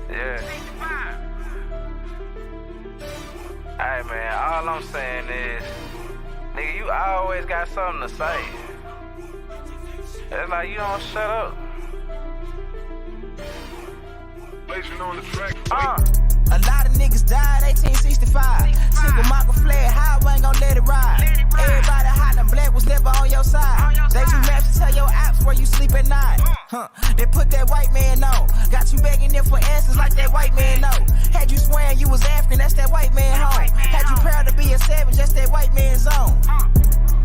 Yeah. Hey man, all I'm saying is, nigga, you always got something to say. It's like you don't shut up. Blazing on the track. A lot of niggas died 1865. Single Michael fled, highway ain't gon' let it ride. Everybody hiding black was never on your side. They do maps to tell your apps where you sleep at night. They put that white man on. Got you begging them for answers like that white man know. Had you swearing you was African, that's that white man home. Had you proud to be a savage, that's that white man's zone.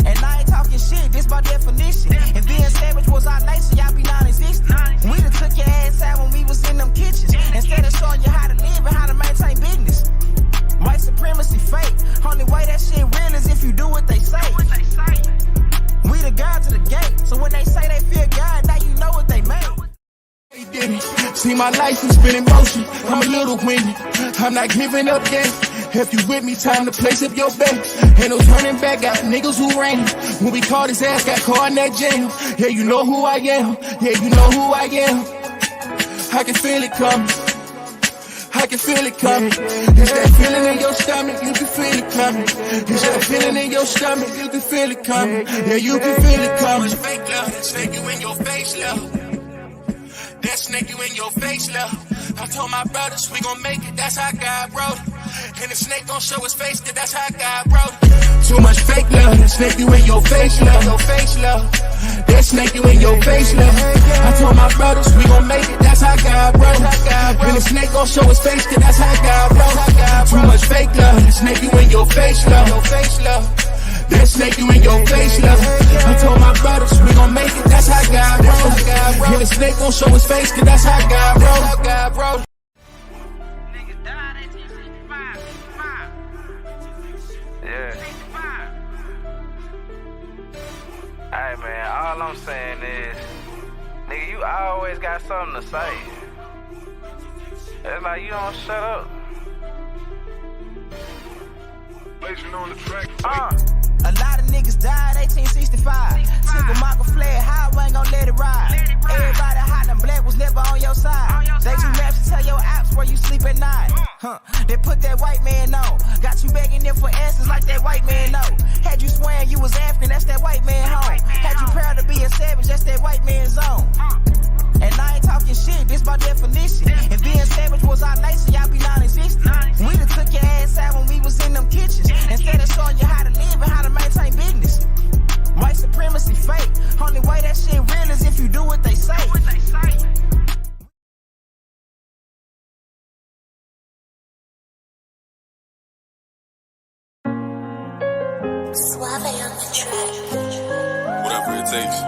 And I ain't talking shit, this by definition. And being savage was our nature, y'all be non-existent. We done took your ass out when we was in them kitchens. Instead of showing you how to live and how to maintain business. White supremacy fake. Only way that shit real is if you do what they say. We the guards to the gate, so when they say they fear God, now you know what they made. They did it. See my life has been in motion. I'm a little windy. I'm not giving up yet. If you with me, time to place up your bet. Ain't no turning back, got niggas who ran. When we caught his ass, got caught in that jam. Yeah, you know who I am. Yeah, you know who I am. I can feel it coming. I can feel it coming. It's that feeling in your stomach, you can feel it coming. It's that feeling in your stomach, you can feel it coming. Yeah, you can feel it coming. Fake love, snake you in your face, love. That snake you in your face, love. I told my brothers we gon' make it, that's how God wrote it. And the snake gon' show his face, cause that's how God wrote it. Too much fake love, that snake you in your face, love. Your face, love. That snake you in your face, love. I told my brothers we gon' make it, that's how God wrote it. And the snake gon' show his face, cause that's how God wrote it. Too much fake love, that snake you in your face, love. Your face, love. That snake you in your face, love. I told my brothers we gon' make it, that's how God wrote it. And the snake gon' show his face, cause that's how God wrote it. Niggas died 1865. Yeah. Hey man, all I'm saying is, nigga, you always got something to say. It's like you don't shut up. Blazing on the track. A lot of niggas died 1865. Single Michael fled, highway ain't gon' let it ride. Everybody hiding black was never on your side. They do maps to tell your apps where you sleep at night. They put that white man on. Got you begging them for answers like that white man know. Had you swearing you was African, that's that white man home. Had you proud to be a savage, that's that white man's zone. And I ain't talking shit, this by definition. And being savage was our nature, y'all be non-existent. We done took your ass out when we was in them kitchens. Instead of showing you how to live and how to maintain business. White supremacy fake. Only way that shit real is if you do what they say. Suave on the track. Whatever it takes.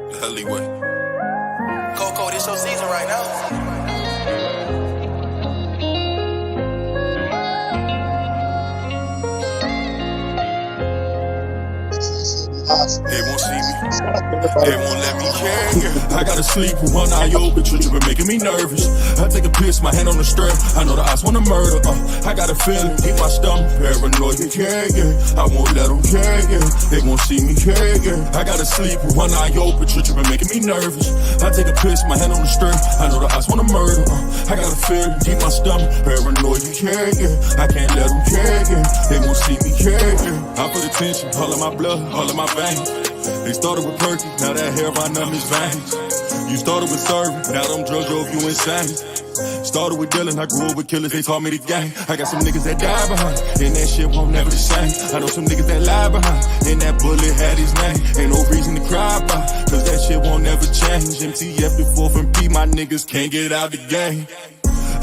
The Hollywood. Coco, this your season right now. They won't see me. They won't let me care. I gotta sleep with one eye open. You been making me nervous. I take a piss, my hand on the strap. I know the eyes wanna murder. I got a feeling, keep my stomach paranoid. Yeah. I won't let them care. They won't see me care. I gotta sleep with one eye open. You been making me nervous. I take a piss, my hand on the strap. I know the eyes wanna murder. I got a feeling, keep my stomach paranoid. Yeah. I can't let them care. They won't see me care. I put attention, all of my blood, all of my veins. They started with Perky, now that hair right numb his veins. You started with serving, now them drugs drove you insane. Started with dealing, I grew up with killers, they taught me the game. I got some niggas that die behind, and that shit won't never the same. I know some niggas that lie behind, and that bullet had his name. Ain't no reason to cry about, cause that shit won't never change. MTF the 4th and P, my niggas can't get out the game.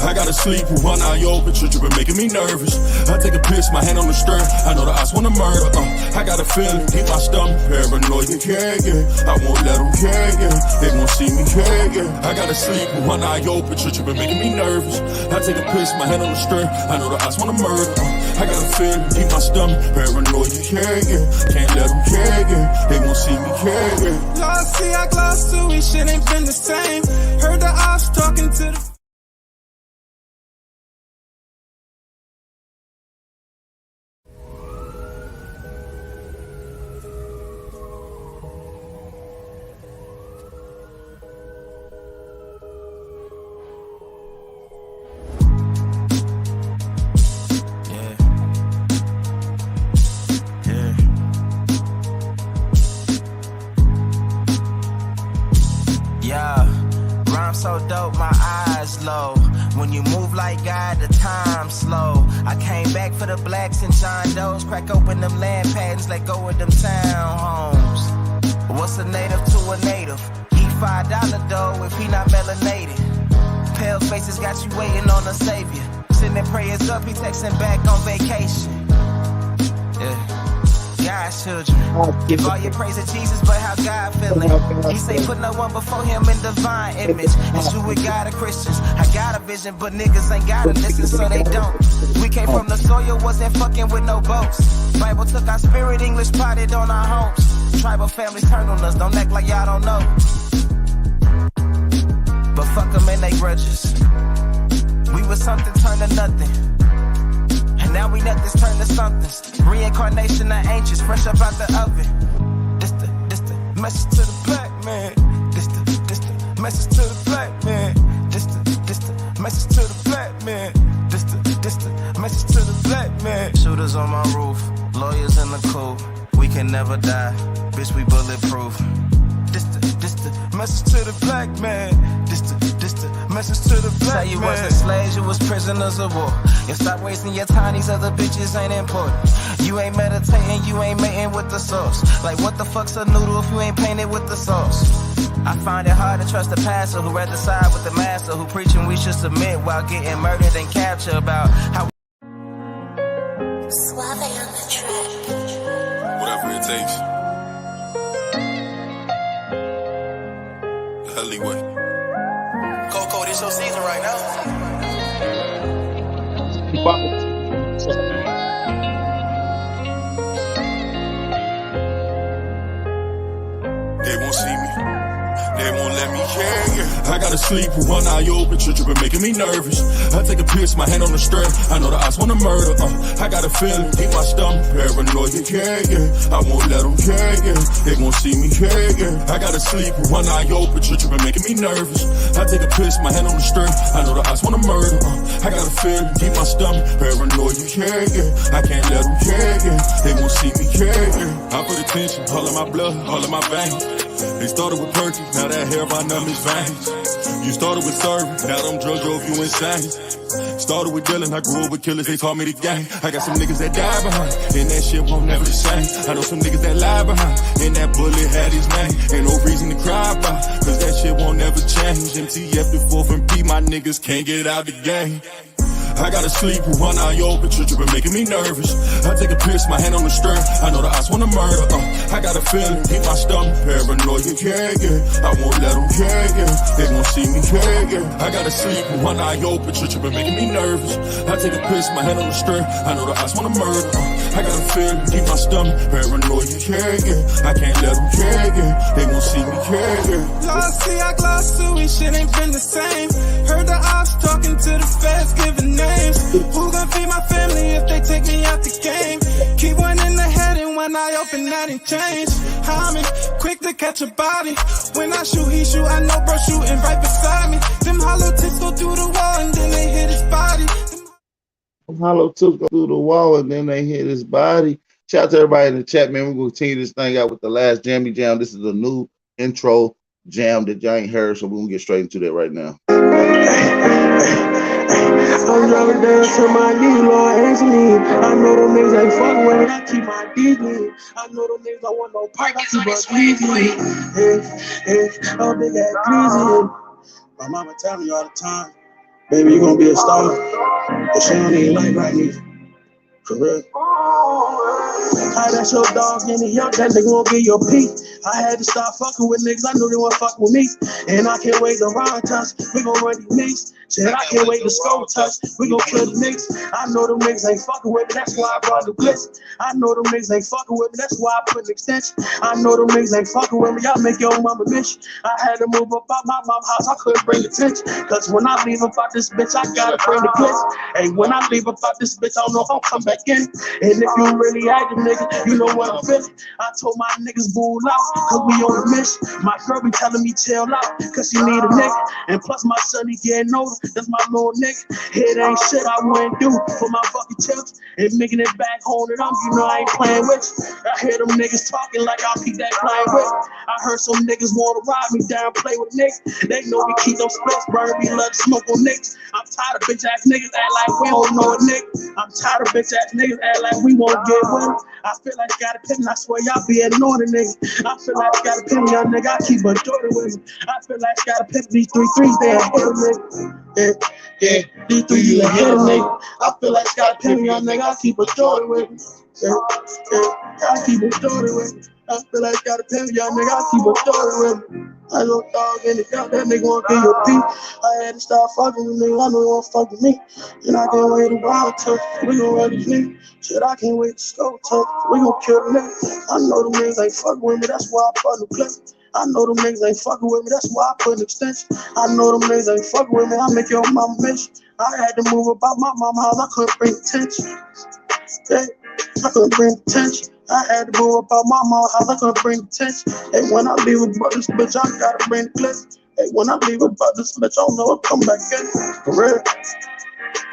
I gotta sleep with one eye open, you been making me nervous. I take a piss, my hand on the stern. I know the eyes wanna murder. I got a feeling, keep my stomach paranoid. Yeah. I won't let them care. They won't see me care. I gotta sleep with one eye open, you been making me nervous. I take a piss, my hand on the stern. I know the eyes wanna murder. I got a feeling, keep my stomach paranoid. Yeah. Can't let them care. They won't see me care. Lost, see, I glossed too, we shit ain't been the same. Heard the ops talking to the back for the blacks and John Doe's. Crack open them land patents, let go of them townhomes. What's a native to a native? He $5 dough if he not melanated. Pale faces got you waiting on a savior. Sending prayers up, he texting back on vacation. Yeah. God's children. Give all your praise to Jesus, but how God feeling? He say put no one before him in divine image. It's you with God of Christians. I got a vision, but niggas ain't gotta listen, so they don't. We came from the soil, wasn't fucking with no boats. Bible took our spirit, English potted on our homes. Tribal families turned on us, don't act like y'all don't know. But fuck them and they grudges. We was something turned to nothing. Now we nothing's turned to somethings. Reincarnation of ancients, fresh up out the oven. This the message to the black man. This the message to the black man. This the message to the black man. This the message to the black man. Shooters on my roof, lawyers in the coop. We can never die, bitch, we bulletproof. This the message to the black man. This the message to the black man. Say you wasn't slaves, you was prisoners of war. And stop wasting your time, these other bitches ain't important. You ain't meditating, you ain't mating with the sauce. Like what the fuck's a noodle if you ain't painted with the sauce? I find it hard to trust the pastor who rather side with the master, who preaching we should submit while getting murdered and captured about how Suave on the track. Whatever it takes. The alleyway. Coco, this your season right now. They won't see me. They won't let me I gotta sleep with one eye open, tripping, making me nervous. I take a piss, my hand on the strap. I know the odds wanna murder. I got a feeling, keep my stomach paranoid. Yeah. I won't let them, yeah. They won't see me, yeah. I gotta sleep with one eye open, tripping, making me nervous. I take a piss, my hand on the strap. I know the odds wanna murder. I got a feeling, keep my stomach paranoid. Yeah. I can't let them, yeah. They won't see me, yeah. I put attention, all in my blood, all in my veins. They started with Perky, now that hair by numb is veins. You started with serving, now them drugs drove you insane. Started with dealing, I grew up with killers, they taught me the game. I got some niggas that die behind, and that shit won't never the same. I know some niggas that lie behind, and that bullet had his name. Ain't no reason to cry about, cause that shit won't never change. MTF the 4th and P, my niggas can't get out the game. I gotta sleep with one eye open, tripping, making me nervous. I take a piss, my hand on the strap. I know the odds wanna murder. I got a feeling, keep my stomach paranoid. Yeah. I won't let them, yeah. They won't see me, yeah. I gotta sleep with one eye open, tripping, making me nervous. I take a piss, my hand on the strap. I know the odds wanna murder. I got a feeling, keep my stomach paranoid. Yeah. I can't let them, yeah. They won't see me, yeah. Lost, see, I glossed to it, shit ain't been the same. Heard the ops talking to the feds, giving names. Who gon' feed my family if they take me out the game? Keep one in the head and one eye open, that ain't change. I'm quick to catch a body. When I shoot, he shoot, I know bro shooting right beside me. Them hollow tips go through the wall and then they hit his body. Hollow tips go through the wall and then they hit his body. Shout out to everybody in the chat, man. We're going to continue this thing out with the last Jammy Jam. This is a new intro jam that y'all ain't heard, so we're going to get straight into that right now. I'm driving down to my knees, Lord, answer me. I know them niggas ain't fucking with me, I keep my D clean. I know them niggas don't want no pipe, I keep my D clean. Oh, big ass greasy. My mama tell me all the time, baby, you gonna be a star. But she don't even like right now. For real. Hi, that's your dog, and young, that nigga won't be your peak. I had to stop fucking with niggas, I knew they weren't fucking with me. And I can't wait to run touch, we gon' run these mix. Shit, I can't wait to score touch, we gon' kill the niggas. I know them niggas ain't fucking with me, that's why I brought the blitz. I know them niggas ain't fucking with me, that's why I put an extension. I know them niggas ain't fucking with me, y'all make your mama miss you. I had to move up out my mom's house, I couldn't bring attention. Cause when I leave up out this bitch, I gotta bring the blitz. Hey, when I leave up out this bitch, I don't know if I'll come back in. And if you really like the nigga, you know what I'm feeling. I told my niggas bull out, cause we on a mission. My girl be telling me chill out, cause she need a nigga. And plus my son, he getting older, that's my little nigga. It ain't shit I wouldn't do for my fucking children. And making it back home to them, you know I ain't playing with you. I hear them niggas talking like I'll keep that playing with. I heard some niggas wanna ride me down, play with niggas. They know we keep those splits, burn, we love to smoke on niggas. I'm tired of bitch ass niggas act like we don't know a nigga. I'm tired of bitch ass niggas act like we won't get with them. I feel like you gotta pin me, I swear y'all be ignoring the nigga. I feel like you gotta pin me, young nigga, I keep a Jordan with me. I feel like you gotta pin these 3-3s, they a hit nigga. Yeah, these 3 you a hit nigga. I feel like you gotta pin me, young nigga, I keep a Jordan with me. I keep a Jordan with me. I feel like you gotta pin me, young nigga, I keep a Jordan with me. I know dog in the count, that nigga wanna give you a beat. I had to start fucking with nigga, I know he wanna fuck with me. And I can't wait to wild touch, we gon' run these niggas. Shit, I can't wait to scope touch, we gon' kill the nigga. I know them niggas ain't fucking with me, that's why I put the clip. I know them niggas ain't fucking with me, that's why I put an extension. I know them niggas ain't fucking with me, I make your mama mention. I had to move about my mama house, I couldn't bring attention. Yeah, I couldn't bring attention. I had to go about my mouth, how I couldn't bring attention. Hey, when I leave about this bitch, I gotta bring the clip. Hey, when I leave about this bitch, I don't know what come back in. For real.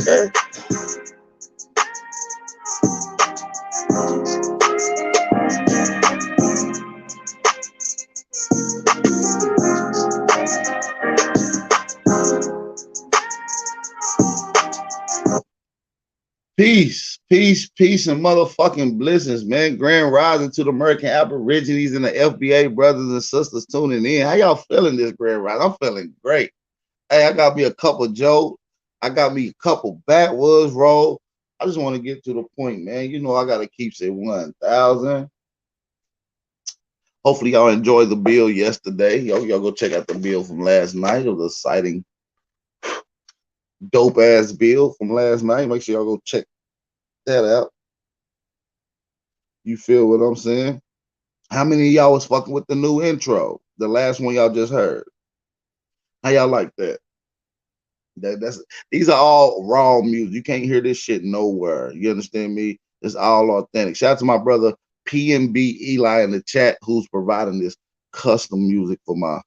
Yeah. Peace, peace, peace, and motherfucking blessings, man. Grand rising to the American Aborigines and the FBA brothers and sisters tuning in. How y'all feeling this grand rising? I'm feeling great. Hey, I got me a cup of Joe. I got me a couple backwoods roll. I just want to get to the point, man. You know I got to keep it 1,000. Hopefully y'all enjoyed the bill yesterday. Y'all go check out the bill from last night. It was an exciting, dope ass bill from last night. Make sure y'all go check that out. You feel what I'm saying? How many of y'all was fucking with the new intro? The last one y'all just heard. How y'all like that? These are all raw music. You can't hear this shit nowhere. You understand me? It's all authentic. Shout out to my brother PNB Eli in the chat who's providing this custom music for my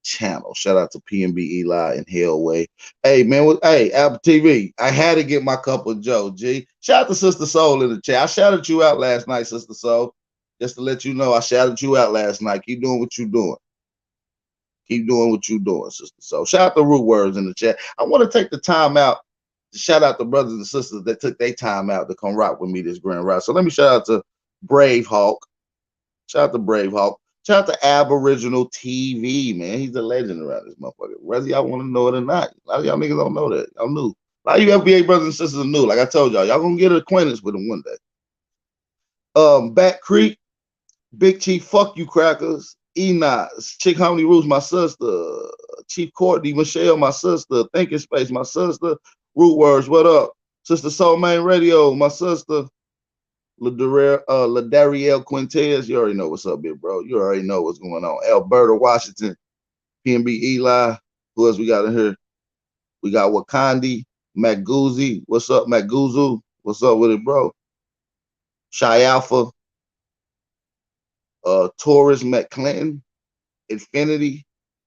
channel. Shout out to PNB Eli and Hellway. Hey man, hey Apple TV. I had to get my cup of Joe. G. Shout out to Sister Soul in the chat. I shouted you out last night, Sister Soul. Just to let you know, I shouted you out last night. Keep doing what you're doing. Keep doing what you're doing, Sister Soul. Shout out to Root Words in the chat. I want to take the time out to shout out the brothers and sisters that took their time out to come rock with me this grand ride. So let me shout out to Brave Hawk. Shout out to Brave Hawk. Shout out to Aboriginal TV, man. He's a legend around this motherfucker. Whether y'all want to know it or not. A lot of y'all niggas don't know that. Y'all new. A lot of you FBA brothers and sisters are new. Like I told y'all gonna get an acquaintance with him one day. Back Creek, Big Chief, fuck you crackers. Enos, Chick Hominy Roots, my sister. Chief Courtney, Michelle, my sister. Thinking Space, my sister. Root Words, what up? Sister Soul Main Radio, my sister. Ladariel Quintez, you already know what's up, big bro. You already know what's going on. Alberta, Washington, PNB Eli. Who else we got in here? We got Wakandi, Maguzi. What's up, Maguzu? What's up with it, bro? Shy Alpha, Taurus, McClinton, Infinity,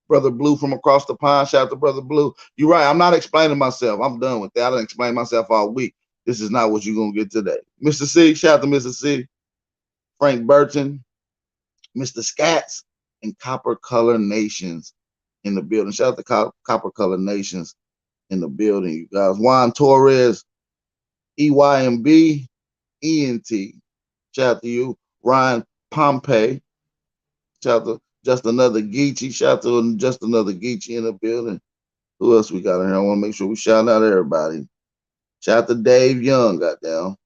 Brother Blue from across the pond. Shout out to Brother Blue. You're right. I'm not explaining myself. I'm done with that. I didn't explain myself all week. This is not what you're going to get today. Mr. C, shout out to Mr. C. Frank Burton, Mr. Scats, and Copper Color Nations in the building. Shout out to Copper Color Nations in the building, you guys. Juan Torres, EYMB, ENT. Shout out to you. Ryan Pompey. Shout out to Just Another Geechee. Shout out to Just Another Geechee in the building. Who else we got in here? I want to make sure we shout out everybody. Shout out to Dave Young, goddamn.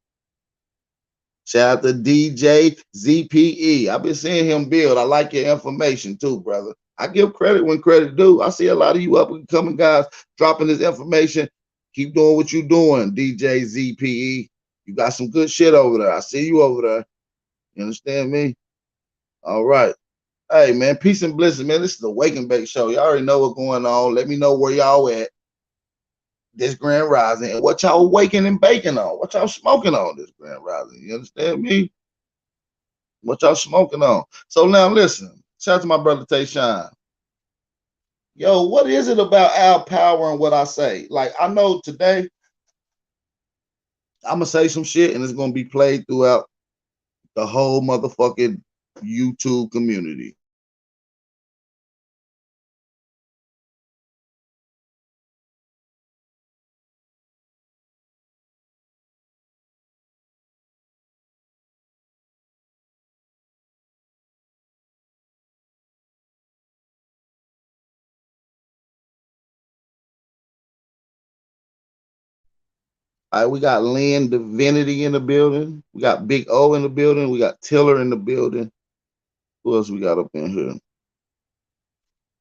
Shout out to DJ ZPE. I've been seeing him build. I like your information too, brother. I give credit when credit due. I see a lot of you up and coming guys dropping this information. Keep doing what you're doing, DJ ZPE. You got some good shit over there. I see you over there. You understand me? All right. Hey, man, peace and blessings, man. This is the Wake and Bake Show. Y'all already know what's going on. Let me know where y'all at this grand rising and what y'all waking and baking on. What y'all smoking on this grand rising. You understand me? What y'all smoking on? So now listen. Shout out to my brother Tayshawn. Yo, what is it about our power and what I say? Like, I know today I'm gonna say some shit and it's gonna be played throughout the whole motherfucking YouTube community. All right, we got Lynn Divinity in the building. We got Big O in the building. We got Tiller in the building. Who else we got up in here?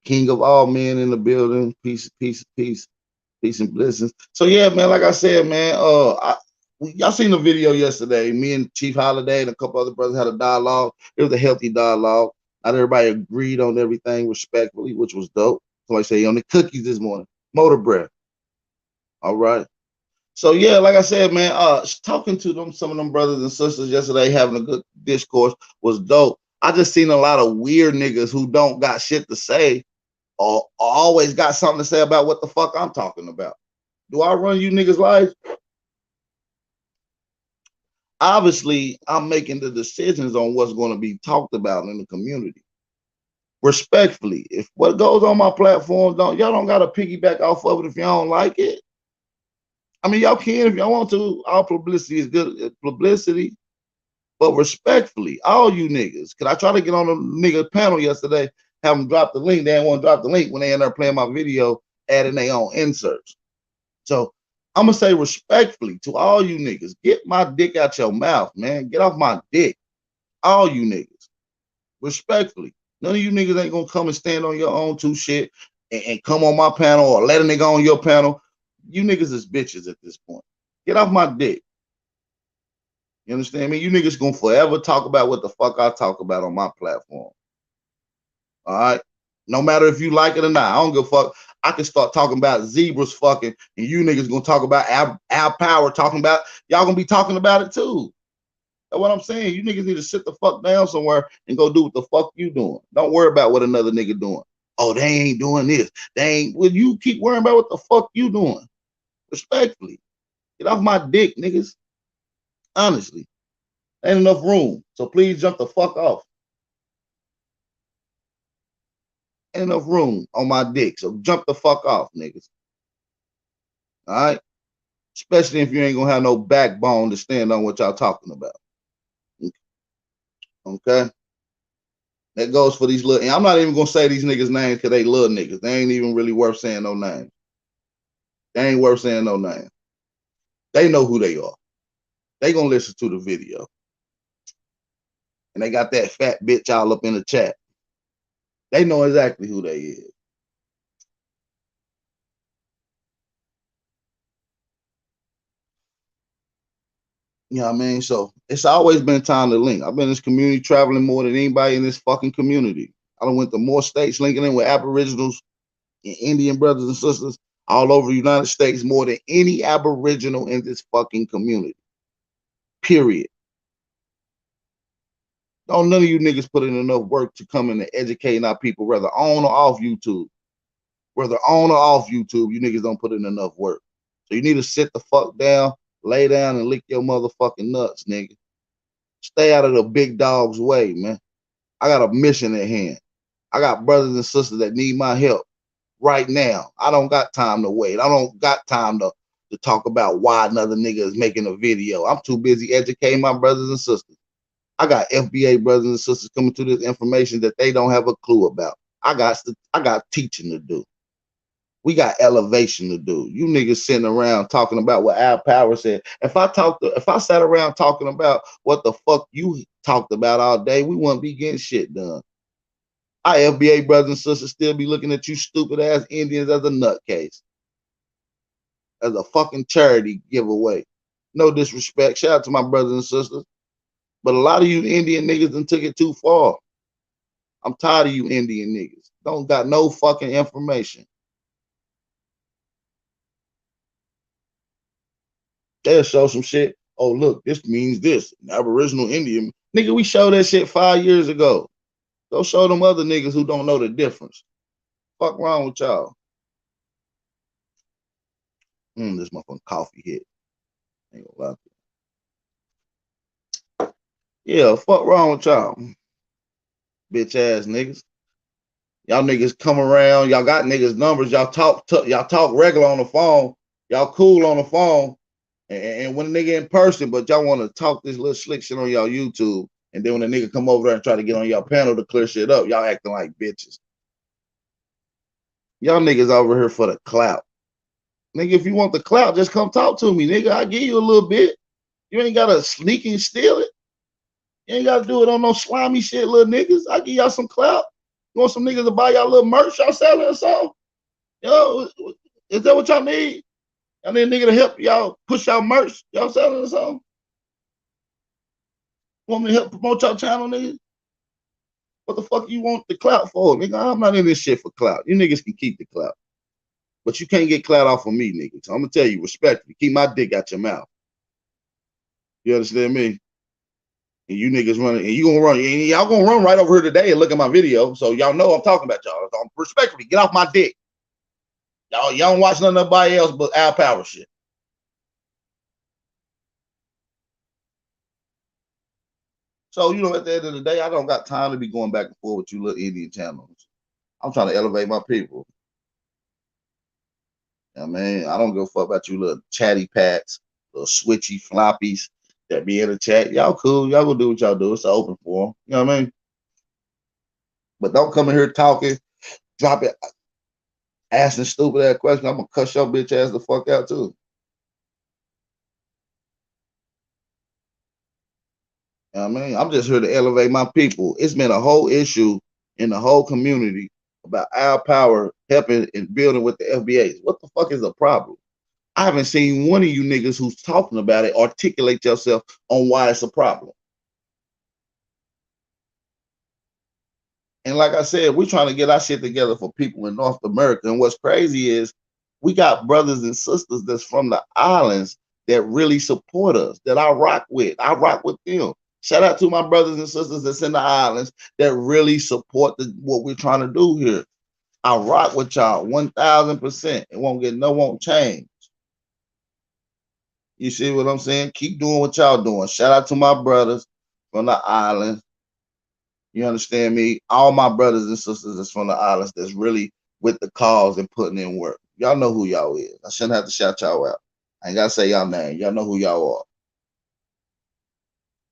King of all men in the building. Peace, peace, peace, peace and blessings. So yeah, man, like I said, man, y'all seen the video yesterday. Me and Chief Holiday and a couple other brothers had a dialogue. It was a healthy dialogue. Not everybody agreed on everything respectfully, which was dope. Somebody say on the cookies this morning. Motor breath. All right. So yeah, like I said, man, talking to them, some of them brothers and sisters yesterday, having a good discourse was dope. I just seen a lot of weird niggas who don't got shit to say or always got something to say about what the fuck I'm talking about. Do I run you niggas' lives? Obviously, I'm making the decisions on what's going to be talked about in the community. Respectfully, if what goes on my platform, y'all don't gotta piggyback off of it if y'all don't like it. I mean, y'all can if y'all want to. All publicity is good publicity, but respectfully, all you niggas, cause I tried to get on a nigga panel yesterday, have them drop the link. They didn't want to drop the link when they end up playing my video, adding their own inserts. So I'm gonna say respectfully to all you niggas, get my dick out your mouth, man. Get off my dick. All you niggas. Respectfully. None of you niggas ain't gonna come and stand on your own two shit and come on my panel or let a nigga on your panel. You niggas is bitches at this point. Get off my dick. You understand me? You niggas gonna forever talk about what the fuck I talk about on my platform. All right? No matter if you like it or not. I don't give a fuck. I can start talking about zebras fucking, and you niggas gonna talk about our power talking about, y'all gonna be talking about it too. That's what I'm saying. You niggas need to sit the fuck down somewhere and go do what the fuck you doing. Don't worry about what another nigga doing. Oh, they ain't doing this. They ain't. Well, you keep worrying about what the fuck you doing. Respectfully. Get off my dick, niggas. Honestly. Ain't enough room. So please jump the fuck off. Ain't enough room on my dick. So jump the fuck off, niggas. All right? Especially if you ain't gonna have no backbone to stand on what y'all talking about. Okay? That goes for these little, and I'm not even gonna say these niggas' names because they little niggas. They ain't even really worth saying no names. They ain't worth saying no names. They know who they are. They gonna listen to the video. And they got that fat bitch all up in the chat. They know exactly who they is. You know what I mean? So it's always been time to link. I've been in this community traveling more than anybody in this fucking community. I done went to more states linking in with Aboriginals and Indian brothers and sisters all over the United States more than any Aboriginal in this fucking community. Period. Don't none of you niggas put in enough work to come in and educate our people, whether on or off YouTube. Whether on or off YouTube, you niggas don't put in enough work. So you need to sit the fuck down, lay down, and lick your motherfucking nuts, nigga. Stay out of the big dog's way, man. I got a mission at hand. I got brothers and sisters that need my help right now. I don't got time to wait. I don't got time to talk about why another nigga is making a video. I'm too busy educating my brothers and sisters. I got FBA brothers and sisters coming to this information that they don't have a clue about. I got teaching to do. We got elevation to do. You niggas sitting around talking about what Al Power said. If I sat around talking about what the fuck you talked about all day, we wouldn't be getting shit done. Our FBA brothers and sisters still be looking at you stupid ass Indians as a nutcase. As a fucking charity giveaway. No disrespect. Shout out to my brothers and sisters. But a lot of you Indian niggas done took it too far. I'm tired of you Indian niggas. Don't got no fucking information. They'll show some shit. Oh, look, this means this. An Aboriginal Indian. Nigga, we showed that shit 5 years ago. Go show them other niggas who don't know the difference. Fuck wrong with y'all? This motherfucking coffee hit. Ain't gonna lie. Yeah, fuck wrong with y'all? Bitch ass niggas. Y'all niggas come around. Y'all got niggas numbers. Y'all talk regular on the phone. Y'all cool on the phone. And when a nigga in person, but y'all want to talk this little slick shit on y'all YouTube. And then when a nigga come over there and try to get on y'all panel to clear shit up, y'all acting like bitches. Y'all niggas over here for the clout. Nigga, if you want the clout, just come talk to me, nigga. I'll give you a little bit. You ain't gotta sneak and steal it. You ain't gotta do it on no slimy shit, little niggas. I give y'all some clout. You want some niggas to buy y'all little merch y'all selling or something? Yo, is that what y'all need? I need a nigga to help y'all push y'all merch y'all selling or something? Want me to help promote y'all channel, nigga? What the fuck you want the clout for, nigga? I'm not in this shit for clout. You niggas can keep the clout. But you can't get clout off of me, nigga. So I'm gonna tell you, respectfully, keep my dick out your mouth. You understand me? And you niggas running, and you gonna run, and y'all gonna run right over here today and look at my video, so y'all know I'm talking about y'all. So respectfully, get off my dick. Y'all don't watch nobody else but Al Power shit. So, you know, at the end of the day, I don't got time to be going back and forth with you little Indian channels. I'm trying to elevate my people. I mean, I don't give a fuck about you little chatty pats, little switchy floppies that be in the chat. Y'all cool. Y'all gonna do what y'all do. It's open for them. You know what I mean? But don't come in here talking, drop it, asking stupid ass questions. I'm gonna cuss your bitch ass the fuck out too. You know what I mean? I'm just here to elevate my people. It's been a whole issue in the whole community about our power helping and building with the FBAs. What the fuck is the problem? I haven't seen one of you niggas who's talking about it articulate yourself on why it's a problem. And like I said, we're trying to get our shit together for people in North America. And what's crazy is we got brothers and sisters that's from the islands that really support us, that I rock with. I rock with them. Shout out to my brothers and sisters that's in the islands that really support what we're trying to do here. I rock with y'all 1000%. It won't change. You see what I'm saying? Keep doing what y'all doing. Shout out to my brothers from the islands. You understand me? All my brothers and sisters that's from the islands that's really with the cause and putting in work. Y'all know who y'all is. I shouldn't have to shout y'all out. I ain't gotta say y'all name. Y'all know who y'all are.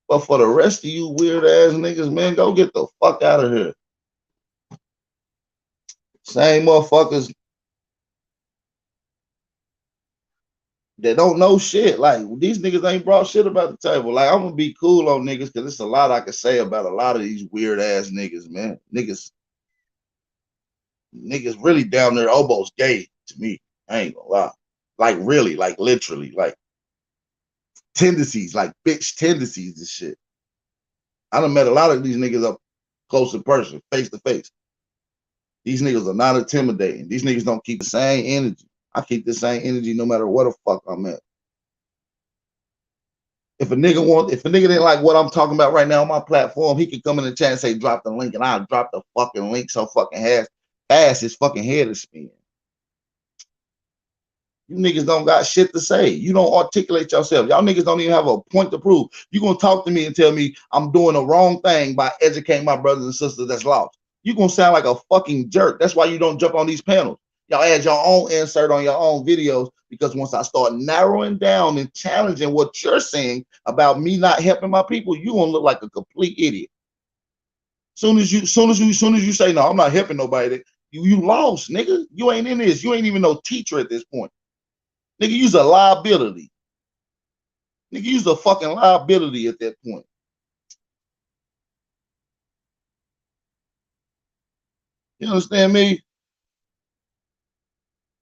But for the rest of you weird ass niggas, man, go get the fuck out of here. Same motherfuckers that don't know shit. Like, these niggas ain't brought shit about the table. Like, I'm gonna be cool on niggas because there's a lot I can say about a lot of these weird ass niggas, man. Niggas really down there elbows gay to me. I ain't gonna lie. Like, really, like, literally, like, tendencies, like, bitch tendencies and shit. I done met a lot of these niggas up close in person, face to face. These niggas are not intimidating. These niggas don't keep the same energy. I keep the same energy no matter what the fuck I'm at. If a nigga didn't like what I'm talking about right now on my platform, he can come in the chat and say, drop the link, and I'll drop the fucking link so fucking fast his fucking head is spinning. You niggas don't got shit to say. You don't articulate yourself. Y'all niggas don't even have a point to prove. You gonna talk to me and tell me I'm doing the wrong thing by educating my brothers and sisters that's lost. You gonna sound like a fucking jerk. That's why you don't jump on these panels. Y'all add your own insert on your own videos, because once I start narrowing down and challenging what you're saying about me not helping my people, you gonna look like a complete idiot. Soon as you say, no, I'm not helping nobody, you lost, nigga. You ain't in this. You ain't even no teacher at this point. Nigga, you's a liability. Nigga, you's a fucking liability at that point. You understand me?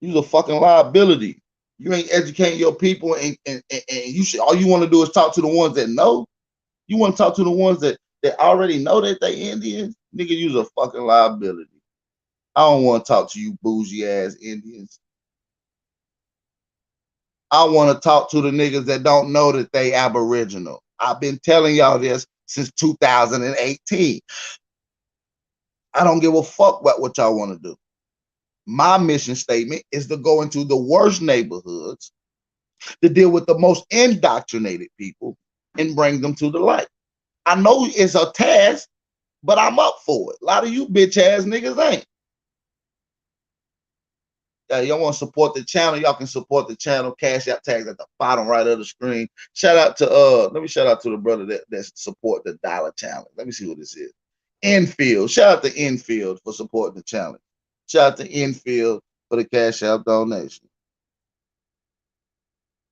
You's a fucking liability. You ain't educating your people, and you should. All you want to do is talk to the ones that know. You want to talk to the ones that already know that they Indians. Nigga, you's a fucking liability. I don't want to talk to you bougie ass Indians. I want to talk to the niggas that don't know that they Aboriginal. I've been telling y'all this since 2018. I don't give a fuck about what y'all want to do. My mission statement is to go into the worst neighborhoods, to deal with the most indoctrinated people and bring them to the light. I know it's a task, but I'm up for it. A lot of you bitch ass niggas ain't. Y'all want to support the channel, y'all can support the channel. Cash App tags at the bottom right of the screen. Shout out to let me shout out to the brother that support the dollar challenge. Let me see what this is. Infield. Shout out to Infield for supporting the challenge. Shout out to Infield for the Cash App donation.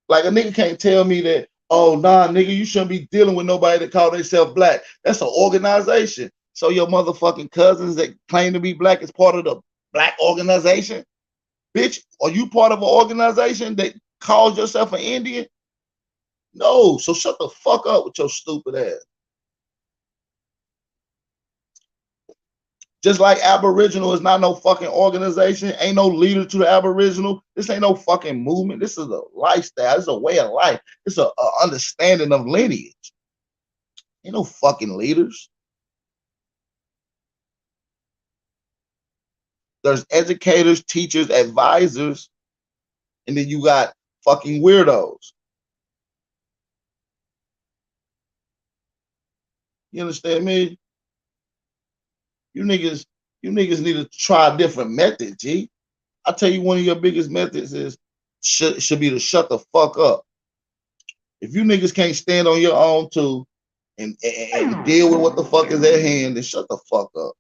Like a nigga can't tell me that, oh nah, nigga, you shouldn't be dealing with nobody that call themselves black. That's an organization. So your motherfucking cousins that claim to be black is part of the black organization? Bitch, are you part of an organization that calls yourself an Indian? No, so shut the fuck up with your stupid ass. Just like Aboriginal is not no fucking organization, ain't no leader to the Aboriginal. This ain't no fucking movement. This is a lifestyle. It's a way of life. It's a understanding of lineage. Ain't no fucking leaders. There's educators, teachers, advisors, and then you got fucking weirdos. You understand me? You niggas need to try a different method, G. I tell you, one of your biggest methods is should be to shut the fuck up. If you niggas can't stand on your own too and deal with what the fuck is at hand, then shut the fuck up.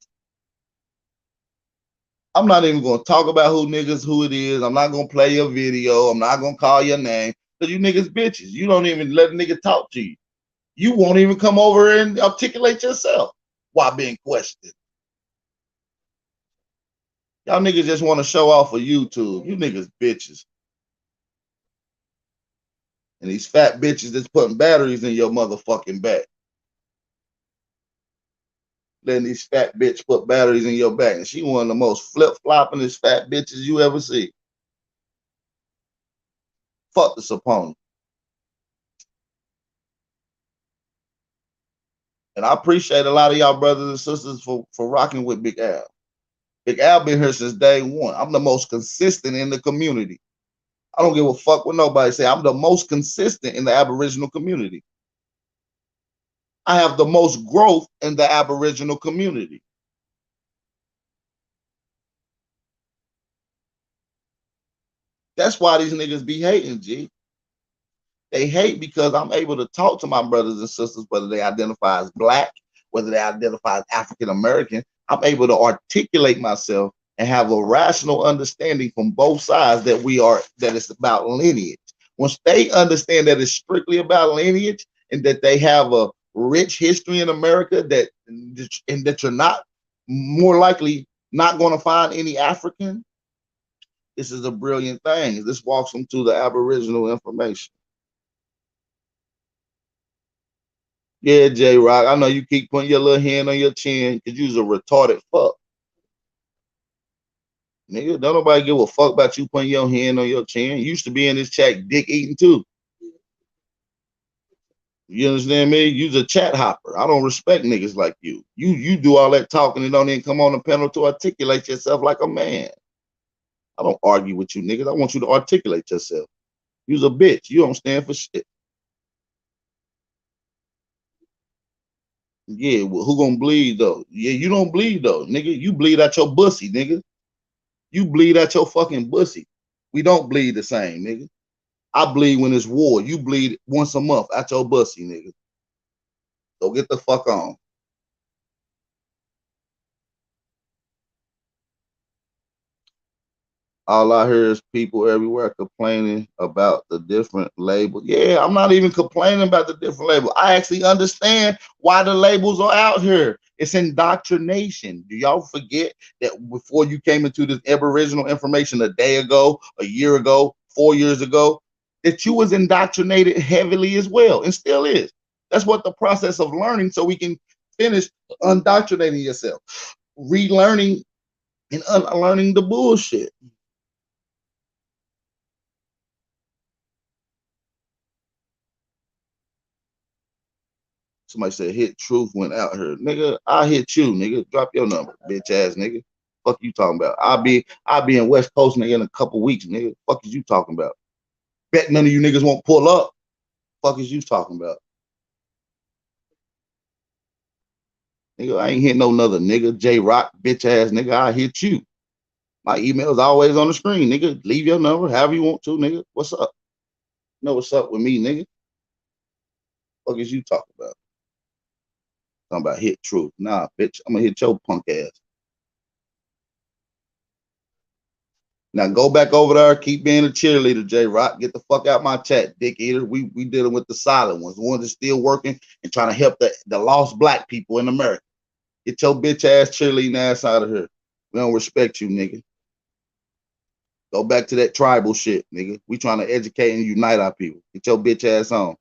I'm not even gonna talk about who it is. I'm not gonna play your video. I'm not gonna call your name. Because you niggas bitches. You don't even let a nigga talk to you. You won't even come over and articulate yourself while being questioned. Y'all niggas just want to show off for YouTube. You niggas bitches. And these fat bitches that's putting batteries in your motherfucking back. Letting these fat bitch put batteries in your back. And she one of the most flip-floppingest fat bitches you ever see. Fuck this opponent. And I appreciate a lot of y'all brothers and sisters for rocking with Big Al. Big Al been here since day one. I'm the most consistent in the community. I don't give a fuck what nobody say. I'm the most consistent in the Aboriginal community. I have the most growth in the Aboriginal community. That's why these niggas be hating, G. They hate because I'm able to talk to my brothers and sisters, whether they identify as black, whether they identify as African American. I'm able to articulate myself and have a rational understanding from both sides that it's about lineage. Once they understand that it's strictly about lineage and that they have a rich history in America, and that you're not more likely not going to find any African, this is a brilliant thing. This walks them to the Aboriginal information. Yeah, J Rock, I know you keep putting your little hand on your chin because you's a retarded fuck. Nigga, don't nobody give a fuck about you putting your hand on your chin. You used to be in this chat dick eating too. You understand me? You's a chat hopper. I don't respect niggas like you. You do all that talking and don't even come on the panel to articulate yourself like a man. I don't argue with you niggas. I want you to articulate yourself. You's a bitch. You don't stand for shit. Yeah, well, who gonna bleed though? Yeah, you don't bleed though, nigga. You bleed out your bussy, nigga. You bleed out your fucking bussy. We don't bleed the same, nigga. I bleed when it's war. You bleed once a month out your bussy, nigga. So get the fuck on. All I hear is people everywhere complaining about the different labels. Yeah, I'm not even complaining about the different labels. I actually understand why the labels are out here. It's indoctrination. Do y'all forget that before you came into this Aboriginal information a day ago, a year ago, 4 years ago, that you was indoctrinated heavily as well and still is. That's what the process of learning so we can finish indoctrinating yourself, relearning and unlearning the bullshit. Somebody said hit truth went out here. Nigga, I hit you, nigga. Drop your number, bitch ass nigga. Fuck you talking about? I'll be in West Coast nigga in a couple weeks, nigga. Fuck is you talking about? Bet none of you niggas won't pull up. Fuck is you talking about? Nigga, I ain't hitting no another nigga. J Rock, bitch ass nigga. I hit you. My email's always on the screen, nigga. Leave your number however you want to, nigga. What's up? You know what's up with me, nigga? Fuck is you talking about? Talking about hit truth. Nah, bitch, I'm gonna hit your punk ass. Now go back over there, keep being a cheerleader, J Rock. Get the fuck out my chat, dick eater. We dealing with the silent ones, the ones that's still working and trying to help the lost black people in America. Get your bitch ass cheerleading ass out of here. We don't respect you, nigga. Go back to that tribal shit, nigga. We trying to educate and unite our people. Get your bitch ass on.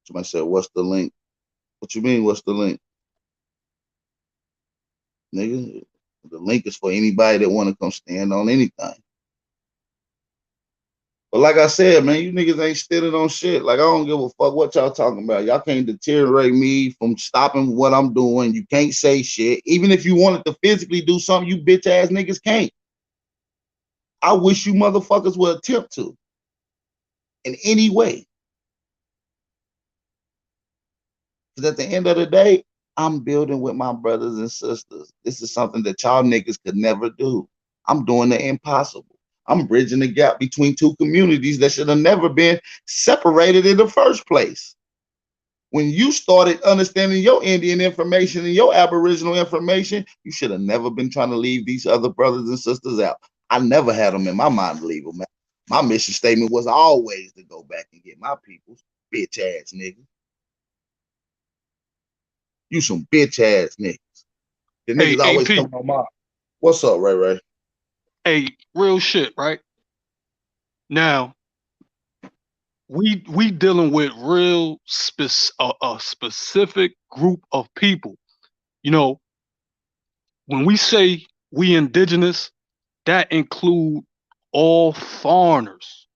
Somebody said, what's the link? What you mean, what's the link? Nigga, the link is for anybody that want to come stand on anything. But like I said, man, you niggas ain't standing on shit. Like, I don't give a fuck what y'all talking about. Y'all can't deteriorate me from stopping what I'm doing. You can't say shit. Even if you wanted to physically do something, you bitch ass niggas can't. I wish you motherfuckers would attempt to. In any way. Because at the end of the day, I'm building with my brothers and sisters. This is something that y'all niggas could never do. I'm doing the impossible. I'm bridging the gap between two communities that should have never been separated in the first place. When you started understanding your Indian information and your Aboriginal information, you should have never been trying to leave these other brothers and sisters out. I never had them in my mind to leave them out. My mission statement was always to go back and get my people's bitch ass niggas. You some bitch ass niggas. The niggas always come on my. What's up, Ray Ray? Hey, real shit, right? Now, we dealing with real a specific group of people. You know, when we say we indigenous, that include all foreigners.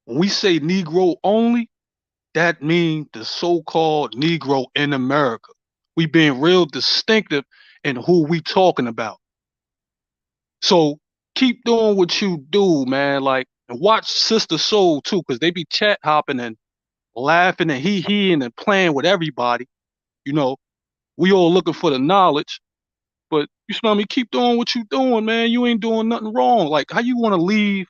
When we say Negro only, that means the so-called Negro in America. We being real distinctive in who we talking about. So keep doing what you do, man. Like, and watch Sister Soul too, because they be chat hopping and laughing and hee-heeing and playing with everybody. You know, we all looking for the knowledge. But you smell me, keep doing what you doing, man. You ain't doing nothing wrong. Like, how you want to leave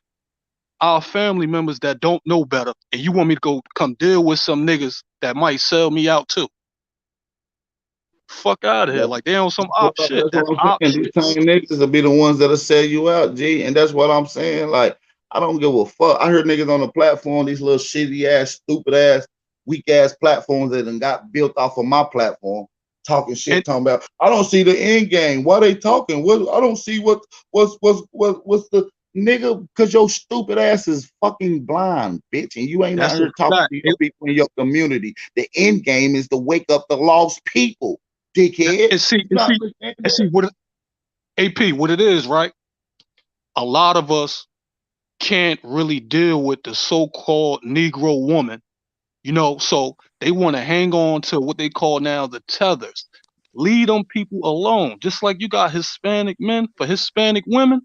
our family members that don't know better, and you want me to go come deal with some niggas that might sell me out too? Fuck out of here. Like, they on some op shit. That's op shit. These same niggas will be the ones that'll sell you out, G. And that's what I'm saying. Like, I don't give a fuck. I heard niggas on the platform, these little shitty ass, stupid ass, weak ass platforms that done got built off of my platform, talking shit, talking about, I don't see the end game. Why they talking? What I don't see what's the nigga, because your stupid ass is fucking blind, bitch. And you ain't out here talking to your people in your community. The end game is to wake up the lost people. Dickhead. And see what AP, what it is, right? A lot of us can't really deal with the so-called Negro woman, you know, so they want to hang on to what they call now the tethers. Leave them people alone. Just like you got Hispanic men for Hispanic women,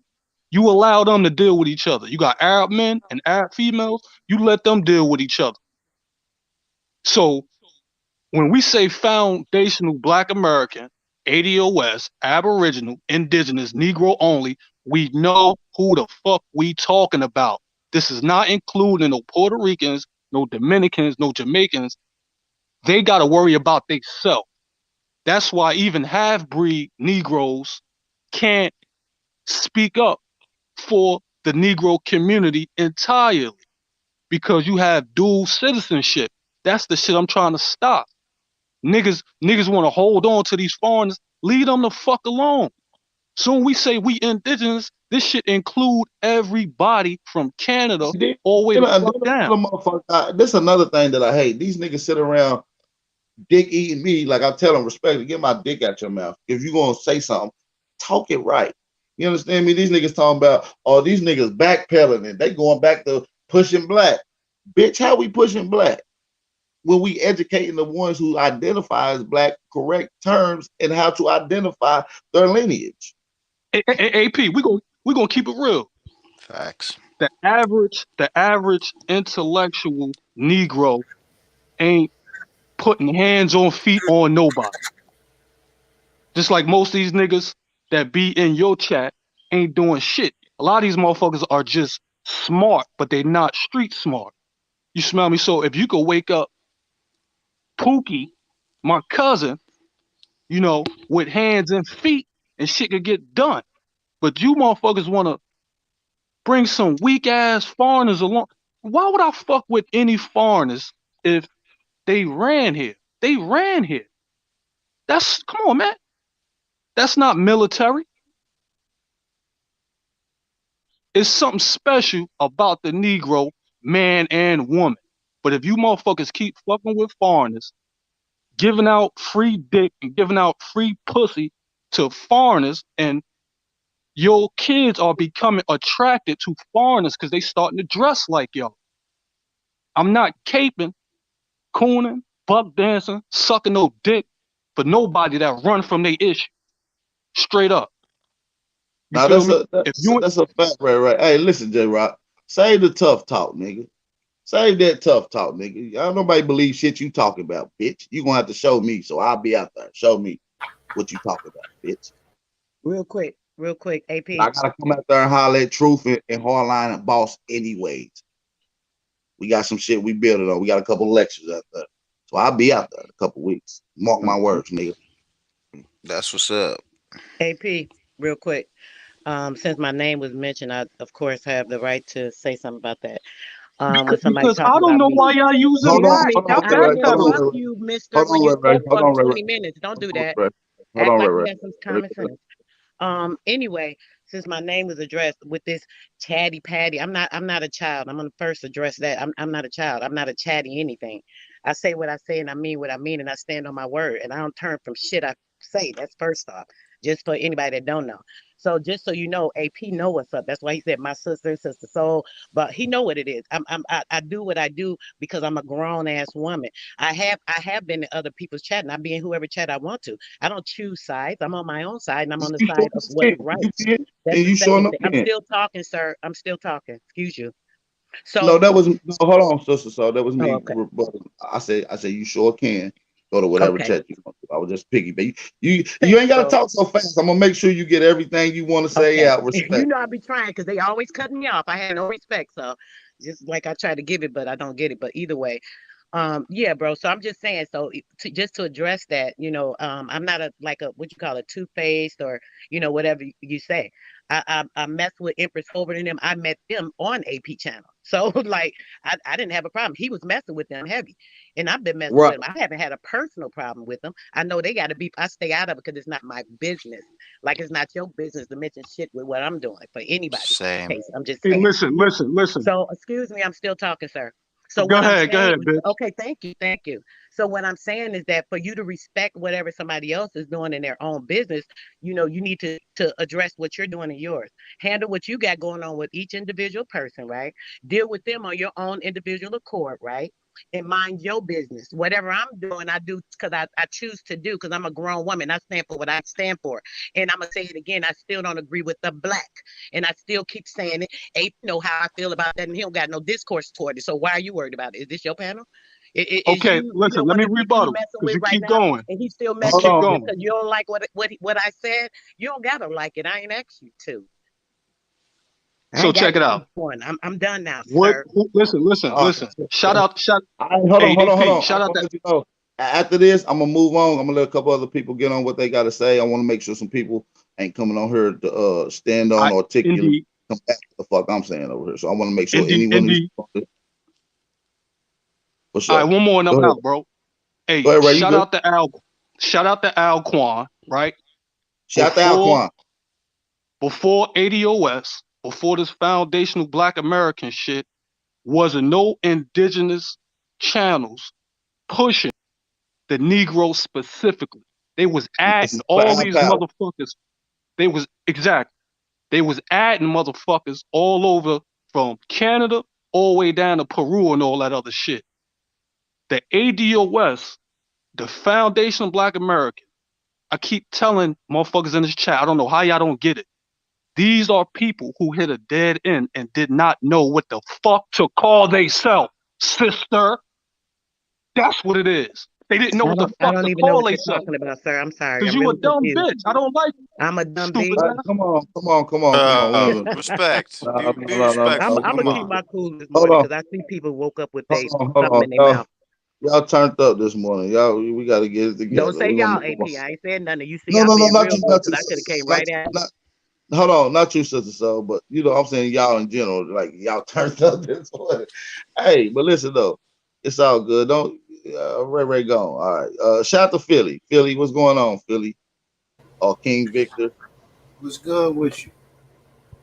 you allow them to deal with each other. You got Arab men and Arab females, you let them deal with each other. So when we say foundational Black American, ADOS, Aboriginal, Indigenous, Negro only, we know who the fuck we talking about. This is not including no Puerto Ricans, no Dominicans, no Jamaicans. They got to worry about themselves. That's why even half-breed Negroes can't speak up for the Negro community entirely, because you have dual citizenship. That's the shit I'm trying to stop. Niggas want to hold on to these foreigners. Leave them the fuck alone. Soon we say we indigenous, this shit include everybody from Canada all the way to fuck down. This is another thing that I hate. These niggas sit around dick eating me. Like, I tell them, respect, get my dick out your mouth. If you gonna say something, talk it right. You understand me? These niggas talking about, oh, these niggas backpedaling and they going back to pushing black. Bitch, how we pushing black? When we educating the ones who identify as black correct terms and how to identify their lineage. AP, we gonna keep it real. Facts. The average intellectual Negro ain't putting hands on feet on nobody. Just like most of these niggas that be in your chat ain't doing shit. A lot of these motherfuckers are just smart, but they not street smart. You smell me? So if you could wake up Pookie, my cousin, you know, with hands and feet and shit could get done. But you motherfuckers want to bring some weak ass foreigners along. Why would I fuck with any foreigners if they ran here? They ran here. Come on, man. That's not military. It's something special about the Negro, man and woman. But if you motherfuckers keep fucking with foreigners, giving out free dick and giving out free pussy to foreigners, and your kids are becoming attracted to foreigners because they starting to dress like y'all. I'm not caping, cooning, buck dancing, sucking no dick for nobody that run from their issue. Straight up. Now that's a fact, right. Hey, listen, J Rock. Save the tough talk, nigga. Save that tough talk, nigga. Y'all nobody believe shit you talking about, bitch. You gonna have to show me, so I'll be out there. Show me what you talking about, bitch. Real quick, AP. I gotta come out there and holler at Truth and Hardline and Boss anyways. We got some shit we building on. We got a couple lectures out there. So I'll be out there in a couple weeks. Mark my words, nigga. That's what's up. AP, real quick. Since my name was mentioned, I of course have the right to say something about that. When somebody Because I talking don't about know me, why y'all using Hold on, that I didn't backpedal. interrupt you, Mister, when you spoke for 20 minutes. Don't do that. Act like you had some common sense. Anyway, since my name was addressed with this chatty patty, I'm not a child. I'm gonna first address that. I'm not a child. I'm not a chatty anything. I say what I say and I mean what I mean and I stand on my word and I don't turn from shit I say. That's first off, just for anybody that don't know. So just so you know, AP know what's up. That's why he said my sister, sister soul, but he know what it is. I do what I do because I'm a grown ass woman. I have been in other people's chat and I be in whoever chat I want to. I don't choose sides. I'm on my own side and I'm on the side of what is right. That's the same thing. I'm still talking, sir. I'm still talking. Excuse you. So No, that was hold on, sister. So that was me. okay. I said you sure can go to whatever Okay. chat you want to. I was just piggy, but you Thanks, ain't gotta bro. talk so fast. I'm gonna make sure you get everything you want to say Okay. out. You Respect. know I be trying because they always cutting me off. I had no respect. So just like I try to give it, but I don't get it. But either way, yeah, bro. So I'm just saying, so just to address that, I'm not a like a what you call a two-faced or whatever you say. I mess with Empress over than them. I met them on AP channel. So like I didn't have a problem. He was messing with them heavy. And I've been messing Right. with them. I haven't had a personal problem with them. I know they gotta be I stay out of it because it's not my business. Like it's not your business to mention shit with what I'm doing for anybody. Same. Case. I'm just Hey, saying. listen. So excuse me, I'm still talking, sir. So Go what I'm ahead, saying, bitch. okay, thank you. So what I'm saying is that for you to respect whatever somebody else is doing in their own business, you need to address what you're doing in yours. Handle what you got going on with each individual person, right? Deal with them on your own individual accord, right? And mind your business. Whatever I'm doing, I do because I choose to do because I'm a grown woman. I stand for what I stand for. And I'm gonna say it again, I still don't agree with the black. And I still keep saying it. Ape know how I feel about that, and he don't got no discourse toward it. So why are you worried about it? Is this your panel? Is Okay, listen, let one me of the people he rebuttal messing because with you right keep now, going. and he's still You messing keep with you going. because you don't like what I said. You don't gotta like it. I ain't asked you to. I So ain't got check it to out. keep going. I'm done now, What? sir. Listen. Shout out. Hold on, hold on. Shout I out want to that. let you know. After this, I'm gonna move on. I'm gonna let a couple other people get on what they gotta say. I want to make sure some people ain't coming on here to stand on or articulate Indeed. come back to the fuck I'm saying over here. So I want to make sure Indeed. anyone who's Indeed. for All right, sure. one more and I'm Go ahead. out, bro. Hey, Go ahead, Ray. You good? Shout out to Alquan, right? Shout out Alquan. Before ADOS, before this foundational Black American shit, wasn't no indigenous channels pushing the Negro specifically. They was adding all these motherfuckers. They was adding motherfuckers all over from Canada all the way down to Peru and all that other shit. The ADOS, the Foundation of Black American, I keep telling motherfuckers in this chat, I don't know how y'all don't get it. These are people who hit a dead end and did not know what the fuck to call themselves, sister. That's what it is. They didn't know what the I fuck don't to even know call what you're themselves. talking about, sir. I'm sorry. Because I'm you a really dumb confused. bitch. I don't like you. I'm a dumb Stupid bitch. ass. Come on. Wait a minute. Respect. No, Be no. respectful. I'm Come gonna keep on. my cool this Hold morning on. because I see people woke up with Hold something on. in their mouth. Y'all turned up this morning. Y'all, we got to get it Don't together. say We're gonna y'all, move on. AP. I ain't saying nothing. You see, No, I'm being not real you, bold because I could have came right at you. hold on, not you, sister. So, but I'm saying y'all in general, like y'all turned up this morning. Hey, but listen though, it's all good. Don't Ray gone. All right. Shout out to Philly. Philly, what's going on, Philly? King Victor, What's good with you?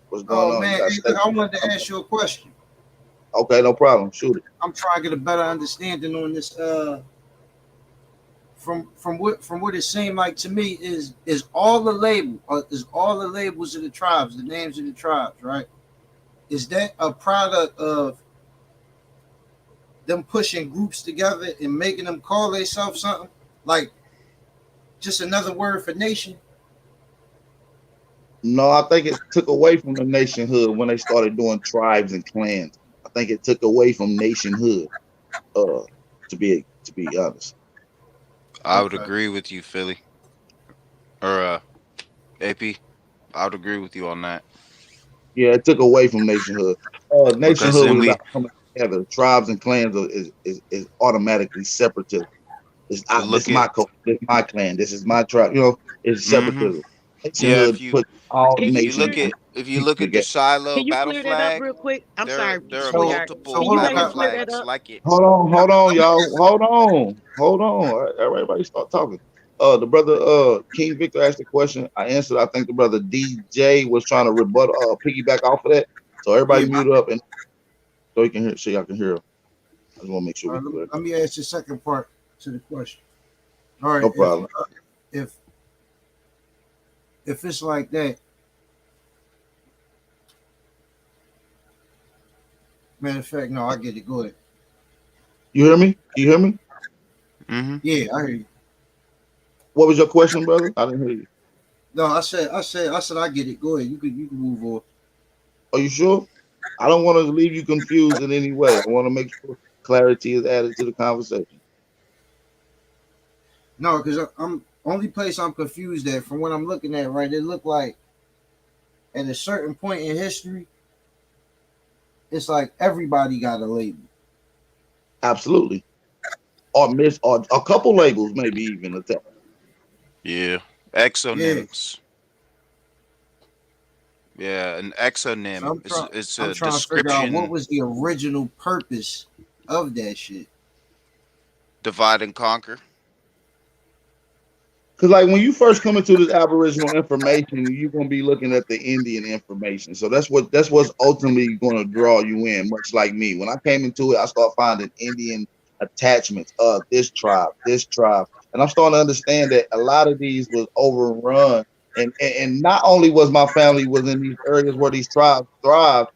what's going Oh on? You man, got hey, look, steak? I wanted to ask you a question. Okay, no problem. Shoot it. I'm trying to get a better understanding on this. From what it seemed like to me is all the labels of the tribes, the names of the tribes, right? Is that a product of them pushing groups together and making them call themselves something like just another word for nation? No, I think it took away from the nationhood when they started doing tribes and clans. I think it took away from nationhood. To be honest. I would Okay. agree with you, Philly. Or AP. I would agree with you on that. Yeah, it took away from nationhood. Because Nationhood then was we about coming together. Tribes and clans is automatically separatism. This look is at my code. This is my clan. This is my tribe. It's mm-hmm. separatism. Yeah, Nationhood put all Can you nations clear? and if you people look at the together. Shiloh Can you battle clear that up flag, real quick? I'm there sorry, are sweetheart. So multiple Can you what go ahead battle and about clear that flags up? like it. Hold on, y'all. Hold on. All right, everybody start talking. The brother King Victor asked the question. I answered. I think the brother DJ was trying to piggyback off of that. So everybody yeah? mute up and so you can hear, so y'all can hear him. I just want to make sure we clear. Let me ask the second part to the question. All right, No problem. if if it's like that, matter of fact, no, I get it. Go ahead. You hear me? You hear me? Mm-hmm. Yeah, I hear you. What was your question, brother? I didn't hear you. No, I get it. Go ahead. You can move on. Are you sure? I don't want to leave you confused in any way. I want to make sure clarity is added to the conversation. No, because I'm only place I'm confused at from what I'm looking at. Right, it looked like at a certain point in history, it's like everybody got a label. Absolutely. Or a couple labels, maybe even attached. Yeah. Yeah, Exonyms. Yeah, an so exonym is I'm a trying to figure out what description. was the original purpose of that shit. Divide and conquer. Because like when you first come into this Aboriginal information, you're gonna be looking at the Indian information. So that's what's ultimately gonna draw you in, much like me. When I came into it, I start finding Indian attachments of this tribe. And I'm starting to understand that a lot of these was overrun. And not only was my family was in these areas where these tribes thrive,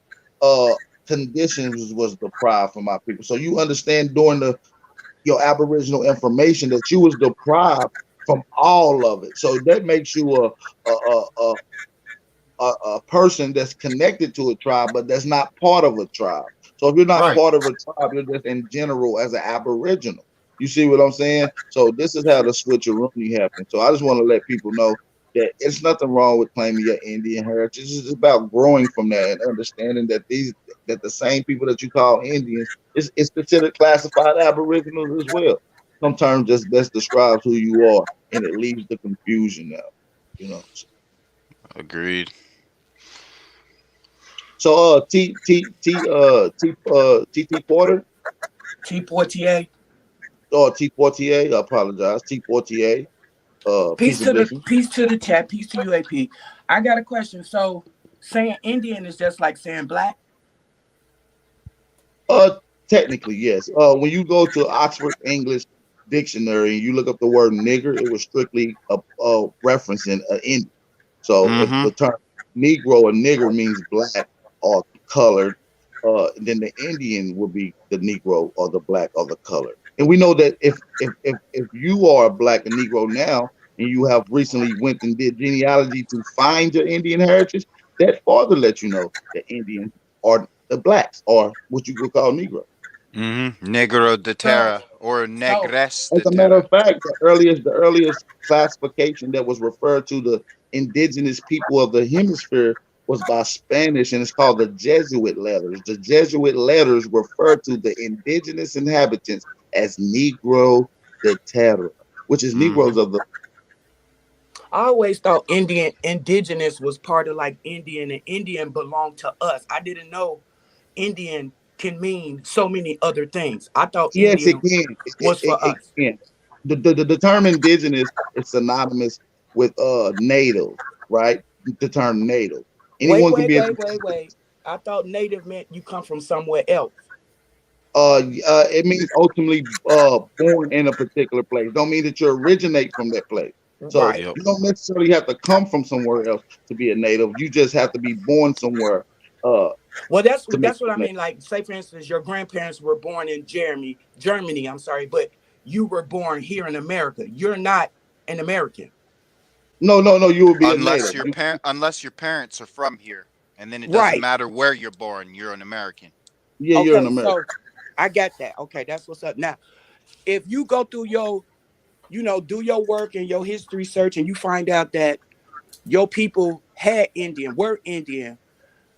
uh conditions was deprived for my people. So you understand during your Aboriginal information that you was deprived from all of it. So that makes you a person that's connected to a tribe, but that's not part of a tribe. So if you're not Right. part of a tribe, you're just in general as an Aboriginal. You see what I'm saying? So this is how the switcheroo happens. So I just want to let people know that it's nothing wrong with claiming your Indian heritage. It's just about growing from that and understanding that the same people that you call Indians is considered classified Aboriginals as well. Some terms just best describes who you are, and it leaves the confusion out. You know. Agreed. So T Porter T Portier. T Portier, I apologize. T Portier, Peace peace and to the blessings. peace to the chat. Peace to UAP. I got a question. So saying Indian is just like saying black. Technically, yes. When you go to Oxford English Dictionary and you look up the word nigger, it was strictly referencing an Indian. So if Mm-hmm. the term Negro or nigger means black or colored, then the Indian would be the Negro or the black or the color. And we know that if you are a black and Negro now, and you have recently went and did genealogy to find your Indian heritage, that farther lets you know that Indians are the blacks, or what you would call Negro. Negro de So, terra or so negres As de a matter terra. of fact, the earliest classification that was referred to the indigenous people of the hemisphere was by Spanish, and it's called the Jesuit letters. The Jesuit letters refer to the indigenous inhabitants as Negro de terra, which is Negroes of the. I always thought indigenous was part of like Indian, and Indian belonged to us. I didn't know Indian can mean so many other things. I thought Yes, it Indian can. was for It us. can. The term indigenous is synonymous with native, right? The term native. Wait, Anyone can wait, be a wait, wait, wait. I thought native meant you come from somewhere else. it means ultimately born in a particular place. Don't mean that you originate from that place. So Right. Yep. you don't necessarily have to come from somewhere else to be a native. You just have to be born somewhere uh Well, to make that's what you I a native. mean. Like, say for instance, your grandparents were born in Germany. I'm sorry, but you were born here in America. You're not an American. No. You will be a native. Unless your parents are from here, and then it doesn't Right. matter where you're born, you're an American. Yeah, you're an Okay, American. so I got that. Okay, that's what's up. Now, if you go through your, do your work and your history search, and you find out that your people were Indian,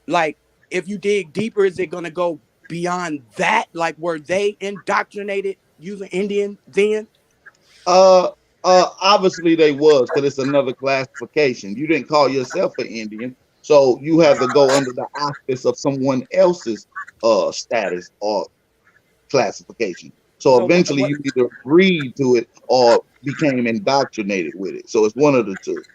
like if you dig deeper, is it gonna go beyond that? Like, were they indoctrinated using Indian then? Uh, Obviously they was, because it's another classification. You didn't call yourself an Indian, so you have to go under the auspice of someone else's status or classification. So So eventually what you either agreed to it or became indoctrinated with it. So it's one of the two.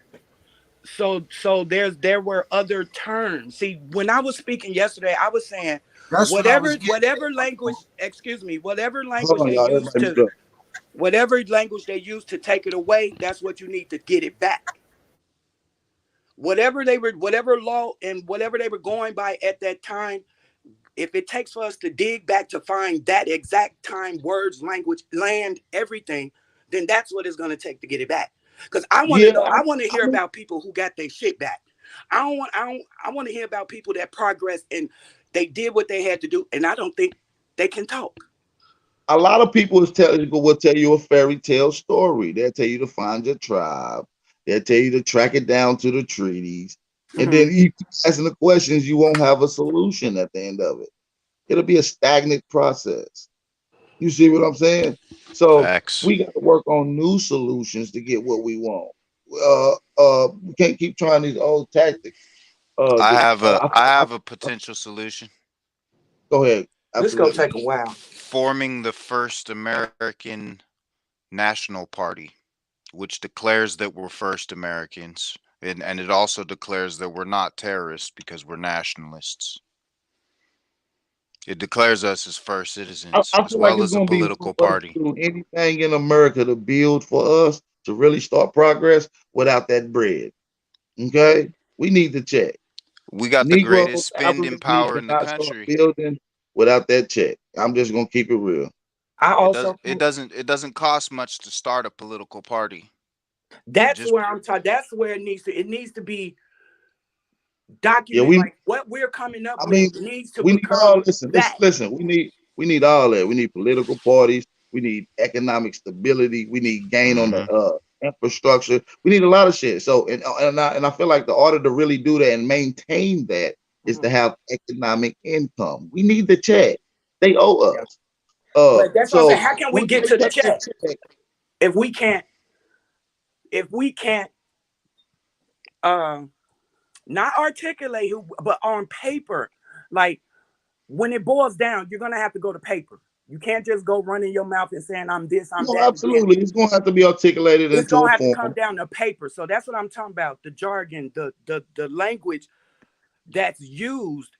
so there were other terms. See, when I was speaking yesterday, I was saying That's what I was getting whatever at. language, excuse me, whatever Hold language on, they y'all. use Everybody to mute up. whatever language they use to take it away, that's what you need to get it back. Whatever law and whatever they were going by at that time, if it takes for us to dig back to find that exact time, words, language, land, everything, then that's what it's going to take to get it back. Because I want to Yeah, know, I want to I hear mean, about people who got their shit back. I want to hear about people that progressed and they did what they had to do, and I don't think they can talk. a lot of people will tell you a fairy tale story. They'll tell you to find your tribe. They'll tell you to track it down to the treaties. And then Mhm. you keep asking the questions, you won't have a solution at the end of it. It'll be a stagnant process. You see what I'm saying? So Facts. we got to work on new solutions to get what we want. We can't keep trying these old tactics. I I feel, have a potential solution. go ahead. This gonna Absolutely. take a while. Forming the first American National Party, which declares that we're first Americans. And it also declares that we're not terrorists because we're nationalists. It declares us as first citizens I as feel like well it's as a going to be political hard for us party. to do anything in America to build for us to really start progress without that bread. Okay? We need the check. We got the Negroes, greatest spending Aborigines power in the cannot start country. building without that check. I'm just going to keep it real. I It does also it think doesn't it doesn't cost much to start a political party. It that's just where I'm talking. That's where it needs to be Yeah, document. Like what we're coming up I with mean, needs to we need all become listen, listen, that. listen. We need all that. We need political parties. We need economic stability. We need gain on the Mhm. infrastructure. We need a lot of shit. So and I feel like the order to really do that and maintain that is to Mhm. have economic income. We need the check. They owe Yeah. us. But that's what I'm saying. So How can we once get they to the cut that check check, if we can't if we can't uh not articulate who but on paper, like when it boils down, you're gonna have to go to paper. You can't just go running your mouth and saying I'm this, I'm no, that, and then absolutely, it's going to have to be articulated it's into a gonna have to come form. down to paper. So that's what I'm talking about. The jargon, the language that's used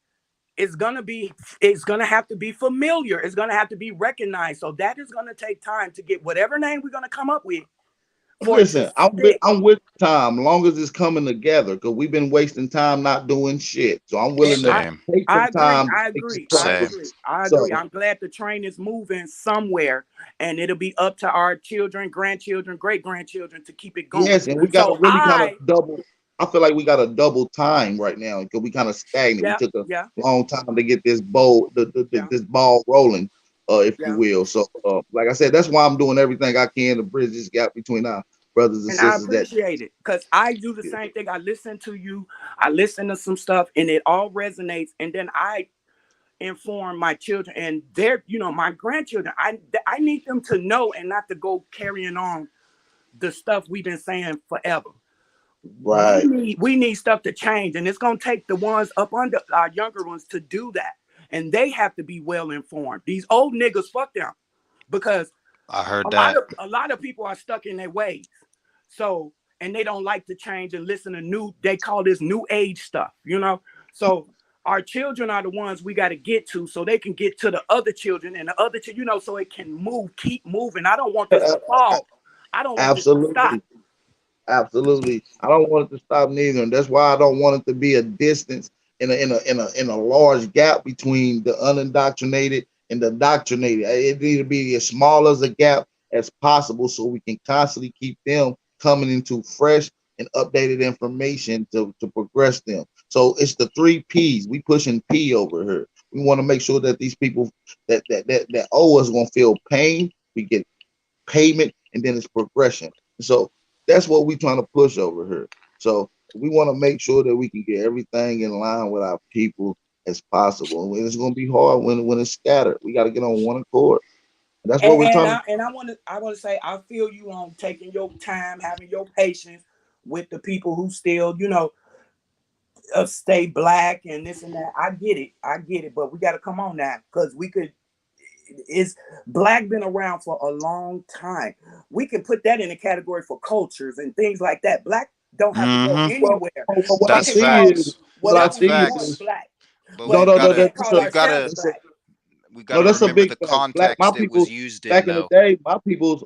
is gonna be it's gonna have to be familiar. It's gonna have to be recognized. So that is gonna take time to get whatever name we're gonna come up with. Listen, I'm with time, long as it's coming together, because we've been wasting time not doing shit. So I'm willing to Same. take I some agree. time to I make some agree. I Same. progress. agree. I agree. So I'm glad the train is moving somewhere, and it'll be up to our children, grandchildren, great grandchildren to keep it going. yes, and we got to So really kind of double. I feel like we got a double time right now because we kind of stagnant. We yeah, took a yeah, long time to get this ball, yeah, this ball rolling, if you yeah. will. So, like I said, that's why I'm doing everything I can to bridge this gap between our brothers and And I sisters. That appreciate it because I do the same thing. I listen to you, I listen to some stuff, and it all resonates. And then I inform my children and their, my grandchildren. I need them to know and not to go carrying on the stuff we've been saying forever. right. We need stuff to change, and it's gonna take the ones up under our younger ones to do that. And they have to be well informed. These old niggas, fuck them, because I heard that. a lot of people are stuck in their ways. So, and they don't like to change and listen to they call this new age stuff, So our children are the ones we got to get to so they can get to the other children and the other, so it can keep moving. I don't want this to fall. I don't want this to stop. Absolutely. Absolutely. I don't want it to stop neither. And that's why I don't want it to be a distance in a large gap between the unindoctrinated and the indoctrinated. It needs to be as small as a gap as possible so we can constantly keep them coming into fresh and updated information to progress them. So it's the 3 P's. We pushing P over here. We want to make sure that these people that owe us gonna feel pain. We get payment, and then it's progression. So that's what we're trying to push over here. So we want to make sure that we can get everything in line with our people as possible. And it's going to be hard when it's scattered. We got to get on one accord. And that's what we're And trying I to. and I want to say I feel you on taking your time, having your patience with the people who still, stay black and this and that. I get it, but we got to come on now because we could. Is black been around for a long time? We can put that in a category for cultures and things like that. Black don't have to go anywhere. What I That's see is, facts. what I That's Whatever we see want facts. is, black, But no, but we've no, we no, gotta can't that's call a, we've ourselves gotta that's a, black. we no, gotta that's a remember big the fact. Black, my context it was people's used in back in the though. day, my people's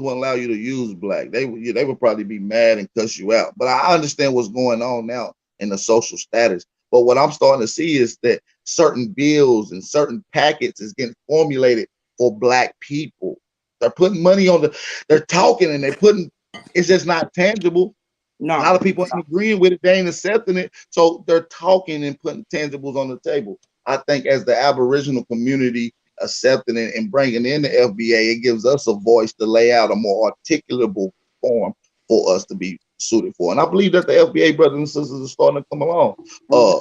wouldn't allow you to use black. They would probably be mad and cuss you out. But I understand what's going on now in the social status. But what I'm starting to see is that certain bills and certain packets is getting formulated for black people. They're putting money on they're talking and they're putting, it's just not tangible. A No, lot of people ain't agreeing with it, they ain't accepting it. So they're talking and putting tangibles on the table. I think as the Aboriginal community accepting it and bringing in the FBA, it gives us a voice to lay out a more articulable form for us to be suited for. And I believe that the FBA brothers and sisters are starting to come along, uh,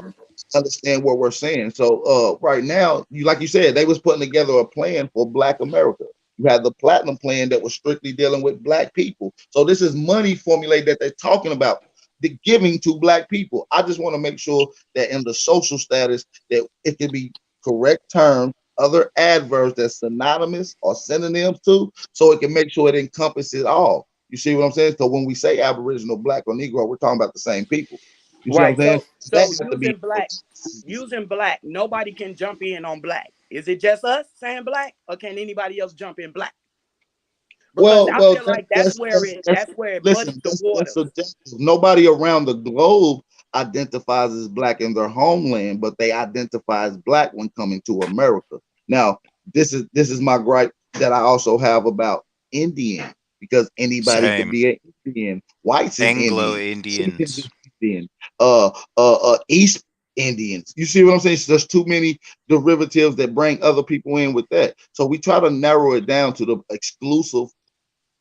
understand what we're saying. So right now, like you said, they was putting together a plan for Black America. You had the platinum plan that was strictly dealing with black people. So this is money formulated that they're talking about, the giving to black people. I just want to make sure that in the social status that it can be correct terms, other adverbs that's synonymous or synonyms to, so it can make sure it encompasses all. You see what I'm saying? So when we say Aboriginal, Black, or Negro, we're talking about the same people. You see what I'm right. saying? That So has to be. using black, nobody can jump in on black. Is it just us saying black, or can anybody else jump in black? Because I Well, feel like that's where it listen, muddies the that's waters. subjective. Nobody around the globe identifies as black in their homeland, but they identify as black when coming to America. Now, this is my gripe that I also have about Indian, because anybody could Same. be an Indian. Whites is Anglo Indian. Citizens is Indians. Indian. East Indians. You see what I'm saying? So there's too many derivatives that bring other people in with that. So we try to narrow it down to the exclusive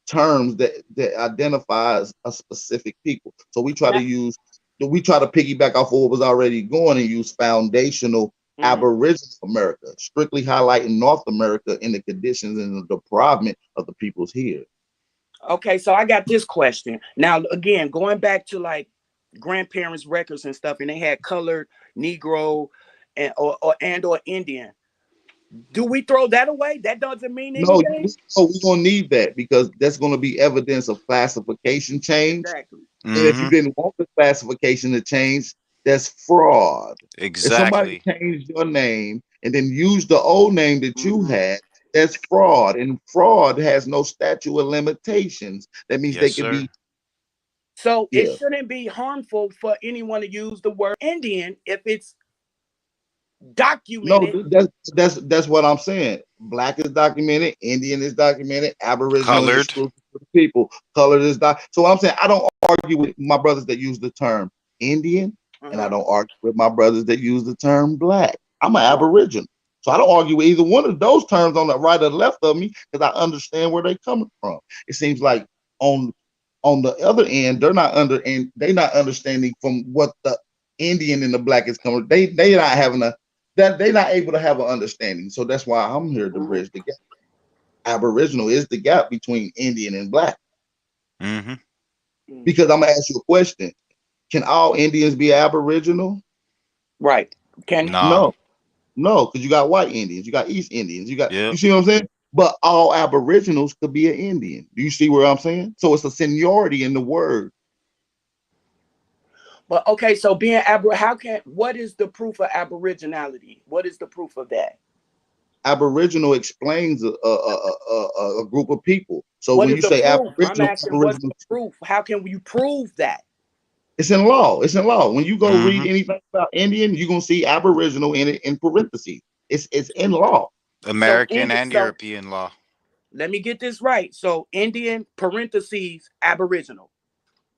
terms that identifies a specific people. So we try to piggyback off of what was already going and use foundational Aboriginal America, strictly highlighting North America in the conditions and the deprivement of the peoples here. Okay, so I got this question. Now, again, going back to like grandparents' records and stuff, and they had colored, Negro, or Indian. Do we throw that away? That doesn't mean No, anything. we're gonna need that because that's gonna be evidence of classification change. Exactly. And if you Mm-hmm. didn't want the classification to change, that's fraud. If somebody Exactly. changed your name and then used the old name that you Mhm. had That's fraud, and fraud has no statute of limitations. That means they Yes, could sir. be. So it Yeah. shouldn't be harmful for anyone to use the word Indian if it's documented. No, that's what I'm saying. Black is documented, Indian is documented, Aboriginal is Colored. exclusive to the people, colored is doc. So what I'm saying, I don't argue with my brothers that use the term Indian, and I don't argue with my brothers that use the term black. I'm an Aboriginal. So I don't argue with either one of those terms on the right or left of me because I understand where they're coming from. It seems like on the other end, they're not understanding from what the Indian and the black is coming. They not having a that they're not able to have an understanding. So that's why I'm here to bridge the gap. Aboriginal is the gap between Indian and black. Mm-hmm. Because I'm gonna ask you a question: can all Indians be Aboriginal? Right? Can Nah. No, because you got white Indians, you got East Indians, Yep. you see what I'm saying? But all Aboriginals could be an Indian. Do you see where I'm saying? So it's a seniority in the word. But okay, so being what is the proof of aboriginality? What is the proof of that? Aboriginal explains a group of people. So What when is you the say proof? I'm Aboriginal, asking what's the proof? How can you prove that? it's in law. It's in law. When you go read Mm-hmm. anything about Indian, you're gonna see Aboriginal in it in parentheses. It's in law. American and European law. Let me get this right. So Indian parentheses Aboriginal.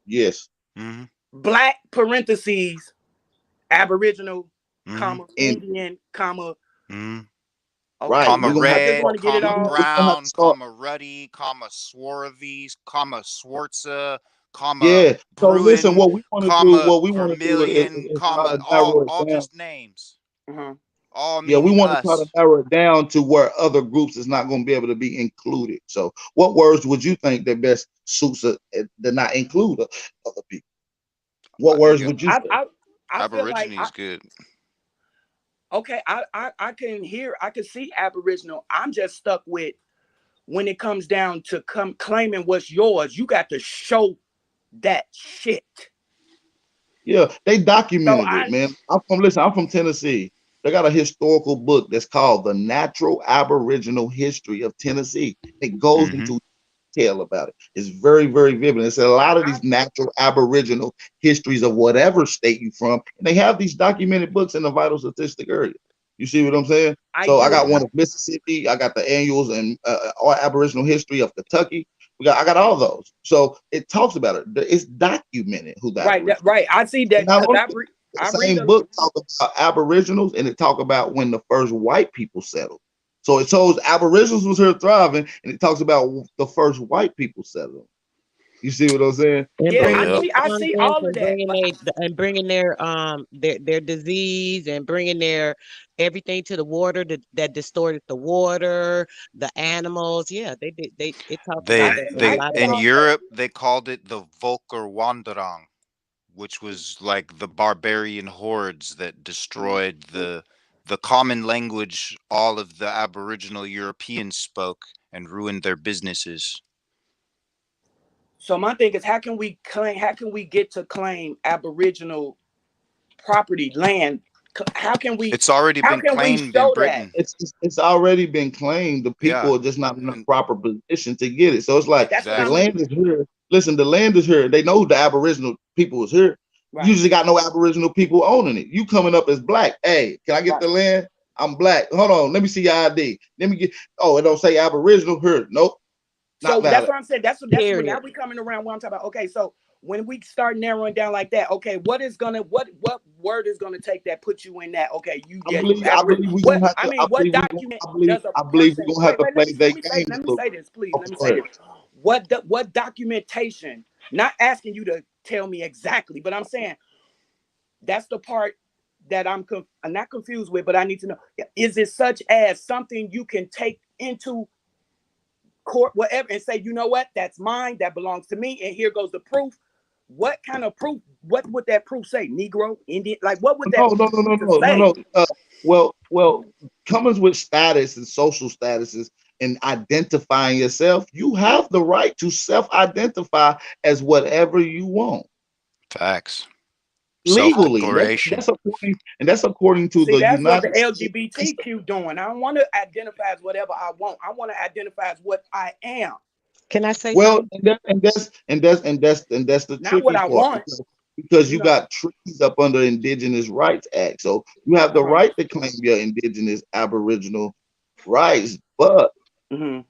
Yes. Mm-hmm. Black parentheses Aboriginal, comma And Indian, comma. right. Comma We're gonna have to red, start, comma we're gonna have to brown, start. comma ruddy, comma swarthy, comma Schwarza, comma Yeah. So listen, Bruin, what we want to do, comma is Vermilion, try comma to narrow it all down. just names. All Yeah, we meaning want to try to us. narrow it down to where other groups is not going to be able to be included. So, what words would you think that best suits to not include other people? What words would you say? I feel like Aborigine is good. Okay, I can see Aboriginal. I'm just stuck with when it comes down to claiming what's yours, you got to show that shit. Yeah, they documented it, man. I'm from Tennessee. They got a historical book that's called The Natural Aboriginal History of Tennessee. It goes into detail about it. It's very, very vivid. It's a lot of these natural Aboriginal histories of whatever state you from, and they have these documented books in the vital statistic area. You see what I'm saying? I got one of Mississippi. I got the annuals and Aboriginal history of Kentucky. I got all those. So it talks about it. It's documented who the Aboriginals. Right. I see that. The same book talk about Aboriginals, and it talk about when the first white people settled. So it shows Aboriginals was here thriving, and it talks about the first white people settled. You see what I'm saying? And I see all of that. And bringing their disease and bringing their everything to the water that distorted the water, the animals. Yeah, it talks about that in a lot of in books. Europe they called it the Volker Wanderung, which was like the barbarian hordes that destroyed the common language all of the Aboriginal Europeans spoke and ruined their businesses. So my thing is, how can we get to claim Aboriginal property land? How can we? It's already been claimed in Britain. It's already been claimed. The people are just not in the proper position to get it. So it's like the land is here. Listen, the land is here. They know the Aboriginal people is here. Right. Usually got no Aboriginal people owning it. You coming up as black. Hey, can I get the land? I'm black. Hold on. Let me see your ID. Let me get. Oh, it don't say Aboriginal here. Nope. So that's what I'm saying. That's what now we coming around what I'm talking about. Okay, so when we start narrowing down like that, okay, what word is gonna take that puts you in that? Okay, you get. I believe we're gonna have to. What document does a I believe we're gonna have to play that game. Let me say this, please. Let me say this. What documentation? Not asking you to tell me exactly, but I'm saying that's the part that I'm not confused with, but I need to know: is it such as something you can take into court, whatever, and say, you know what, that's mine, that belongs to me, and here goes the proof? What kind of proof? What would that proof say? Negro, Indian? Like, what would that say? Well, comes with status and social statuses and identifying yourself. You have the right to self-identify as whatever you want. Facts. legally. Self-declaration. That's according to See, the that's what the United States. LGBTQ doing. I don't want to identify as whatever I want. I want to identify as what I am. Can I say Well, something? and that's the Not what tricky I part want. because You you know. got treaties up under Indigenous Rights Act, so you have the right to claim your indigenous Aboriginal rights. But Mm-hmm.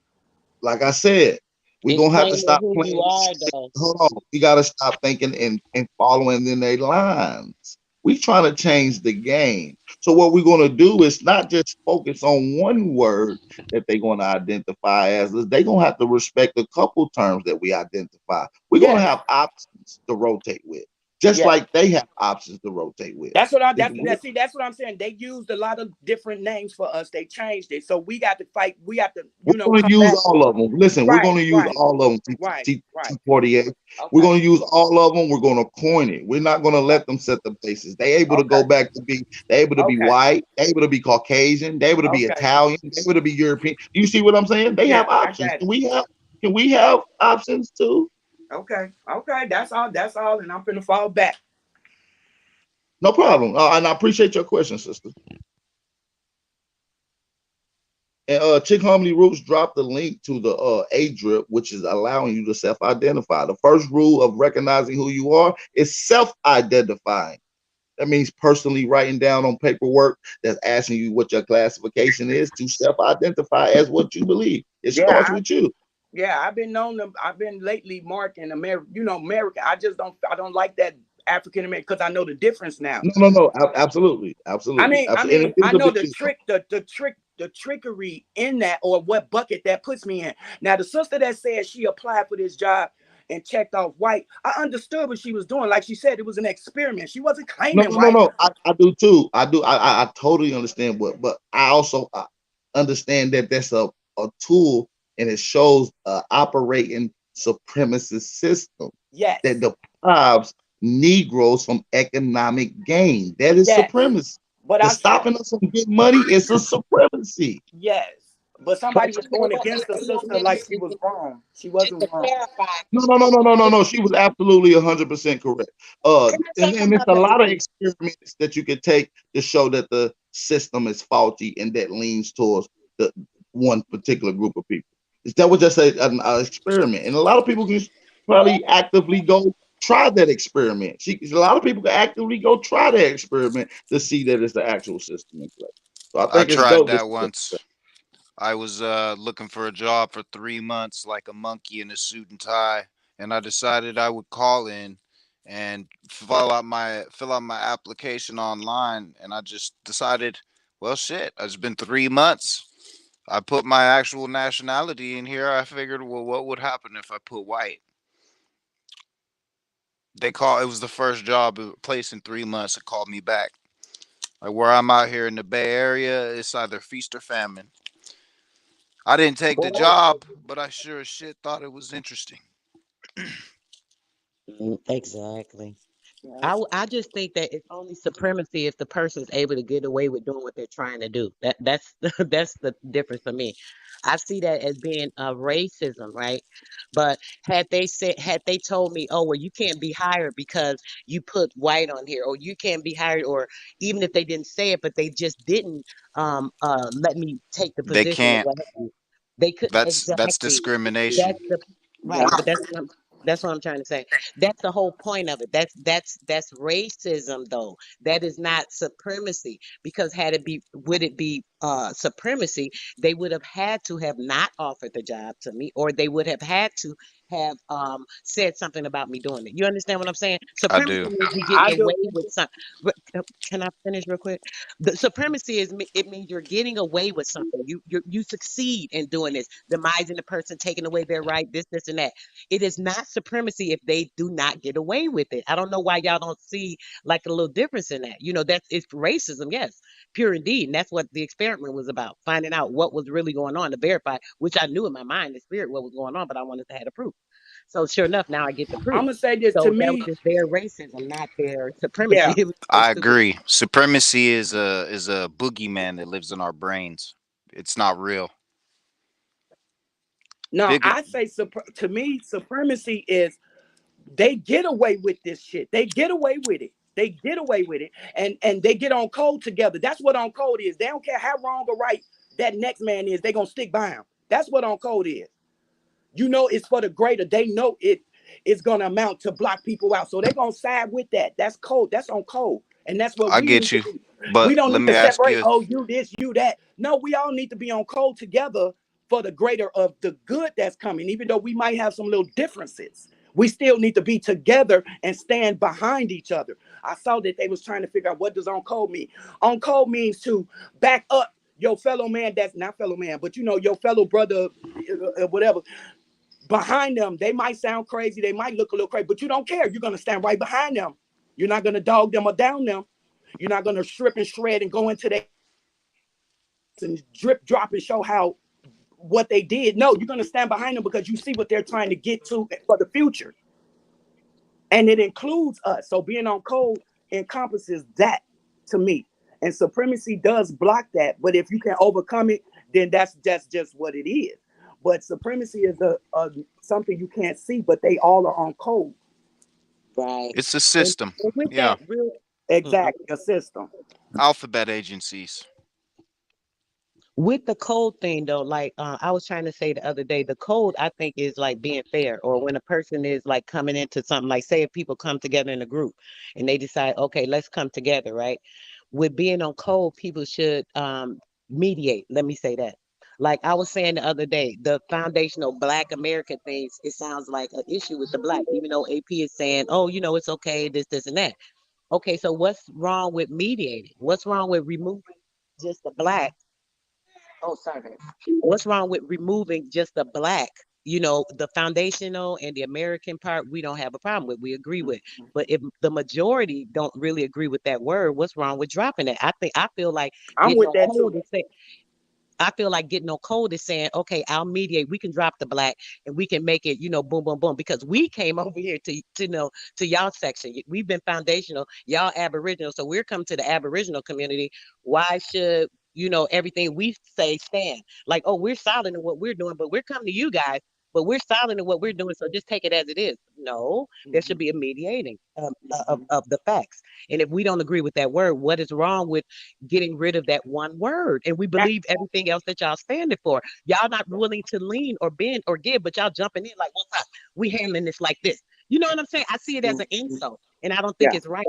like I said, we're It's gonna have to claiming stop who you playing. are, though. Hold on, we gotta stop thinking and following in their lines. We trying to change the game. So what we're gonna do is not just focus on one word that they're gonna identify as. They're gonna have to respect a couple terms that we identify. We're gonna Yes. have options to rotate with, just Yes. like they have options to rotate with. That's what I. That's what I'm saying. They used a lot of different names for us. They changed it, so we got to fight. We have to, We're going come to use back. all of them. Listen, we're Right. going to use Right. all of them. Right. Right. T48. We're Okay. going to use all of them. We're going to coin it. We're not going to let them set the bases. They able to go Okay. back to be. They able to be Okay. white. They able to be Caucasian. They able to be Okay. Italian. They able to be European. You see what I'm saying? They Yeah, have I options. got it. Can we have options too? Okay. Okay. That's all. That's all. And I'm finna fall back. No problem. And I appreciate your question, sister. And Chick Homely Roots dropped the link to the A-Drip, which is allowing you to self-identify. The first rule of recognizing who you are is self-identifying. That means personally writing down on paperwork that's asking you what your classification is to self-identify as what you believe. It starts with you. Yeah, I've been known to. I've been lately marking America. America. I just don't. I don't like that African American because I know the difference now. No. Absolutely. I know the trick. The trickery in that, or what bucket that puts me in. Now, the sister that said she applied for this job and checked off white, I understood what she was doing. Like she said, it was an experiment. She wasn't claiming white. No. I do too. I do. I totally understand but I also understand that that's a tool and it shows operating supremacist system that deprives Negroes from economic gain. That is supremacy. But It's stopping us from getting money. It's a supremacy. Yes. But somebody was going against the sister like she was wrong. She wasn't wrong. No. She was absolutely 100% correct. And it's a lot of experiments that you could take to show that the system is faulty and that leans towards the one particular group of people. That was just an experiment, and a lot of people can probably actively go try that experiment. A lot of people can actively go try that experiment to see that it's the actual system in play. So I I think it's tried dope. that once. I was looking for a job for 3 months like a monkey in a suit and tie, and I decided I would call in and fill out my application online, and I just decided, well, shit, it's been 3 months. I put my actual nationality in here. I figured, well, what would happen if I put white? It was the first job place in 3 months that called me back. Like where I'm out here in the Bay Area, it's either feast or famine. I didn't take the job, but I sure as shit thought it was interesting. Exactly. I just think that it's only supremacy if the person's able to get away with doing what they're trying to do. That's that's the difference for me. I see that as being a racism, right? But had they told me, oh well, you can't be hired because you put white on here, or you can't be hired, or even if they didn't say it, but they just didn't let me take the They position or can't. what have you, they couldn't That's exactly. discrimination. That's the right, but that's what I'm trying to say. That's the whole point of it. That's racism though. That is not supremacy because had it be would it be supremacy, they would have had to have not offered the job to me, or they would have had to have said something about me doing it. You understand what I'm saying? I Supremacy do. means you I getting do. away with something. Can I finish real quick? The supremacy it means you're getting away with something. You succeed in doing this, demising the person, taking away their right, this and that. It is not supremacy if they do not get away with it. I don't know why y'all don't see like a little difference in that. That's it's racism, yes, pure indeed. And that's what the experiment was about, finding out what was really going on to verify, which I knew in my mind, the spirit, what was going on, but I wanted to have the proof. So sure enough, now I get the I'm proof. gonna say this to So that was me. just their racism, not their supremacy. Yeah. It was so I stupid. agree. Supremacy is a boogeyman that lives in our brains. It's not real. No, Big I say to me, supremacy is they get away with this shit. They get away with it. They did away with it, and they get on code together. That's what on code is. They don't care how wrong or right that next man is. They gonna stick by him. That's what on code is. You know, it's for the greater. They know it's gonna amount to block people out, so they're gonna side with that. That's code. That's on code, and that's what I we need get to you, do. We but don't let need me to ask separate. you. Oh, you this, you that. No, we all need to be on code together for the greater of the good that's coming. Even though we might have some little differences, we still need to be together and stand behind each other. I saw that they was trying to figure out what does on code mean. On code means to back up your fellow man. That's not fellow man, but you know your fellow brother, whatever. Behind them, they might sound crazy, they might look a little crazy, but you don't care. You're gonna stand right behind them. You're not gonna dog them or down them. You're not gonna strip and shred and go into their and drip drop and show how what they did. No, you're gonna stand behind them because you see what they're trying to get to for the future. And it includes us. So being on code encompasses that to me. And supremacy does block that. But if you can overcome it, then that's just what it is. But supremacy is a something you can't see, but they all are on code. Right. It's a And, system. and with Yeah. that real Exactly, a system. Alphabet agencies. with the code thing though, like I was trying to say the other day, the code I think is like being fair, or when a person is like coming into something, like say if people come together in a group and they decide, okay, let's come together, right? With being on code, people should mediate. Let me say that. Like I was saying the other day, the foundational Black American things, it sounds like an issue with the Black, even though AP is saying, oh, it's okay, this, and that. Okay, so what's wrong with mediating? What's wrong with removing just the Black? Oh, sorry. What's wrong with removing just the Black? The foundational and the American part, we don't have a problem with. We agree with. But if the majority don't really agree with that word, what's wrong with dropping it? I feel like I'm getting with on that hold too. and say, I feel like getting on code is saying, okay, I'll mediate. We can drop the Black and we can make it, boom, boom, boom. Because we came over here to y'all section. We've been foundational, y'all Aboriginal. So we're coming to the Aboriginal community. Why should, everything we say stand? Like, oh, we're silent in what we're doing, but we're coming to you guys, but we're silent in what we're doing. So just take it as it is. No, there should be a mediating of the facts. And if we don't agree with that word, what is wrong with getting rid of that one word? And we believe everything else that y'all standing for. Y'all not willing to lean or bend or give, but y'all jumping in like, what's up? We handling this like this. You know what I'm saying? I see it as an insult, and I don't think Yeah, it's right.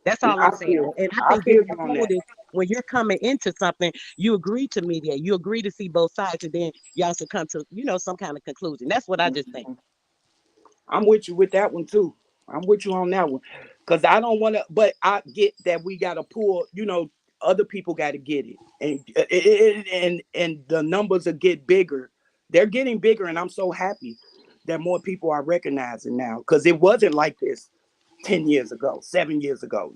That's all I'm saying. And I I think feel getting you on cold that. is when you're coming into something, you agree to mediate, you agree to see both sides, and then y'all should come to, some kind of conclusion. That's what I just think. I'm with you with that one too. I'm with you on that one. Cause I don't want to, but I get that we gotta pull, other people gotta get it. And the numbers will get bigger. They're getting bigger, and I'm so happy that more people are recognizing now. Cause it wasn't like this 10 years ago, 7 years ago,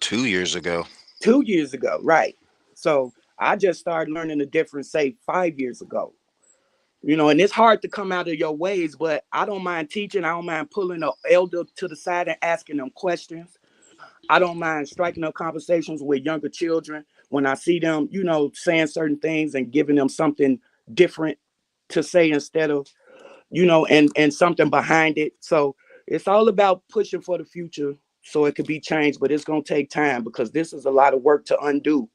2 years ago. 2 years ago, right? So I just started learning the difference, say 5 years ago. And it's hard to come out of your ways, but I don't mind teaching. I don't mind pulling an elder to the side and asking them questions. I don't mind striking up conversations with younger children when I see them, saying certain things and giving them something different to say instead of, and something behind it. So it's all about pushing for the future so it could be changed, but it's going to take time because this is a lot of work to undo.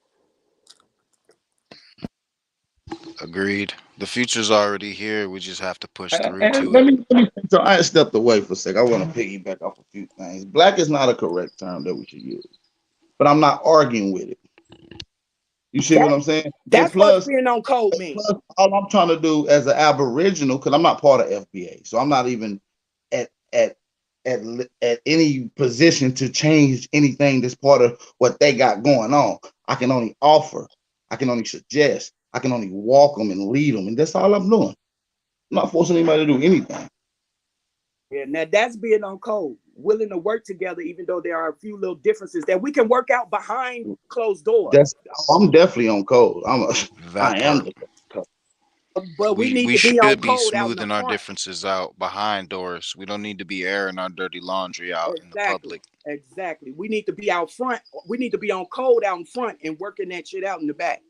Agreed. The future's already here. We just have to push through And to let it. me, let me so I stepped away for a sec. I want to piggyback off a few things. Black is not a correct term that we should use, but I'm not arguing with it. You see what That I'm saying? And that's what plus, being on code means. all I'm trying to do as an Aboriginal, because I'm not part of FBA, so I'm not even at at at any position to change anything that's part of what they got going on. I can only offer, I can only suggest, I can only walk them and lead them, and that's all I'm doing. I'm not forcing anybody to do anything. Yeah, now that's being on code, willing to work together, even though there are a few little differences that we can work out behind closed doors. That's I'm definitely on code. That I am part. the code. But we need We to be on should be code out in the smoothing our front. differences out behind doors. We don't need to be airing our dirty laundry out in the Exactly. public. Exactly. We need to be out front. We need to be on code out in front and working that shit out in the back.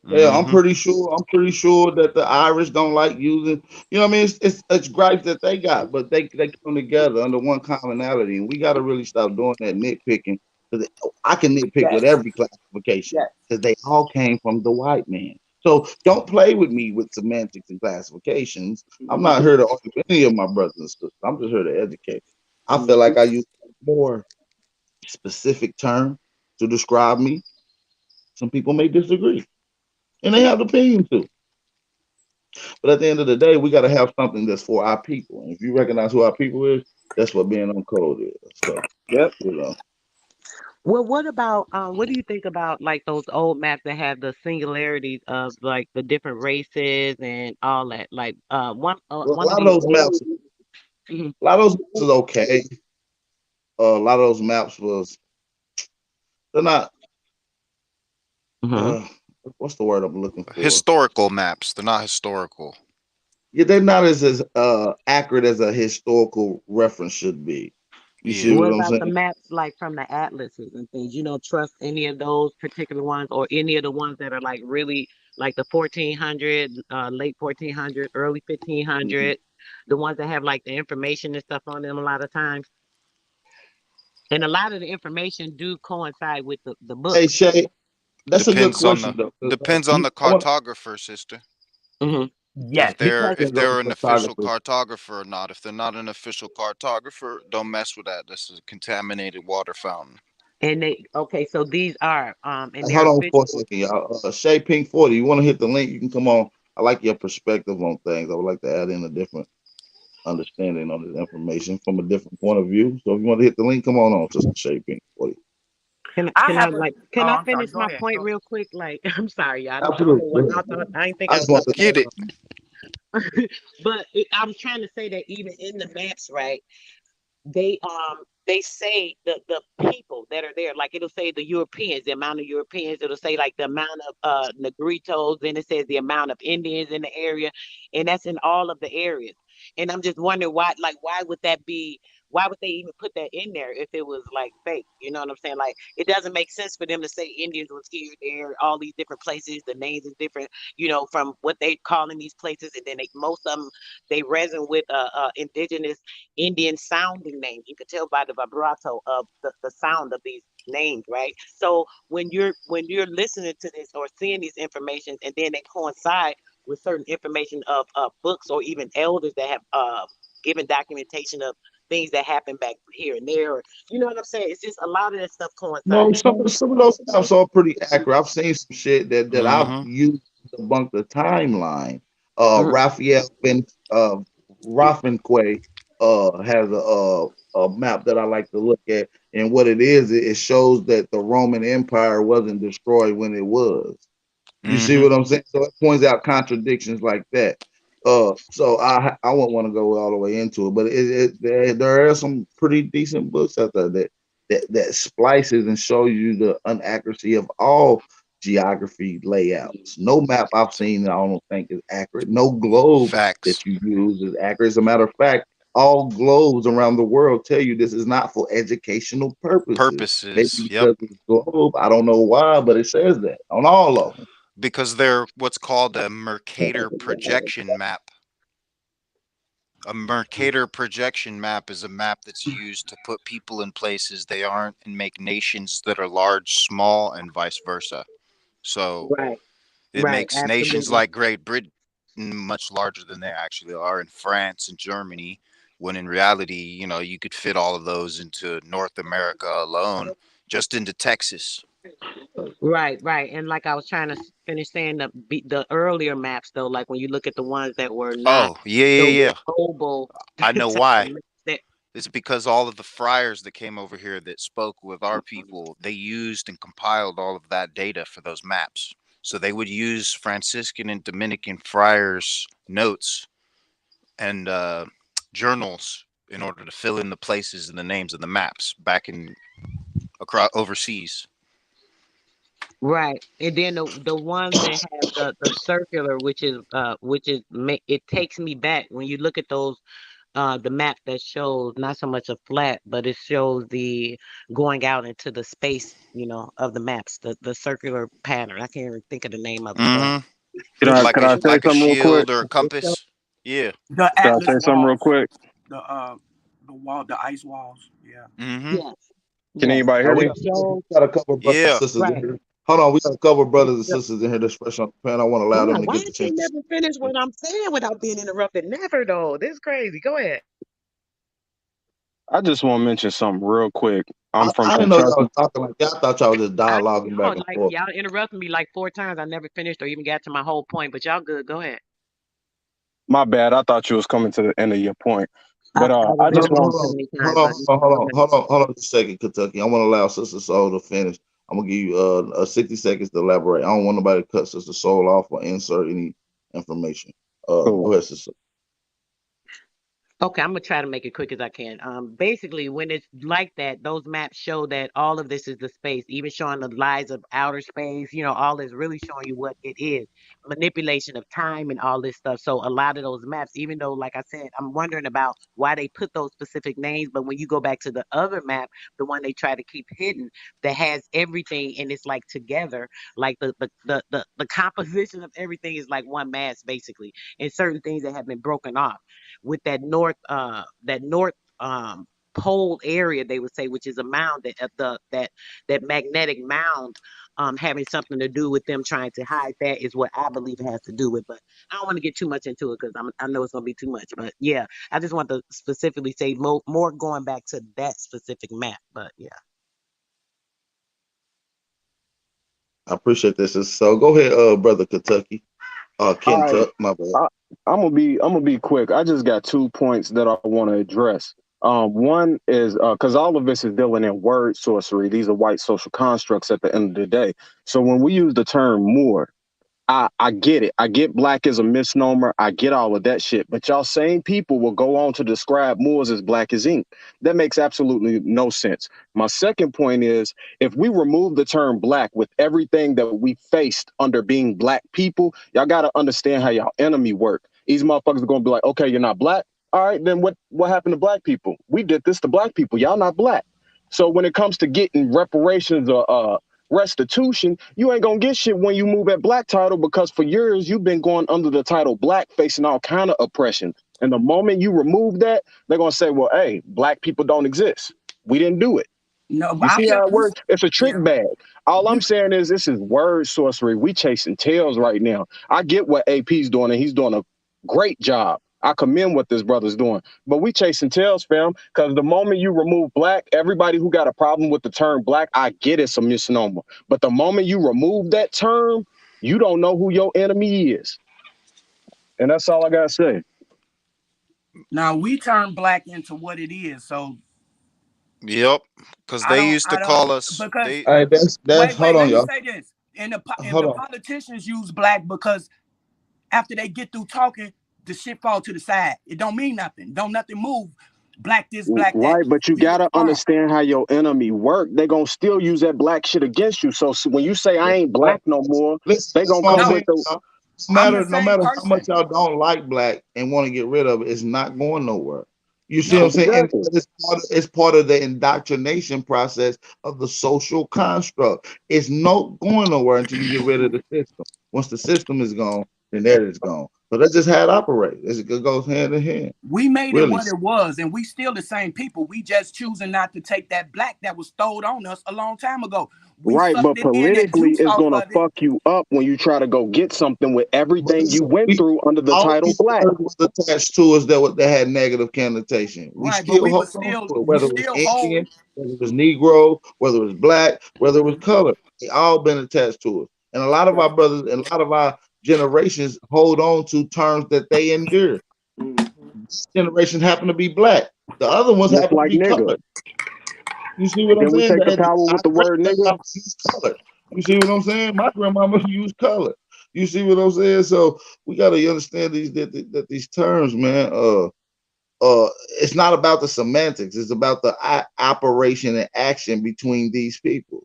Yeah, I'm Mm-hmm. pretty sure. I'm pretty sure that the Irish don't like using. You know what I mean? It's gripes that they got, but they come together under one commonality, and we got to really stop doing that nitpicking. Because I can nitpick with Yes. every classification Yes. because they all came from the white man. So don't play with me with semantics and classifications. I'm Mhm. not here to argue with any of my brothers and sisters. I'm just here to educate. I feel Mhm. like I use more specific term to describe me. Some people may disagree, and they have opinions too. But at the end of the day, we got to have something that's for our people. And if you recognize who our people is, that's what being on code is. So, Yep. you know, Well, what about what do you think about like those old maps that have the singularities of like the different races and all that? Like well, a one of lot of these those old. maps, Mhm. a lot of those maps is okay. A lot of those maps was they're not. Mhm. Uh, what's the word I'm looking for? Historical maps. They're not historical. Yeah, they're not as accurate as a historical reference should be. You see Yeah. What what I'm about the saying? maps like from the atlases and things? You don't trust any of those particular ones or any of the ones that are like really like the 1400, late 1400, early Mhm. 1500, the ones that have like the information and stuff on them a lot of times. And a lot of the information do coincide with the Hey books. Shay, that's a good Depends on the question though. 'Cause, depends on the I want cartographer, sister. Hmm. If Yes. they're Because if depends on they're the an official photographer. cartographer or not. If they're not an official cartographer, don't mess with that. This is a contaminated water fountain. and they okay, so these are and Hey, they're hold on for a official. second, y'all. Shay Pink 40, you want to hit the link? You can come on. I like your perspective on things. I would like to add in a different understanding on this information from a different point of view. So if you want to hit the link, come on, Sister Shay Pink 40. I Can I have a. like Oh, can I I'm sorry. finish Go my ahead. point Go. real quick? Like I'm sorry, y'all. I don't know Absolutely. what y'all thought. I didn't think I I was just want gonna to. say Get it. that. But I was trying to say that even in the maps, right? they they say the people that are there, like it'll say the Europeans, the amount of Europeans, it'll say like the amount of Negritos, then it says the amount of Indians in the area, and that's in all of the areas. And I'm just wondering why, like why would that be, why would they even put that in there if it was like fake? You know what I'm saying? Like it doesn't make sense for them to say Indians was here, there, all these different places, the names is different, from what they calling these places, and then most of them they resin with indigenous Indian sounding names. You could tell by the vibrato of the sound of these names, right? So when you're listening to this or seeing these information, and then they coincide with certain information of books or even elders that have given documentation of things that happened back here and there. Or, you know what I'm saying? It's just a lot of that stuff No, coincides. some of those maps are pretty accurate. I've seen some shit that I've Mm-hmm. used to debunk the timeline. Mhm. Raphael Ben Raffinque has a map that I like to look at, and what it is, it shows that the Roman Empire wasn't destroyed when it was. You see Mm-hmm. what I'm saying? So it points out contradictions like that. So I wouldn't want to go all the way into it, but there are some pretty decent books out there that splices and show you the inaccuracy of all geography layouts. No map I've seen I don't think is accurate. No globe Facts. that you use is accurate. As a matter of fact, all globes around the world tell you this is not for educational purposes. Maybe Purposes. Yep. because it's globe, I don't know why, but it says that on all of them. Because they're what's called a Mercator projection map. A Mercator projection map is a map that's used to put people in places they aren't and make nations that are large, small, and vice versa. So Right, it right, makes nations absolutely. like Great Britain much larger than they actually are, in France and Germany, when in reality, you could fit all of those into North America alone, just into Texas. Right, right. And like I was trying to finish saying, the earlier maps though, like when you look at the ones that were not Oh, yeah, yeah, those yeah. global I know type of why. maps that It's because all of the friars that came over here that spoke with our people, they used and compiled all of that data for those maps. So they would use Franciscan and Dominican friars' notes and journals in order to fill in the places and the names of the maps back in across overseas. right. And then the ones that have the circular, which is it takes me back when you look at those the map that shows not so much a flat, but it shows the going out into the space, of the maps, the circular pattern. I can't even think of the name of it, but Mm-hmm. Could it I shows. could I say Like a something real quick? shield or a It shows compass. Yeah. The Could I Atlas say something real walls, quick? the wall, the ice walls. Yeah. Mm-hmm. yes, Can yes. anybody Now hear So we me? it shows got a couple of brothers and Yeah. sisters in right. here. Hold on, we got a couple of It brothers and shows, sisters in here that's fresh on the pen. I want to allow I'm them like, to why get I the chance can't to never finish speak. what I'm saying without being interrupted? Never though. This is crazy. Go ahead. I just want to mention something real quick. I'm from I didn't know y'all Kentucky. was talking like that. I thought y'all was just I dialoguing back know, and like forth. y'all interrupted me like 4 times. I never finished or even got to my whole point, but y'all good. Go ahead. My bad. I thought you was coming to the end of your point. I, But I I was No, just no, interrupted want hold so on. many Hold times, on, but hold on, hold go on, ahead. hold on, hold on just a second, Kentucky. I want to allow Sister Soul to finish. I'm gonna give you 60 seconds to elaborate. I don't want nobody to cut Sister Soul off or insert any information. cool. Go ahead, Sister. Okay, I'm gonna try to make it quick as I can. Basically, when it's like that, those maps show that all of this is the space, even showing the lies of outer space. All is really showing you what it is, manipulation of time and all this stuff. So a lot of those maps, even though, like I said, I'm wondering about why they put those specific names. But when you go back to the other map, the one they try to keep hidden, that has everything and it's like together, like the composition of everything is like one mass basically, and certain things that have been broken off with that north pole area, they would say, which is a mound, that magnetic mound, having something to do with them trying to hide that is what I believe it has to do with. But I don't want to get too much into it because I know it's gonna be too much. But yeah, I just want to specifically say more going back to that specific map. But yeah. I appreciate this. So go ahead, brother Kentucky. All right. Kentuck, my bad. I'm gonna be quick. I just got 2 points that I want to address. One is because all of this is dealing in word sorcery. These are white social constructs at the end of the day. So when we use the term Moor, I get it. I get black as a misnomer. I get all of that shit. But y'all same people will go on to describe Moors as black as ink. That makes absolutely no sense. My second point is if we remove the term black with everything that we faced under being black people, y'all gotta understand how y'all enemy work. These motherfuckers are gonna be like, okay, you're not black. All right, then what happened to black people? We did this to black people. Y'all not black. So when it comes to getting reparations or restitution, you ain't gonna get shit when you move at black title because for years you've been going under the title black, facing all kind of oppression. And the moment you remove that, they're gonna say, well, hey, black people don't exist. We didn't do it. No, but You I see feel how it you. works? It's a trick Yeah, bag. All I'm you. saying is this is word sorcery. We chasing tails right now. I get what AP's doing, and he's doing a great job. I commend what this brother's doing. But we chasing tails, fam, because the moment you remove black, everybody who got a problem with the term black, I get it's a misnomer. But the moment you remove that term, you don't know who your enemy is. And that's all I gotta say. Now we turn black into what it is. So Yep. Because they used to I don't call us. because They. All right, that's wait, hold wait. on, Let me y'all. say this. And Hold the on. politicians use black because after they get through talking, the shit fall to the side. It don't mean nothing. Don't nothing move. Black this, black that. Right, but you We gotta respond. understand how your enemy work. They gonna still use that black shit against you. So when you say I ain't black no more, Listen, they that's gonna what I'm come No, with saying. the No I'm the matter, no same matter how much person. y'all don't like black and want to get rid of it, it's not going nowhere. You see what I'm No, saying? And exactly. it's part of the indoctrination process of the social construct. It's not going nowhere until you get rid of the system. Once the system is gone, then that is gone. So that's just how it operates. It goes hand in hand. we made it Really. what it was, and we still the same people. We just choosing not to take that black that was stowed on us a long time ago. We Right, sucked but it in and politically, juiced it's off gonna of it. fuck you up when you try to go get something with But everything you listen, went through under the all title these black. words was attached to us that had negative connotation. We Right, but still hold on to it, we whether it was still hold. Indian, whether it was Negro, whether it was black, whether it was Mhm. color. They all been attached to us. And a lot of our brothers and a lot of our generations hold on to terms that they endure. Mhm. This generation happen to be black. The other ones Just happen to like be nigga. colored. You see what I'm Then we saying? take the power with Our the great word nigga. grandmama used color. You see what I'm saying? My grandmama used color. You see what I'm saying? So we got to understand that these terms, man. It's not about the semantics. It's about the operation and action between these people.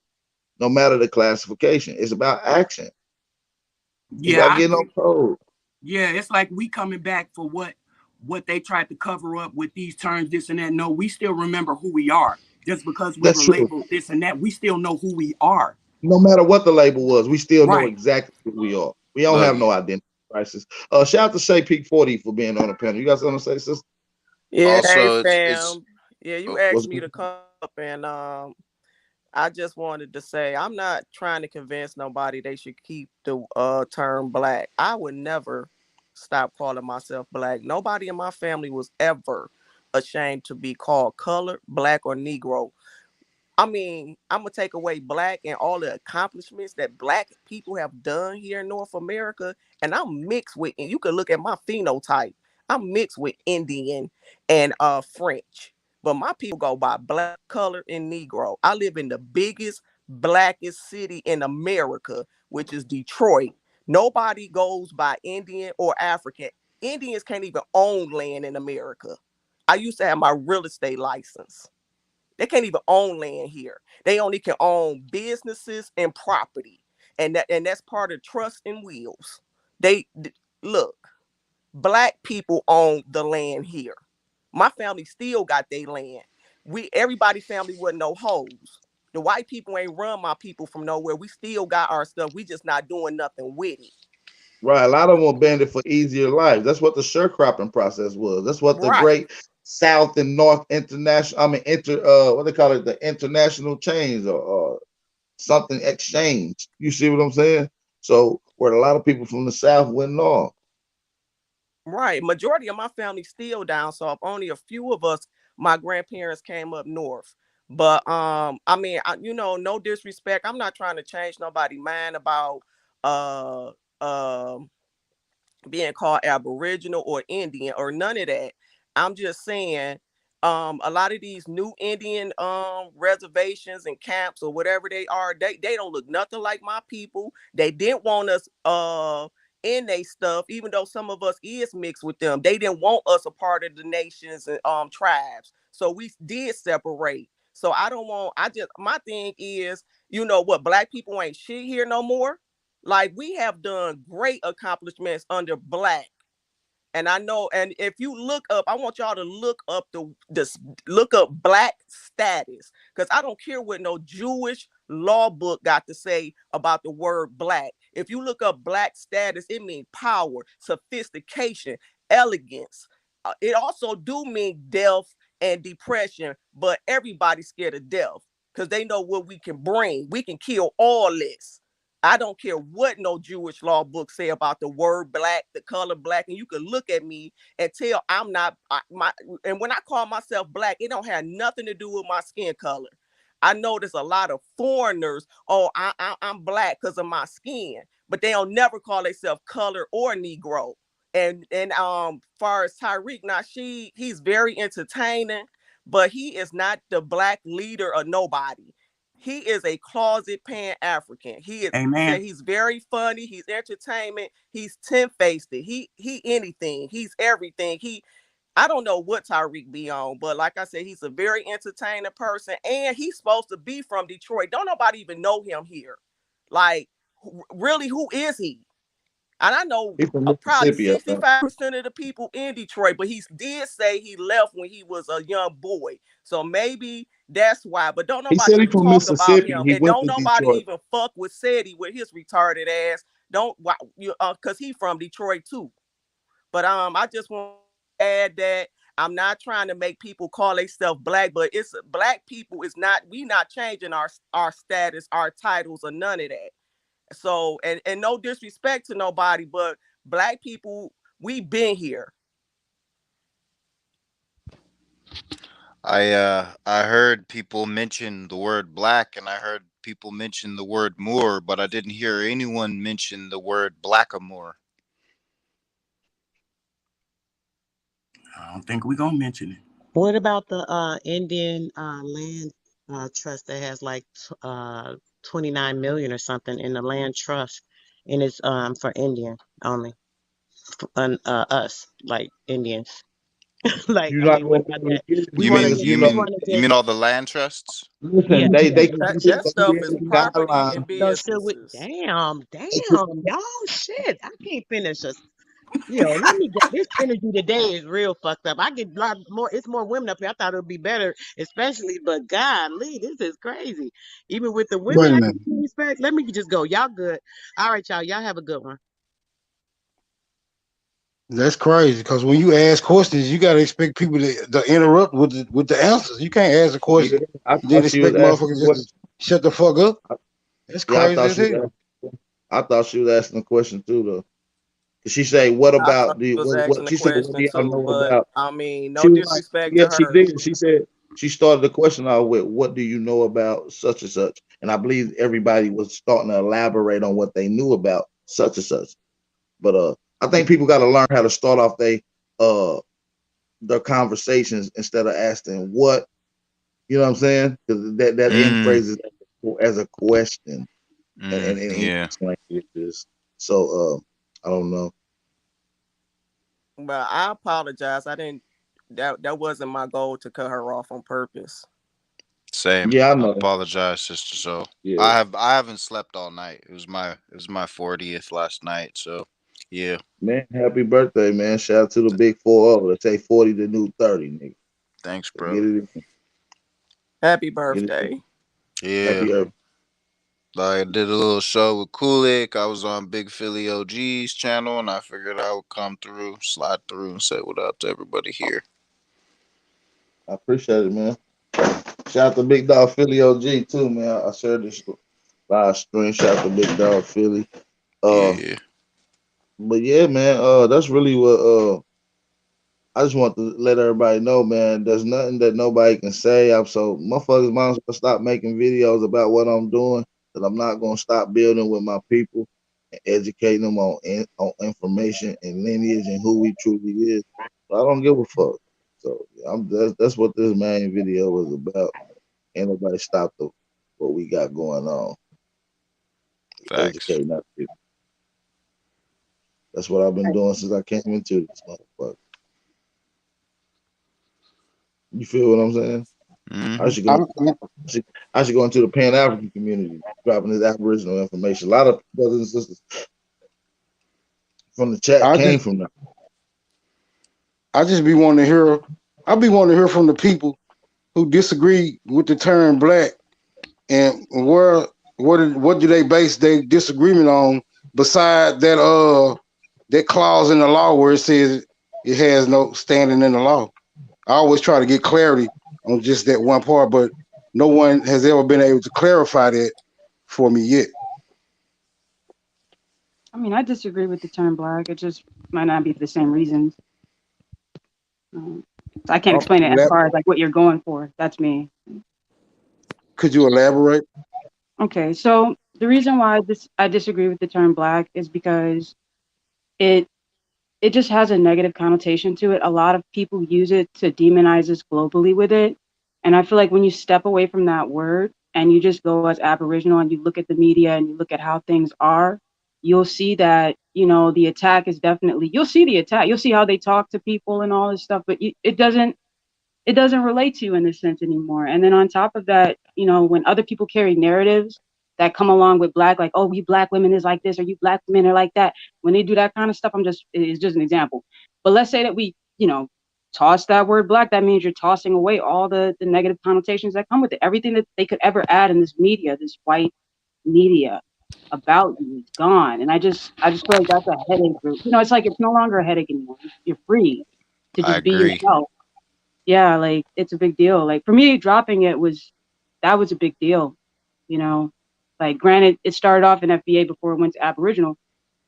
No matter the classification, it's about action. It's Yeah, about I getting on think. code. Yeah, it's like we coming back for what what they tried to cover up with these terms, this and that. No, we still remember who we are. Just because we That's were true. labeled this and that, we still know who we are. No matter what the label was, we still know Right. exactly who we are. We don't Look, have no identity crisis. Shout out to Shay Peak 40 for being on the panel. You got something to say, sister? Yeah, hey also it's fam. Yeah, you oh, asked What's me to come up and I just wanted to say I'm not trying to convince nobody they should keep the term black. I would never stop calling myself black. Nobody in my family was ever ashamed to be called color, black, or Negro. I mean, I'm gonna take away black and all the accomplishments that black people have done here in North America, and I'm mixed with. And you can look at my phenotype. I'm mixed with Indian and French, but my people go by black, color, and Negro. I live in the biggest, blackest city in America, which is Detroit. Nobody goes by Indian or African. Indians can't even own land in America. I used to have my real estate license. They can't even own land here. They only can own businesses and property. And that's part of trust and wills. Look, black people own the land here. My family still got their land. Everybody family wasn't no hoes. The white people ain't run my people from nowhere. We still got our stuff. We just not doing nothing with it. right? A lot of them abandoned for easier lives. That's what the sharecropping process was. That's what the Right. great South and North international, I mean, what they call it, the international chains or something exchange. You see what I'm saying? So where a lot of people from the South went north. Right. Majority of my family still down south. Only a few of us, my grandparents came up north. But I mean, no disrespect. I'm not trying to change nobody's mind about uh um being called Aboriginal or Indian or none of that. I'm just saying, a lot of these new Indian reservations and camps or whatever they are, they don't look nothing like my people. They didn't want us in they stuff, even though some of us is mixed with them. They didn't want us a part of the nations and tribes. So we did separate. So I don't want, I just, my thing is, you know what, black people ain't shit here no more. Like we have done great accomplishments under black. And I know, and if you look up, I want y'all to look up look up black status. Because I don't care what no Jewish law book got to say about the word black. If you look up black status, it means power, sophistication, elegance. It also do mean death and depression, but everybody's scared of death because they know what we can bring. We can kill all this. I don't care what no Jewish law book say about the word black, the color black, and you can look at me and tell I'm not and when I call myself black, it don't have nothing to do with my skin color. I know there's a lot of foreigners, oh, I'm black because of my skin, but they don't never call themselves color or Negro. And far as Tyreek, now he's very entertaining, but he is not the black leader of nobody. He is a closet pan African. Amen. He's very funny. He's entertainment. He's 10-faced. He anything. He's everything. I don't know what Tyreek be on, but like I said, he's a very entertaining person, and he's supposed to be from Detroit. Don't nobody even know him here. Like, really, who is he? And I know He's from probably Mississippi, I think. 65% of the people in Detroit, but he did say he left when he was a young boy. So maybe that's why. But don't He nobody said he's even from talk about Mississippi. him. He And went don't to nobody Detroit. even fuck with Seti with his retarded ass. Don't because he from Detroit too. But I just want to add that I'm not trying to make people call themselves black, but it's black people is not, we not changing our status, our titles, or none of that. So and no disrespect to nobody, but black people, we been here. I heard people mention the word black and I heard people mention the word Moor, but I didn't hear anyone mention the word blackamoor. I don't think we're gonna mention it. What about the Indian land trust that has like 29 million or something in the land trust, and it's for Indian only, us like Indians. Like, You're I not mean, what going about to that? get it We You want to mean because just, you you know. we mean want to you just, mean all the land trusts? yeah, Listen, yeah. they That consist of stuff is creating property guidelines. and So should we? businesses. Damn, y'all, shit. I can't finish this. Yo, let me get this energy today is real fucked up. I get a lot more. It's more women up here. I thought it would be better, especially, but golly, this is crazy. Even with the women, Wait a I minute. get some respect. Let me just go. Y'all good. All right, y'all. Y'all have a good one. That's crazy because when you ask questions, you gotta expect people to interrupt with the answers. You can't ask a Yeah, question I then thought she was expect asking motherfuckers a just to question. shut the fuck up. That's Yeah, I crazy thought as she was hell. asking. I thought she was asking a question too, though. She said, "What I about thought the she was what?" asking a She said, "What do question y'all too, know but about?" I mean, She no was like, disrespect "Yeah, to she her. did." She said she started the question out with, "What do you know about such and such?" And I believe everybody was starting to elaborate on what they knew about such and such. But I think people got to learn how to start off uh their conversations instead of asking what. You know what I'm saying? Because that end Mm, phrase is as a question, and in yeah. English languages. So I don't know. But I apologize. I didn't. That wasn't my goal to cut her off on purpose. Same. Yeah, I I know. apologize, sister. So Yeah, I haven't slept all night. It was my 40th last night. So yeah. man. Happy birthday, man. Shout out to the big 4-0. Let's say 40 the new 30, nigga. Thanks, Get brother. it in. Happy Get it in. birthday. Yeah. Happy Earth. I did a little show with Kulik. I was on Big Philly OG's channel, and I figured I would come through, slide through, and say what up to everybody here. I appreciate it, man. Shout out to Big Dog Philly OG too, man. I shared this live stream. Shout out to Big Dog Philly. Uh, Yeah. but yeah, man. That's really what I just want to let everybody know, man. There's nothing that nobody can say. I'm so motherfuckers might as well stop making videos about what I'm doing. That I'm not gonna stop building with my people and educating them on information and lineage and who we truly is. So I don't give a fuck. So that's what this main video was about. Ain't nobody stop what we got going on. Facts. Educating our people. That's what I've been doing since I came into this motherfucker. You feel what I'm saying? I Mm-hmm. should go. I should go into the Pan African community, dropping this Aboriginal information. A lot of brothers and sisters from the chat I came just from that. I just be wanting to hear. I be wanting to hear from the people who disagree with the term black and what do they base their disagreement on beside that clause in the law where it says it has no standing in the law. I always try to get clarity on just that one part, but no one has ever been able to clarify that for me yet. I mean, I disagree with the term black. It just might not be for the same reasons. Um, so I can't Okay, explain it as far as like what you're going for. That's me. could you elaborate? Okay, so the reason why I disagree with the term black is because it it just has a negative connotation to it. A lot of people use it to demonize us globally with it. And I feel like when you step away from that word and you just go as Aboriginal and you look at the media and you look at how things are, you'll see that, the attack is definitely, you'll see the attack. You'll see how they talk to people and all this stuff, but it doesn't relate to you in this sense anymore. And then on top of that, when other people carry narratives that come along with black, like, oh, you black women is like this, or you black men are like that. When they do that kind of stuff, it's just an example. But let's say that we, toss that word black, that means you're tossing away all the negative connotations that come with it. Everything that they could ever add in this media, this white media about you is gone. And I just feel like that's a headache group. It's like it's no longer a headache anymore. You're free to I just be agree. yourself. Yeah, like it's a big deal. Like for me, dropping it was a big deal, you know. Like granted, it started off in FBA before it went to Aboriginal,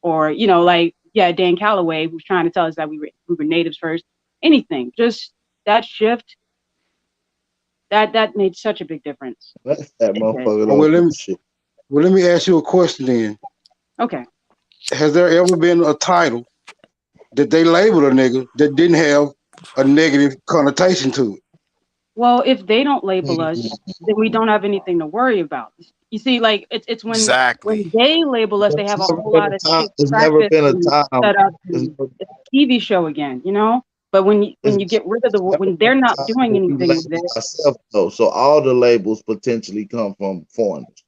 or like yeah, Dan Calloway was trying to tell us that we were natives first. Anything, just that shift, that made such a big difference. That It did. motherfucker Oh, don't do shit. well, let me ask you a question then. Okay. Has there ever been a title that they labeled a nigga that didn't have a negative connotation to it? Well, if they don't label us, then we don't have anything to worry about. You see, like it's when Exactly. they label us, they have a whole lot of shit It's never practiced been a and time. set up, It's and it's a TV show again. But when you get rid of never when been they're a not time doing when we anything with label it, ourselves though. So all the labels potentially come from foreigners.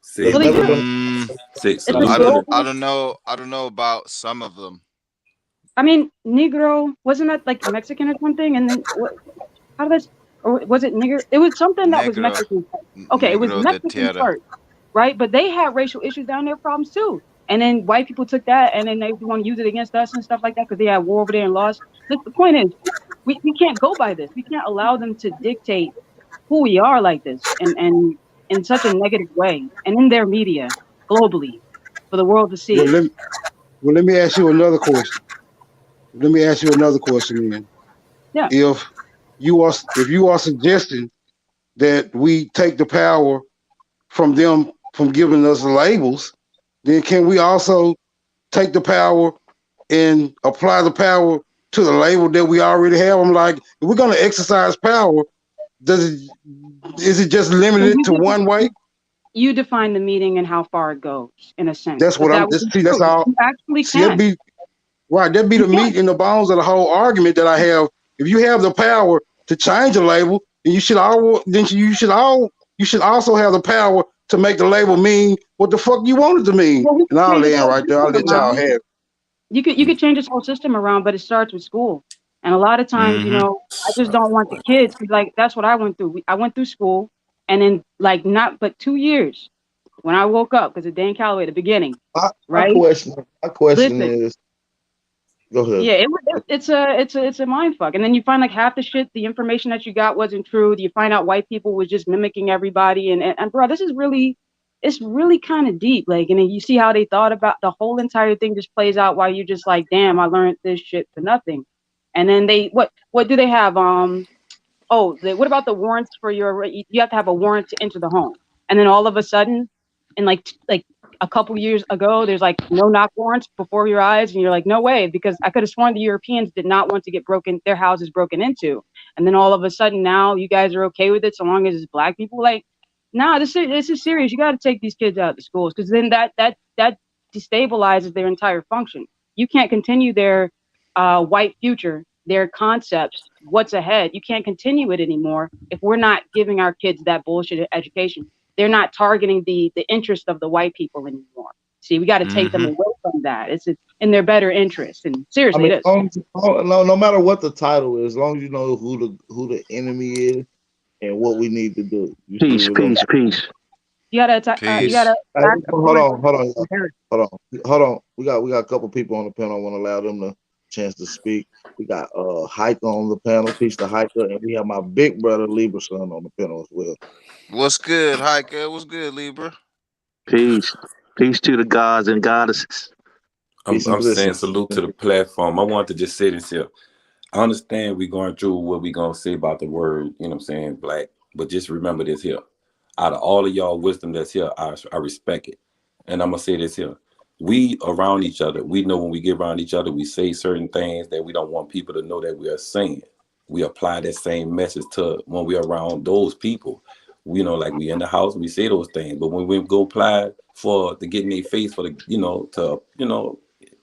See, There's well, they never do. been Mm, a So a I don't. I global. don't know. I don't know about some of them. I mean, Negro wasn't that like Mexican or something? And then what? How did this? Or was it nigger? It was something that was Negro, Mexican first. Okay, it was Negro de Mexican Tierra. first, right? But they had racial issues down there, problems too. And then white people took that, and then they want to use it against us and stuff like that because they had war over there and lost. The point is, we can't go by this. We can't allow them to dictate who we are like this, and in such a negative way, and in their media globally for the world to Well, see. let me ask you another question. Let me ask you another question, then. Yeah. If you are suggesting that we take the power from them from giving us labels, then can we also take the power and apply the power to the label that we already have? I'm like, if we're going to exercise power, is it just So limited to one way? you define the meaning and how far it goes, in a sense. That's But what that I'm. would be See, that's true. all. You actually See, that'd can. be right. That'd be You the can. meat and the bones of the whole argument that I have. If you have the power to change a label, then you should also have the power to make the label mean what the fuck you want it to mean. Well, we And can I'll change this land whole right there. I'll system let y'all around. have it. You could change this whole system around, but it starts with school. And a lot of times, Mm-hmm. I just don't want the kids, 'cause, like, that's what I went through. I went through school, and then like not but 2 years when I woke up, because of Dan Calloway at the beginning, My right? question Listen, is, go ahead. yeah, it's a mind fuck. And then you find like half the shit, the information that you got wasn't true. You find out white people was just mimicking everybody, and bro, this is really, it's really kind of deep. Like, and then you see how they thought about the whole entire thing just plays out while you're just like, damn, I learned this shit for nothing. And then what do they have? What about the warrants for you have to have a warrant to enter the home. And then all of a sudden, in like a couple years ago, there's like no knock warrants before your eyes, and you're like, no way, because I could have sworn the Europeans did not want to get their houses broken into. And then all of a sudden now you guys are okay with it so long as it's black people. Like, nah, this is serious. You got to take these kids out of the schools, because then that destabilizes their entire function. You can't continue their white future, their concepts, what's ahead. You can't continue it anymore if we're not giving our kids that bullshit education. They're not targeting the interest of the white people anymore. See, we got to take them Mm-hmm. away from that. It's in their better interest. And seriously, it is. No matter what the title is, as long as you know who the enemy is and what we need to do. You see Peace, what I'm peace, peace. You gotta attack. You gotta Hey, attack hold on. according. Hold on. We got a couple people on the panel. I want to allow them the chance to speak. We got Hiker on the panel, Peace to Hiker, and we have my big brother Libra son on the panel as well. What's good, Hiker? What's good, Libra? Peace. Peace to the gods and goddesses. Peace and I'm saying blessings. salute to the platform. I want to just say this here. I understand we're going through what we're going to say about the word, you know what I'm saying, black. But just remember this here. Out of all of y'all wisdom that's here, I respect it. And I'm going to say this here. We around each other, we know when we get around each other, we say certain things that we don't want people to know that we are saying. We apply that same message to when we're around those people. We like we in the house, we say those things. But when we go apply to get in their face for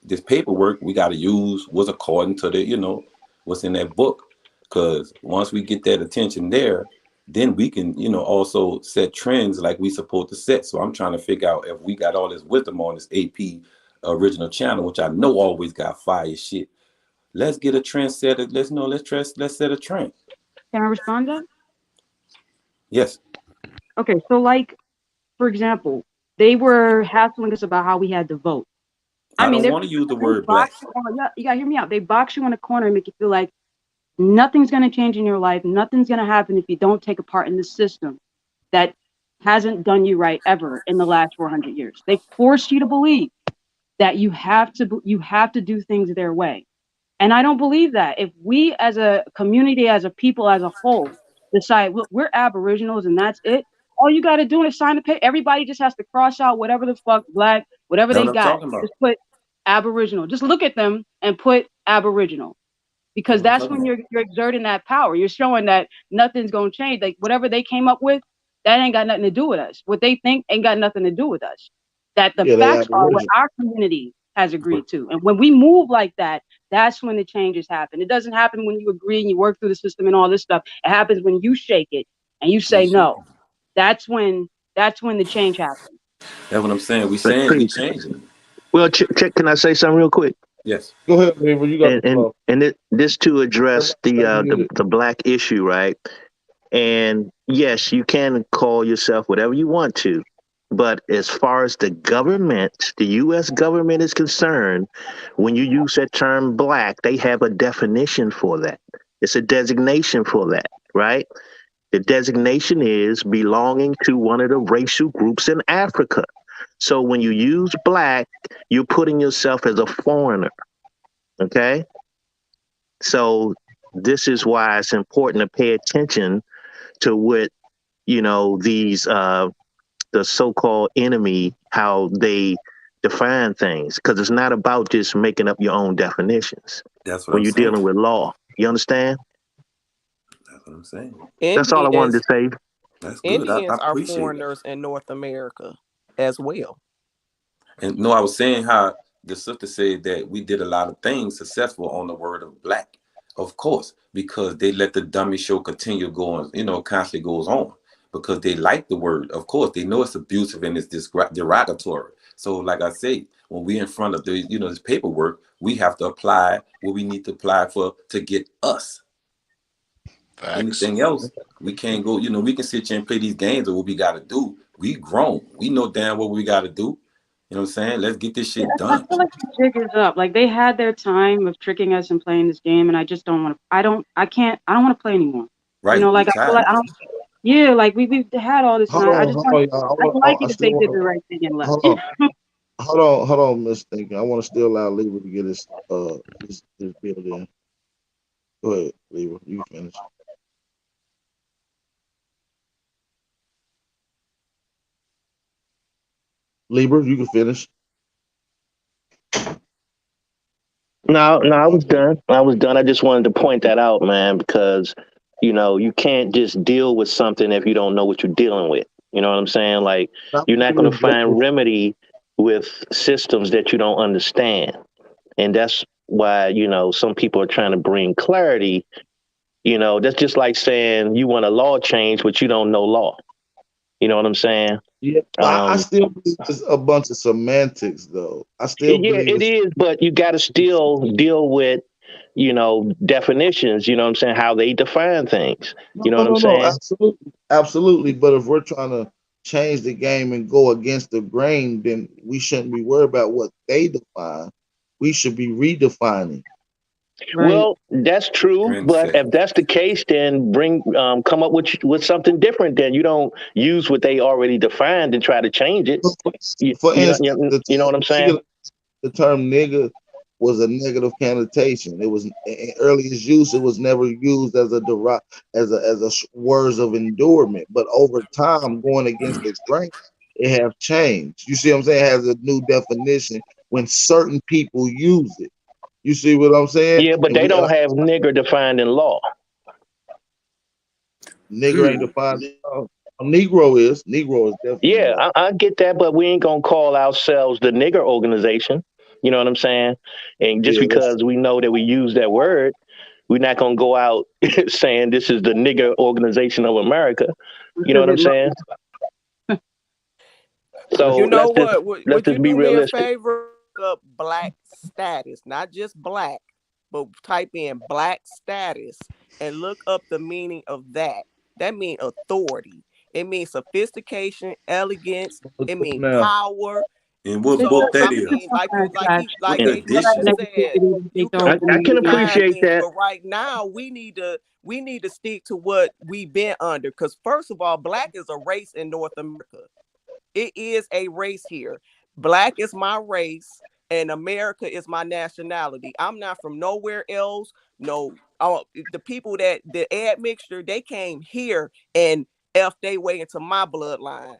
this paperwork, we got to use what's according to the, what's in that book. Because once we get that attention there, then we can, also set trends like we supposed to set. So I'm trying to figure out if we got all this wisdom on this AP original channel, which I know always got fire shit. Let's get a trend set. Let's set a trend. Can I respond to that? Yes. Okay, so like, for example, they were hassling us about how we had to vote. I don't want to use the word black. You gotta hear me out. They box you in a corner and make you feel like nothing's gonna change in your life. Nothing's gonna happen if you don't take a part in the system that hasn't done you right ever in the last 400 years. They force you to believe that you have to do things their way. And I don't believe that. If we as a community, as a people, as a whole, decide, look, we're Aboriginals and that's it, all you got to do is sign the paper. Everybody just has to cross out whatever the fuck, black, whatever That's they what I'm got. talking about. Just put Aboriginal. Just look at them and put Aboriginal. Because that's when you're exerting that power. You're showing that nothing's going to change. Like whatever they came up with, that ain't got nothing to do with us. What they think ain't got nothing to do with us. That the facts are what our community has agreed to. And when we move like that, that's when the changes happen. It doesn't happen when you agree and you work through the system and all this stuff. It happens when you shake it and you say no. That's when the change happens. That's what I'm saying. We But saying we preach. changing. Well, check. Can I say something real quick? Yes. Go ahead, Weaver. You got the And flow. this to address the Everybody the black issue, right? And yes, you can call yourself whatever you want to, but as far as the government, the U.S. government is concerned, when you use that term black, they have a definition for that. It's a designation for that, right? The designation is belonging to one of the racial groups in Africa. So when you use black, you're putting yourself as a foreigner, okay? So this is why it's important to pay attention to what these the so-called enemy, how they define things, because it's not about just making up your own definitions That's what when I'm you're saying. dealing with law. You understand? That's what I'm saying. That's all I wanted Indians, to say. That's good. I Indians are appreciate that. foreigners in North America as well. And no, I was saying how the sister said that we did a lot of things successful on the word of black, of course, because they let the dummy show continue going, constantly goes on because they like the word. Of course, they know it's abusive and it's derogatory. So, like I say, when we're in front of this paperwork, we have to apply what we need to apply for to get us. Facts. Anything else, we can't go. We can sit here and play these games of what we got to do. We grown. We know damn what we got to do. You know what I'm saying? Let's get this Yeah, shit I done. feel like the jig is up. Like they had their time of tricking us and playing this game, and I just don't want to. I don't want to play anymore. Right? We Like I feel like tired. I don't. Yeah, like we've had all this, and Hold I on, just hold want. on, y'all. I'd like I it if still they did want the to. right thing and left. Hold on, hold on, Miss Thinking. I want to still allow Libra to get his build in. Go ahead, Libra. You can finish. Libra, you can finish. No, I was Okay. done. I was done. I just wanted to point that out, man, because you can't just deal with something if you don't know what you're dealing with. You know what I'm saying? Like Not you're not going to even find just- remedy with systems that you don't understand, and that's why some people are trying to bring clarity. That's just like saying you want a law change, but you don't know law. You know what I'm saying? Yeah, but I Um, still believe it's a bunch of semantics, though. I still yeah, believe it it's. is, but you got to still deal with definitions. You know what I'm saying? How they define things. No, You know no, what I'm no, no. saying? Absolutely, absolutely. But if we're trying to change the game and go against the grain, then we shouldn't be worried about what they define. We should be redefining. Right. Well, that's true, but Mindset. if that's the case, then come up with something different. Then you don't use what they already defined and try to change it. For, You, for you know, instance, you know what I'm saying? the term nigga was a negative connotation. It was in earliest use. It was never used as a words of endurement. But over time, going against the grain, it have changed. You see what I'm saying? It has a new definition when certain people use it. You see what I'm saying? Yeah, but And they we don't have nigger defined in law. nigger ain't defined. Negro is definitely in Yeah, law. I get that, but we ain't gonna call ourselves the nigger organization. You know what I'm saying? And just Yeah, that's because we know that we use that word, we're not gonna go out saying this is the nigger organization of America. You know Because what I'm it looks. saying? You So know what? let's Would you just be do me a realistic. favor? Look up black status, not just black, but type in black status and look up the meaning of that. That means authority. It means sophistication, elegance. It means now. power. And what It's book So a, that I it's is? a mean, contract with like What AP all that edition? just said, negativity that they you throw can at the I can media. redefine appreciate things, that. but right now we need to stick to what we've been under. Because first of all, black is a race in North America. It is a race here. Black is my race, and America is my nationality. I'm not from nowhere else. No, the people that the admixture, they came here and f they way into my bloodline.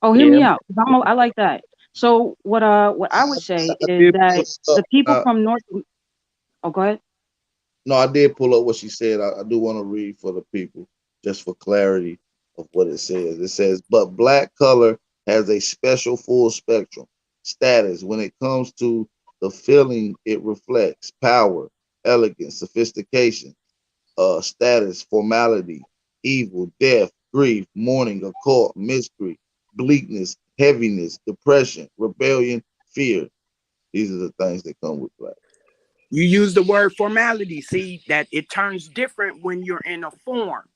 Oh, hear Yeah. me out. 'Cause I like that. So what I would say I is did pull that it up. the people from North. Oh, go ahead. No, I did pull up what she said. I do want to read for the people, just for clarity of what it says. It says, but black color has a special full spectrum status when it comes to the feeling it reflects power, elegance, sophistication, status, formality, evil, death, grief, mourning, occult, mystery, bleakness, heaviness, depression, rebellion, fear. These are the things that come with black. You use the word formality. See that it turns different when you're in a form.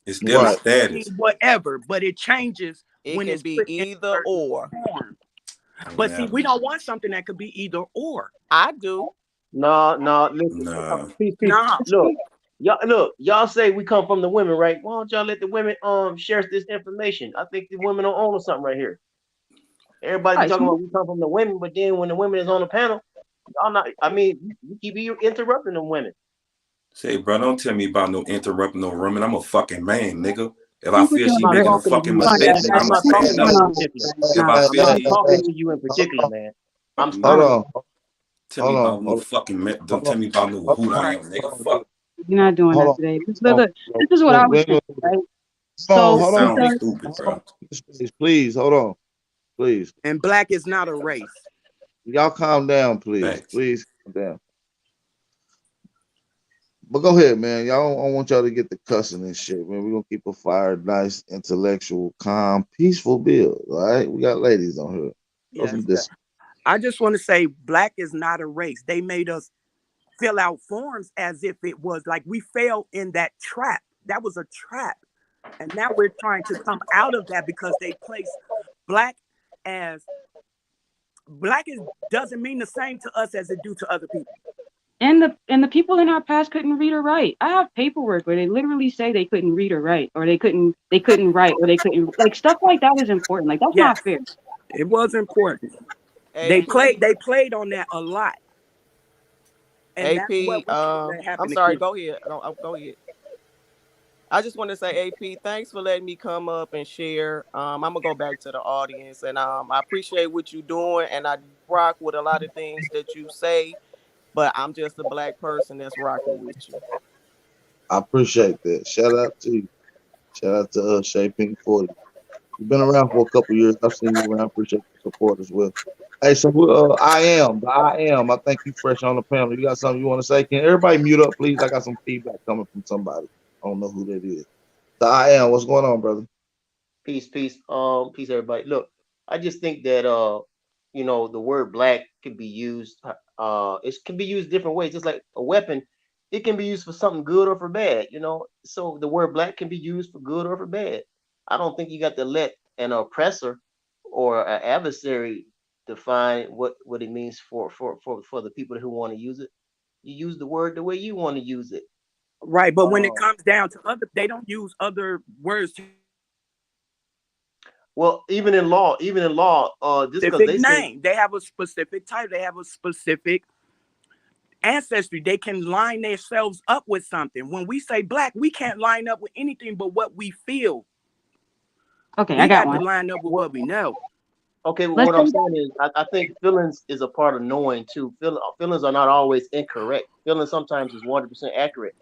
It's still a status. Whatever, but it changes It when can it's be put in either a or. form. But see, we don't want something that could be either or. I do. No, listen. Nah. Peace. Nah. Y'all say we come from the women, right? Why don't y'all let the women share this information? I think the women are on something right here. Everybody be talking about we come from the women, but then when the women is on the panel, y'all not. I mean, you keep interrupting them women. Say, bro, don't tell me about no interrupting no woman. I'm a fucking man, nigga. If I feel she making a fucking mistake, nigga, I'm I'ma not talking stand to you up. in particular. I'm not talking to you in particular, man. I'm Hold on. Tell me about no fucking man. Don't tell me about no who I am, nigga. Fuck. You're not doing that today. Look, this is what I was saying, right? Hold on, Sounds stupid, bro. Please, hold on. Please. And black is not a race. Y'all calm down, please. Thanks. Please calm down. But go ahead, man. Y'all don't want y'all to get the cussing and shit, man. We're gonna keep a fire, nice, intellectual, calm, peaceful build. All right. We got ladies on here. Yes. I just want to say black is not a race. They made us fill out forms as if it was like we fell in that trap. That was a trap. And now we're trying to come out of that because they place black as doesn't mean the same to us as it do to other people. And the people in our past couldn't read or write. I have paperwork where they literally say they couldn't read or write, or they couldn't write, or they couldn't, like, stuff like that is important. Like, that's not fair. It was important. They played on that a lot. And AP, I'm sorry, go ahead. Go ahead. I just want to say, AP, thanks for letting me come up and share. I'm gonna go back to the audience, and I appreciate what you're doing, and I rock with a lot of things that you say, but I'm just a black person that's rocking with you. I appreciate that. Shout out to you. Shout out to Shay Pink 40. You've been around for a couple years. I've seen you around. Appreciate the support as well. Hey, so I am. I think you fresh on the panel. You got something you want to say? Can everybody mute up, please? I got some feedback coming from somebody. I don't know who that is. So I am. What's going on, brother? Peace. Peace, everybody. Look, I just think that the word black can be used. It can be used different ways. Just like a weapon, it can be used for something good or for bad. So the word black can be used for good or for bad. I don't think you got to let an oppressor or an adversary define what it means for the people who want to use it. You use the word the way you want to use it. Right, but when it comes down to they don't use other words. Well, even in law, just because they have a specific type, they have a specific ancestry. They can line themselves up with something. When we say black, we can't line up with anything but what we feel. Okay, I got to line up with what we know. Okay, well, what I'm saying is, I think feelings is a part of knowing too. Feelings are not always incorrect. Feelings sometimes is 100% accurate.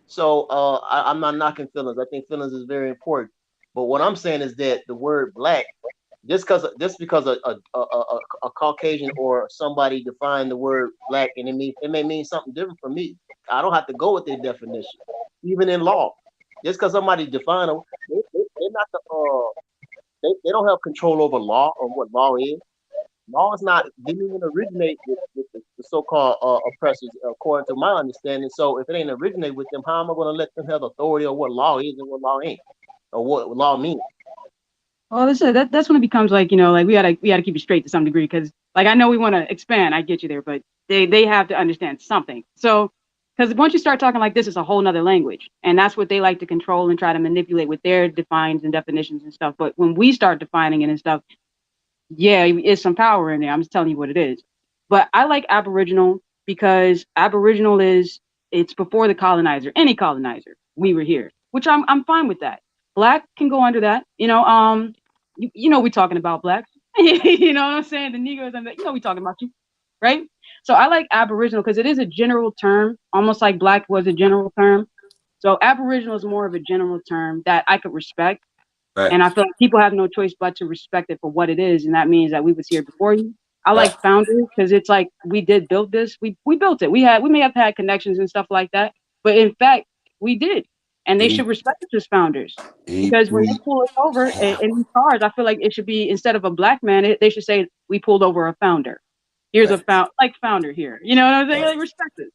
So I'm not knocking feelings. I think feelings is very important. But what I'm saying is that the word black, just because a Caucasian or somebody defined the word black, and it may mean something different for me. I don't have to go with their definition. Even in law, just because somebody define them, they're not they don't have control over law or what law is. Law didn't even originate with the so-called oppressors, according to my understanding. So if it ain't originate with them, how am I going to let them have authority on what law is and what law ain't, or what law means? Well, that's when it becomes like, like we gotta keep it straight to some degree, because like I know we want to expand, I get you there, but they have to understand something. So, because once you start talking like this, it's a whole nother language, and that's what they like to control and try to manipulate with their defines and definitions and stuff. But when we start defining it and stuff, yeah, it's some power in there. I'm just telling you what it is. But I like Aboriginal because Aboriginal it's before the colonizer, any colonizer. We were here, which I'm fine with that. Black can go under that, we're talking about blacks. You know what I'm saying? The Negroes and we're talking about you, right? So I like Aboriginal because it is a general term, almost like black was a general term. So Aboriginal is more of a general term that I could respect. Right. And I feel like people have no choice but to respect it for what it is. And that means that we was here before you. I like founders because it's like we did build this. We built it. We may have had connections and stuff like that. But in fact, we did. and they should respect us as founders. Because when they pull us over in these cars, I feel like it should be, instead of a black man, they should say, we pulled over a founder. Here's a founder here. You know what I'm saying? Like, respect it.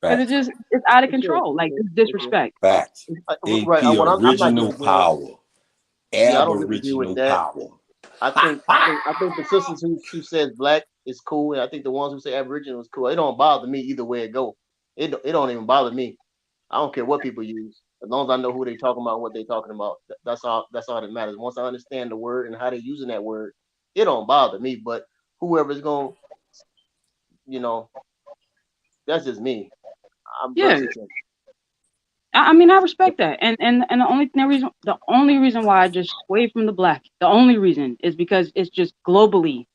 Because it's out of control. Like, it's disrespect. Facts. Right. AP I'm not original disagreeing. power. Yeah, I don't disagree with Aboriginal that. power. I think the sisters who says black is cool, and I think the ones who say Aboriginal is cool. It don't bother me either way it go. It don't even bother me. I don't care what people use, as long as I know who they talking about, and what they talking about. That's all. That's all that matters. Once I understand the word and how they're using that word, it don't bother me. But whoever's going, you know, that's just me. I'm Yeah. versatile. I mean, I respect that, and the only reason why I just sway from the black, the only reason is because it's just globally,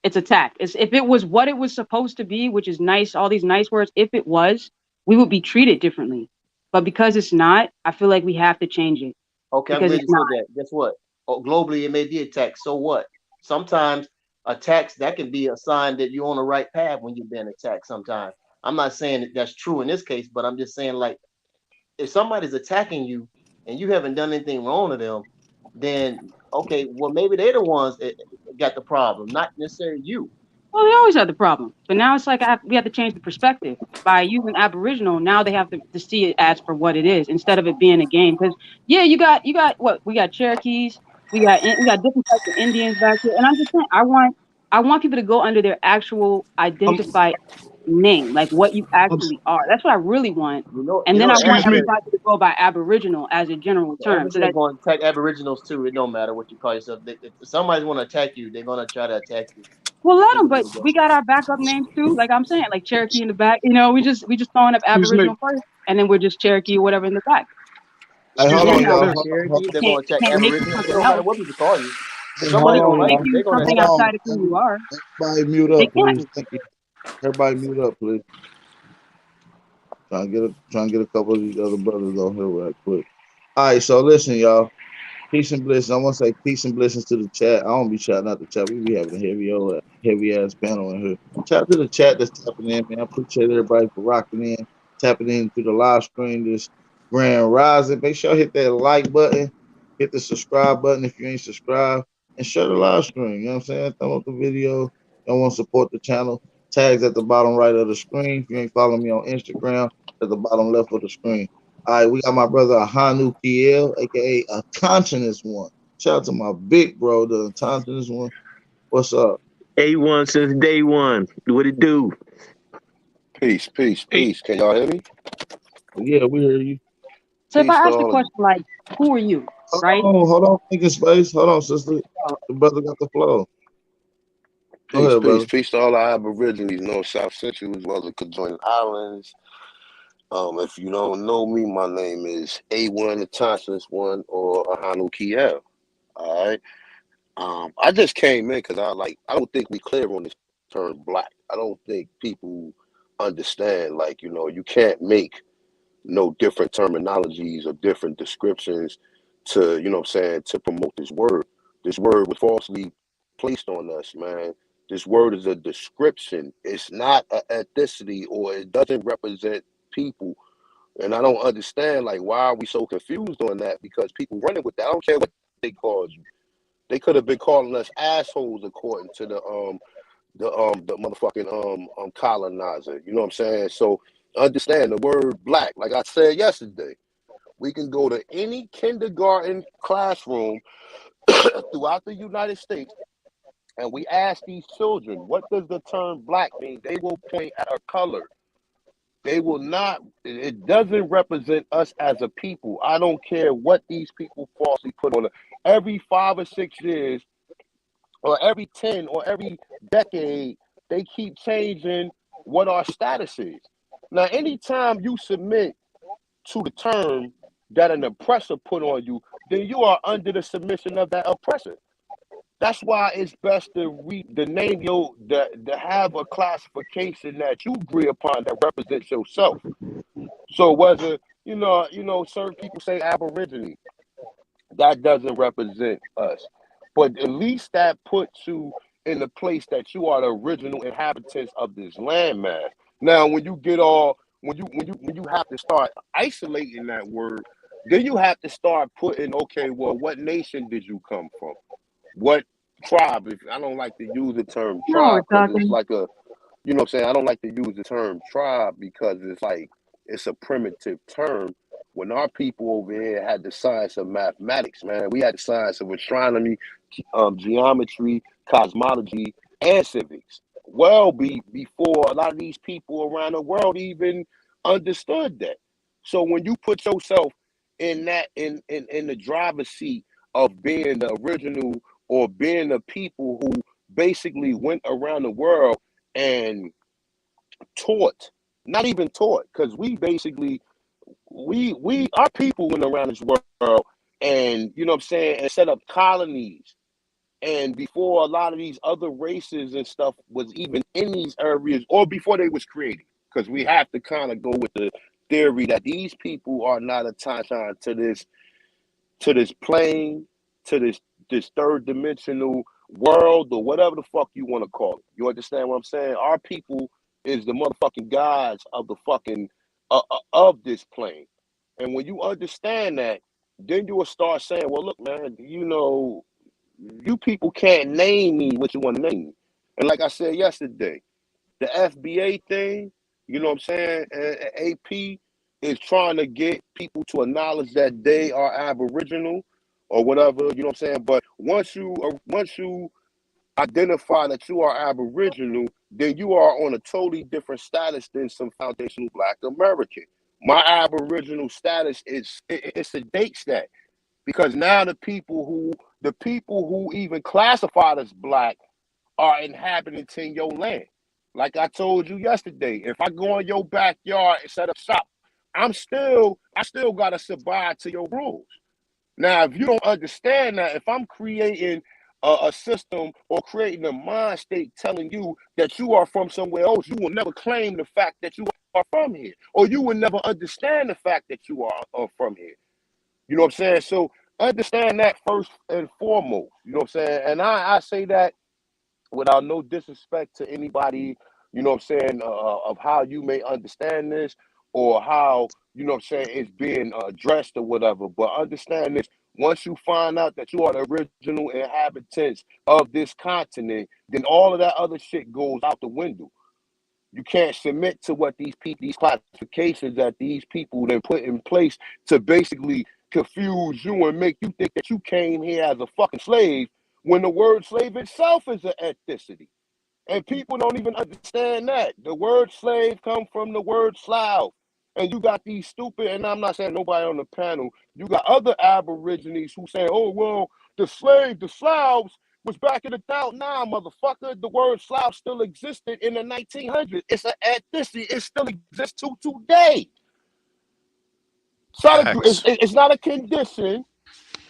it's attacked. It's, if it was what it was supposed to be, which is nice, all these nice words, if it was, we would be treated differently. But because it's not, I feel like we have to change it. Okay, I'm Because glad it's you not. said that. Guess what? Oh, globally, it may be attacked. So what? Sometimes attacks that can be a sign that you're on the right path when you're being attacked. Sometimes I'm not saying that that's true in this case, but I'm just saying, like, if somebody's attacking you and you haven't done anything wrong to them, then okay, well maybe they're the ones that got the problem, not necessarily you. Well, they always had the problem, but now it's like we have to change the perspective by using Aboriginal. Now they have to see it as for what it is, instead of it being a game. Because yeah, you got what, we got Cherokees, we got different types of Indians back here, and I'm just saying, I want people to go under their actual identified name, like what you actually are. That's what I really want. And then I want everybody to go by Aboriginal as a general term. So Everybody's that, going to attack Aboriginals too. It don't matter what you call yourself. If somebody's want to attack you, they're going to try to attack you. well, let them, but we got our backup names too. Like I'm saying, like Cherokee in the back. You know, we just throwing up Aboriginal first, and then we're just Cherokee or whatever in the back. Hey, hold on, y'all. Cherokee, they're going to attack Can't make it Aboriginals. It something don't matter else. what people call you. If Hey, somebody hold don't on, like Make y'all. you, you they're going to something attack you. outside of who you are. Everybody mute They up, can't. please. Thank you. Everybody mute up, please. Trying to get a couple of these other brothers on here right quick. All right, so listen, y'all. Peace and blessings. I want to say peace and blessings to the chat. I don't be shouting out the chat. We be having a heavy ass panel in here. Shout out to the chat that's tapping in, man. I appreciate everybody for rocking in, tapping into the live stream this grand rising. Make sure you hit that like button, hit the subscribe button if you ain't subscribed, and share the live stream. You know what I'm saying? Thumb up the video. Y'all want to support the channel? Tags at the bottom right of the screen. If you ain't following me on Instagram, at the bottom left of the screen. All right, we got my brother Ahanu Kiel, aka a conscious one. Shout out to my big bro, the conscious one. What's up? A1 since day one. What it do? Peace. Can y'all hear me? Yeah, we hear you. So if Peace I to ask the all of question like, "Who are you?" Right? Hold on, thinking space. Hold on, sister. The brother got the flow. Go ahead, brother. Peace to all our Aborigines, North, South, Central, as well as the conjoining islands. If you don't know me, my name is A1, the Tonsilus One, or Ahanu Kiel. All right. I just came in because I don't think we clear on this term black. I don't think people understand, like, you can't make no different terminologies or different descriptions to, what I'm saying, to promote this word. This word was falsely placed on us, man. This word is a description. It's not an ethnicity, or it doesn't represent people. And I don't understand, like, why are we so confused on that? Because people running with that. I don't care what they called you. They could have been calling us assholes according to the motherfucking colonizer. You know what I'm saying? So understand the word black. Like I said yesterday, we can go to any kindergarten classroom throughout the United States, and we ask these children, what does the term black mean? They will point at a color. They will not, it doesn't represent us as a people. I don't care what these people falsely put on it. Every 5 or 6 years, or every 10 or every decade, they keep changing what our status is. Now, anytime you submit to the term that an oppressor put on you, then you are under the submission of that oppressor. That's why it's best to name to have a classification that you agree upon that represents yourself. So whether certain people say Aborigine, that doesn't represent us, but at least that puts you in the place that you are the original inhabitants of this landmass. Now, when you have to start isolating that word, Then you have to start putting, okay, well, what nation did you come from? What tribe? If I don't like to use the term Now we're tribe because it's talking. like a, you know what I'm saying? I don't like to use the term tribe because it's like it's a primitive term. When our people over here had the science of mathematics, man, we had the science of astronomy, geometry, cosmology, and civics. Well, before a lot of these people around the world even understood that. So when you put yourself in that in the driver's seat of being the original or being the people who basically went around the world and taught, not even taught, because we basically we our people went around this world and you know what I'm saying and set up colonies. And before a lot of these other races and stuff was even in these areas or before they was created, because we have to kind of go with the theory that these people are not attached to this plane, to this third dimensional world or whatever the fuck you want to call it. You understand what I'm saying? Our people is the motherfucking gods of the fucking of this plane. And when you understand that, then you will start saying, well, look, man, you know, you people can't name me what you want to name me. And like I said yesterday, the FBA thing, you know what I'm saying? AP is trying to get people to acknowledge that they are Aboriginal or whatever, you know what I'm saying? But once you identify that you are Aboriginal, then you are on a totally different status than some foundational Black American. My Aboriginal status is it sedates that because now the people who even classified as Black are inhabitants in your land. Like I told you yesterday, if I go in your backyard and set up shop, I still gotta subscribe to your rules. Now, if you don't understand that, if I'm creating a system or creating a mind state telling you that you are from somewhere else, you will never claim the fact that you are from here, or you will never understand the fact that you are from here. You know what I'm saying? So understand that first and foremost. You know what I'm saying? And I say that without no disrespect to anybody, you know what I'm saying, of how you may understand this or how, you know what I'm saying, it's being addressed or whatever. But understand this, once you find out that you are the original inhabitants of this continent, then all of that other shit goes out the window. You can't submit to what these classifications that these people then put in place to basically confuse you and make you think that you came here as a fucking slave when the word slave itself is an ethnicity. And people don't even understand that. The word slave come from the word Slav. And you got these stupid, and I'm not saying nobody on the panel, you got other Aborigines who say, oh, well, the Slavs was back in the doubt. Nah, motherfucker, the word Slav still existed in the 1900s. It's an ethnicity. It still exists to today. It's not a condition.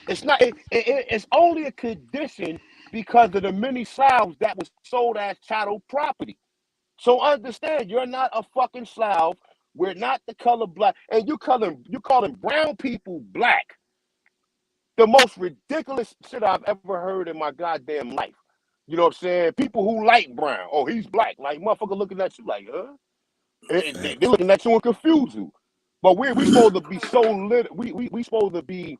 It's not. It's only a condition because of the many Slavs that was sold as chattel property. So understand, you're not a fucking Slav. We're not the color black, and you calling brown people black. The most ridiculous shit I've ever heard in my goddamn life. You know what I'm saying? People who like brown, oh, he's black. Like motherfucker looking at you like, huh? They're looking at you and confuse you. But we supposed to be so lit. We supposed to be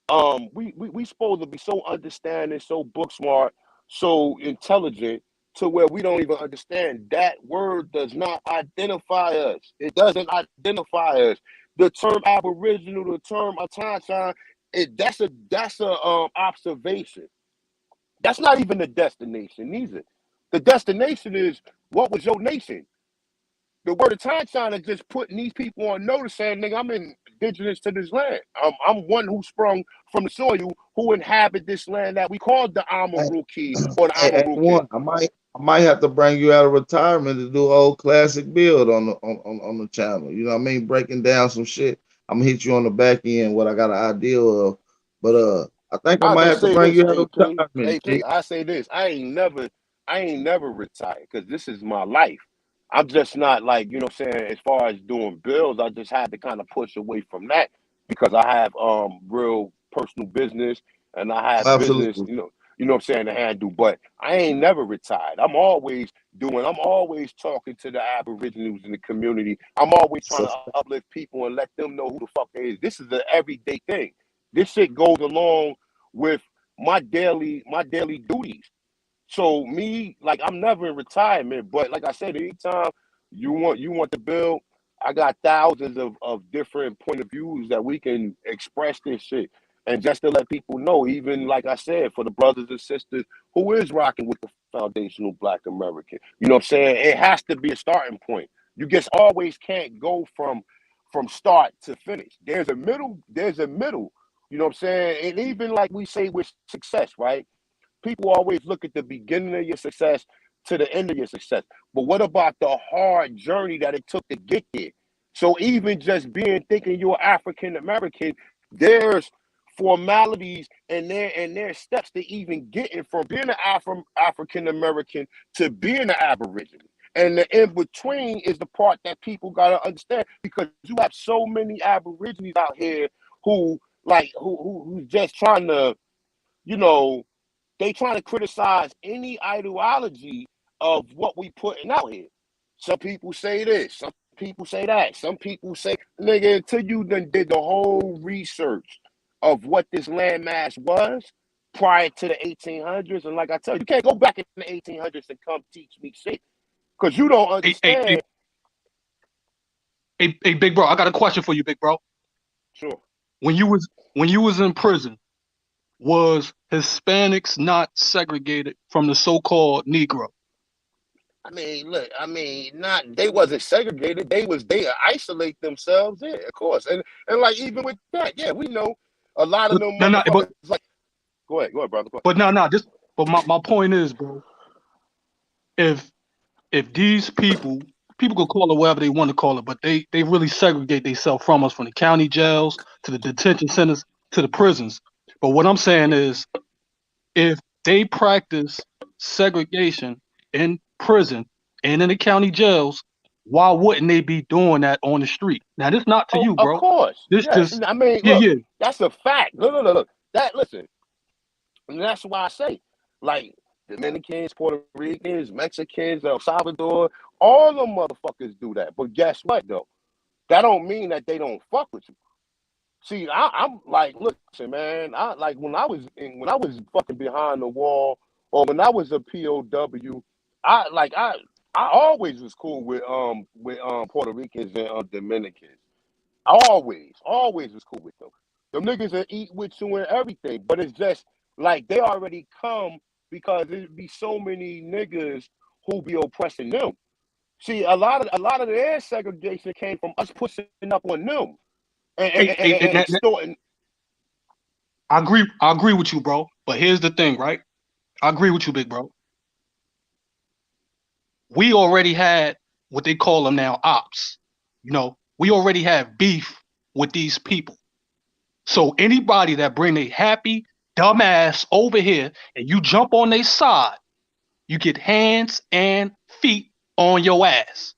we supposed to be so understanding, so book smart, so intelligent to where we don't even understand that word does not identify us. It doesn't identify us. The term aboriginal, the term Atansan, that's a observation. That's not even the destination either. The destination is what was your nation? The word of time sign is just putting these people on notice saying, nigga, I'm indigenous to this land. I'm one who sprung from the soil who inhabit this land that we call the Amaruki or the Amaruki. One, I might have to bring you out of retirement to do an old classic build on the channel. You know what I mean? Breaking down some shit. I'm gonna hit you on the back end what I got an idea of. But I think I I might just have to say bring this, you out of AP. retirement, AP, G. I say this. I ain't never retired because this is my life. I'm just not like, you know what I'm saying, as far as doing bills, I just had to kind of push away from that because I have real personal business and I have business, Absolutely. you know. you know what I'm saying, to handle. But I ain't never retired. I'm always talking to the Aboriginals in the community. I'm always trying to uplift people and let them know who the fuck they is. This is an everyday thing. This shit goes along with my daily duties. So me, like, I'm never in retirement, but like I said, anytime you want to build, I got thousands of different point of views that we can express this shit. And just to let people know, even like I said, for the brothers and sisters who is rocking with the foundational Black American, you know what I'm saying? It has to be a starting point. You just always can't go from start to finish. There's a middle, you know what I'm saying? And even like we say with success, right? People always look at the beginning of your success to the end of your success. But what about the hard journey that it took to get there? So even just thinking you're African American, there's formalities and there's steps to even getting from being an African American to being an Aboriginal. And the in between is the part that people gotta understand, because you have so many Aborigines out here who who's just trying to, you know, they trying to criticize any ideology of what we putting out here. Some people say this, some people say that, some people say, nigga, until you done did the whole research of what this landmass was prior to the 1800s, and like I tell you, you can't go back in the 1800s and come teach me shit, because you don't understand. Hey, big bro, I got a question for you, big bro. Sure. When you was in prison, was Hispanics not segregated from the so-called Negro? I mean, look, they wasn't segregated. They isolate themselves, yeah, of course. And like, even with that, yeah, we know a lot of them motherfuckers, like, go ahead, brother. Go ahead. But my point is, bro, if these people could call it whatever they want to call it, but they really segregate themselves from us, from the county jails to the detention centers to the prisons. But what I'm saying is, if they practice segregation in prison and in the county jails, why wouldn't they be doing that on the street? Now, this not to you, bro. Of course. This yes. just, I mean, yeah, look, yeah. That's a fact. Look. Listen, and that's why I say, like, Dominicans, Puerto Ricans, Mexicans, El Salvador, all them motherfuckers do that. But guess what, though? That don't mean that they don't fuck with you. See, I'm like, listen, man. I like when I was fucking behind the wall, or when I was a POW. I always was cool with Puerto Ricans and Dominicans. Always was cool with them. Them niggas will eat with you and everything, but it's just like they already come because there'd be so many niggas who be oppressing them. See, a lot of their segregation came from us pushing up on them and extorting. I agree with you, bro. But here's the thing, right? I agree with you, big bro. We already had what they call them now, ops. You know, we already have beef with these people. So anybody that bring a happy dumbass over here and you jump on their side, you get hands and feet on your ass.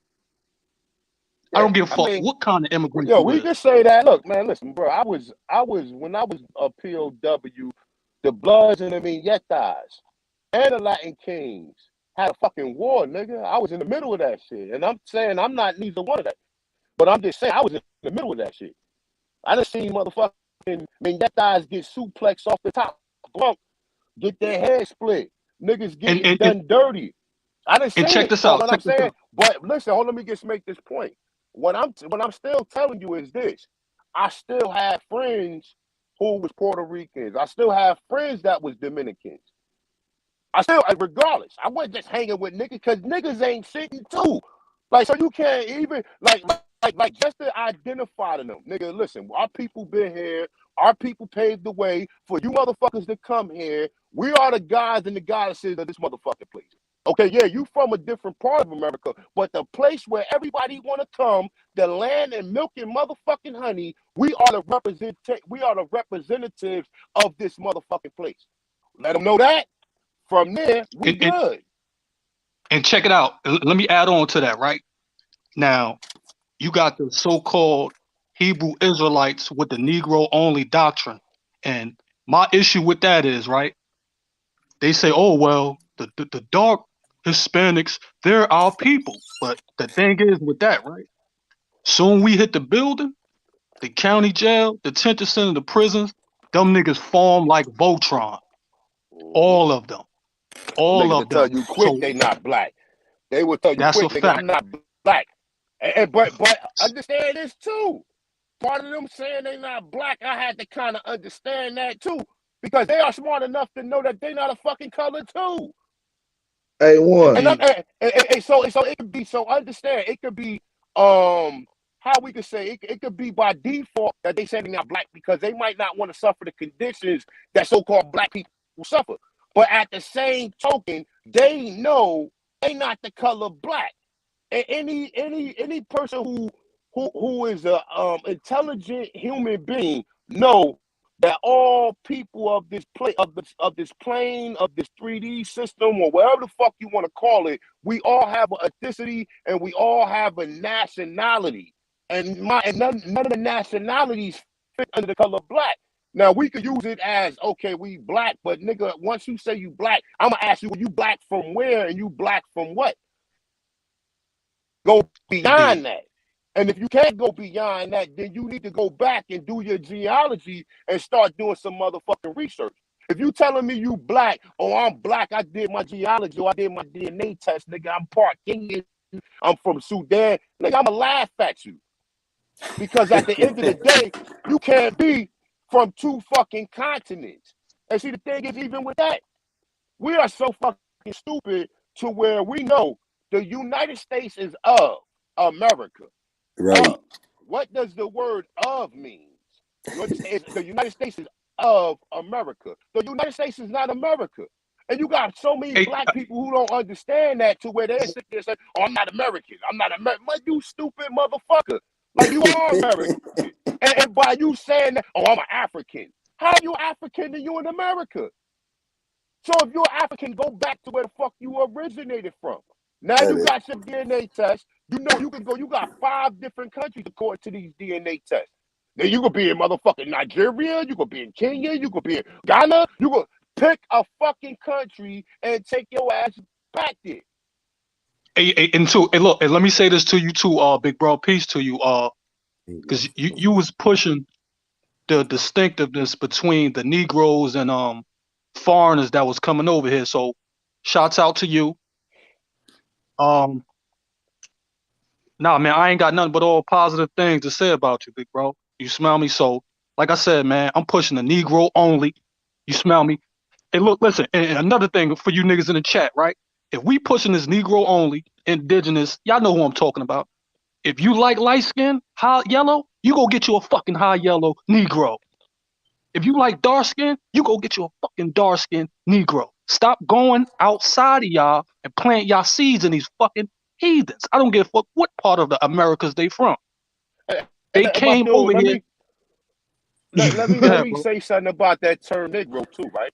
Yeah, I don't give a fuck what kind of immigrant you we can say that. Look, man, listen, bro. I was when I was a POW, the Bloods and the Miñetas and the Latin Kings had a fucking war, nigga. I was in the middle of that shit. And I'm saying I'm not neither one of that. But I'm just saying I was in the middle of that shit. I done seen motherfucking Miñetas get suplexed off the top bunk, get their head split. Niggas getting done dirty. I done seen check it. this out. What I'm saying, but listen, let me just make this point. What I'm still telling you is this. I still have friends who was Puerto Ricans. I still have friends that was Dominicans. I still, regardless, I wasn't just hanging with niggas because niggas ain't sitting too. Like, so you can't even, like just to identify them. Nigga, listen, our people been here. Our people paved the way for you motherfuckers to come here. We are the guys and the goddesses of this motherfucking place. Okay, yeah, you from a different part of America, but the place where everybody want to come, the land and milk and motherfucking honey, we are the representatives of this motherfucking place. Let them know that. From there, we good. And check it out. Let me add on to that, right? Now, you got the so-called Hebrew Israelites with the Negro-only doctrine. And my issue with that is, right, they say, oh well, the dark Hispanics, they're our people. But the thing is with that, right? Soon we hit the building, the county jail, the detention center, the prisons, them niggas form like Voltron. All of them. All Niggas will of tell them. you quick So they not black. They will tell you that's a quick, nigga, I'm fact. not black. But understand this too. Part of them saying they not black, I had to kind of understand that too. Because they are smart enough to know that they not a fucking color too. Hey, one. So it could be, so understand, it could be how we could say it could be by default that they say they're not black because they might not want to suffer the conditions that so-called black people suffer. But at the same token, they know they not the color black. And any person who is a intelligent human being know that all people of this plane of this 3D system or whatever the fuck you want to call it, we all have an ethnicity and we all have a nationality, and none of the nationalities fit under the color black. Now we could use it as okay, we black, but nigga, once you say you black, I'm gonna ask you, well, you black from where and you black from what? Go beyond that. And if you can't go beyond that, then you need to go back and do your genealogy and start doing some motherfucking research. If you telling me you black, oh, I'm black, I did my genealogy, or I did my DNA test, nigga, I'm part Kenyan, I'm from Sudan, nigga, I'ma laugh at you. Because at the end of the day, you can't be from two fucking continents. And see, the thing is, even with that, we are so fucking stupid to where we know the United States is of America. Right. What does the word of mean? The United States is of America. The United States is not America. And you got so many black people who don't understand that to where they sit there and say, oh, I'm not American. I'm not American. But you stupid motherfucker. Like, you are American. and by you saying that, oh, I'm an African. How are you African and you in America? So if you're African, go back to where the fuck you originated from. Now you got your DNA test. You know you can go. You got 5 different countries according to these DNA tests. Then you could be in motherfucking Nigeria. You could be in Kenya. You could be in Ghana. You could pick a fucking country and take your ass back there. And look, and let me say this to you too, big bro. Peace to you, because you was pushing the distinctiveness between the Negroes and foreigners that was coming over here. So, shouts out to you. Nah, man, I ain't got nothing but all positive things to say about you, big bro. You smell me? So, like I said, man, I'm pushing the Negro only. You smell me? And look, listen, and another thing for you niggas in the chat, right? If we pushing this Negro only, indigenous, y'all know who I'm talking about. If you like light skin, high yellow, you go get you a fucking high yellow Negro. If you like dark skin, you go get you a fucking dark skin Negro. Stop going outside of y'all and plant y'all seeds in these fucking heathens. I don't give a fuck what part of the Americas they from. They came over here. Let me say something about that term Negro too, right?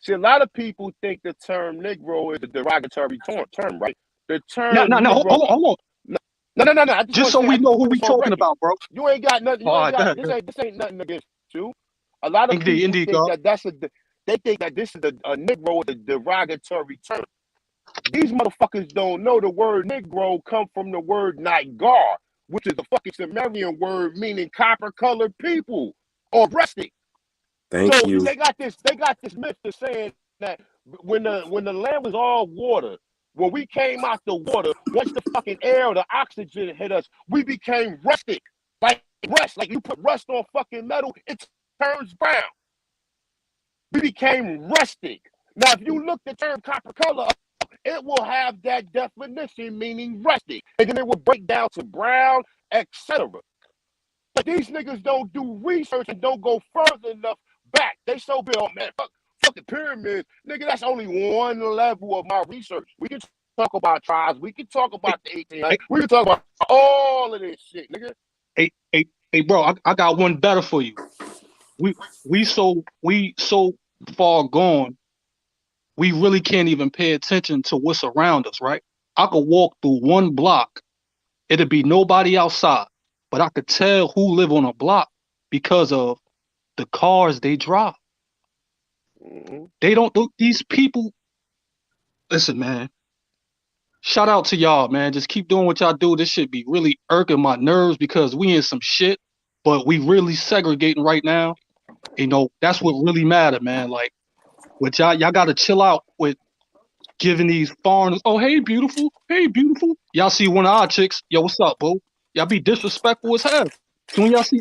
See, a lot of people think the term Negro is a derogatory term, right? The term Negro. Hold on. No. I just so we know who we talking about, bro. You ain't got nothing. This ain't nothing against you. A lot of people think that they think that this is a Negro is a derogatory term. These motherfuckers don't know the word Negro come from the word Nigar, which is a fucking Sumerian word meaning copper-colored people or rustic. Thank you. They got this myth of saying that when the land was all water, when we came out the water, once the fucking air or the oxygen hit us, we became rustic. Like rust. Like you put rust on fucking metal, it turns brown. We became rustic. Now, if you look the term copper color up, it will have that definition meaning rustic. And then it will break down to brown, etc. But these niggas don't do research and don't go further enough back. They so big, oh man, fuck the pyramids. Nigga, that's only one level of my research. We can talk about tribes. We can talk about the 1800s. We can talk about all of this shit, nigga. Hey, bro, I got one better for you. We so far gone, we really can't even pay attention to what's around us, right? I could walk through one block, it'd be nobody outside, but I could tell who live on a block because of the cars they drive. They don't. These people. Listen, man. Shout out to y'all, man. Just keep doing what y'all do. This should be really irking my nerves because we in some shit, but we really segregating right now. You know, that's what really matter, man. Like, what y'all got to chill out with giving these foreigners. Oh, hey, beautiful. Hey, beautiful. Y'all see one of our chicks. Yo, what's up, boo? Y'all be disrespectful as hell. Soon y'all see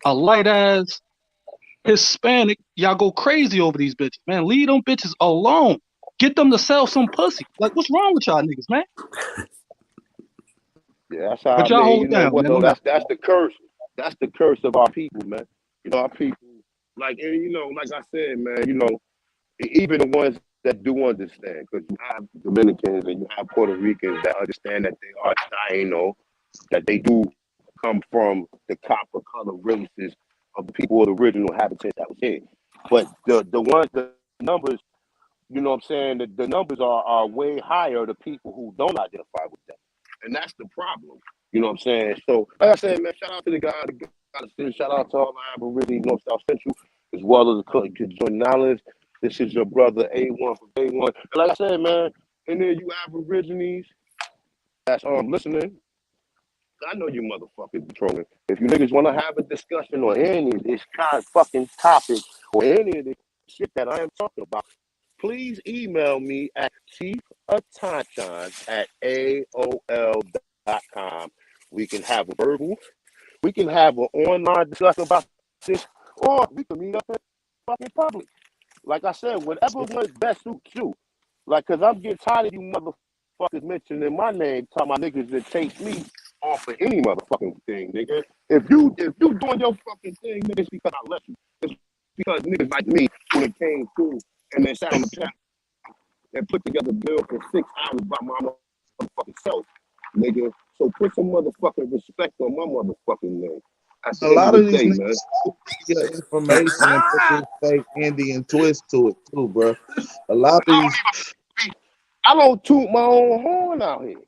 a light ass Hispanic, y'all go crazy over these bitches, man. Leave them bitches alone. Get them to sell some pussy. Like, what's wrong with y'all niggas, man? Yeah, that's how I But y'all mean. hold You it know down, what man. though? I'm out. That's the curse. That's the curse of our people, man. You know, our people, like, and you know, like I said, man. You know, even the ones that do understand, because you have Dominicans and you have Puerto Ricans that understand that they are Taino, that they do come from the copper color races of the people of the original habitat that was here. But the ones, the numbers, you know what I'm saying, the numbers are way higher the people who don't identify with them. And that's the problem. You know what I'm saying? So like I said, man, shout out to the guy, shout out to all the Aborigines, North South Central, as well as the Joint Islands. This is your brother A1 from A1. And like I said, man, and then you Aborigines that's listening. I know you motherfuckers be trolling. If you niggas want to have a discussion on any of this kind of fucking topic or any of this shit that I am talking about, please email me at chiefatanchan@aol.com. We can have a verbal, we can have an online discussion about this, or we can meet up in fucking public. Like I said, whatever one's best suits you. Like, cause I'm getting tired of you motherfuckers mentioning my name, telling my niggas that take me off of any motherfucking thing, nigga. If you doing your fucking thing, nigga, it's because I left you. It's because niggas like me when it came through and they sat on the chat and put together a bill for 6 hours by my motherfucking self, nigga. So put some motherfucking respect on my motherfucking name. At A the end of lot the of these day, man. niggas get information and put this fake Indian twist to it too, bro. A lot of these. I don't toot my own horn out here.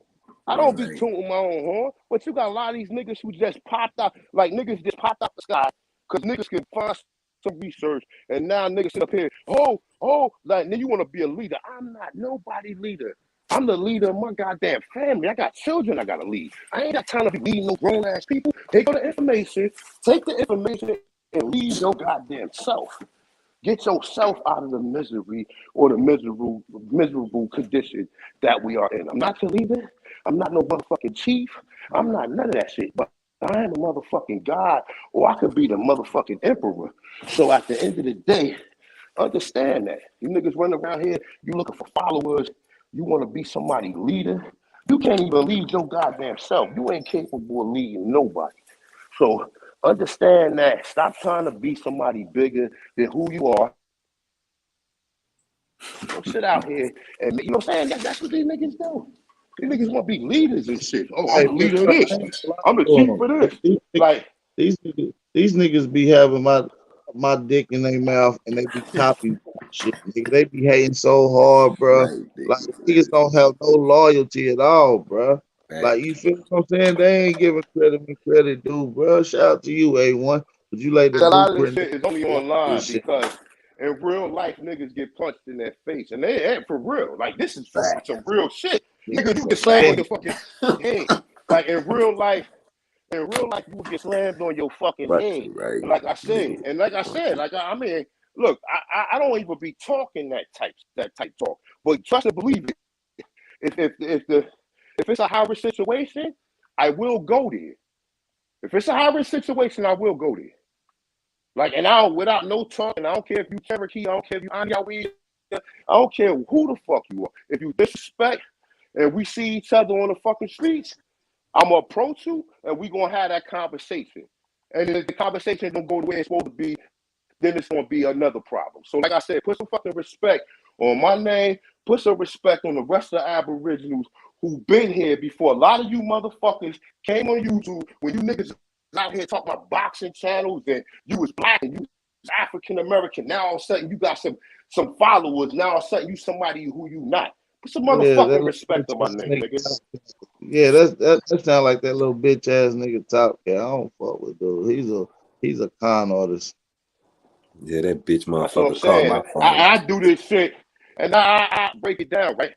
I don't be tooting my own horn, but you got a lot of these niggas who just popped out, like niggas just popped out the sky, because niggas can find some research, and now niggas sit up here, like, then you want to be a leader. I'm not nobody leader. I'm the leader of my goddamn family. I got children I gotta lead. I ain't got time to be leading no grown ass people. Take the information, and lead your goddamn self. Get yourself out of the misery or the miserable condition that we are in. I'm not your leader. I'm not no motherfucking chief. I'm not none of that shit. But I am a motherfucking God, or I could be the motherfucking emperor. So at the end of the day, understand that. You niggas running around here, you looking for followers. You want to be somebody's leader. You can't even lead your goddamn self. You ain't capable of leading nobody. So understand that. Stop trying to be somebody bigger than who you are. Don't sit out here and you know what I'm saying? That's what these niggas do. These niggas want to be leaders and shit. Oh, I'm Hey, the big leader of bro, this. I ain't gonna lie I'm the to chief 'em. of this. Like, These niggas be having my dick in their mouth and they be copying shit, nigga. They be hating so hard, bro. Like niggas don't have no loyalty at all, bro. Like you feel what I'm saying? They ain't giving credit when credit due, bro. Shout out to you, A1. But you laid the a lot of this blueprint shit is only for online this shit. because in real life niggas get punched in their face. And they ain't for real. Like this is fucking some real shit. Nigga, you get slammed on Man, your fucking head. Like in real life, you will get slammed on your fucking head. Like I said, I mean, look, I don't even be talking that type talk. But trust and believe it. If it's a high risk situation, I will go there. If it's a high risk situation, I will go there. Like, and I without no talking, I don't care if you Cherokee, I don't care if you Anya, I don't care who the fuck you are. If you disrespect and we see each other on the fucking streets, I'm gonna approach you and we gonna have that conversation. And if the conversation don't go the way it's supposed to be, then it's gonna be another problem. So, like I said, put some fucking respect on my name, put some respect on the rest of the Aboriginals who've been here before. A lot of you motherfuckers came on YouTube when you niggas out here talking about boxing channels and you was black and you was African American. Now all of a sudden you got some followers. Now all of a sudden you somebody who you not. Put some yeah, that motherfucking little respect bitch on my ass name, nigga nigga. talk. Yeah, that sound like that little bitch ass nigga talk. Yeah, I don't fuck with dude. He's a con artist. Yeah, that bitch That's what I'm motherfucker called saying. my phone. I do this shit, and I break it down, right?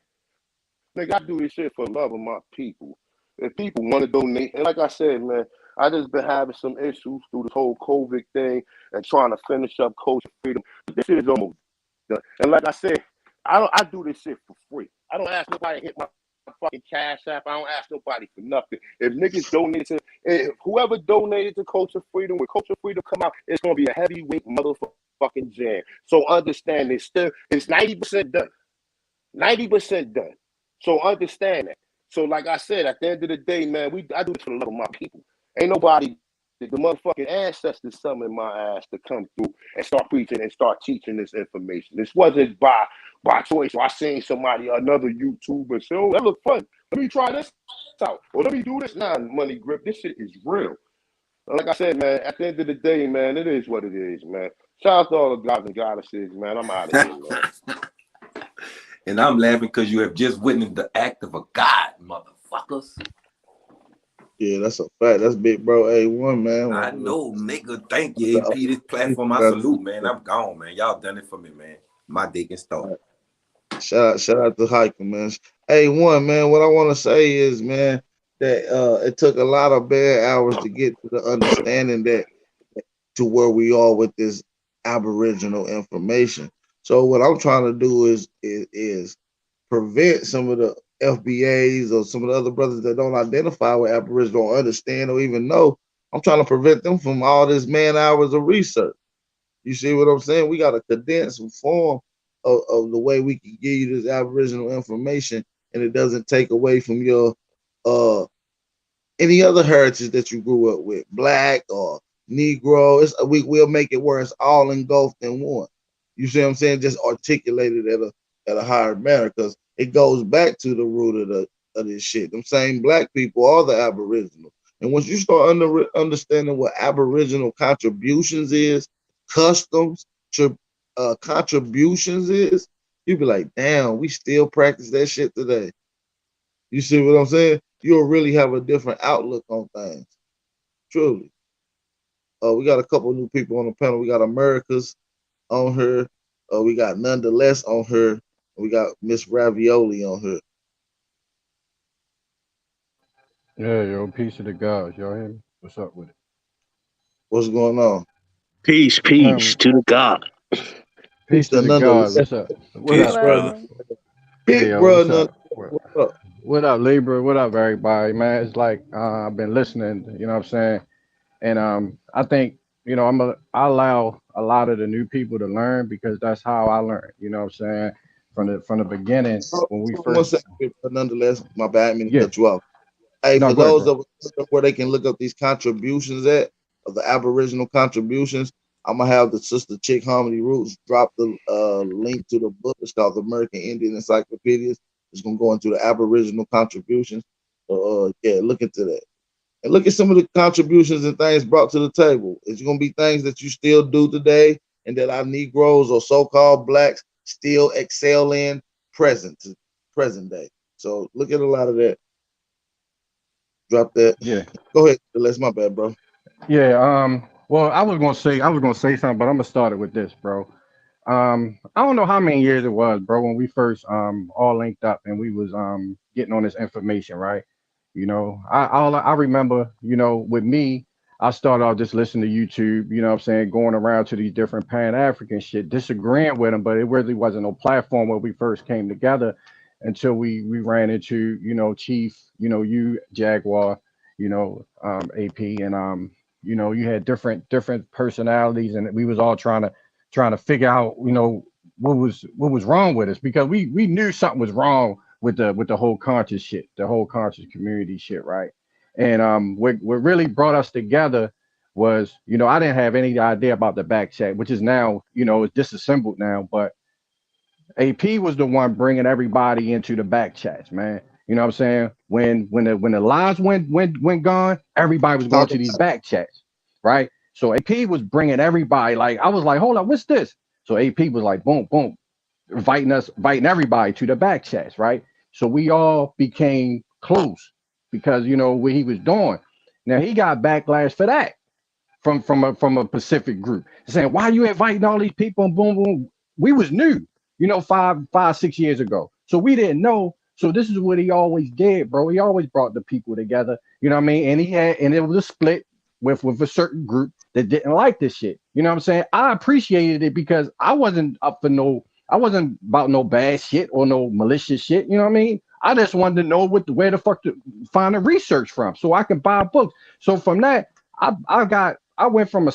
Nigga, I do this shit for love of my people. If people want to donate, and like I said, man, I just been having some issues through this whole COVID thing and trying to finish up Culture Freedom. This shit is almost done. And like I said, I do this shit for free. I don't ask nobody to hit my fucking cash app. I don't ask nobody for nothing. If niggas donate to, if whoever donated to Culture Freedom, when Culture Freedom come out, it's gonna be a heavyweight motherfucking jam. So understand it's 90% done. 90% done. So understand that. So like I said, at the end of the day, man, I do this for the love of my people. Ain't nobody, the motherfucking ancestors summon my ass to come through and start preaching and start teaching this information. This wasn't by choice. Or I seen somebody, another YouTuber say, oh, that look fun. Let me try this out. Or let me do this. Nah, money grip. This shit is real. Like I said, man, at the end of the day, man, it is what it is, man. Shout out to all the gods and goddesses, man. I'm out of here, man. And I'm laughing because you have just witnessed the act of a god, motherfuckers. Yeah, that's a fact. That's big bro A1, man. I know, nigga. Thank you, AP. This platform, I salute, man. I'm gone, man. Y'all done it for me, man. My day can start. Shout out to Hiker, man. A1, man. What I want to say is, man, that it took a lot of bad hours to get to the understanding that to where we are with this Aboriginal information. So what I'm trying to do is prevent some of the FBAs or some of the other brothers that don't identify with Aboriginal, don't understand or even know. I'm trying to prevent them from all this man hours of research. You see what I'm saying? We got to condense some form of the way we can give you this Aboriginal information, and it doesn't take away from your uh any other heritage that you grew up with, black or Negro. We'll make it where it's all engulfed in one. You see what I'm saying? Just articulated at a higher manner, because it goes back to the root of this shit. Them same black people are the Aboriginal. And once you start understanding what Aboriginal contributions is, customs, contributions is, you be like, damn, we still practice that shit today. You see what I'm saying? You'll really have a different outlook on things. Truly. We got a couple new people on the panel. We got America's on her. We got Nonetheless on her. We got Miss Ravioli on her. Yeah, yo, peace to the gods. Y'all hear me? What's up with it? What's going on? Peace to the God. Peace to the gods. What's up? What Peace, up, brother. Hey, yo, Bro, what's up? What up, Libra? What up, everybody? Man, it's like I've been listening. You know what I'm saying? And I think I allow a lot of the new people to learn because that's how I learned. You know what I'm saying? From the beginning when we One first. second, but nonetheless, my bad, I didn't mean to Yeah. cut you off. Hey, No, for go ahead, those bro. of where they can look up these contributions at, of the Aboriginal contributions, I'm gonna have the sister Chick Harmony Roots drop the link to the book. It's called the American Indian Encyclopedias. It's gonna go into the Aboriginal contributions. So yeah, look into that. And look at some of the contributions and things brought to the table. It's gonna be things that you still do today and that our Negroes or so-called blacks still excel in present day. So look at a lot of that. Drop that. Yeah. Go ahead. That's my bad, bro. Yeah. Well, I was gonna say something, but I'm gonna start it with this, bro. I don't know how many years it was, bro, when we first all linked up and we was getting on this information, right? I remember, with me, I started off just listening to YouTube, you know what I'm saying, going around to these different Pan African shit, disagreeing with them, but it really wasn't no platform where we first came together until we ran into, Chief, you, Jaguar, AP, and you had different personalities, and we was all trying to figure out, what was wrong with us, because we knew something was wrong with the whole conscious shit, the whole conscious community shit, right? And what really brought us together was, I didn't have any idea about the back chat, which is now, it's disassembled now, but AP was the one bringing everybody into the back chats, man. You know what I'm saying? When the lives went gone, everybody was going to these back chats, right? So AP was bringing everybody. Like, I was like, hold up, what's this? So AP was like, boom, boom, inviting everybody to the back chats, right? So we all became close because what he was doing. Now he got backlash for that, from a Pacific group, saying, why are you inviting all these people? And boom, boom. We was new, 5, 6 years ago. So we didn't know. So this is what he always did, bro. He always brought the people together. You know what I mean? And it was a split with a certain group that didn't like this shit. You know what I'm saying? I appreciated it because I wasn't I wasn't about no bad shit or no malicious shit. You know what I mean? I just wanted to know where the fuck to find the research from so I can buy books. So from that, I went from a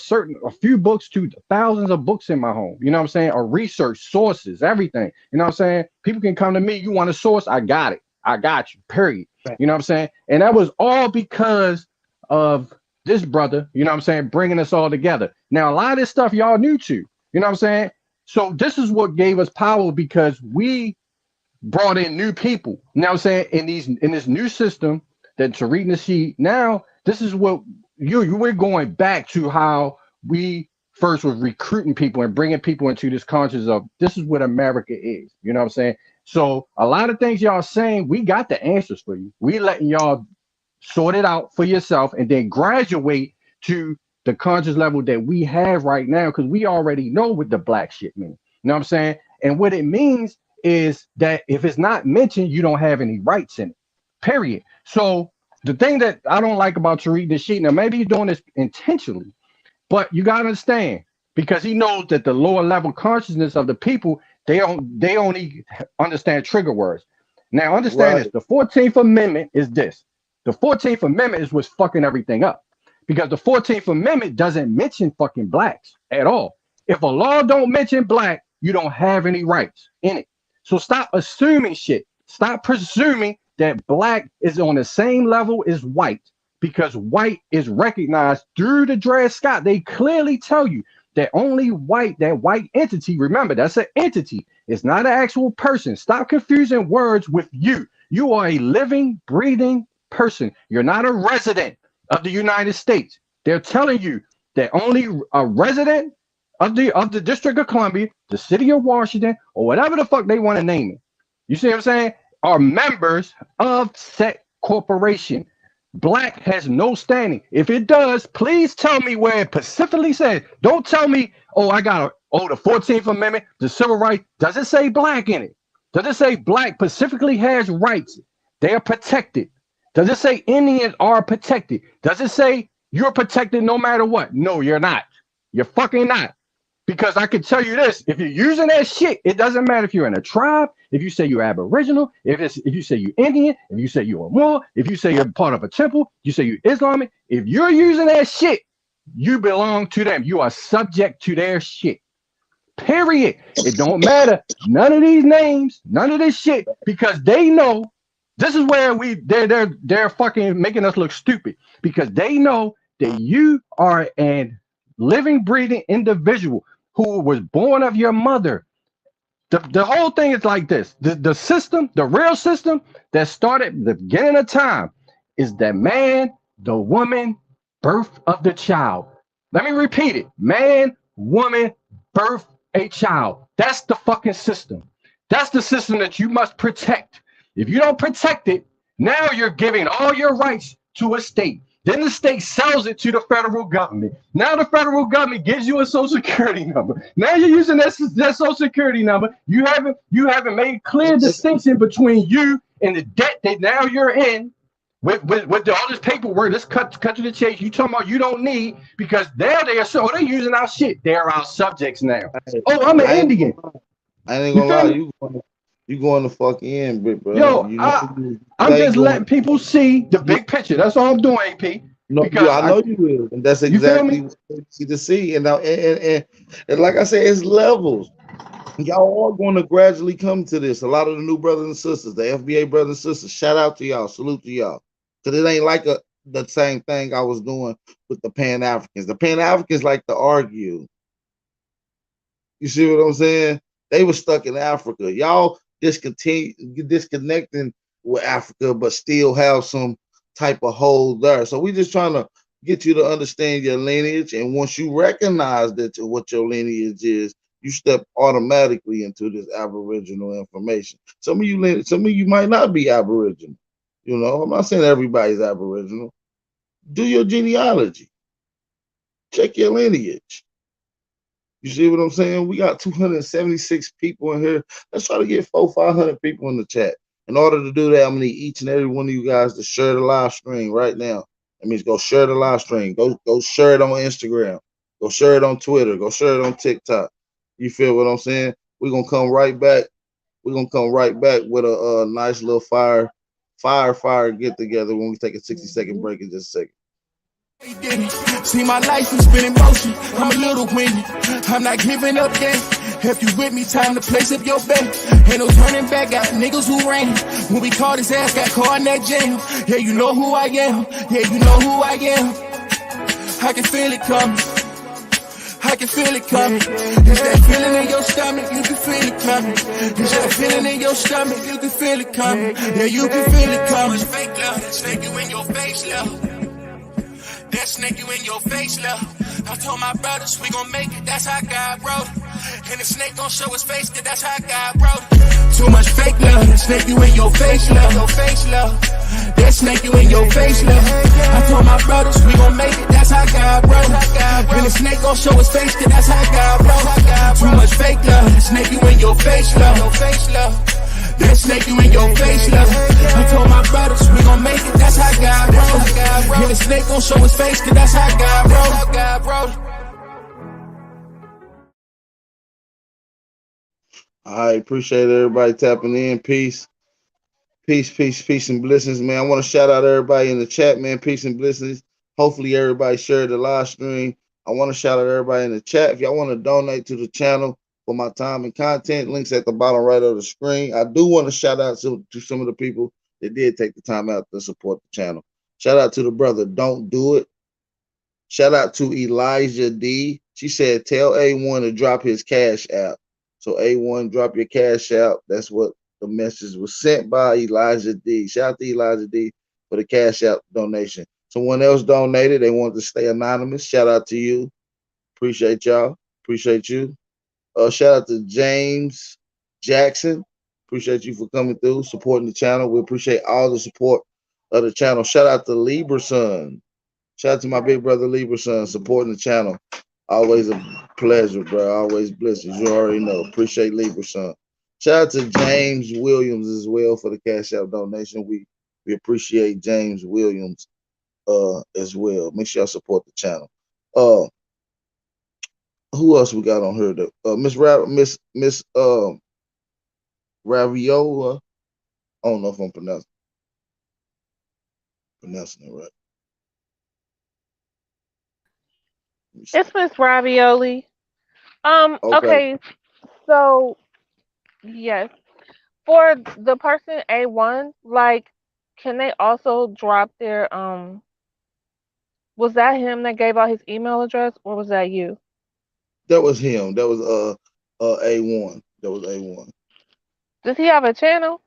few books to thousands of books in my home. You know what I'm saying? Or research sources, everything. You know what I'm saying? People can come to me. You want a source? I got it. I got you. Period. You know what I'm saying? And that was all because of this brother. You know what I'm saying? Bringing us all together. Now a lot of this stuff y'all new to. You know what I'm saying? So this is what gave us power because we brought in new people. You know what I'm saying? In this new system that Tariq Nasheed, now this is what we're going back to how we first was recruiting people and bringing people into this conscious of this is what America is. You know what I'm saying? So a lot of things y'all saying, we got the answers for you. We letting y'all sort it out for yourself and then graduate to the conscious level that we have right now because we already know what the black shit means. You know what I'm saying? And what it means is that if it's not mentioned, you don't have any rights in it. Period. So the thing that I don't like about Tariq Nasheed, now maybe he's doing this intentionally, but you gotta understand because he knows that the lower level consciousness of the people they only understand trigger words. Now understand Right. this: the 14th Amendment is this. The 14th Amendment is what's fucking everything up because the 14th Amendment doesn't mention fucking blacks at all. If a law don't mention black, you don't have any rights in it. So stop assuming shit. Stop presuming that black is on the same level as white because white is recognized through the Dred Scott. They clearly tell you that only that white entity, remember, that's an entity. It's not an actual person. Stop confusing words with you. You are a living, breathing person. You're not a resident of the United States. They're telling you that only a resident of the District of Columbia, the city of Washington, or whatever the fuck they want to name it. You see what I'm saying? Are members of said corporation. Black has no standing. If it does, please tell me where it specifically says. Don't tell me, the 14th Amendment, the Civil Rights. Does it say black in it? Does it say black specifically has rights? They are protected. Does it say Indians are protected? Does it say you're protected no matter what? No, you're not. You're fucking not. Because I can tell you this, if you're using that shit, it doesn't matter if you're in a tribe, if you say you're Aboriginal, if you say you're Indian, if you say you're a Moor, if you say you're part of a temple, you say you're Islamic, if you're using that shit, you belong to them. You are subject to their shit. Period. It don't matter. None of these names, none of this shit, because they know this is where they're fucking making us look stupid because they know that you are an living, breathing individual who was born of your mother. The whole thing is like this. The system, the real system that started the beginning of time is the man, the woman, birth of the child. Let me repeat it. Man, woman, birth a child. That's the fucking system. That's the system that you must protect. If you don't protect it, now you're giving all your rights to a state. Then the state sells it to the federal government. Now the federal government gives you a social security number. Now you're using that social security number. You haven't made clear distinction between you and the debt that now you're in with all this paperwork. Let's cut to the chase. You talking about you don't need because now they're using our shit. They're our subjects now. Oh, I'm an Indian. I ain't You gonna feel lie, me? you going the fuck in, bro. Yo, You know, I'm they just letting going. people see the big picture. That's all I'm doing, AP. No, Because I know you will, and that's you feel exactly me? what you need to see. And now, and like I said, it's levels. Y'all are going to gradually come to this. A lot of the new brothers and sisters, the FBA brothers and sisters, shout out to y'all, salute to y'all, because it ain't like the same thing I was doing with the Pan Africans. The Pan Africans like to argue. You see what I'm saying? They were stuck in Africa. Y'all disconnecting with Africa, but still have some type of hold there. So we just trying to get you to understand your lineage. And once you recognize that what your lineage is, you step automatically into this Aboriginal information. Some of you might not be Aboriginal. You know, I'm not saying everybody's Aboriginal. Do your genealogy. Check your lineage. You see what I'm saying? We got 276 people in here. Let's try to get 500 people in the chat. In order to do that, I'm gonna need each and every one of you guys to share the live stream right now. That means go share the live stream. Go share it on Instagram. Go share it on Twitter. Go share it on TikTok. You feel what I'm saying? We're gonna come right back. We're gonna come right back with a nice little fire get together when we take a 60-second break in just a second. See my life has been in motion. I'm a little windy. I'm not giving up yet. If you with me, time to place up your bet. Ain't no turning back. Got niggas who ran. When we caught his ass, got caught in that jam. Yeah, you know who I am. Yeah, you know who I am. I can feel it coming. I can feel it coming. It's that feeling in your stomach, you can feel it coming. It's that feeling in your stomach, you can feel it coming. Yeah, you can feel it coming. Fake love, snake you in your face, love. That snake you in your face, love. I told my brothers we gon' make it, that's how God wrote it. And the snake gon' show his face, cause that's how God wrote it. Too much fake love, that snake you in your face, love. Your face, love. That snake you in your face, love. I told my brothers we gon' make it, that's how God wrote it. And the snake gon' show his face, cause that's how God wrote it. Too much fake love, that snake you in your face, love. Your face, love. That snake you in your face, love. I told my brothers we gon' make it, that's how God wrote. And the snake gon' show his face, cause that's how God wrote. I appreciate everybody tapping in. Peace. Peace, and blessings, man. I want to shout out everybody in the chat, man. Peace and blessings. Hopefully, everybody shared the live stream. I want to shout out everybody in the chat. If y'all want to donate to the channel for my time and content, links at the bottom right of the screen. I do want to shout out to some of the people that did take the time out to support the channel. Shout out to the brother Don't Do It. Shout out to Elijah D. She said, tell A1 to drop his cash app. So A1, drop your cash app. That's what the message was sent by Elijah D. Shout out to Elijah D for the cash app donation. Someone else donated. They wanted to stay anonymous. Shout out to you. Appreciate y'all. Appreciate you. Shout out to James Jackson. Appreciate you for coming through, supporting the channel. We appreciate all the support of the channel. Shout out to Libra Son. Shout out to my big brother Libra Son supporting the channel. Always a pleasure, bro. Always blessings. You already know. Appreciate Libra Son. Shout out to James Williams as well for the cash out donation. We appreciate James Williams as well. Make sure y'all support the channel. Who else we got on here? Miss Raviola. I don't know if I'm pronouncing it right. It's Miss Ravioli. Okay. So yes, for the person A1, like, can they also drop their was that him that gave out his email address, or was that you? That was him. That was A1. That was A1. Does he have a channel?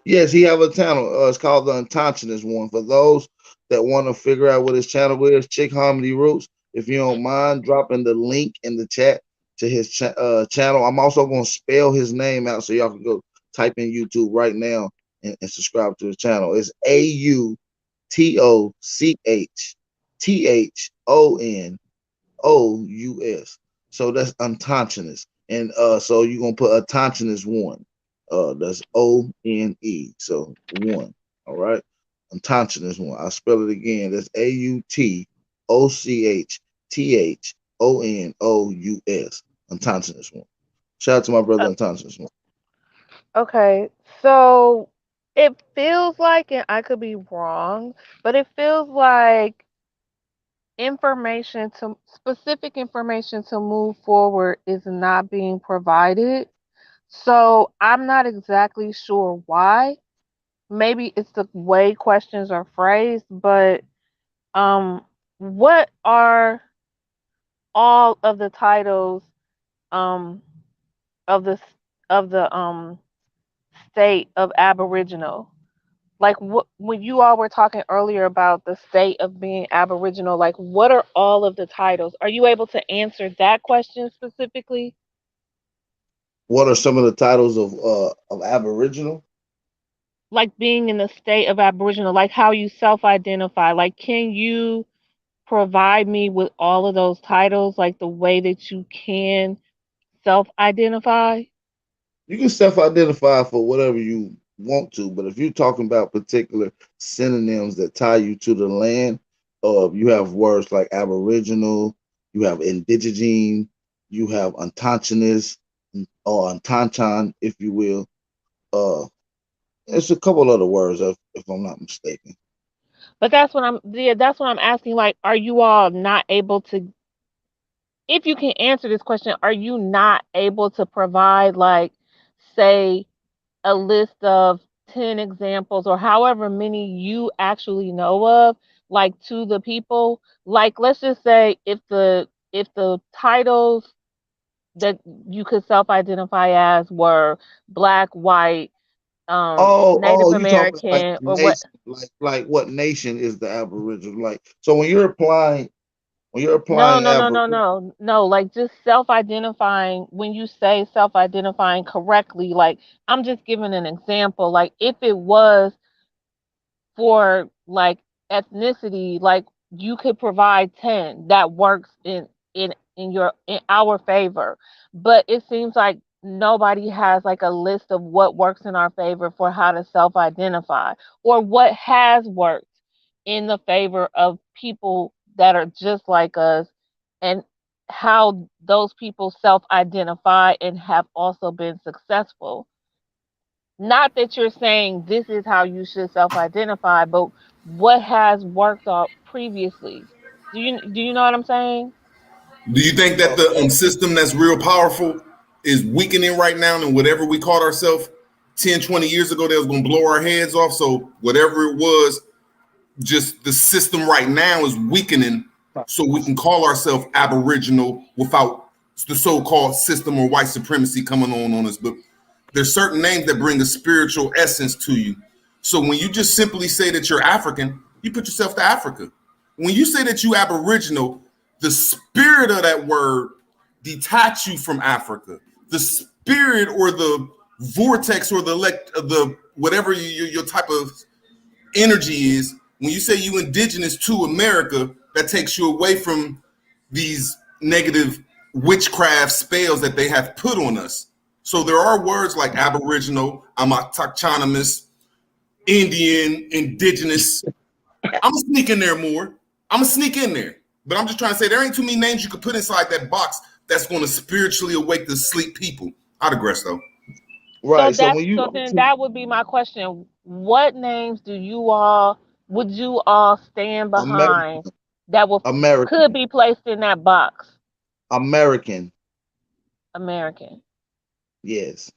Yes, he have a channel. It's called the Unconscious One. For those that want to figure out what his channel is, Chick Harmony Roots. If you don't mind dropping the link in the chat to his channel. I'm also going to spell his name out so y'all can go type in YouTube right now and subscribe to his channel. It's AUTOCHTHONOUS. So that's Unconscious. And so you're going to put Unconscious One. That's ONE. So one. All right. Unconscious One. I'll spell it again. That's AUTOCHTHONOUS. Unconscious One. Shout out to my brother Unconscious One. Okay. So it feels like, and I could be wrong, but it feels like specific information to move forward is not being provided. So I'm not exactly sure why. Maybe it's the way questions are phrased, but what are all of the titles um of the state of Aboriginal? Like, when you all were talking earlier about the state of being Aboriginal, like, what are all of the titles? Are you able to answer that question specifically? What are some of the titles of Aboriginal? Like, being in the state of Aboriginal, like how you self-identify. Like, can you provide me with all of those titles, like the way that you can self-identify? You can self-identify for whatever you want to, but if you're talking about particular synonyms that tie you to the land, you have words like aboriginal, you have indigenous, you have autochthonous or autochthon, if you will. Uh, it's a couple other words, if I'm not mistaken. But that's what I'm asking. Like, are you all not able to, if you can answer this question, are you not able to provide, like, say, a list of 10 examples or however many you actually know of, like, to the people? Like, let's just say if the titles that you could self-identify as were black, white, Native You talking like American, or what? nation, like what nation is the Aboriginal? Like, so when you're applying No, no, no, no, Aboriginal, no, no. Like, just self-identifying. When you say self-identifying correctly, like, I'm just giving an example. Like, if it was for, like, ethnicity, like, you could provide 10 that works in our favor. But it seems like nobody has, like, a list of what works in our favor for how to self-identify, or what has worked in the favor of people that are just like us, and how those people self-identify and have also been successful. Not that you're saying this is how you should self-identify, but what has worked out previously. Do you know what I'm saying? Do you think that the system that's real powerful is weakening right now, and whatever we called ourselves 10, 20 years ago that was going to blow our heads off? So whatever it was, just the system right now is weakening, so we can call ourselves Aboriginal without the so-called system or white supremacy coming on us. But there's certain names that bring a spiritual essence to you. So when you just simply say that you're African, you put yourself to Africa. When you say that you Aboriginal, the spirit of that word detach you from Africa. The spirit or the vortex or the whatever your type of energy is, when you say you indigenous to America, that takes you away from these negative witchcraft spells that they have put on us. So there are words like Aboriginal, I'm autochthonous, Indian, indigenous. I'm gonna sneak in there more. I'm gonna sneak in there. But I'm just trying to say there ain't too many names you could put inside that box that's gonna spiritually awake the sleep people. I digress though. So right? So that's when so you then that would be my question. What names would you all stand American, behind that will could American, be placed in that box? American, American. yes.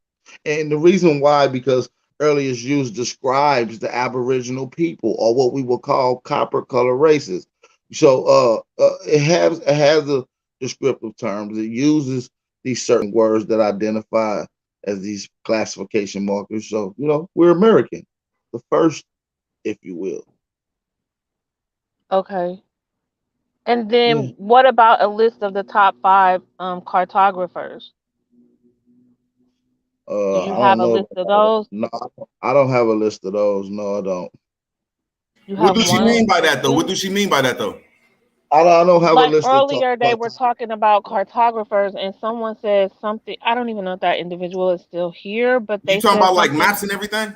And the reason why, because earliest use describes the Aboriginal people, or what we would call copper color races. So it has a descriptive terms. It uses these certain words that identify as these classification markers. So we're American, the first, if you will. Okay. And Yeah. then what about a list of the top 5 cartographers? Do you I have don't a know list about of that. those? No, I don't have a list of those. No, I don't. You What have does she one mean by or that though? What two? does she mean by that though? I don't have a Like list of earlier, they were talking about cartographers, and someone said something. I don't even know if that individual is still here, but You they talking said about like something. maps and everything?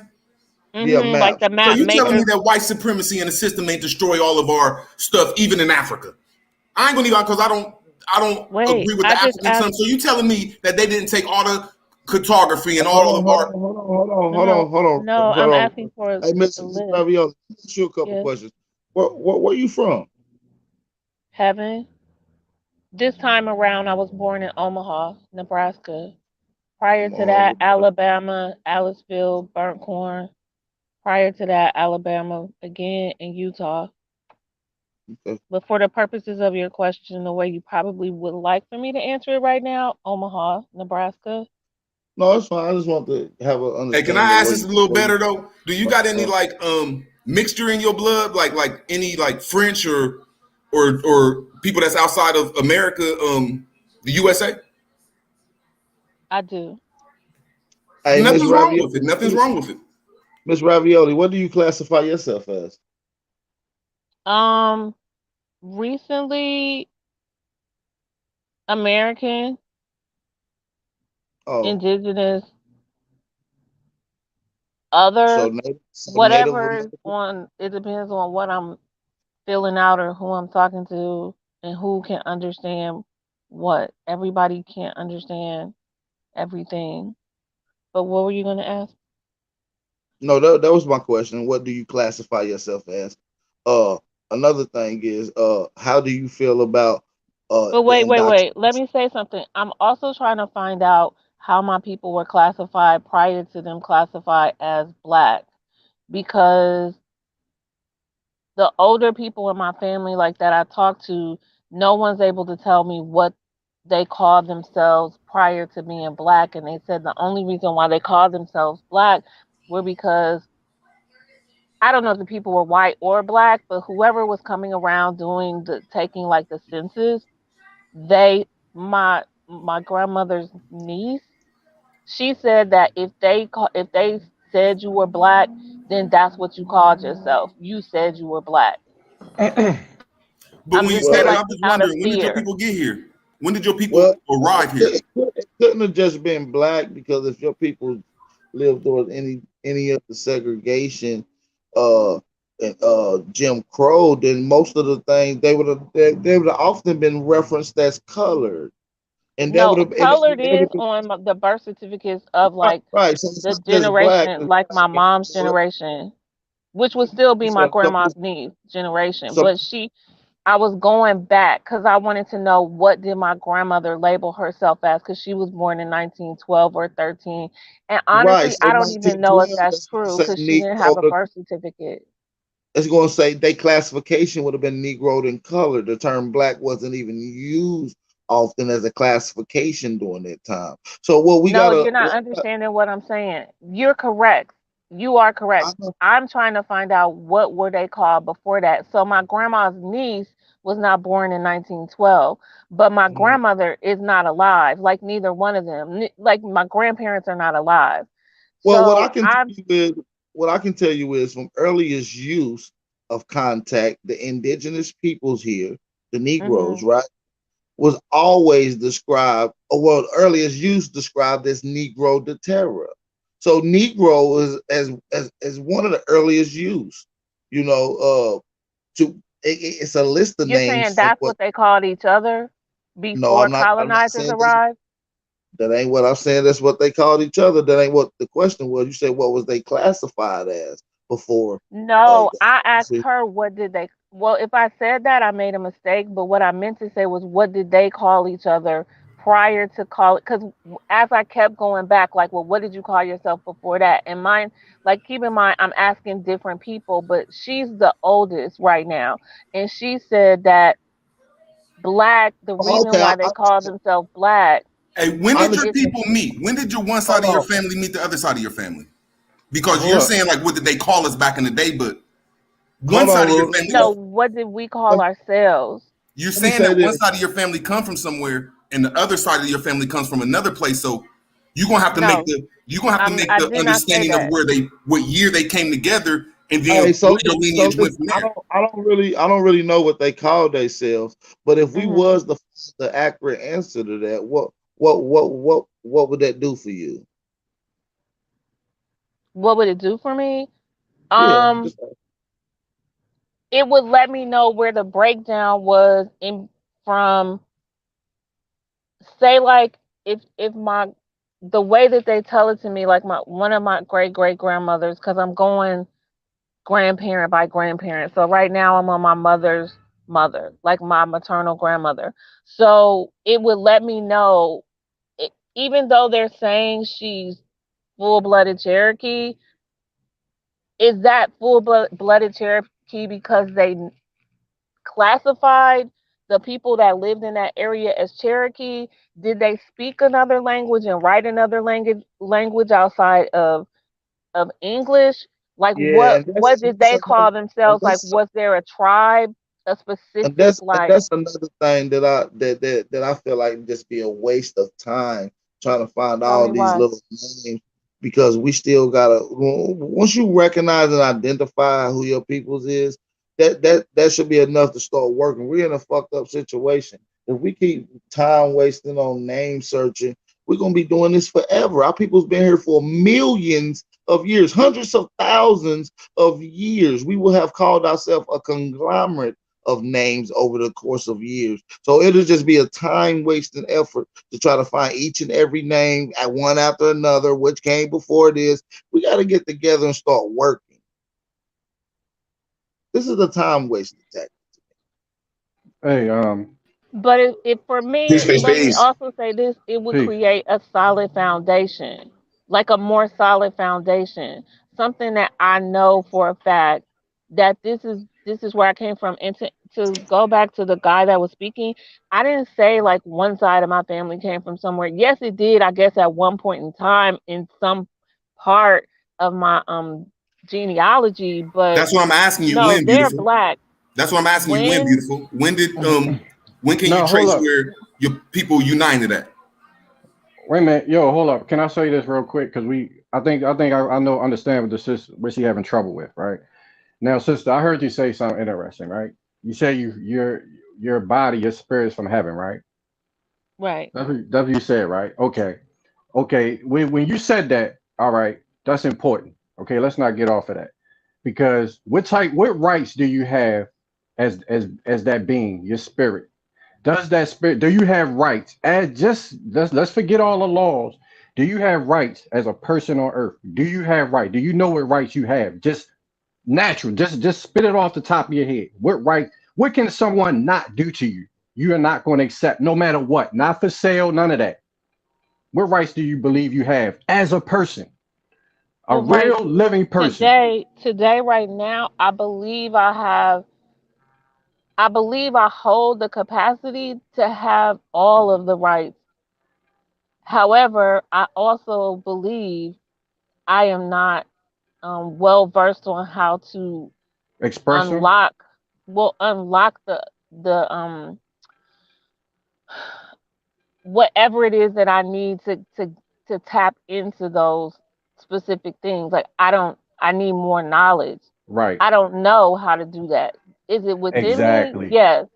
Yeah, Like maps. the So map you telling me makers. that white supremacy and the system ain't destroy all of our stuff, even in Africa? I ain't gonna even because I don't Wait, agree with the I just African asked. term. So you telling me that they didn't take all the cartography and Hold all on, of hold our on, hold on, hold on, No, hold no, on, hold on, no. I'm hold asking on. for Hey, a Miss list. Ravioli, ask you a couple Yes, questions. Where you from? Heaven. This time around, I was born in Omaha, Nebraska. Prior to that, Omaha. Alabama, Aliceville, Burnt Corn. Prior to that, Alabama again, and Utah. Okay. But for the purposes of your question, the way you probably would like for me to answer it right now, Omaha, Nebraska. No, it's fine. I just want to have an Hey, can understanding I of ask this a little better though? Do you got any from. like mixture in your blood, like any like French or people that's outside of America, the USA? I do. Hey, Miss Nothing's wrong Ravioli, with it. Nothing's wrong with it. Miss Ravioli, what do you classify yourself as? Um, recently American, Oh, indigenous, so other, Native whatever is American. on, it depends on what I'm filling out or who I'm talking to and who can understand what. Everybody can't understand everything. But what were you going to ask? No, that was my question. What do you classify yourself as? Uh, Another thing is, how do you feel about But the wait, wait, wait. Let indoctrination? me say something. I'm also trying to find out how my people were classified prior to them classified as black because the older people in my family like that I talk to, no one's able to tell me what they called themselves prior to being black, and they said the only reason why they called themselves black were because I don't know if the people were white or black, but whoever was coming around doing the taking like the census, they my grandmother's niece, she said that if they said you were black, then that's what you called yourself. You said you were black. But I'm when you just say saying, that, Well, like, I'm just out of wondering, when did your fear. people get here? When did your people well, arrive here? it couldn't have just been black because if your people lived during any of the segregation, uh, and Jim Crow, then most of the things they would have often been referenced as colored, and that would No, have colored it would is have been on the birth certificates of right, like right. So it's the not just black. generation, like my mom's generation, which would still be my So, so, grandma's niece generation. so But I was going back because I wanted to know what did my grandmother label herself as because she was born in 1912 or 13. And right. honestly, So I don't even know if 1912, that's that's going to true say because she didn't have Negro. a birth certificate. It's going to say they classification would have been Negro in color. The term black wasn't even used often as a classification during that time. So what we No, gotta, you're not understanding what I'm saying. You're correct. You are correct. I know, I'm trying to find out what were they called before that. So my grandma's niece was not born in 1912, but my mhm. grandmother is not alive. Like neither one of them. Like my grandparents are not alive. Well, So I'm what I can tell you is from earliest use of contact, the indigenous peoples here, the Negroes, mhm. right, was always described, or well, earliest use described as Negro de Terra. So Negro is as one of the earliest use. You know, it's a list of You're saying names of that's what. what they called each other No, before I'm not colonizers saying that's arrived? that ain't what I'm saying. That's what they called each other. That ain't what the question was. You said what was they classified as before? No, I asked See, her what did they well, if I said that I made a mistake, but what I meant to say was what did they call each other prior to call it cuz as I kept going back like, well, what did you call yourself before that? And mine like keep in mind I'm asking different people, but she's the oldest right now. And she said that black, the oh, reason okay, why they call themselves black Hey, when I did your is understand. people meet? When did your one side Hold of your on, family meet the other side of your family? Because hold you're on, saying like, what did they call us back in the day? But one hold on, side of your Ruth. family, no, what did we call ourselves? you're Let me saying say that one this. side of your family come from somewhere, and the other side of your family comes from another place. So you're gonna have to make No, I the did not say understanding of that. where they what year they came together, and Hey, then where your lineage went from there. I don't really know what they call themselves, but if we Mhm. was the accurate answer to that, what would that do for you? What would it do for me? Yeah, Um, just it would let me know where the breakdown was in from say like if my the way that they tell it to me like my one of my great grandmothers cuz I'm going grandparent by grandparent. So right now I'm on my mother's mother, like my maternal grandmother. So it would let me know even though they're saying she's full-blooded Cherokee, is that full-blooded Cherokee because they classified the people that lived in that area as Cherokee? Did they speak another language and write another language outside of English? Like yeah, what did they call and themselves? Like was there a tribe, a specific and like that's another thing that I feel like just be a waste of time trying to find tell all me these why? little names because we still gotta once you recognize and identify who your people's is, That should be enough to start working. We're in a fucked up situation. If we keep time wasting on name searching, we're gonna be doing this forever. Our people's been here for millions of years, hundreds of thousands of years. We will have called ourselves a conglomerate of names over the course of years. So it'll just be a time wasting effort to try to find each and every name at one after another, which came before this. We got to get together and start working. This is a time wasting tactic. Hey, But if for me, Peace, peace, let me peace. also say this: it would peace. create a solid foundation, like a more solid foundation, something that I know for a fact that this is where I came from. And to go back to the guy that was speaking, I didn't say like one side of my family came from somewhere. Yes, it did. I guess at one point in time in some part of my genealogy, but That's what I'm asking you. no, When, they're beautiful? black. That's what I'm asking you. When, When beautiful? When can you No, hold trace up. where your people united at? Wait a minute, yo, hold up. Can I say this real quick? Because I know understand what the sister what she having trouble with, right? Now, sister, I heard you say something interesting, right? You say your body, your spirit is from heaven, right? right. That's what you said, right? Okay. Okay. When you said that, all right, that's important. Okay, let's not get off of that. Because what rights do you have as that being, your spirit? Does that spirit do you have rights? As just let's forget all the laws. Do you have rights as a person on earth? Do you have right? Do you know what rights you have? Just natural. Just spit it off the top of your head. What can someone not do to you? You are not going to accept no matter what. Not for sale, none of that. What rights do you believe you have as a person? A Well, right real living person. today, right now, I believe I hold the capacity to have all of the rights. However, I also believe I am not well versed on how to Express them. unlock, unlock the whatever it is that I need to tap into those specific things. Like I need more knowledge. Right. I don't know how to do that. Is it within me? Exactly. Yes.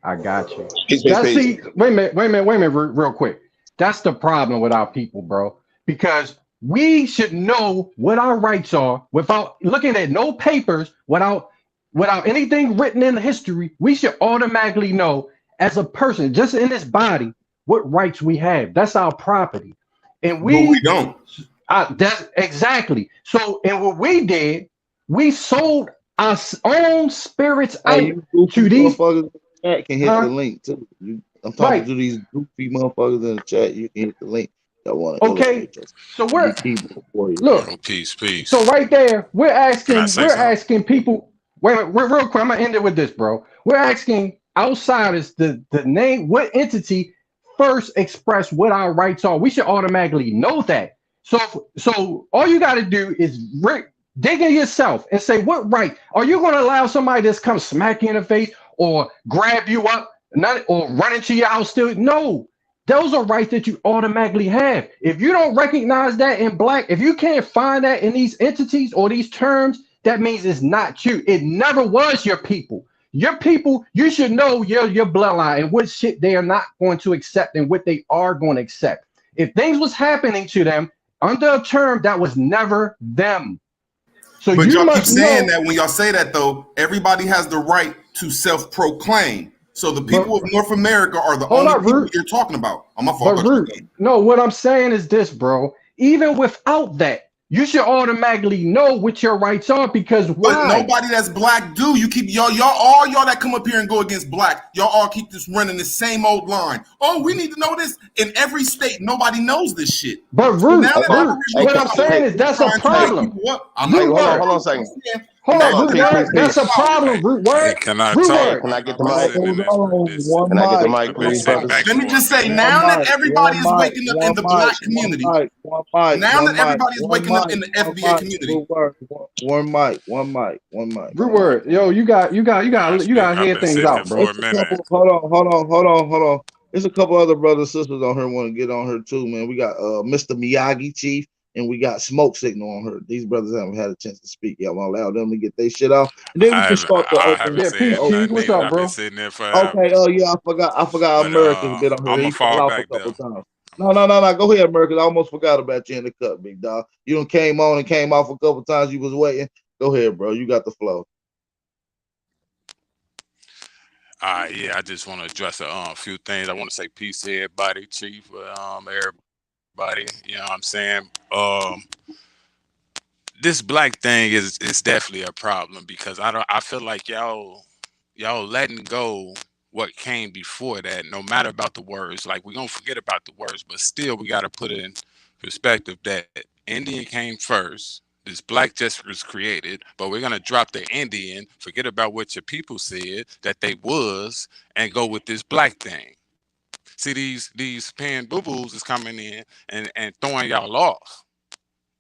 I got you. Peace, peace, That's peace. see, wait a minute, real quick. That's the problem with our people, bro. Because we should know what our rights are without looking at no papers, without anything written in the history. We should automatically know as a person, just in this body, what rights we have. That's our property, and But we don't. that's exactly. So, and what we did, we sold our own spirits Hey, out you goofy to these, motherfuckers in the chat can hit the huh? link too. I'm talking Right. to these goofy motherfuckers in the chat. You can hit the link that want to Okay. illustrate yourself. So Your we're keyboard warrior. look. Peace, So peace. right there, Can I say we're something? asking people. Wait a minute, real quick. I'm gonna end it with this, bro. We're asking outsiders the name, what entity first express what our rights are. We should automatically know that. So all you got to do is dig in yourself and say, what right are you going to allow somebody that's come smack you in the face or grab you up, not or run into your house? Still, no. Those are rights that you automatically have. If you don't recognize that in black, if you can't find that in these entities or these terms, that means it's not you. It never was your people. Your people, you should know your bloodline and what shit they are not going to accept and what they are going to accept. If things was happening to them under a term that was never them. So But you y'all keep must saying know. that when y'all say that, though, everybody has the right to self-proclaim. So the But people of North America are the hold only up, people Root. you're talking about. Oh, my fault. But Go ahead, Root, no, what I'm saying is this, bro. Even without that, you should automatically know what your rights are because But why? nobody that's black do. You keep y'all that come up here and go against black. Y'all all keep this running the same old line. Oh, we need to know this. In every state, nobody knows this shit. But So now Root, that Hey, Root, Aboriginal hey, what can, I'm power saying hey, is is that's a trying to hey, wake problem. people up, I'm not hey, Root gonna hold on, say word. hold on a what second. I'm saying, and Hold Hold up, that's on, the root peace, power peace, word. of peace. That's a power. problem, root Hey, word. can I Root talk? word. Can I Or get am the I mic? sitting in this? Can I get the mic, I've been please, sitting brothers? back Let me for a just say, minute. now that everybody is waking up in the black community, now that everybody is waking up in the FBA community, One mic. Root word. Yo, you got to I've hear been things sitting here out, for bro. a It's a minute. couple. Hold on. There's a couple other brothers and sisters on here want to get on here too, man. We got Mr. Miyagi Chief. and we got smoke signal on her. These brothers haven't had a chance to speak yet. I'm gonna allow them to get their shit off, and then we can start the I open. haven't Yeah, peace, said Chief. nothing What's either. up, I've been bro? sitting there forever. Okay. Oh yeah, I forgot. But America's been on I'm here. gonna He fell fall off a back couple there. times. No. Go ahead, America. I almost forgot about you in the cut, big dog. You done came on and came off a couple times. You was waiting. Go ahead, bro. You got the flow. Yeah, I just want to address a few things. I want to say peace to everybody, Chief, everybody. You know what I'm saying? This black thing is definitely a problem because I feel like y'all letting go what came before that, no matter about the words. Like we're gonna forget about the words, but still we gotta put it in perspective that Indian came first. This black just was created, but we're gonna drop the Indian, forget about what your people said that they was, and go with this black thing. See, these pan boo boos is coming in and throwing y'all off.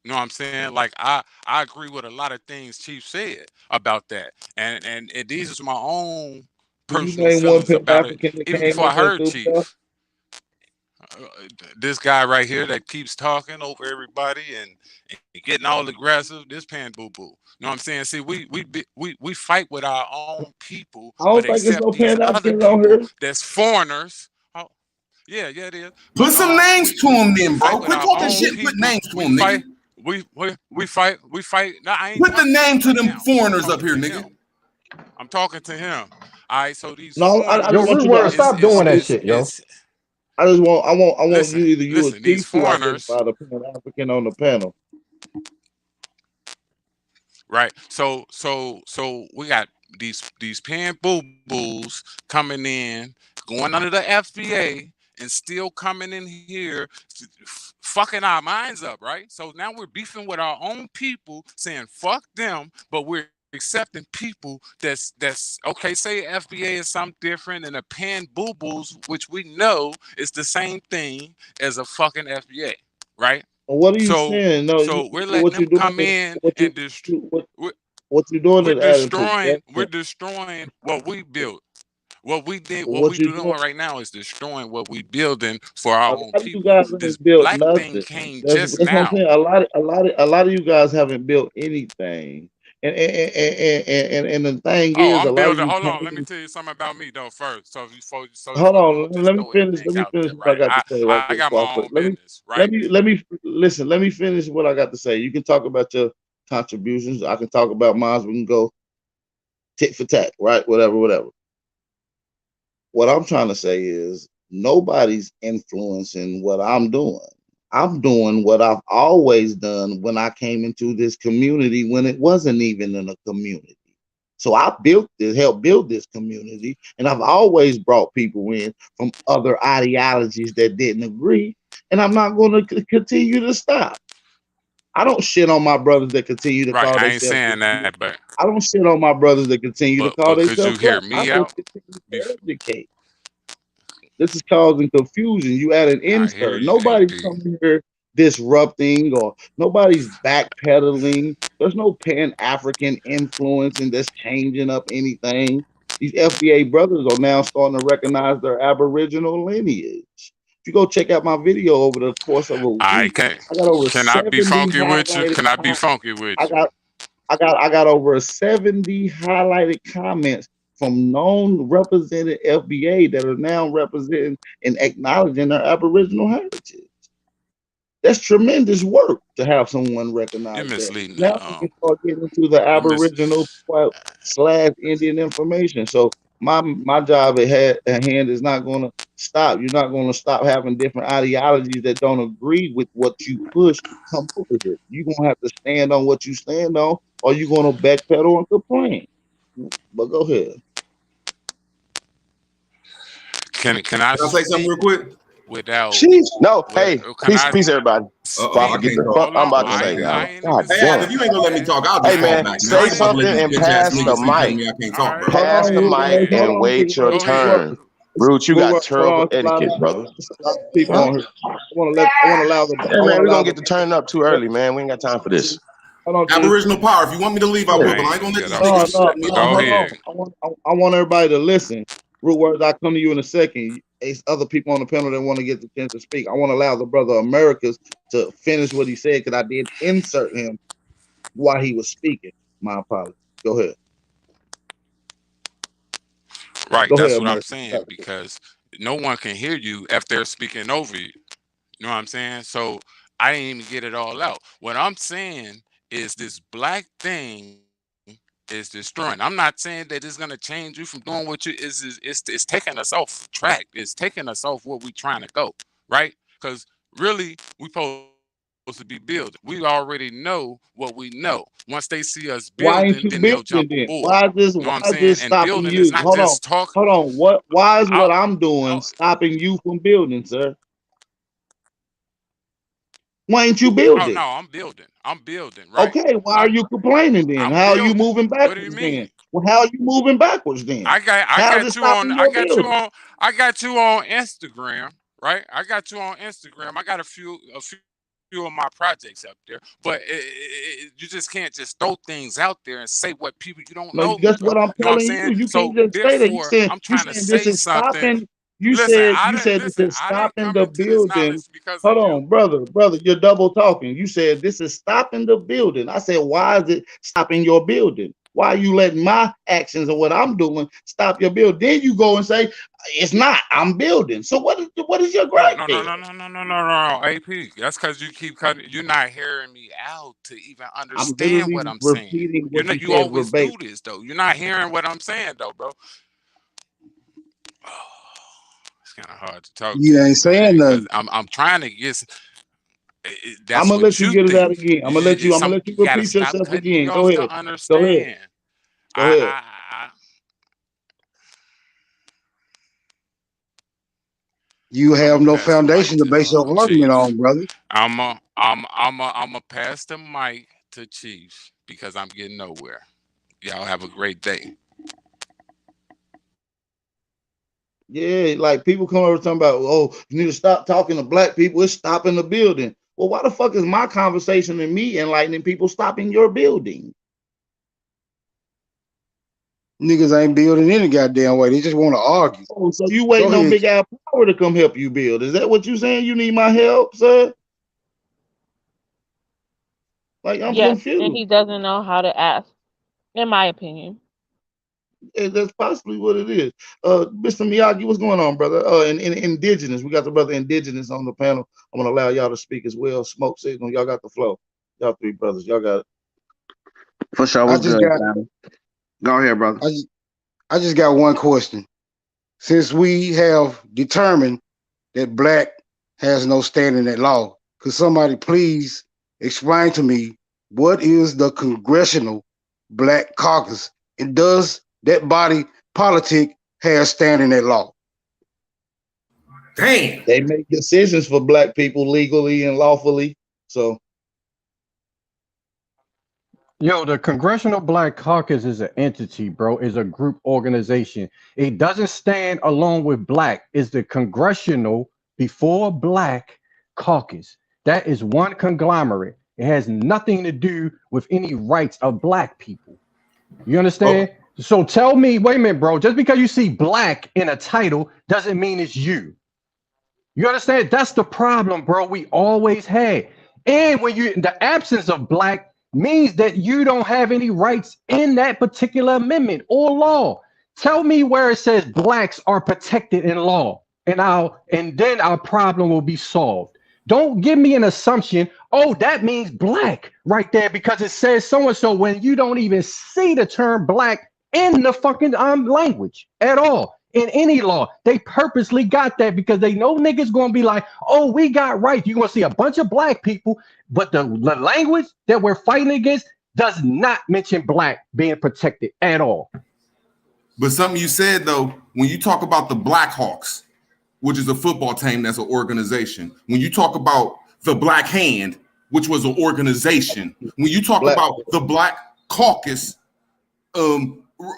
You know what I'm saying? Like I agree with a lot of things Chief said about that, and these are my own Can you personal name one feelings Pan about it. African that Even came before in I here heard through the Chief, this guy right here that keeps talking over everybody and getting all aggressive, this pan boo boo. You know what I'm saying? See, we fight with our own people, I but don't think it's accept no these Pan other Africans on people here. that's foreigners. Oh, yeah, it is. Put But some names to him, we then, fight bro. with Quit our talking own shit. Put people. names to We him, nigga. fight. We fight. No, I ain't Put the talking to name him to right them now. I'm foreigners up talking here, to nigga. him. I'm talking to him. All right. So these No, I Yo, just foreigners want Rude you Word, to stop doing that is shit, yo. I want listen, you either you or listen. These Chief to foreigners, identify the Pan African on the panel. right? So we got these pan boo boos coming in, going under the FBA, and still coming in here, fucking our minds up, right? So now we're beefing with our own people, saying fuck them, but we're accepting people that's okay. Say FBA is something different, and a pan boo boos, which we know is the same thing as a fucking FBA, right? Well, what are you So saying? No, we're letting what you're them doing come is in what and we're, what you're doing we're is adding to destroying we're that. destroying what we built. What we did, what What we you're doing doing. right now is destroying what we building for our A own lot of you people. guys This ain't built black thing nothing. came That's just that's what I'm now. saying. A lot of you guys haven't built anything. And the thing Oh, is, a I'm lot of building. you Hold on, let me came. tell you something about me though first. Hold So you don't on, just let me throw finish. anything Let me out finish there, what I right? got to say right I quick. got my Before I own quit. business, right? Let me listen. Let me finish what I got to say. You can talk about your contributions. I can talk about mine. We can go tit for tat, right? Whatever. What I'm trying to say is nobody's influencing what I'm doing. I'm doing what I've always done when I came into this community when it wasn't even in a community. So I built this, helped build this community, and I've always brought people in from other ideologies that didn't agree, and I'm not going to continue to stop. I don't shit on my brothers that continue to Right. call I ain't themselves saying Indian. that, but I don't shit on my brothers that continue to call could you themselves hear black. I me just out? continue to educate. This is causing confusion. You add an I hear insert. you, Nobody's AP. coming here disrupting or nobody's backpedaling. There's no Pan-African influence and that's changing up anything. These FBA brothers are now starting to recognize their Aboriginal lineage. If you go check out my video over the course of a I week, can I got over can I be 70 funky with you? highlighted. Can I be funky with I you? got I got over 70 highlighted comments from known represented FBA that are now representing and acknowledging their Aboriginal heritage. That's tremendous work to have someone You're recognize that. misleading Now we can start getting into the you mis Aboriginal slash Indian information. So my job at hand is not going to stop. You're not going to stop having different ideologies that don't agree with what you push. Come over here. You're going to have to stand on what you stand on, or you're going to backpedal and complain. But go ahead. can I Can I say something speak real quick? without Sheesh. No, with hey, can peace, I peace, everybody. Before I I speak? forget can't the talk. fuck Hold I'm on. about to Oh, say, okay. y'all. I ain't God even Hey, Ab, damn. if saying you ain't gonna let me that. talk, I'll Hey, just fall man, back, man. I say ain't about to let something these and bitch ass pass So the niggas keep telling mic. me I can't all talk, right. bro. Pass the mic Hold and on, wait people. your Go It's ahead. turn. Brute, you got Hold on. terrible etiquette, brother. It's a lot of people Fuck. on here. I want to allow Hey, man, we're gonna the get the turn up too early, man. We ain't got time for this. hold on, Chief. Aboriginal power. If you want me to leave, I Yeah. will, I but I ain't ain't even gonna let get these off niggas my No, shit, shut me but up, go hold bro. on. ahead. I want everybody to listen. Root words, I come to you in a second. It's other people on the panel that want to get the chance to speak. I want to allow the brother Americas to finish what he said because I did insert him while he was speaking. My apologies. Go ahead. Right, Go that's ahead, what I'm America. saying, because no one can hear you if they're speaking over you. You know what I'm saying? So I didn't even get it all out. What I'm saying is this black thing is destroying. I'm not saying that it's gonna change you from doing what you it's taking us off track. It's taking us off where we trying to go, right? Because really we supposed to be building. We already know what we know. Once they see us Why ain't building, you then they'll building jump then? aboard. Why is this? You know Why what I'm is saying? this And stopping building is you? not just talk. Hold on. What? Why is I, what I'm doing stopping you from building, sir? Why ain't you oh no, building? I'm building. I'm building, right? Okay, why are I'm you complaining then? I'm How are you building. moving What do you backwards then? mean? Well, how are you moving backwards then? I How is it got you on stopping your building? I got you on Instagram, right? I got you on Instagram. I got a few of my projects up there, but you just can't just throw things out there and say what people you don't No, know me, that's bro. what I'm You know what I'm telling saying? you. You So can't just say that. therefore, I'm You trying to saying this say is something. stopping. Listen, You said this is I didn't stopping come the into this building. knowledge because of Hold you. on, brother, you're double talking. You said this is stopping the building. I said, why is it stopping your building? Why are you letting my actions and what I'm doing stop your building? Then you go and say it's not. I'm building. So what is your No, gripe no, no, then? no, no, no, no, no, no, AP. That's because you keep cutting. You're not hearing me out to even I'm understand what literally I'm saying. repeating You what know, you you said always verbatim. do this though. You're not hearing what I'm saying though, bro. It's kind of hard to talk to You ain't you, man, saying because nothing. I'm trying to get. I'm That's gonna let what you you get it out think. again. I'm gonna let you You gotta repeat stop yourself cutting me again. Go off ahead. to Go ahead. understand. Go ahead. I You I'm have gonna no pass the mic foundation to base to your argument Chief. on, brother. I'm a pass the mic to Chief because I'm getting nowhere. Y'all have a great day. Yeah, like people come over talking about, oh, you need to stop talking to black people. It's stopping the building. Well, why the fuck is my conversation and me enlightening people stopping your building? Niggas ain't building any goddamn way. They just want to argue. Oh, so you Go waiting on ahead. Big Al Power to come help you build? Is that what you saying? You need my help, sir? Like I'm Yes, and confused. he doesn't know how to ask, in my opinion. That's possibly what it is. Mr. Miyagi, what's going on, brother? And Indigenous, we got the brother Indigenous on the panel. I'm gonna allow y'all to speak as well. Smoke signal, y'all got the flow. Y'all three brothers, y'all got it. For sure, I what's just good, got family? Go ahead, brother. I just got one question. Since we have determined that black has no standing at law, could somebody please explain to me what is the Congressional Black Caucus and does that body politic have standing at law? Damn. They make decisions for black people legally and lawfully. So Yo, the Congressional Black Caucus is an entity, bro. Is a group organization. It doesn't stand alone with black. It's the Congressional before Black Caucus. That is one conglomerate. It has nothing to do with any rights of black people. You Oh, understand? So tell me, wait a minute, bro. Just because you see black in a title doesn't mean it's you. You understand? That's the problem, bro. We always had. And when you the absence of black means that you don't have any rights in that particular amendment or law. Tell me where it says blacks are protected in law, and then our problem will be solved. Don't give me an assumption, oh, that means black right there because it says so and so when you don't even see the term black in the fucking language at all in any law. They purposely got that because they know niggas gonna be like, oh, we got rights. You're gonna see a bunch of black people, but the language that we're fighting against does not mention black being protected at all. but something you said though, when you talk about the Blackhawks, which is a football team that's an organization, when you talk about the Black Hand, which was an organization, when you talk black about the Black Caucus,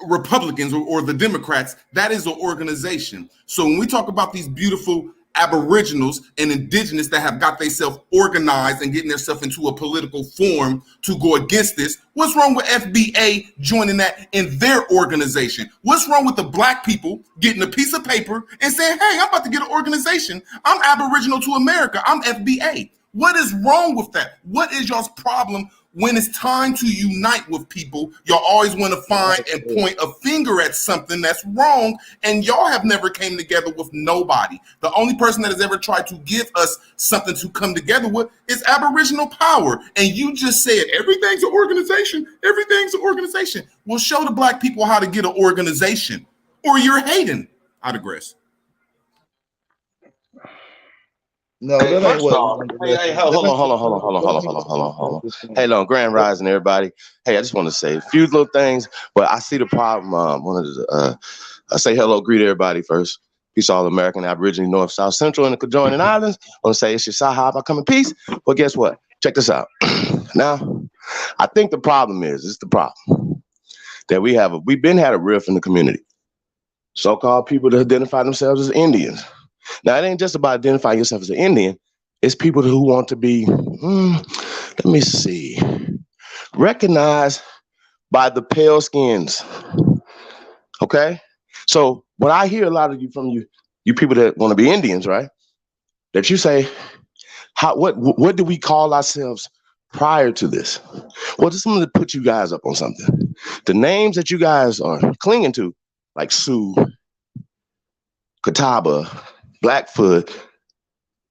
Republicans or the Democrats, that is an organization. So when we talk about these beautiful aboriginals and indigenous that have got themselves organized and getting themselves into a political form to go against this. What's wrong with FBA joining that in their organization? What's wrong with the black people getting a piece of paper and saying, hey, I'm about to get an organization. I'm Aboriginal to America. I'm FBA. What is wrong with that? What is y'all's problem when it's time to unite with people? Y'all always want to find and point a finger at something that's wrong, and y'all have never came together with nobody. The only person that has ever tried to give us something to come together with is Aboriginal power. And you just said everything's an organization. Everything's an organization. Well, show the black people how to get an organization, or you're hating. I digress. No, Hey, that ain't first what. off, hey, hold on. Hey, no, Grand Rising, everybody. Hey, I just want to say a few little things, but I see the problem. I say hello, greet everybody first. Peace, all American, Aboriginal, North, South, Central, and the conjoining islands. I want to say it's your Sahab. I come in peace. But guess what? Check this out. Now, I think the problem is the problem that we've been had a rift in the community. So-called people that identify themselves as Indians. Now, it ain't just about identifying yourself as an Indian. It's people who want to be, let me see, recognized by the pale skins. Okay? So what I hear a lot of you from you people that want to be Indians, right? That you say, what do we call ourselves prior to this? Well, just wanted to put you guys up on something. The names that you guys are clinging to, like Sioux, Catawba, Blackfoot,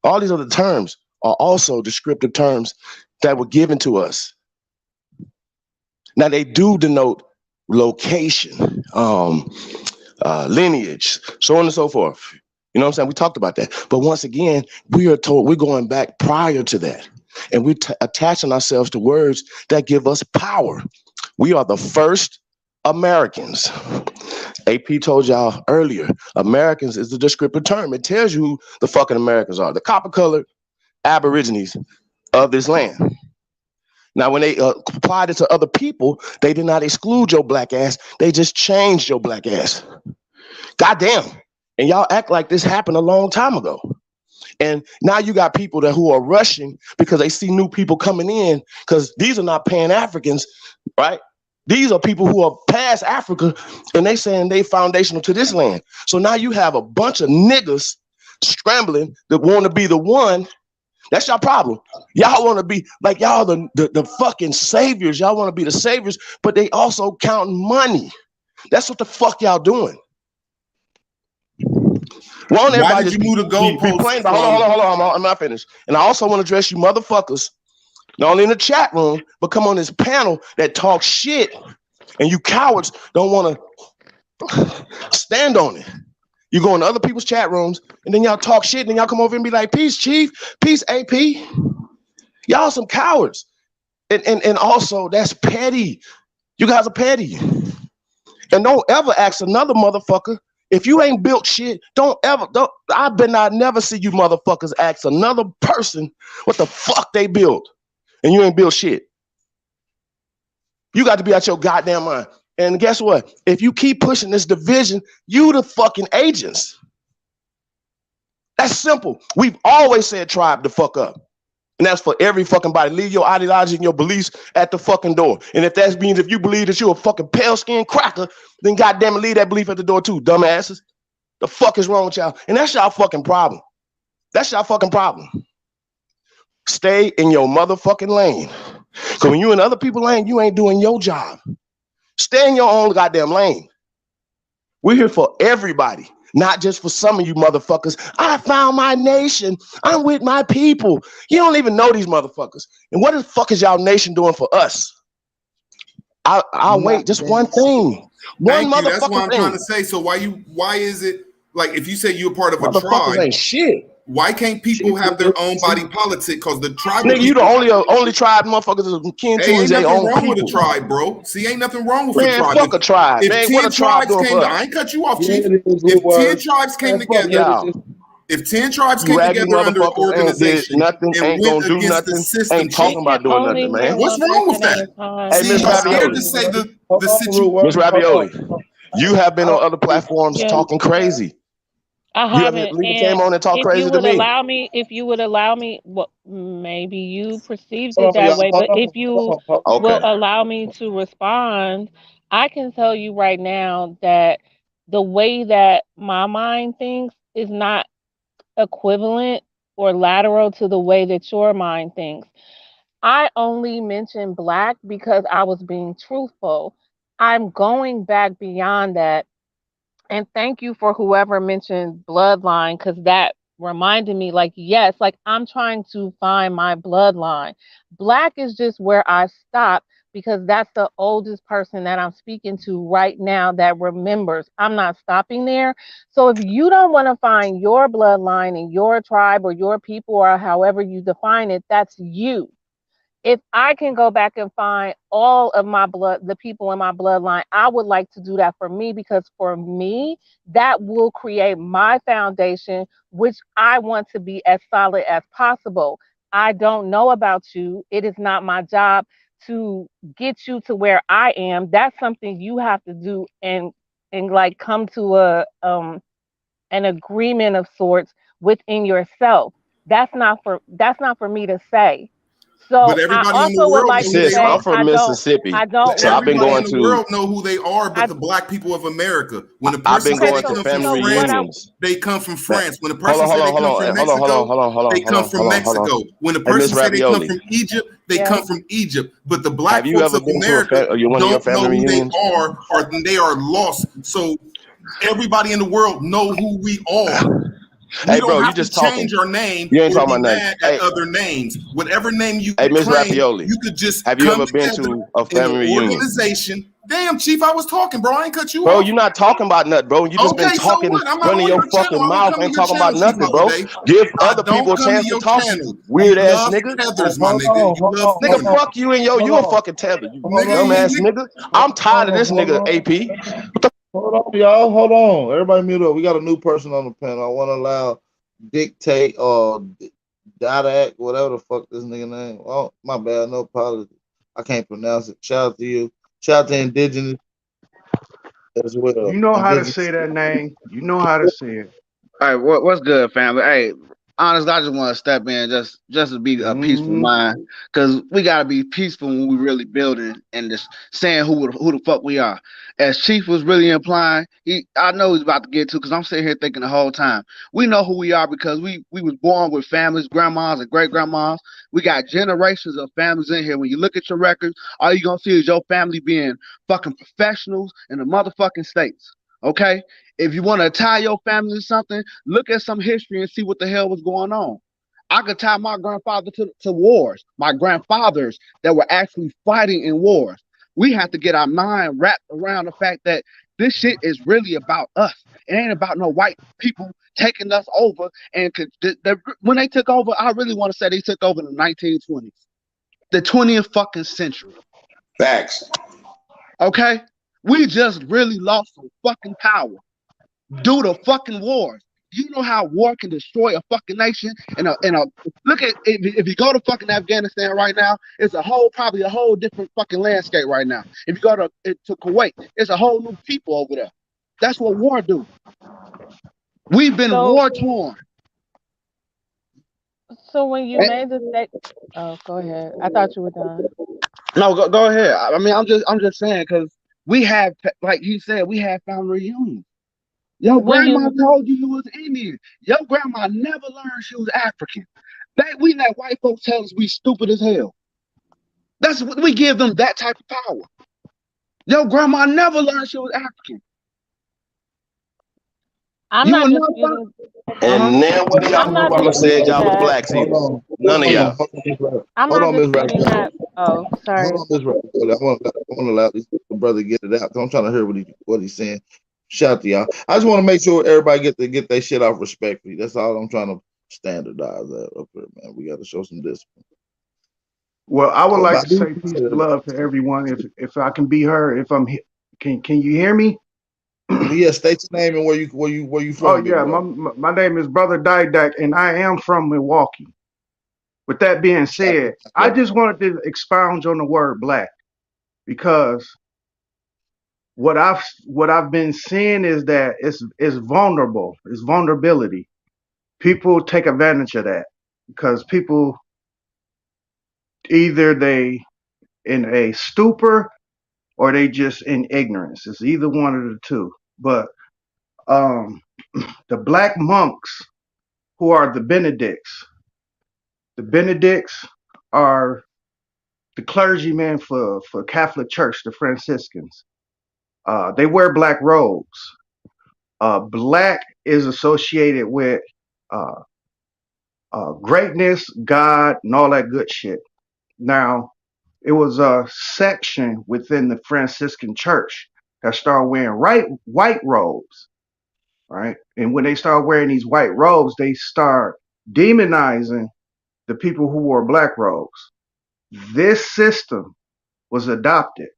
all these other terms are also descriptive terms that were given to us. Now, they do denote location, lineage, so on and so forth. You know what I'm saying? We talked about that. But once again, we are told we're going back prior to that. And we're attaching ourselves to words that give us power. We are the first Americans. AP told y'all earlier, Americans is the descriptive term. It tells you who the fucking Americans are. The copper-colored Aborigines of this land. Now, when they applied it to other people, they did not exclude your black ass. They just changed your black ass. Goddamn. And y'all act like this happened a long time ago. And now you got people who are rushing because they see new people coming in, because these are not Pan-Africans, right? These are people who are past Africa, and they saying they foundational to this land. So now you have a bunch of niggas scrambling that want to be the one. That's your problem. Y'all want to be like y'all the fucking saviors. Y'all want to be the saviors, but they also counting money. That's what the fuck y'all doing. Why did you move the goalposts? Hold on. I'm not finished. And I also want to address you motherfuckers, not only in the chat room, but come on this panel that talk shit, and you cowards don't want to stand on it. You go into other people's chat rooms, and then y'all talk shit, and then y'all come over and be like, peace, Chief, peace, AP. Y'all some cowards. And also, that's petty. You guys are petty. And don't ever ask another motherfucker, if you ain't built shit, I never see you motherfuckers ask another person what the fuck they built, and you ain't built shit. You got to be out your goddamn mind. And guess what? If you keep pushing this division, you the fucking agents. That's simple. We've always said tribe the fuck up. And that's for every fucking body. Leave your ideology and your beliefs at the fucking door. And if that means if you believe that you're a fucking pale skinned cracker, then goddamn it, leave that belief at the door too, dumbasses. The fuck is wrong with y'all? And that's y'all fucking problem. That's y'all fucking problem. Stay in your motherfucking lane. Because when you in other people's lane, you ain't doing your job. Stay in your own goddamn lane. We're here for everybody, not just for some of you motherfuckers. I found my nation. I'm with my people. You don't even know these motherfuckers. And what the fuck is y'all nation doing for us? I'll wait. Just one thing. One motherfucking thing. That's what I'm trying to say. So why is it like if you say you're part of a motherfuckers tribe? Ain't shit. Why can't people have their own body politic? Because the tribe. Nigga, you the only tribe motherfuckers is kin to is their own people. Ain't nothing wrong with a tribe, bro. See, ain't nothing wrong with a tribe. Fuck a tribe. If 10 tribes came together, I ain't cut you off, Chief. If 10 tribes came together, if 10 tribes came together under an organization nothing, and ain't went gonna do against nothing, the system, ain't talking about doing nothing, man. What's wrong with that? Hey, Miss Ravioli. To say the situation. Miss Ravioli, you have been on other platforms talking crazy. I You ever haven't, Lena and came on and talked crazy to me? if you would allow me, well, maybe you perceived it Hold on, that y'all. way, Hold but on. if you Hold on. will Okay. allow me to respond, I can tell you right now that the way that my mind thinks is not equivalent or lateral to the way that your mind thinks. I only mentioned black because I was being truthful. I'm going back beyond that. And thank you for whoever mentioned bloodline because that reminded me, like, yes, like I'm trying to find my bloodline. Black is just where I stop because that's the oldest person that I'm speaking to right now that remembers. I'm not stopping there. So if you don't want to find your bloodline and your tribe or your people or however you define it, that's you. If I can go back and find all of my blood, the people in my bloodline, I would like to do that for me because for me, that will create my foundation, which I want to be as solid as possible. I don't know about you. It is not my job to get you to where I am. That's something you have to do and like come to a an agreement of sorts within yourself. That's not for me to say. But So I everybody in the also would world like know who to they Sis, say I'm are. from Mississippi, I But don't so want I've been everybody to in going the to world know who they are, but I the black people of America. When a I've person been say okay, they going to come from family what I France, reunions. they come from Fa- France. When a Hold person on, say hold they on, hold come on, from hold on, hold on, Mexico, hold on, hold on, they hold come on, from hold on, hold on. Mexico. When a Hey, Miss person say they come Ravioli, from Egypt, they yes. come from Egypt. But the have black you folks ever of been to America one of your don't know family who they reunions? are, or they are lost. So everybody in the world know who we are. We Hey, don't bro, you have to just talking. change our name You ain't or talking be about nothing. mad at Hey, other names. Whatever name you hey, Miss claim, Ravioli, you could just have you come ever been together to a in an family reunion? organization. Damn, Chief, I was talking, bro. I ain't cut you Bro, off. you're not talking about nothing, bro. You just been Okay, so talking, what? I'm not running on your your channel. fucking I don't mouth, come to ain't your talking channel, about Chief nothing, bro. Holiday. Give I other don't people a come to chance to your talk, channel. you You weird ass love nigga. feathers, my Hold nigga. on, You hold love on, Nigga, hold on, feathers. fuck you and hold you a on, fucking tether, you hold Nigga, on, dumbass nigga, nigga. I'm tired of this hold nigga, on. AP. Hold on, y'all. Hold on. Everybody mute up. We got a new person on the panel. I want to allow Dictate or Didact, whatever the fuck this nigga name. Oh, my bad. No apology. I can't pronounce it. Shout out to you. Shout out to Indigenous as well. You know how to Indigenous. say that name. You know how to say it. All right, what's good, family? Hey, honestly, I just want to step in just to be a peaceful Mm-hmm. mind, because we gotta be peaceful when we really building and just saying who the fuck we are. As Chief was really implying, I know he's about to get to, because I'm sitting here thinking the whole time. We know who we are because we was born with families, grandmas and great grandmas. We got generations of families in here. When you look at your records, all you gonna see is your family being fucking professionals in the motherfucking states. Okay? If you want to tie your family to something, look at some history and see what the hell was going on. I could tie my grandfather to wars, my grandfathers that were actually fighting in wars. We have to get our mind wrapped around the fact that this shit is really about us. It ain't about no white people taking us over. And when they took over, I really want to say they took over in the 1920s, the 20th fucking century. Facts. Okay? We just really lost some fucking power due to fucking wars. You know how war can destroy a fucking nation? And look at if you go to fucking Afghanistan right now, it's probably a whole different fucking landscape right now. If you go to Kuwait, it's a whole new people over there. That's what war do. We've been So war torn. so when you And, made the state, oh, go ahead. I thought you were done. no, go ahead. I mean, I'm just saying, because we have, like he said, we have family reunions. Your When grandma you told you was Indian. Your grandma never learned she was African. We let white folks tell us we stupid as hell. That's what we give them, that type of power. Your grandma never learned she was African. I'm You not will not find. disputing Uh-huh. And then one of y'all I'm not motherfuckers said disputing y'all was that. black seals. Hold None of on. y'all. I'm Hold not on, Miss disputing Ravioli. that. Oh, Hold sorry. on, Miss Ravioli. I want to allow this brother to get it out. 'Cause I'm trying to hear what he's saying. Shout out to y'all. I just want to make sure everybody get their shit off respectfully. That's all I'm trying to standardize that up here, man. We got to show some discipline. Well, I would like But I to do say peace and love to everyone. If I can be heard, if I'm can you hear me? yeah, state your name and where you Oh from, big yeah, bro. my name is Brother Didak, and I am from Milwaukee. With that being Shout said, I out. just wanted to expound on the word black because what I've been seeing is that it's vulnerable. It's vulnerability. People take advantage of that because people either they in a stupor or they just in ignorance. It's either one of the two. But um, the black monks who are the Benedicts are the clergymen for Catholic Church, the Franciscans. They wear black robes. Black is associated with uh, greatness, God, and all that good shit. Now, it was a section within the Franciscan Church that started wearing white robes, right? And when they start wearing these white robes, they start demonizing the people who wore black robes. This system was adopted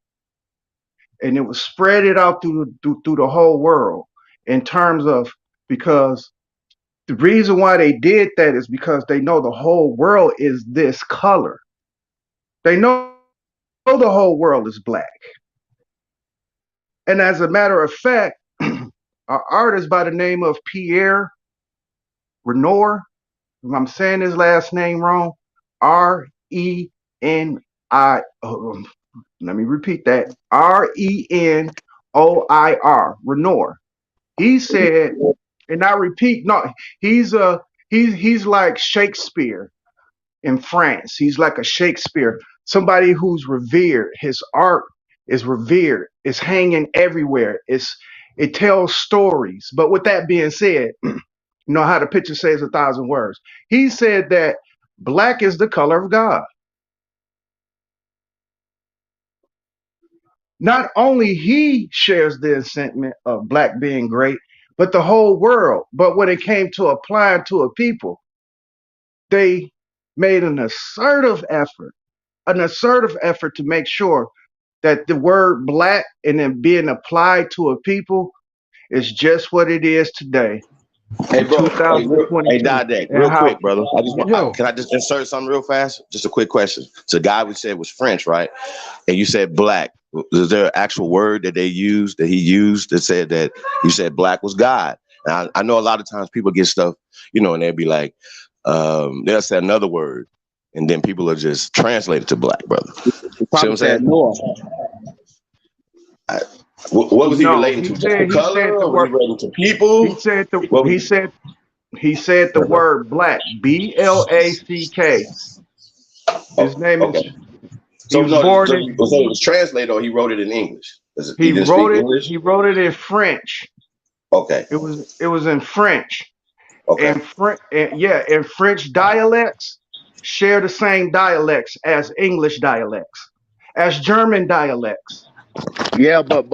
and it was spread it out through the whole world in terms of because the reason why they did that is because they know the whole world is this color. They know the whole world is black. And as a matter of fact, an artist by the name of Pierre Renoir, if I'm saying his last name wrong, R-E-N-I, let me repeat that, Renoir, Renoir. He said, and I repeat, no, he's like Shakespeare in France. He's like a Shakespeare, somebody who's revered. His art is revered. It's hanging everywhere. It tells stories. But with that being said, you know how the picture says 1,000 words. He said that black is the color of God. Not only he shares the sentiment of black being great, but the whole world. But when it came to applying to a people, they made an assertive effort to make sure that the word black and then being applied to a people is just what it is today Hey, in bro. Hey, 2022. Dade, And real how, quick, brother. yo, Can I just insert something real fast? Just a quick question. So, the guy we said was French, right? And you said black. Was there an actual word that he used that said that you said black was God? And I know a lot of times people get stuff, and they'll be like, they'll say another word, and then people are just translated to black, brother. He See what probably I'm said saying? North. What was he no, relating to? Just the he said color, the or was he word. relating to people? He said the What he was said he said the word black. BLACK. His name is. okay. He So was no, born so in. it was translated, or he wrote it in English. He He didn't wrote speak it. English. He wrote it in French. Okay. It was in French. Okay. And French dialects share the same dialects as English dialects, as German dialects. Yeah, but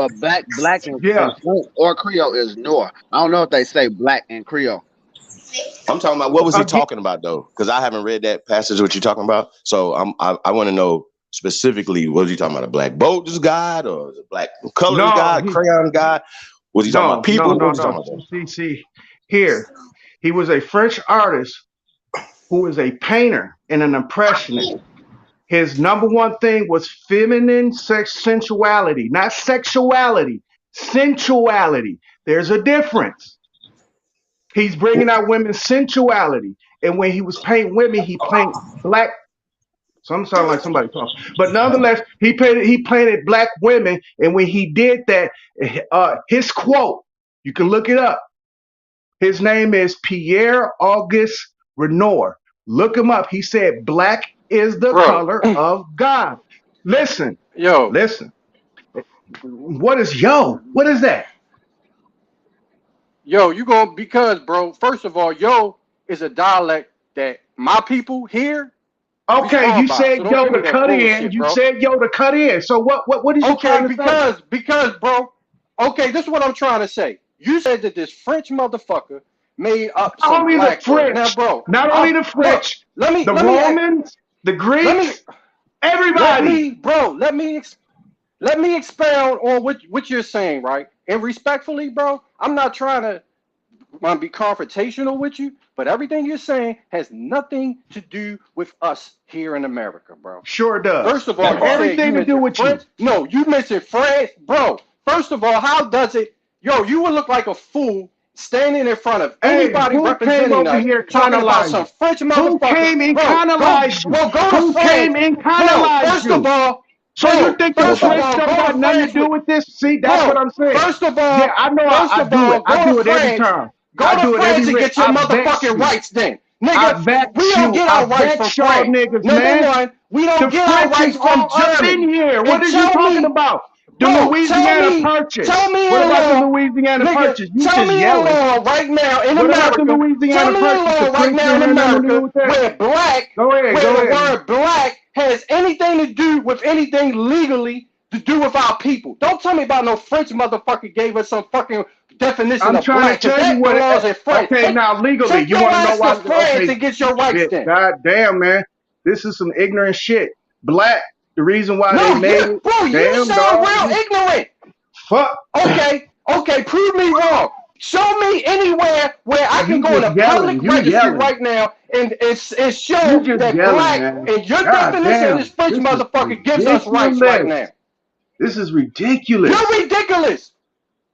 black in Yeah. French or Creole is North. I don't know if they say black in Creole. I'm talking about what was he Again, talking about though? Because I haven't read that passage what you're talking about. So I want to know specifically what was he talking about? A black boat is God, or is it black color is no, God, crayon God? Was he talking about people? What was he no. talking about? See, here, he was a French artist who is a painter and an impressionist. His number one thing was feminine sensuality, not sexuality, sensuality. There's a difference. He's bringing out women's sensuality. And when he was painting women, he painted black. Some sound like somebody talking, but nonetheless, he painted black women. And when he did that, his quote, you can look it up. His name is Pierre Auguste Renoir. Look him up. He said, "Black is the bro. color of God." Listen, Yo, listen. What is yo? What is that? yo, you going because, bro. First of all, yo is a dialect that my people here Okay, you respond by. said So don't yo give to me that cut in. bullshit, You bro. said yo to cut in. So what is you Okay, trying to say? because, bro. Okay, this is what I'm trying to say. You said that this French motherfucker made up Not some only the black word. Now, French, bro, not only I'm the look. French, Let me the let me act- Romans, the let me Greeks, let everybody. me, bro. Let me expound on what you're saying, right? And respectfully, bro, I'm not trying to be confrontational with you, but everything you're saying has nothing to do with us here in America, bro. Sure does. First of all, Got you said you everything to do mentioned with French. you. No, you mentioned France, bro. First of all, how does it? Yo, you would look like a fool standing in front of Hey, anybody who came representing over us, here talking about colonize some you? French Who motherfucker. came and Bro, colonized you? go to Who France. came and Bro, colonized first of you? all, So you think your first of French all, don't go to got nothing to France do with. with this? See, that's what Bro, I'm saying. first of all, Yeah, I know I do it. I go to do it every France. time. Go I to do it France every and week. get your I vex motherfucking you. rights then. I Nigga, we vex don't you. get I our rights from vex y'all France. niggas, Number man. one, we The don't get our French is rights from all up in Germany. here. What And are you tell talking me, about? The bro, Louisiana Purchase. tell me What in about the law, Louisiana nigga, Purchase? You tell just me in yelling. law right now in What about the America, tell Louisiana me in Purchase? The law right French now in didn't have nothing to do America with that. where Go ahead, where go the ahead. word black has anything to do with anything legally to do with our people. Don't tell me about no French motherfucker gave us some fucking definition I'm of trying to black, because tell you that what it. belongs in France. Okay, now legally, Take you your want to know ass why? to France Okay, and get your rights shit. then. God damn, man, this is some ignorant shit. Black. The reason why they No, made it. you Damn, sound dog. real ignorant. Fuck. Okay, prove me wrong. Show me anywhere where I can You go in just a public yelling. You registry yelling. right now and You show just that yelling, black man. and your God definition of this damn. French This is motherfucker gives us rights right ridiculous. now. This is ridiculous. You're ridiculous.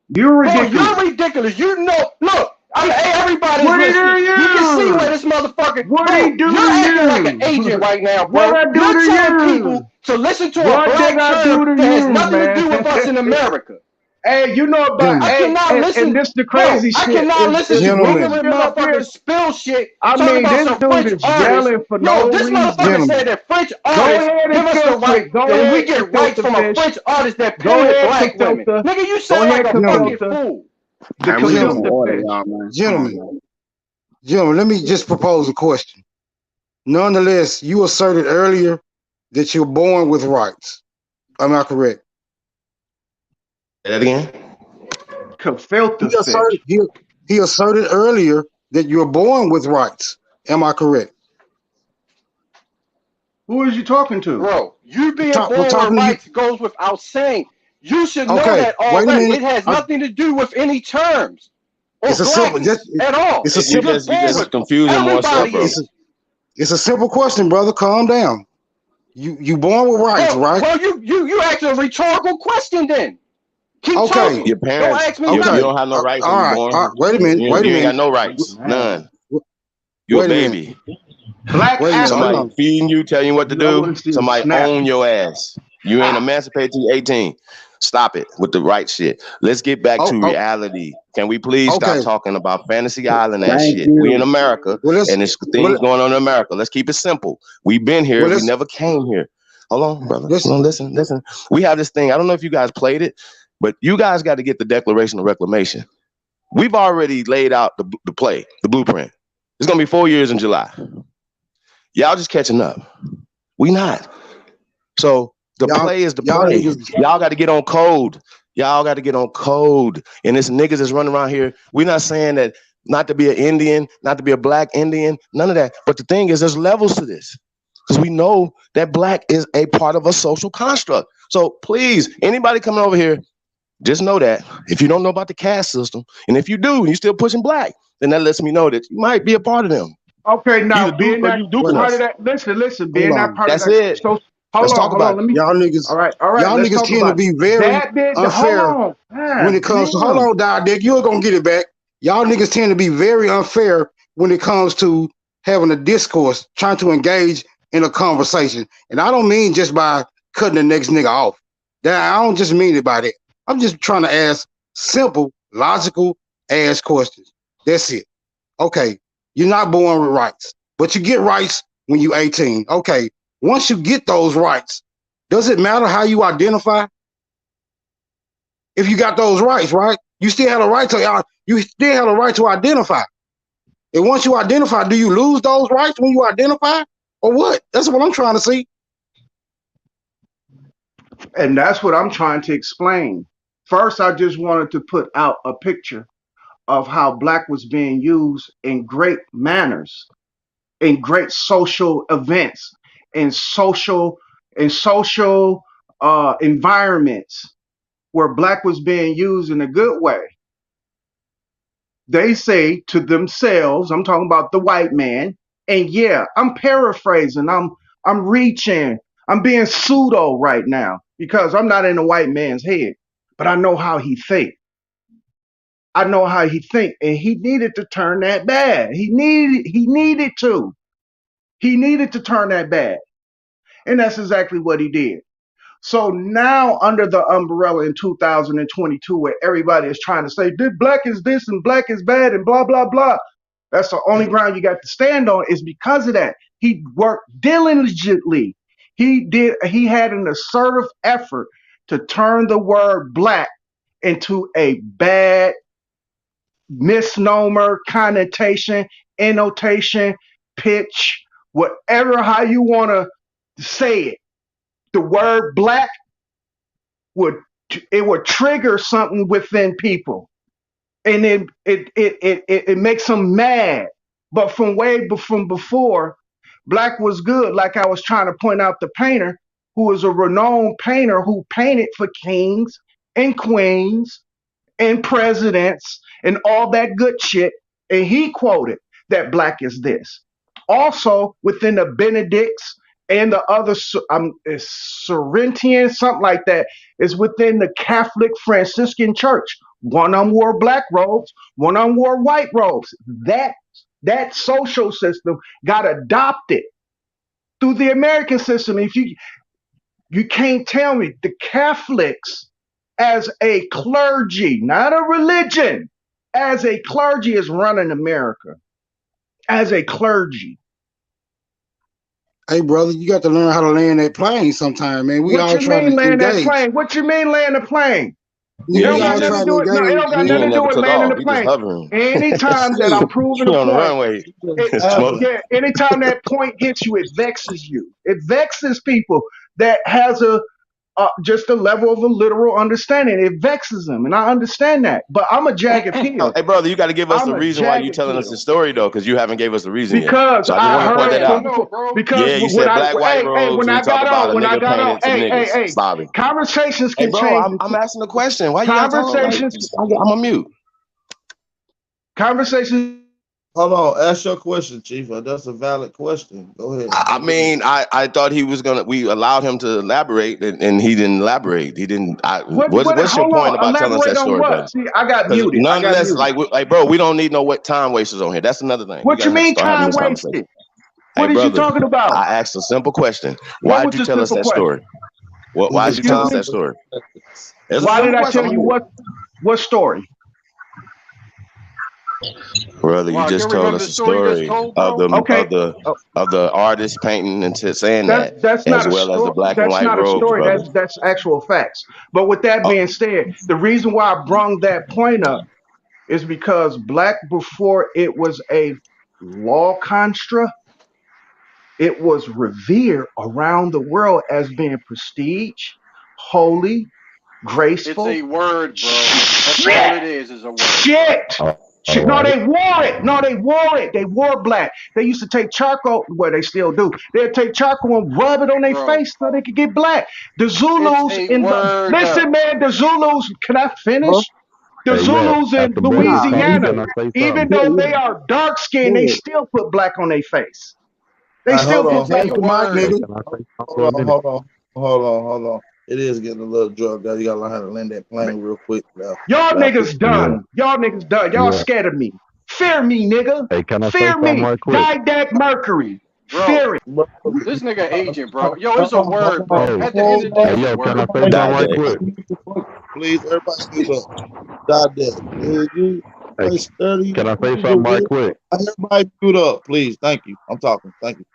You're Bro, ridiculous. you're ridiculous. You know, look, everybody's What did he listening. do to You can see where you? this motherfucker, What did he bro, do you're to acting like an agent you? right now, What bro. I do You're to telling you? people to listen to a What did black I term do to that has you, nothing to man? do with us in America. Hey, you know about I hey, cannot and listen, this the bro. crazy I shit. cannot listen Is to Rue ignorant Gentlemen, still up motherfuckers here? spill shit I talking mean, about this some dude French is artists. yelling for Yo, no this reason. motherfucker gentlemen, said that French Go artists ahead give and us the filter right, it. Go and we ahead, get rights Kafilter from a fish. French artist that Go painted ahead, black women. Kafilter. Nigga, you Go sound like ahead, a gentlemen, fucking Kafilter. fool. The And we need some Kafilter gentlemen, order, fish. y'all, man. Come on, gentlemen, man. gentlemen. Let me just propose a question. Nonetheless, you asserted earlier that you're born with rights. Am I correct? Say that again. Kafilter He asserted fish. he asserted earlier that you're born with rights. Am I correct? Who is you talking to? Bro, you being We're born with talking to you. rights goes without saying. You should know Okay, that wait a already. minute. It has nothing to do with any terms or It's a simple. blackness at all. It's a You You're simple. just you born just with them. confusing more stuff, Everybody bro. It's is. a it's a simple question, brother. Calm down. You born with rights, right? Well, you asked a rhetorical question then. Keep Okay. talking. Your Don't parents, ask me you Okay. nothing. don't have no rights when All you're right. All born. right. Wait a minute. You Wait a you ain't got minute. no rights, Man. none. You a Wait a minute. baby. Black Wait a minute. Hold Somebody on. Africans. feeding you, telling you what to You know, I do. want to see him Somebody snap. own your ass. You ain't Ah. emancipated till you're 18. Stop it with the right shit. Let's get back Oh, to oh, reality. Can we please stop okay. talking about fantasy island and Thank shit? We in you. America Well, let's and there's well, things going on in America. Let's keep it simple. We've been here. well We let's never came here. Hold on, brother. let's Hold on, listen. We have this thing. I don't know if you guys played it, but you guys got to get the Declaration of Reclamation. We've already laid out the play, the blueprint. It's gonna be 4 years in July. Y'all just catching up. We not. So the y'all play is the y'all play. niggas Y'all got to get on code. Y'all got to get on code. And this niggas is running around here. We're not saying that not to be an Indian, not to be a black Indian, none of that. But the thing is, there's levels to this. Because we know that black is a part of a social construct. So please, anybody coming over here, just know that if you don't know about the caste system, and if you do, and you're still pushing black, then that lets me know that you might be a part of them. Okay, now Either dupe being or that you wait, duping part of us. that, listen, hold being that on. part of That's that. it. So Let's talk hold about on. it. Let me. Y'all niggas All right. y'all Let's niggas talk tend to about it. be very That bit. Hold unfair on. when God it comes to hold damn. on, Dick. You're gonna get it back. Y'all niggas tend to be very unfair when it comes to having a discourse, trying to engage in a conversation. And I don't mean just by cutting the next nigga off. That I don't just mean it by that. I'm just trying to ask simple, logical ass questions. That's it. Okay. You're not born with rights, but you get rights when you're 18. Okay. Once you get those rights, does it matter how you identify? If you got those rights, right? You still have a right to identify. And once you identify, do you lose those rights when you identify? Or what? That's what I'm trying to see. And that's what I'm trying to explain. First, I just wanted to put out a picture of how black was being used in great manners, in great social events, in social environments where black was being used in a good way. They say to themselves, I'm talking about the white man, and yeah, I'm paraphrasing, I'm reaching, I'm being pseudo right now because I'm not in the white man's head. but I know how he think. I know how he think, and he needed to turn that bad. He needed to. He needed to turn that bad, and that's exactly what he did. So now, under the umbrella in 2022, where everybody is trying to say black is this and black is bad and blah blah blah, that's the only ground you got to stand on. Is because of that. He worked diligently. He had an assertive effort to turn the word black into a bad misnomer, connotation, annotation, pitch, whatever how you want to say it. The word black would trigger something within people, and it makes them mad. But from before, black was good. Like I was trying to point out, the painter who was a renowned painter who painted for kings and queens and presidents and all that good shit. And he quoted that black is this. Also, within the Benedicts and the other Sorrentians, something like that, is within the Catholic Franciscan Church. One of them wore black robes, one of them wore white robes. That social system got adopted through the American system. If you can't tell me the Catholics, as a clergy, not a religion, as a clergy, is running America. As a clergy. Hey, brother, you got to learn how to land that plane sometime, man. We What all you try mean to land that engage. plane? What you mean land the plane? It Yeah, don't we got all nothing try to to do with no. It engage. don't got He nothing ain't to do never with took landing off. the He just plane. hovering. Anytime that I'm proving He a on the point, runway. yeah. Anytime that point hits you, it vexes you. It vexes people that has just a level of a literal understanding. It vexes them, and I understand that. But I'm a jagged Oh, pill. hey, brother, you got to give us I'm the a reason why you jagged telling us the pill. story though, because you haven't gave us the reason yet. Because So I just I want to point heard that from out. before. Because Yeah, you when said black white robes, when and I you talk got about on, a nigga painted some niggas. hey, Stop it. conversations Hey, can bro, change. I'm asking a question. Why you got to talk like Conversations, I'm a mute? conversations. Hold on, ask your question, Chief. That's a valid question. Go ahead. I mean, I thought he was gonna. We allowed him to elaborate, and he didn't elaborate. He didn't. What's your Hold point on, about telling us elaborate that on story, what? brother? See, I got Because muted. nonetheless, like, bro, we don't need no what time wasters on here. That's another thing. We What you gotta have to mean start having time this conversation. wasted? Hey, What is you brother, talking about? I asked a simple question. What Why did was you the tell us simple that story? question? Why did you tell Excuse us me? that story? It's a Why did simple I question. tell you what story? Brother, you Well, you just told remember us the a story you just story told, of bro? the Okay. of the artist painting and saying that, That's not as a well as the story. black and That's white not a robes, story. brother. That's actual facts. But with that Oh, being said, the reason why I brung that point up is because black, before it was a law construct, it was revered around the world as being prestige, holy, It's graceful. a word, bro. That's all Shit! it is a word, bro. Shit! All No, right. they wore it. No, they wore it. They wore black. They used to take charcoal. Well, they still do. They'd take charcoal and rub it on their Bro, face so they could get black. The it's Zulus a in the word. listen, man. The Zulus. Can I Huh? finish? The Hey, yo, Zulus in after brother Nah, finish, you Louisiana, can I say even something? though good. they are dark skinned, they Good. still put black on their face. They still Hold put on, It's black a hold Change on, the on their mic, face. word. Hey, nigga. can I say something for a hold on, minute? hold on. It is getting a little drunk, guys. You gotta learn how to land that plane real quick now. Y'all Without putting niggas Yeah, done. Y'all niggas done. Y'all yeah. scared of me. Fear me, nigga. Hey, can I say Fear something me. right quick? Dieback Mercury. Bro, Fear it. Bro, this nigga agent, bro. Yo, hold it's a on, hold word, bro. on, Hey, At the end hold of the day, hey, it's a yo, can I word, say bro. something die right day. quick? Please, everybody mute up. God damn. You Hey, like study. can I say something right quick? Everybody mute up, please. Thank you. I'm talking. Thank you.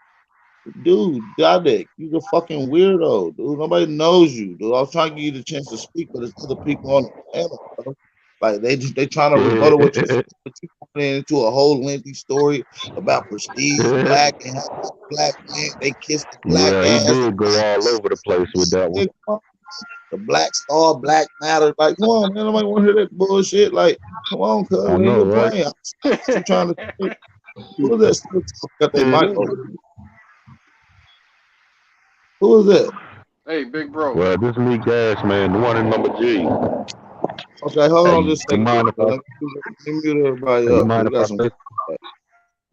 Dude, Dadek, you a fucking weirdo, dude. Nobody knows you, dude. I was trying to give you the chance to speak, but there's other people on the panel, bro. Like they trying to rebuttal what you said, but you went into a whole lengthy story about prestige, black, and how black men they kiss the black Yeah, he ass, did go all over the place with that one. the black star, black matter. Like, come on, man. Nobody want to hear that bullshit. Like, come on, cuz I land know, your right? plane. I'm trying to say, who is that still talking? Got their mic open? Who is that? Hey, big bro. Well, this me, Gas Man, the one in number G. Okay, hold Hey, on just a you second. mind if I? Let me mute everybody You up. mind We if I got some. say?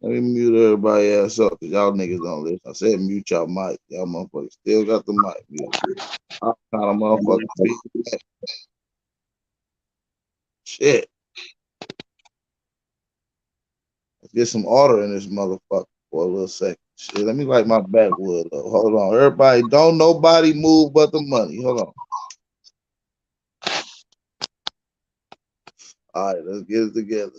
Let me mute everybody else up because y'all niggas don't listen. I said mute y'all mic. Y'all motherfuckers still got the mic muted. I'm kind of motherfucking feedback. Shit. Let's get some order in this motherfucker for a little second. Shit, let me light my backwood up. Hold on. Everybody, don't nobody move but the money. Hold on. All right, let's get it together.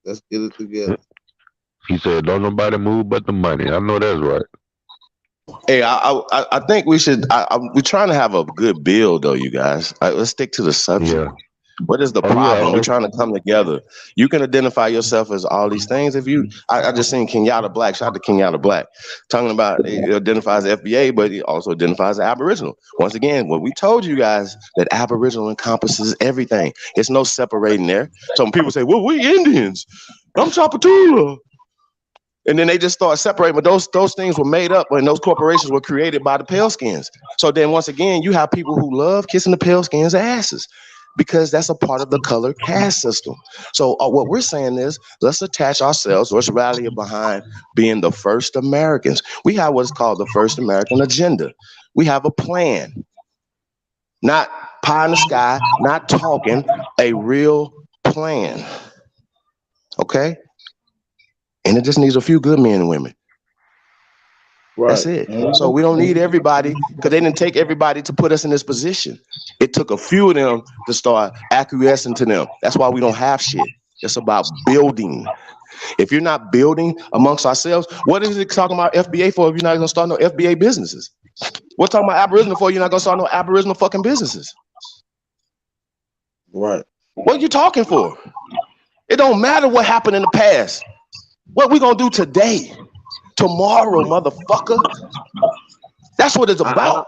Let's get it together. He said, "Don't nobody move but the money." I know that's right. Hey, I think we should. We're trying to have a good build, though, you guys. Let's stick to the subject. Yeah. What is the Oh yeah. problem? We're trying to come together. You can identify yourself as all these things. If you, I just seen Kenyatta Black. Shout out to Kenyatta Black, talking about he identifies as FBA, but he also identifies as Aboriginal. Once again, what we told you guys that Aboriginal encompasses everything. It's no separating there. Some people say, "Well, we Indians. I'm Chapatula." And then they just start separating. But those things were made up when those corporations were created by the pale skins. So then once again, you have people who love kissing the pale skins' asses because that's a part of the color caste system. So what we're saying is let's attach ourselves, let's rally behind being the first Americans. We have what's called the First American Agenda. We have a plan, not pie in the sky, not talking, a real plan. Okay? And it just needs a few good men and women. Right. That's it. So we don't need everybody because they didn't take everybody to put us in this position. It took a few of them to start acquiescing to them. That's why we don't have shit. It's about building. If you're not building amongst ourselves, what is it talking about FBA for if you're not going to start no FBA businesses? What talking about Aboriginal for? You're not going to start no Aboriginal fucking businesses. Right. What are you talking for? It don't matter what happened in the past. What we going to do today? Tomorrow, motherfucker. That's what it's about.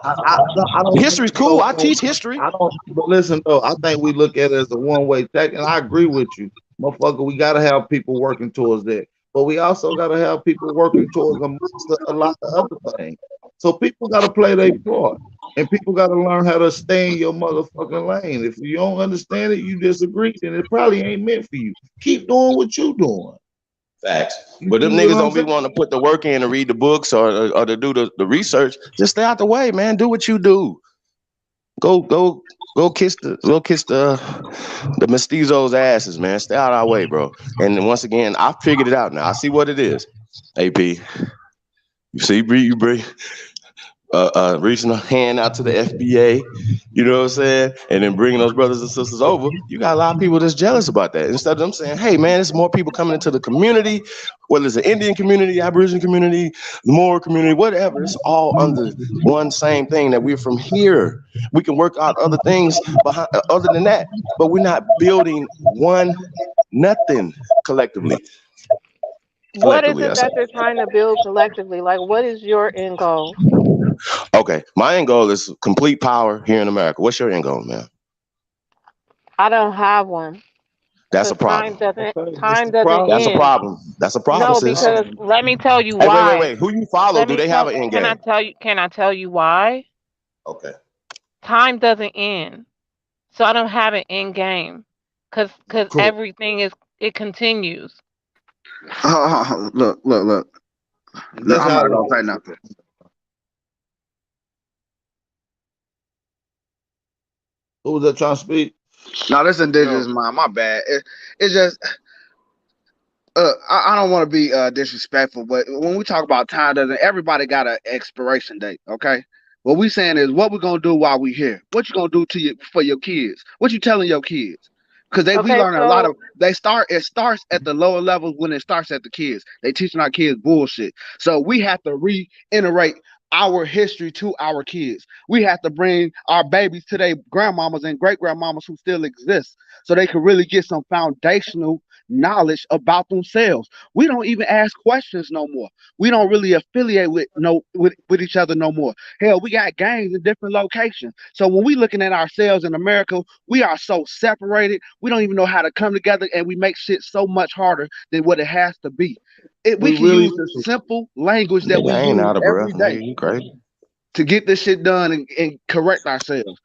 History's cool. I teach history. But listen, though, I think we look at it as a one-way check, and I agree with you, motherfucker. We gotta have people working towards that, but we also gotta have people working towards a lot of other things. So people gotta play their part, and people gotta learn how to stay in your motherfucking lane. If you don't understand it, you disagree, then it probably ain't meant for you. Keep doing what you doing. Facts. But them niggas don't be wanting to put the work in to read the books or to do the research. Just stay out the way, man. Do what you do. Go kiss the mestizos' asses, man. Stay out of our way, bro. And once again, I figured it out now. I see what it is. AP. You see, you bring reaching a hand out to the FBA, you know what I'm saying? And then bringing those brothers and sisters over. You got a lot of people that's jealous about that. Instead of them saying, hey, man, there's more people coming into the community, whether it's an Indian community, Aboriginal community, the Moor community, whatever. It's all under one same thing that we're from here. We can work out other things behind, other than that, but we're not building nothing collectively. What is it that they're trying to build collectively? Like, what is your end goal? Okay, my end goal is complete power here in America. What's your end goal, man? I don't have one. That's a problem. Time doesn't end. That's a problem. That's a problem, No, sis. because let me tell you Hey, why. wait. Who you follow? Do they have an end game? Can I tell you why? Okay. Time doesn't end. So I don't have an end game. Cause cool. Everything it continues. Look. Look, I'm not gonna say nothing. Who was that trying to speak? No, this indigenous mind. My bad. It's just I don't want to be disrespectful, but when we talk about time, doesn't everybody got an expiration date? Okay. What we saying is what we're gonna do while we here. What you gonna do for your kids? What you telling your kids? Because we learn a lot of. It starts at the lower levels when it starts at the kids. They teaching our kids bullshit. So we have to reiterate our history to our kids. We have to bring our babies to their grandmamas and great grandmamas who still exist, so they can really get some foundational knowledge about themselves. We don't even ask questions no more. We don't really affiliate with each other no more. Hell, we got gangs in different locations. So when we looking at ourselves in America, we are so separated. We don't even know how to come together, and we make shit so much harder than what it has to be. We can use the simple language that we use every day to get this shit done and correct ourselves.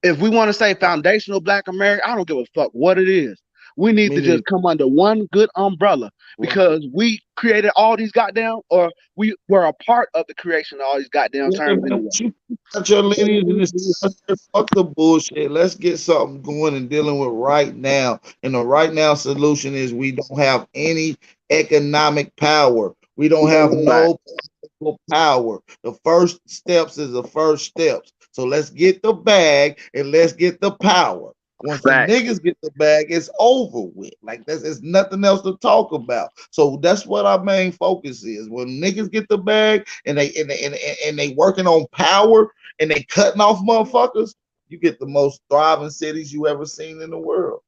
If we want to say foundational Black America, I don't give a fuck what it is. We need Me to just neither. come under one good umbrella Right. because we created all these goddamn, or we were a part of the creation of all these goddamn Yeah, terms man, anyway. you got your lineage and this fuck the bullshit. Let's get something going and dealing with right now. And the right now solution is we don't have any economic power. We don't have Right. no political power. The first steps is the first steps. So let's get the bag and let's get the power. Once the Facts. niggas get the bag, it's over with. Like there's nothing else to talk about. So that's what our main focus is. When niggas get the bag and they working on power and they cutting off motherfuckers, you get the most thriving cities you ever seen in the world.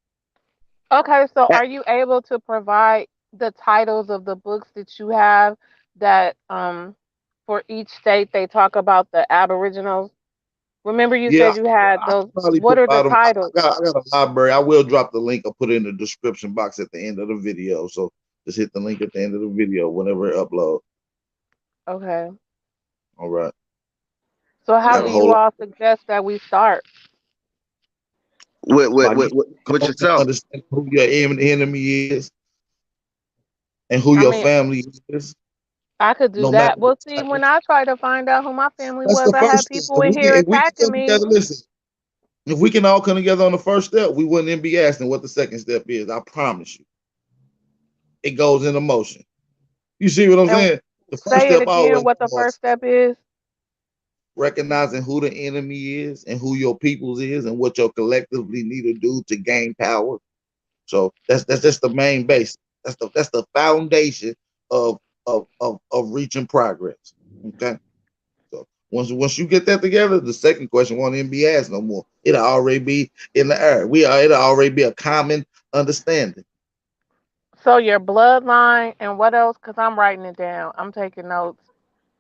Okay, so are you able to provide the titles of the books that you have that for each state they talk about the Aboriginals? Remember you Yeah, said you had I those. can probably What are the provide them. titles? I got a library. I will drop the link. I'll put it in the description box at the end of the video. So just hit the link at the end of the video whenever it upload. Okay. All right. So I how got do a whole you lot all suggest that we start? by getting With to yourself. understand who your enemy is and who I your mean, family is. I could do No matter that. what Well, see, type when of, I tried to find out who my family that's was, the I had first step. people in here If we can attacking come me. together, listen. If we can all come together on the first step, we wouldn't even be asking what the second step is. I promise you, it goes into motion. You see what I'm And saying? The first say it step again, always what the starts first step is. recognizing who the enemy is and who your peoples is and what you collectively need to do to gain power. So that's just the main base. That's the foundation of of reaching progress. Okay. So once you get that together, the second question won't even be asked no more. It'll already be in the air. It'll already be a common understanding. So your bloodline and what else? Because I'm writing it down. I'm taking notes.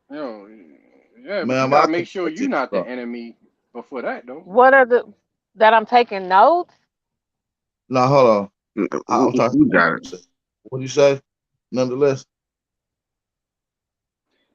Yo, yeah, but you Ma'am, gotta I make can sure tell you're you not the something. enemy before that, though. What are the that I'm taking notes? Now hold on. I'm trying to You what got it. you say. What do you say? Nonetheless.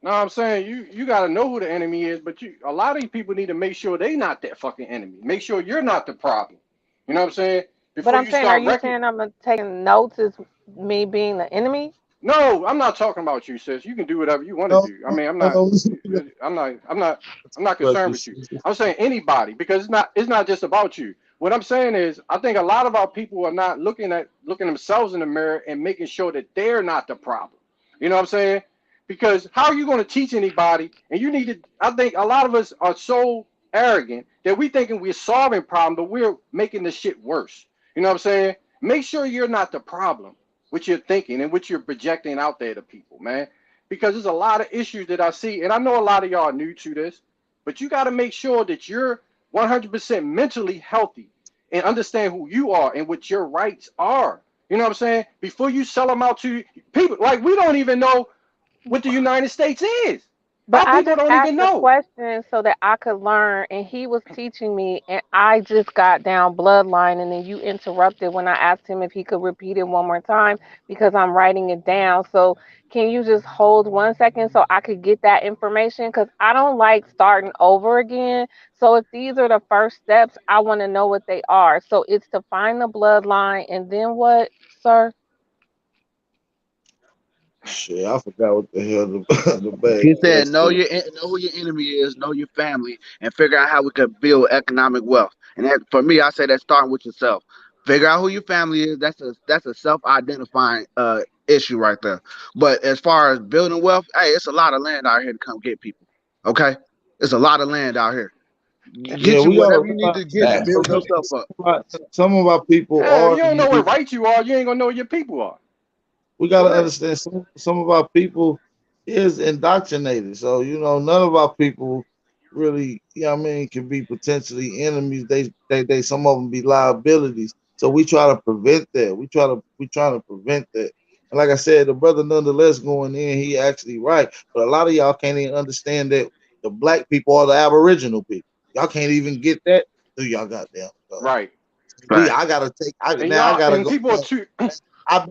No, I'm saying you gotta know who the enemy is, but a lot of these people need to make sure they not that fucking enemy. Make sure you're not the problem. You know what I'm saying? But Before I'm you saying, are start you wrecking. saying taking notes is me being the enemy? No, I'm not talking about you, sis. You can do whatever you want to No, do. I mean, no, listen to I'm not, I'm not, I'm not concerned question. with you. I'm saying anybody because it's not just about you. What I'm saying is, I think a lot of our people are not looking themselves in the mirror and making sure that they're not the problem. You know what I'm saying? Because how are you going to teach anybody? And you need to. I think a lot of us are so arrogant that we thinking we're solving problem, but we're making the shit worse. You know what I'm saying? Make sure you're not the problem what you're thinking and what you're projecting out there to people, man. Because there's a lot of issues that I see, and I know a lot of y'all are new to this, but you got to make sure that you're 100% mentally healthy and understand who you are and what your rights are. You know what I'm saying? Before you sell them out to people, like we don't even know what the United States is. But Our I people just don't even asked a know. question so that I could learn, and he was teaching me, and I just got down bloodline, and then you interrupted when I asked him if he could repeat it one more time because I'm writing it down. So can you just hold 1 second so I could get that information? Because I don't like starting over again. So if these are the first steps, I want to know what they are. So it's to find the bloodline, and then what, sir? Shit, I forgot what the hell the, the bag He said, question was. know who your enemy is, know your family, and figure out how we can build economic wealth. And that, for me, I say that starting with yourself. Figure out who your family is. That's a self-identifying issue right there. But as far as building wealth, hey, it's a lot of land out here to come get people. Okay, it's a lot of land out here. Yeah, Get you we gotta whatever you need realize to get to that. build yourself up. Some of our people Hell, are you don't know used. what right you are. You ain't gonna know what your people are. We For gotta real. understand some of our people is indoctrinated. So none of our people really, I mean, can be potentially enemies. They some of them be liabilities. So we try to prevent that. We try to prevent that. And like I said, the brother nonetheless going in, he actually right. But a lot of y'all can't even understand that the black people are the aboriginal people. Y'all can't even get that through y'all goddamn. Right. We Right. I gotta take I And now I y'all gotta and go. people are too. I've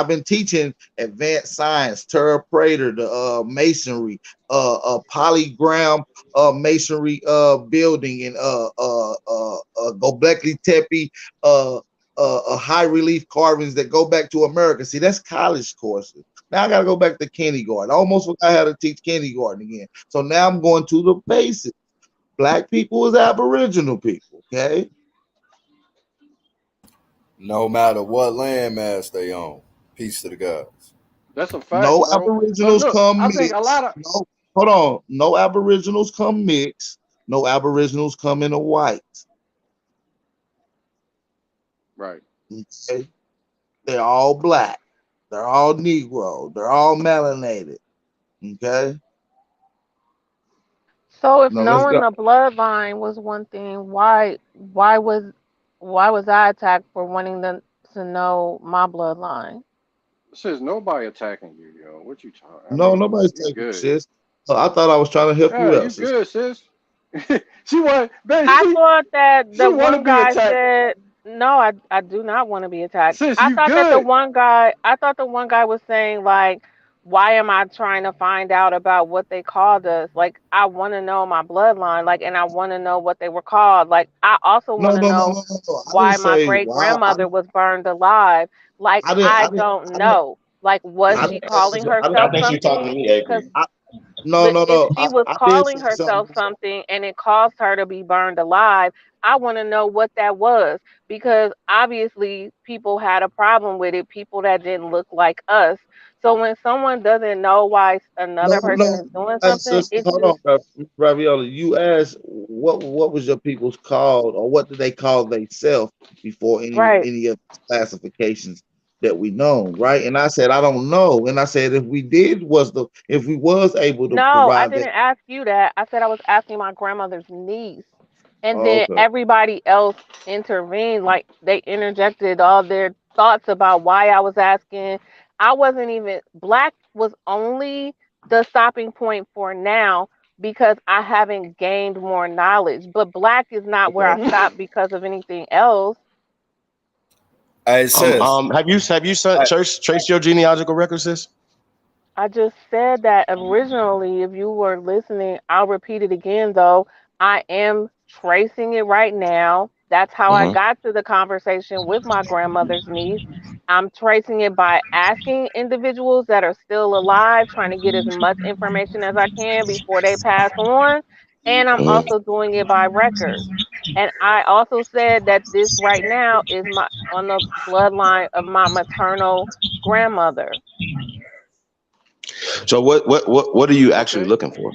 been teaching advanced science, Terra Prater, the masonry, polygram masonry building and Gobekli Tepe uh high relief carvings that go back to America. See, that's college courses. Now I got to go back to kindergarten. I almost forgot how to teach kindergarten again. So now I'm going to the basics. Black people is Aboriginal people. Okay. No matter what landmass they own. Peace to the gods. That's a fact, No bro. But Aboriginals look, come I think a mixed. lot of No, hold on. No Aboriginals come mixed. No Aboriginals come in a white. right. Okay. They're all black. They're all Negro. They're all melanated. Okay. So if Now let's knowing go. the bloodline was one thing, why was I attacked for wanting to know my bloodline? Sis, nobody attacking you, yo. What you talking? I No, mean, nobody's you taking good. shit. I thought I was trying to help Yeah, you out, you sister. good, sis. She want, man, I thought that she the want to one be guy attacked. said no. I do not want to be attacked. Sis, I you thought that the good. one guy. I thought the one guy was saying like, why am I trying to find out about what they called us? Like, I want to know my bloodline. Like, and I want to know what they were called. Like, I also No, want to no, no, know no, no, no. I didn't why my say great why. grandmother was burned alive. Like, I didn't. I I didn't. don't I didn't. know. Like, was I she didn't ask calling you. I herself think you're talking to something? me, April. Because No, no, if no. she was I did calling say something. herself something and it caused her to be burned alive, I want to know what that was because obviously people had a problem with it, people that didn't look like us. So when someone doesn't know why No, another person no. is doing something, Sister, it hold just on, Ravioli. You asked what was your people's called, or what did they call themselves before right. any of the classifications that we know, right? And I said I don't know. And I said if we was able to No, I provide that. didn't ask you that. I said I was asking my grandmother's niece. And Oh, then okay. everybody else intervened, like they interjected all their thoughts about why I was asking. I wasn't even, black was only the stopping point for now because I haven't gained more knowledge. But black is not where I Okay. stopped because of anything else. Hey, sis. Have you traced your genealogical records, sis? I just said that originally, if you were listening, I'll repeat it again though. I am tracing it right now. That's how I Mm-hmm. got to the conversation with my grandmother's niece. I'm tracing it by asking individuals that are still alive, trying to get as much information as I can before they pass on. And I'm Mm-hmm. also doing it by records. And I also said that this right now is my on the bloodline of my maternal grandmother. So what are you actually Okay. looking for?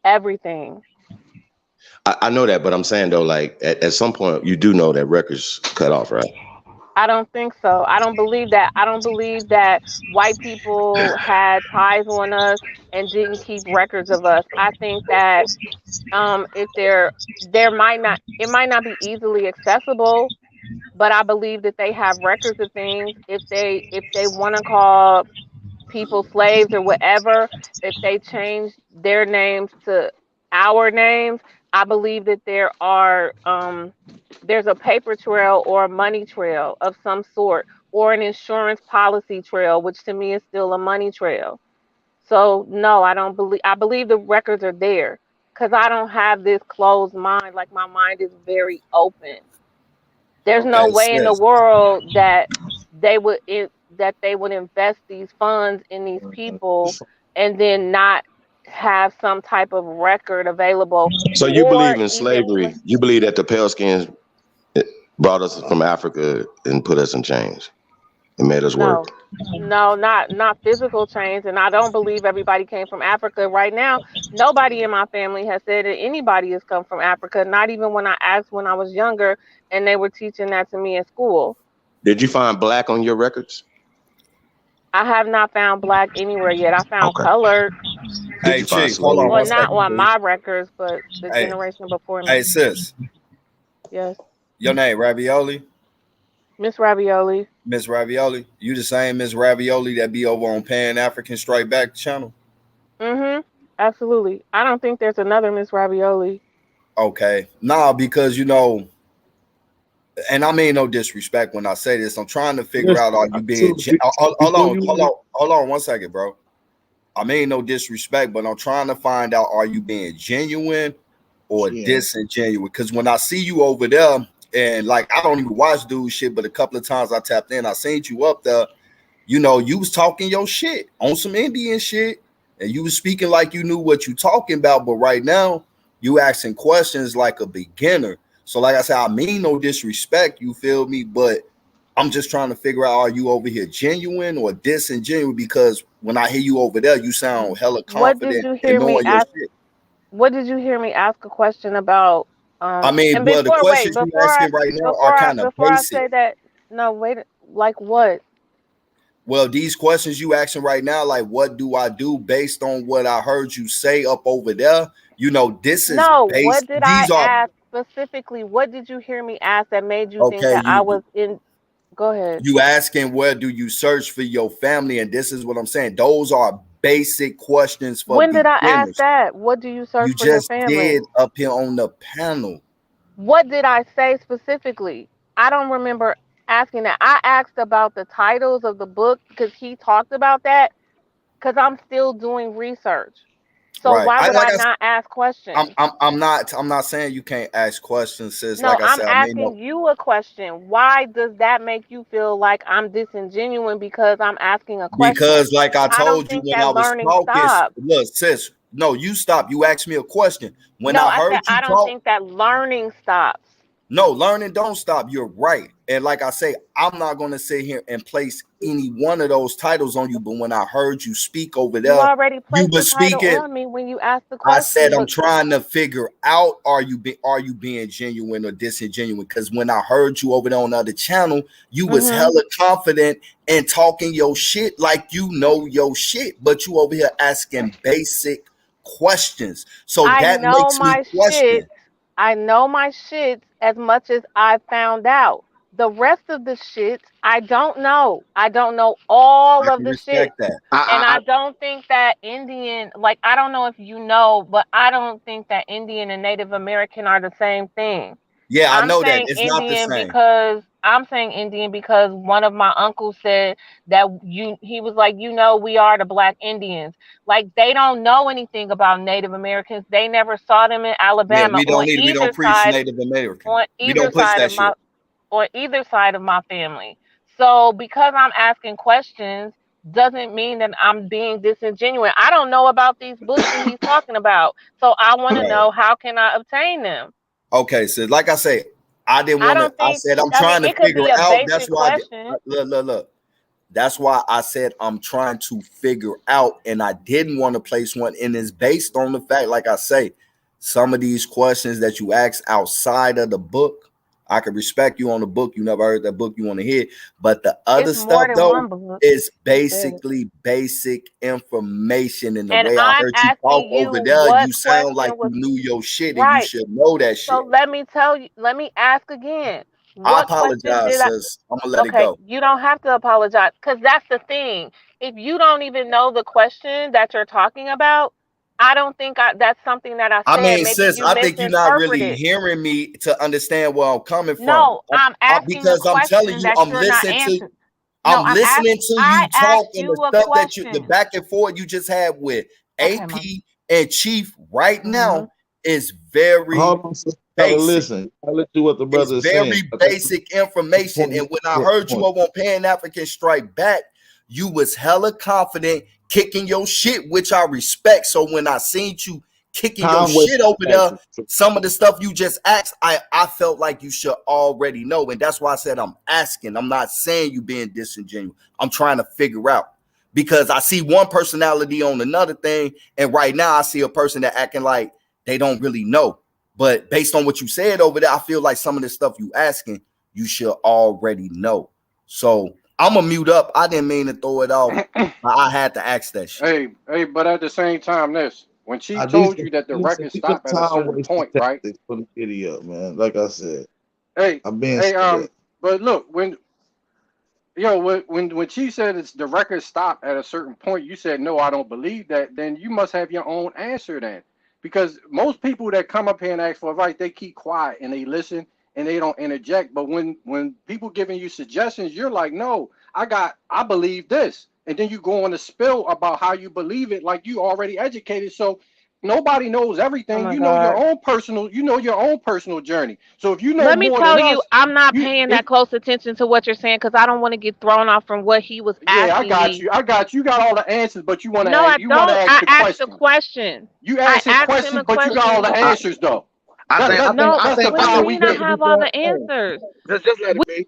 Everything. I know that, but I'm saying though, like at some point you do know that records cut off, right? I don't think so. I don't believe that. I don't believe that white people had ties on us and didn't keep records of us. I think that if there might not it might not be easily accessible, but I believe that they have records of things. If they want to call people slaves or whatever, if they change their names to our names, I believe that there's a paper trail or a money trail of some sort or an insurance policy trail, which to me is still a money trail. So no, I believe the records are there because I don't have this closed mind. Like my mind is very open. There's Hey, no way in the sis. world that they would invest these funds in these people and then not have some type of record available So you or believe in even slavery? You believe that the pale skins brought us from Africa and put us in chains and made us work? no. No, not physical change, and I don't believe everybody came from Africa right now. Nobody in my family has said that anybody has come from Africa, not even when I asked when I was younger and they were teaching that to me in school. Did you find black on your records? I have not found black anywhere yet. I found Okay. colored. Did Hey, you find Chief, hold on slave? Well, one not second, on please. my records, but the Hey, generation before hey, me. sis. Yes. Your name Ravioli? Miss Ravioli. Miss Ravioli? You the same Miss Ravioli that be over on Pan African Strike Back channel? Mhm. Absolutely. I don't think there's another Miss Ravioli. Okay. Nah, because and I mean no disrespect when I say this. I'm trying to figure Listen, out are you being hold before on, you hold on, hold on one second, bro. I mean no disrespect, but I'm trying to find out are you being genuine or yeah. disingenuous? Because when I see you over there and like I don't even watch dude shit, but a couple of times I tapped in, I seen you up there. You know, you was talking your shit on some Indian shit, and you was speaking like you knew what you talking about. But right now, you asking questions like a beginner. So, like I said, I mean no disrespect, you feel me? But I'm just trying to figure out, are you over here genuine or disingenuous? Because when I hear you over there, you sound hella What did confident you and hear me knowing your ask? shit. What did you hear me ask a question about? I mean, And well, the before, wait, questions you asking right now are kind of before I basic. say that, no, wait, like what? Well, these questions you asking right now, like what do I do based on what I heard you say up over there? You know, this is No, based. what did I These are ask specifically? What did you hear me ask that made you think okay. that I was in? Go ahead. You asking where do you search for your family, and this is what I'm saying. Those are basic questions for When did I ask beginners. that? What do you search You for your just family? did up here on the panel. What did I say specifically? I don't remember asking that. I asked about the titles of the book because he talked about that because I'm still doing research. So Right. why I would like I I not ask questions? I'm not saying you can't ask questions, sis. No, Like I I'm said, I mean no. asking you a question. Why does that make you feel like I'm disingenuous because I'm asking a question? Because, like I I don't told you think when I that was learning talking, stops. look, sis, no, you stop. You asked me a question. When No, I I said heard you I don't talk, think that learning stops. no, learning don't stop. You're right. And like I say, I'm not going to sit here and place any one of those titles on you. But when I heard you speak over You there, already you placed were the title speaking. on me when you asked the I said question, I'm but trying to figure out are you being genuine or disingenuous? Because when I heard you over there on the other channel, you was mhm. hella confident and talking your shit like you know your shit, but you over here asking basic questions. So I that know makes me my shit. question. I know my shit as much as I found out. The rest of the shit, I don't know. I don't know all I of can the shit. respect that. And I don't think that Indian, like, I don't know if you know, but I don't think that Indian and Native American are the same thing. Yeah, I know that it's not the same. I'm saying Indian because one of my uncles said that he was like, we are the black Indians. Like they don't know anything about Native Americans. They never saw them in Yeah, Alabama we don't preach Native American. on We either don't push side that of shit. my family. So because I'm asking questions doesn't mean that I'm being disingenuous. I don't know about these books that he's talking about. So I want to Right. know how can I obtain them? Okay, so like I say, I didn't I want to. don't I think said I'm I mean trying to it could figure be a out. That's basic why. question. Look. That's why I said I'm trying to figure out, and I didn't want to place one. And it's based on the fact, like I say, some of these questions that you ask outside of the book, I can respect you on the book. You never heard that book, you want to hear. But the other It's more stuff, than though, one book. is He said. basically basic information. And the And way I I'm heard you talk asking you over there, what you sound like question you was knew your shit, and you right. should know that So shit. let me ask again. I What question apologize, did I sis. I'm gonna let it Okay, go. you don't have to apologize because that's the thing. If you don't even know the question that you're talking about, I don't think that's something that I I said. mean, Maybe sis, you I think you're not really misinterpreted. hearing me to understand where I'm coming from. No, I'm asking a Because I'm telling question you, that you're not answering. No, I'm listening to I you asked talk and the you a stuff that the question. back and forth you just had with Okay, mom. AP and Chief right Mhm. now is very Hold on, sister. Gotta basic. listen. I let you what the It's brother is saying. very basic information. And when I heard you Point. over on Pan African Strike Back, you was hella confident kicking your shit, which I respect. So when I seen you kicking your Time shit wasting. over there, some of the stuff you just asked, I felt like you should already know. And that's why I said I'm asking. I'm not saying you being disingenuous. I'm trying to figure out. Because I see one personality on another thing. And right now I see a person that acting like they don't really know. But based on what you said over there, I feel like some of the stuff you asking, you should already know. So I'm gonna mute up. I didn't mean to throw it off. But I had to ask that shit. But at the same time, when she These told you that the record these are stopped at a time certain wasting point, right? tactics for the idiot, man. Like I said, Hey, I've been hey, said that. but look, when she said it's the record stopped at a certain point, you said no, I don't believe that. Then you must have your own answer then, because most people that come up here and ask for advice, they keep quiet and they listen and they don't interject. But when people giving you suggestions, you're like, no, I believe this, and then you go on to spill about how you believe it, like you already educated. So Nobody knows Oh everything. my You know your God. own personal. You know your own personal journey. So if you know Let me more tell than you, us, I'm not you paying it. that close attention to what you're saying because I don't want to get thrown off from what he was Yeah, I asking got me. you. I got you. You got all the answers, but No, I you want to don't. ask I the asked a question. question. You I asking asked him questions, a but you got all question. the answers though. I think I think No, I That's the think what do I you think problem we we mean I need get. to be have all doing. the Hey, answers? just let it be,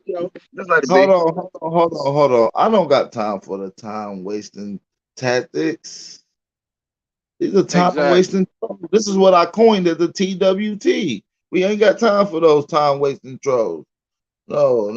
Just let it Hold be. on, hold on. I don't got time for the time wasting tactics. These are time Exactly. wasting. This is what I coined as the TWT. We ain't got time for those time wasting trolls. No,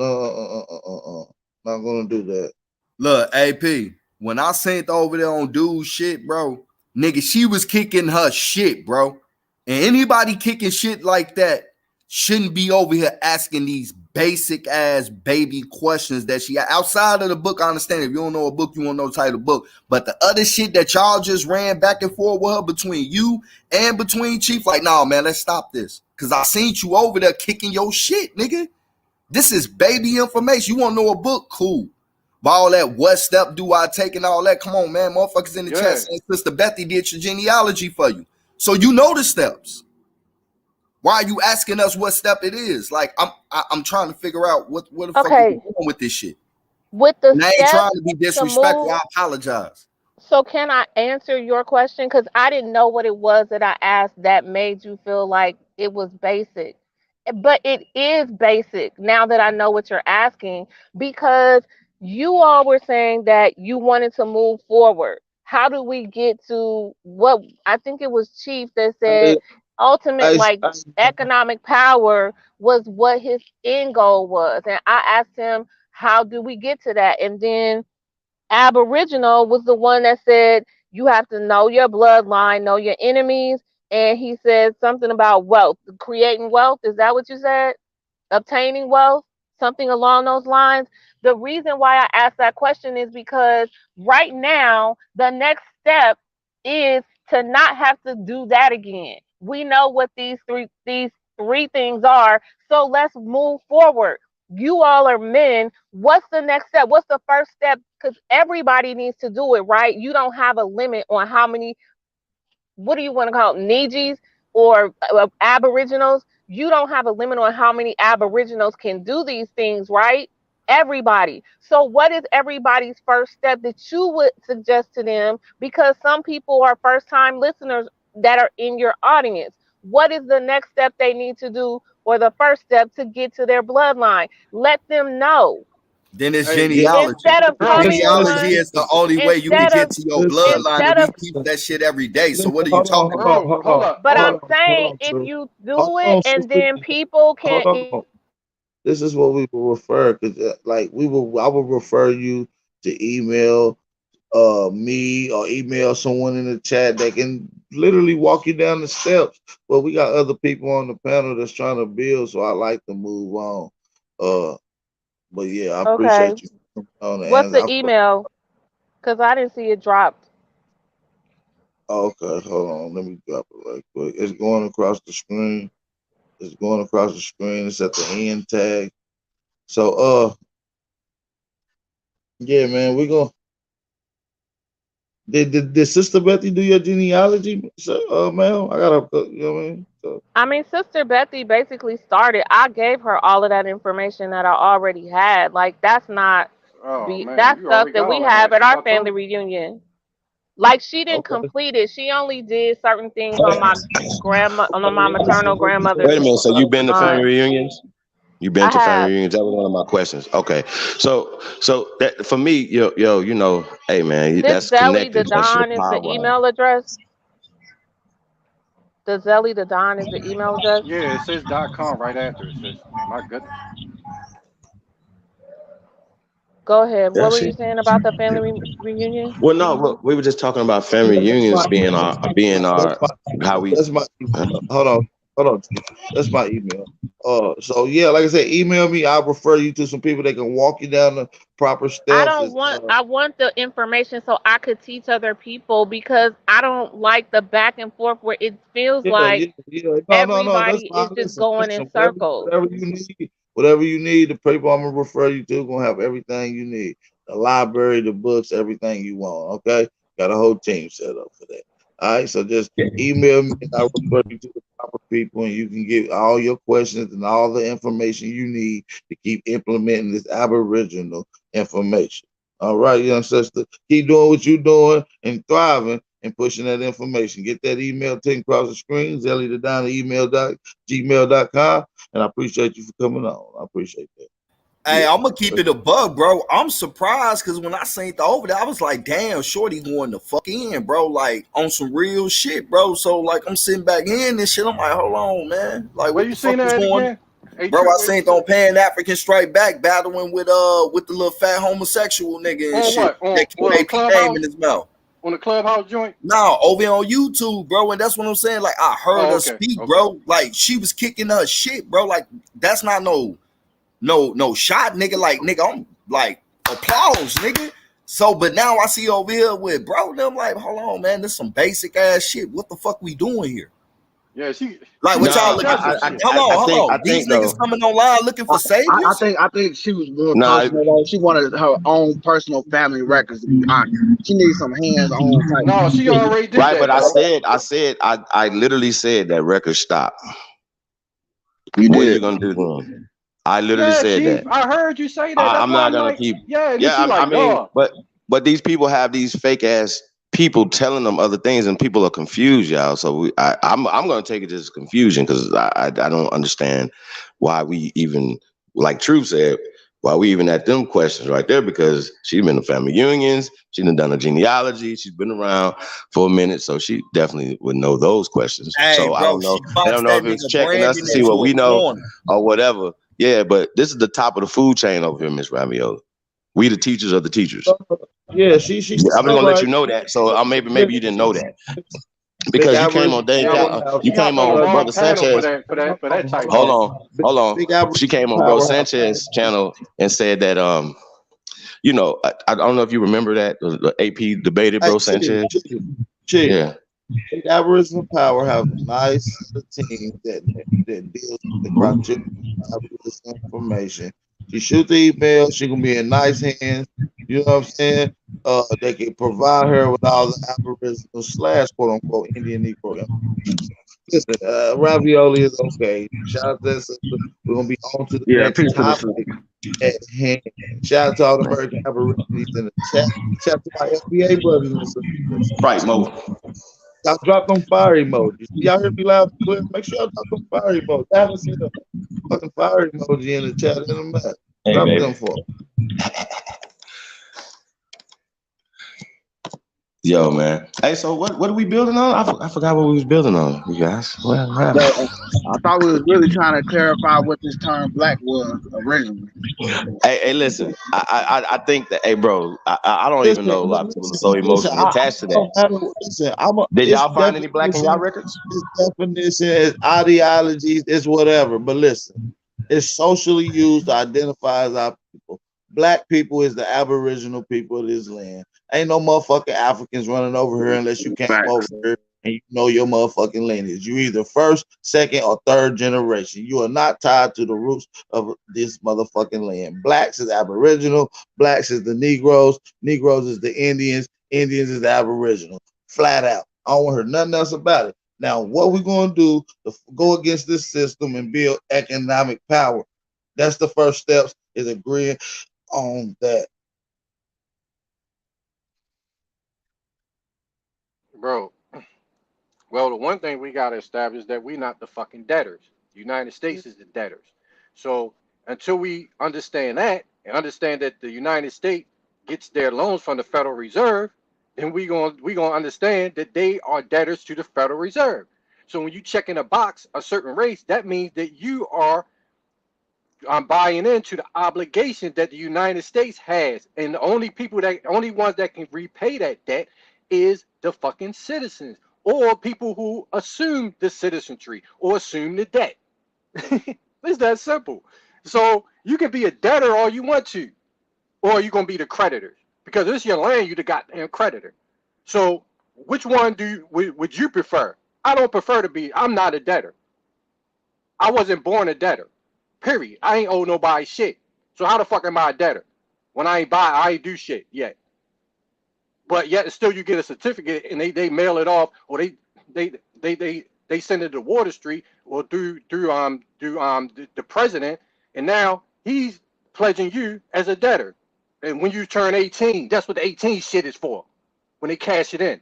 not gonna do that. Look, AP, when I sent over there on dude shit, bro, nigga, she was kicking her shit, bro. And anybody kicking shit like that shouldn't be over here asking these basic ass baby questions that she outside of the book. I understand if you don't know a book, you won't know the title of the book. But the other shit that y'all just ran back and forth with her between you and between Chief, like, nah, man, let's stop this. Cause I seen you over there kicking your shit, nigga. This is baby information. You want to know a book? Cool. But all that, what step do I take and all that? Come on, man. Motherfuckers in the chat Yeah. saying Sister Bethy did your genealogy for you. So you know the steps. Why are you asking us what step it is? Like, I'm trying to figure out what the fuck is we Okay, doing with this shit. with the And I ain't trying steps to be to disrespectful. move. I apologize. So can I answer your question? Because I didn't know what it was that I asked that made you feel like it was basic. But it is basic now that I know what you're asking because you all were saying that you wanted to move forward. How do we get to what I think it was Chief that I, said ultimate like I, economic power was what his end goal was. And I asked him, how do we get to that? And then Aboriginal was the one that said you have to know your bloodline, know your enemies, and he said something about wealth, creating wealth. Is that what you said? Obtaining wealth, something along those lines. The reason why I asked that question is because right now the next step is to not have to do that again. We know what these three things are, so let's move forward. You all are men. What's the next step? What's the first step? Because everybody needs to do it, right? You don't have a limit on how many, what do you want to call it, Nijis or Aboriginals? You don't have a limit on how many Aboriginals can do these things, right? Everybody. So, what is everybody's first step that you would suggest to them? Because some people are first time listeners that are in your audience. What is the next step they need to do, or the first step to get to their bloodline? Let them know. Then it's Hey, genealogy. Instead of girl, coming Genealogy on, is the only way you can instead get of, to your listen, bloodline, and instead we of teach that shit every day. So listen, what are you talking about? girl, hold up, But hold I'm up. hold saying on, if true. you Hold do it on, and sister. then people Hold can on. This is what we will refer because, like, I will refer you to email me or email someone in the chat that can literally walk you down the steps. But we got other people on the panel that's trying to build, so I like to move on. Uh, but yeah, I okay. appreciate you coming on the What's answer. the email? Because I didn't see it dropped. Okay, hold on, let me drop it right quick. It's going across the screen. It's going across the screen. It's at the end tag. So yeah, man, we go. Did Sister Betty do your genealogy, ma'am? I gotta, you know what I mean? So, I mean, Sister Bethy basically started. I gave her all of that information that I already had. Like that's not Oh be man, that you stuff already that got we all the have at answers. our I family told reunion. Like she didn't okay. complete it. She only did certain things on my grandma, on my maternal Wait grandmother's a minute. So you've been to family line. reunions? You've been I to family have. reunions? That was one of my questions. Okay. So that for me, you know, hey man, This that's Zelly the connected. That's your Don is the power. email address. The Zelly the Don is the email address. yeah, it says .com right after it says. My goodness. Go ahead. Yeah, What were see. you saying about the family reunion? Well, no, we were just talking about family That's reunions my being that's our my how email. we. That's my email. Hold on. Chief. That's my email. So yeah, like I said, email me. I'll refer you to some people that can walk you down the proper I steps. don't want I want the information so I could teach other people because I don't like the back and forth where it feels like Yeah. No. That's everybody is fine. just going in Listen. circles. Whatever you need, the people I'm gonna refer you to gonna have everything you need. The library, the books, everything you want. Okay, got a whole team set up for that. All right, so just email me and I'll refer you to the proper people and you can get all your questions and all the information you need to keep implementing this Aboriginal information. All right, young sister, keep doing what you're doing and thriving and pushing that information. Get that email taken across the screen, Zelly the down email gmail.com. And I appreciate you for coming on. I appreciate that. Hey, Yeah. I'm gonna keep it a bug, bro. I'm surprised because when I seen the over there, I was like, damn, Shorty going the fuck in, bro. Like on some real shit, bro. So like I'm sitting back in this shit. I'm like, hold on, man. Like Where what you the fuck seen is that going again? Hey, Bro, True, I where you seen seen on Pan African Strike Back battling with the little fat homosexual nigga and on shit what? On that keep what, on AP name Clubhouse? in his mouth. On the Clubhouse joint? No, over on YouTube, bro. And that's what I'm saying. Like I heard Oh, her okay, speak, okay. bro. Like she was kicking her shit, bro. Like that's not no shot, nigga. Like nigga, I'm like applause, nigga. So, but now I see over here with bro, and I'm like, hold on, man, this some basic ass shit. What the fuck we doing here? Yeah, she Like what y'all she looking judging for? shit. Hold on. I These think niggas though. coming online looking for saviors? I think she was more Nah, personal. Though. She wanted her own personal family records to be honest. She needs some hands-on type No, she shit. already did right, that, but I bro. said, I literally said that record stop. You What are did. you gonna do then? I literally Yeah, said Chief. that. I heard you say that. That's I'm why not I'm gonna like, keep. yeah, and then Yeah, she I like, mean, dog. but these people have these fake ass people telling them other things, and people are confused, y'all. So I'm gonna take it as confusion because I don't understand why we even, like Truth said, why we even at them questions right there, because she's been in family unions, she's done a genealogy, she's been around for a minute, so she definitely would know those questions. Hey, So I bro, don't she know. I don't boxed know that if it's nigga checking us to Brandon see what into a we know corner. or whatever. Yeah, but this is the top of the food chain over here, Miss Ravioli. We the teachers of the teachers. Yeah, she I'm just all gonna let right. you know that. So maybe you didn't know that Big because you came Aboriginal on Dave. She You hopped came on the on wrong Brother panel for Sanchez. that type Hold shit. on, hold on. Big She Aboriginal came on Bro powerhouse. Sanchez channel and said that I don't know if you remember that the AP debated Hey, Bro Sanchez. chick, Yeah. Big Aboriginal Power have a nice team that deals with the criteria of Aboriginal information. She shoot the email, she gonna be in nice hands. You know what I'm saying? They can provide her with all the Aboriginal / quote unquote Indian Negro information. Listen, ravioli is okay. Shout out to that sister. We're gonna be on to the Yeah, next peace to the topic at hand. Shout out to all the American Aborigines in the chat. Shout out to my FBA brothers and sisters. Right, Mo. Y'all drop them fire emojis. Y'all hear me loud and clear? Make sure y'all drop them fire emojis. I haven't seen a fucking fire emoji in the chat in a minute. Hey, Drop baby. them for me. Yo, man. Hey, so what are we building on? I forgot what we was building on, you guys. What happened? So, I thought we was really trying to clarify what this term black was originally. Hey, listen. I think that. Hey, bro. I don't even know a lot of people are so Listen, emotionally attached to I don't that. matter. Listen, Did it's y'all find any black in y'all definition, records? it's definition, it's ideologies, it's whatever. But listen, it's socially used to identify as our people. Black people is the Aboriginal people of this land. Ain't no motherfucking Africans running over here unless you came over Facts. here and you know your motherfucking lineage. You either first, second, or third generation. You are not tied to the roots of this motherfucking land. Blacks is Aboriginal. Blacks is the Negroes. Negroes is the Indians. Indians is the Aboriginal. Flat out. I don't want to hear nothing else about it. Now, what we going to do to go against this system and build economic power? That's the first steps, is agreeing on that. Bro. Well, the one thing we gotta establish is that we're not the fucking debtors. The United States is the debtors. So until we understand that and understand that the United States gets their loans from the Federal Reserve, then we gonna understand that they are debtors to the Federal Reserve. So when you check in a box a certain race, that means that you are buying into the obligation that the United States has, and the only ones that can repay that debt is the fucking citizens or people who assume the citizenry or assume the debt. It's that simple. So you can be a debtor all you want to, or you're gonna be the creditors because it's your land. You the goddamn creditor. So which one would you prefer? I don't prefer to be. I'm not a debtor. I wasn't born a debtor. Period. I ain't owe nobody shit. So how the fuck am I a debtor? When I ain't do shit yet. but yet still you get a certificate and they mail it off, or they send it to Water Street or through the president, and now he's pledging you as a debtor. And when you turn 18, that's what the 18 shit is for, when they cash it in.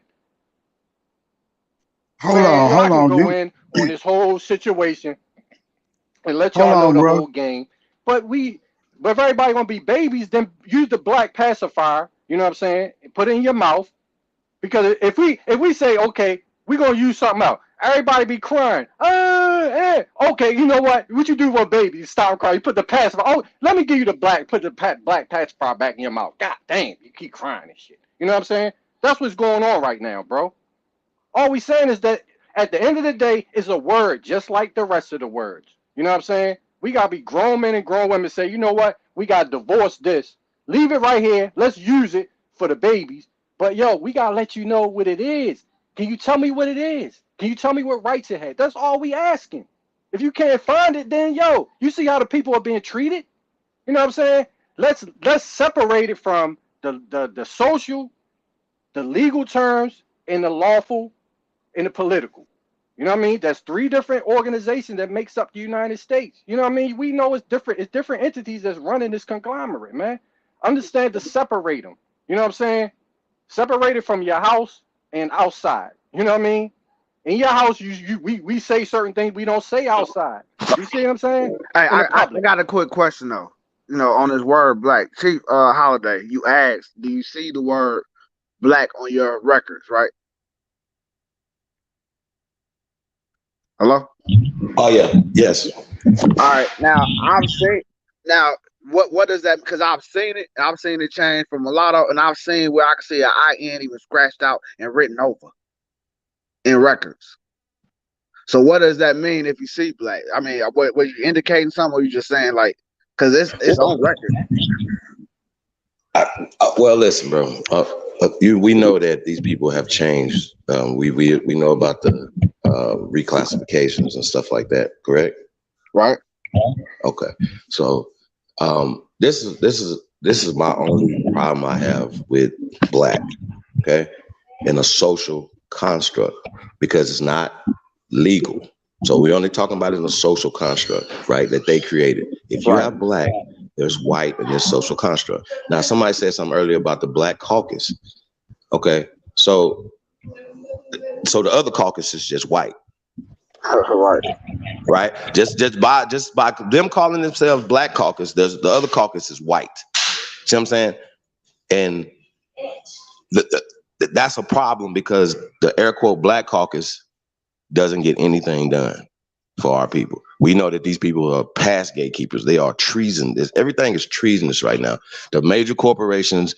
Hold Man, I hold can on, go dude. in on this whole situation and let Hold y'all know on, the bro. whole game. But if everybody gonna be babies, then use the black pacifier. You know what I'm saying? And put it in your mouth. Because if we say, okay, we're gonna use something else, everybody be crying. Okay, you know what? What you do with a baby? You stop crying. You put the pacifier. Oh, let me give you the black. Put the black pacifier back in your mouth. God damn, you keep crying and shit. You know what I'm saying? That's what's going on right now, bro. All we saying is that at the end of the day, it's a word, just like the rest of the words. You know what I'm saying? We gotta be grown men and grown women say, you know what? We gotta divorce this. Leave it right here. Let's use it for the babies. But yo, we gotta let you know what it is. Can you tell me what it is? Can you tell me what rights it had? That's all we asking. If you can't find it, then yo, you see how the people are being treated? You know what I'm saying? Let's separate it from the social, the legal terms, and the lawful and the political. You know what I mean? That's three different organizations that makes up the United States. You know what I mean? We know it's different. It's different entities that's running this conglomerate, man. Understand to separate them. You know what I'm saying? Separate it from your house and outside. You know what I mean? In your house, we say certain things we don't say outside. You see what I'm saying? Hey, In the I public. got a quick question though. You know, on this word black, Chief Holiday, you asked, do you see the word black on your records, right? Hello? Oh yeah, yes. All right. Now I've seen now what does that, because I've seen it, change from mulatto, and I've seen where I can see an IN even scratched out and written over in records. So what does that mean if you see black? I mean, were you indicating something, or you just saying like, because it's on record? Well, listen, bro. We know that these people have changed. We know about the reclassifications and stuff like that. Correct? Right. Okay. So this is my only problem I have with black. Okay, in a social construct, because it's not legal. So we're only talking about it in a social construct, right? That they created. If you have black, there's white in this social construct. Now, somebody said something earlier about the black caucus. Okay, so the other caucus is just white. Right. Just by them calling themselves black caucus, the other caucus is white. See what I'm saying? And that's a problem, because the air quote black caucus doesn't get anything done for our people. We know that these people are past gatekeepers. They are treason. Everything is treasonous right now. The major corporations,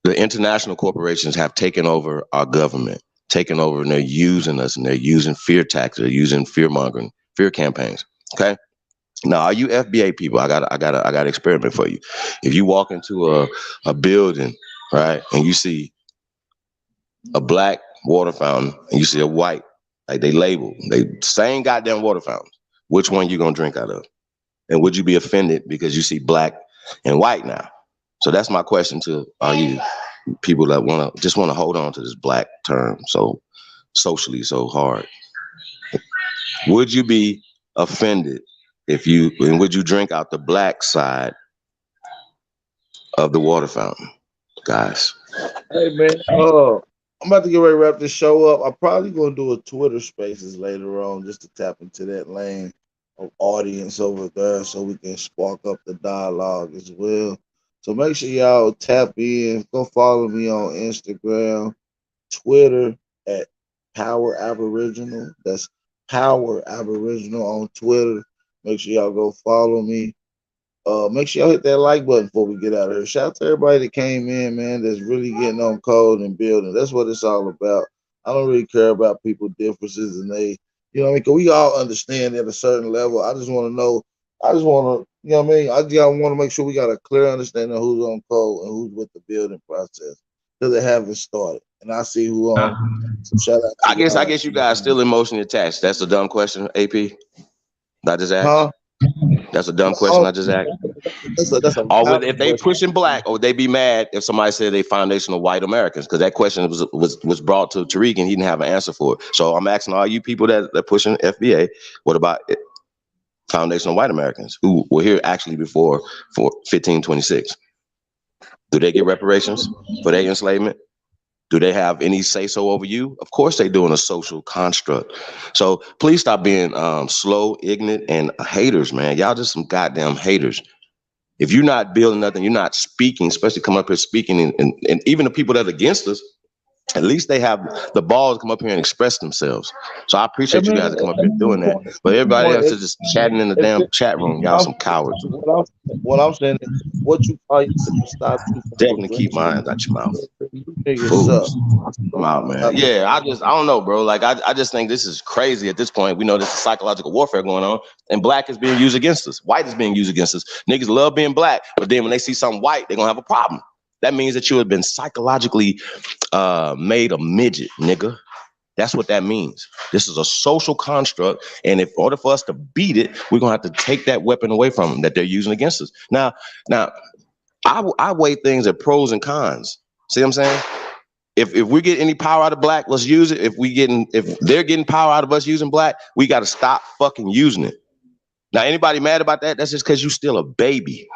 the international corporations, have taken over our government, taken over, and they're using us, and they're using fear tactics, they're using fear mongering, fear campaigns. Okay. Now, are you FBA people? I got an experiment for you. If you walk into a building, right, and you see a black water fountain and you see a white, like they same goddamn water fountain, which one you gonna drink out of? And would you be offended because you see black and white now? So that's my question to all you people that want to hold on to this black term so socially so hard. Would you be offended and would you drink out the black side of the water fountain, guys? Hey man, I'm about to get ready to wrap this show up. I'm probably gonna do a Twitter Spaces later on just to tap into that lane of audience over there, so we can spark up the dialogue as well. So make sure y'all tap in. Go follow me on Instagram, Twitter at Power Aboriginal. That's Power Aboriginal on Twitter. Make sure y'all go follow me. Make sure y'all hit that like button before we get out of here. Shout out to everybody that came in, man, that's really getting on code and building. That's what it's all about. I don't really care about people differences, and they, you know what I mean? Because we all understand at a certain level. I just want to know, you know what I mean? I just want to make sure we got a clear understanding of who's on code and who's with the building process, because it haven't started. And I see who on. So shout out to I guess you guys still emotionally attached. That's a dumb question, AP. I just asked. Huh? That's a dumb question I just asked. That's a Or valid if they question. pushing black, or would they be mad if somebody said they foundational white Americans? Because that question was brought to Tariq and he didn't have an answer for it. So I'm asking all you people that pushing FBA, what about foundational white Americans who were here actually before 1526? Do they get reparations for their enslavement? Do they have any say-so over you? Of course they doing a social construct. So please stop being slow, ignorant, and haters, man. Y'all just some goddamn haters. If you're not building nothing, you're not speaking, especially come up here speaking, and even the people that are against us, at least they have the balls to come up here and express themselves. So I appreciate you guys to come up here doing that. But everybody else is just chatting in the damn chat room. Y'all some cowards. What I'm saying is, what you call yourself stop you from Definitely keep progressing. mine out your mouth. You niggas Fools. suck. I'm out, man. Yeah, I don't know, bro. Like, I just think this is crazy at this point. We know there's psychological warfare going on, and black is being used against us. White is being used against us. Niggas love being black, but then when they see something white, they're gonna have a problem. That means that you have been psychologically made a midget, nigga. That's what that means. This is a social construct, and in order for us to beat it, we're gonna have to take that weapon away from them that they're using against us. Now, I weigh things at pros and cons. See what I'm saying? If we get any power out of black, let's use it. If they're getting power out of us using black, we got to stop fucking using it. Now, anybody mad about that? That's just because you still a baby.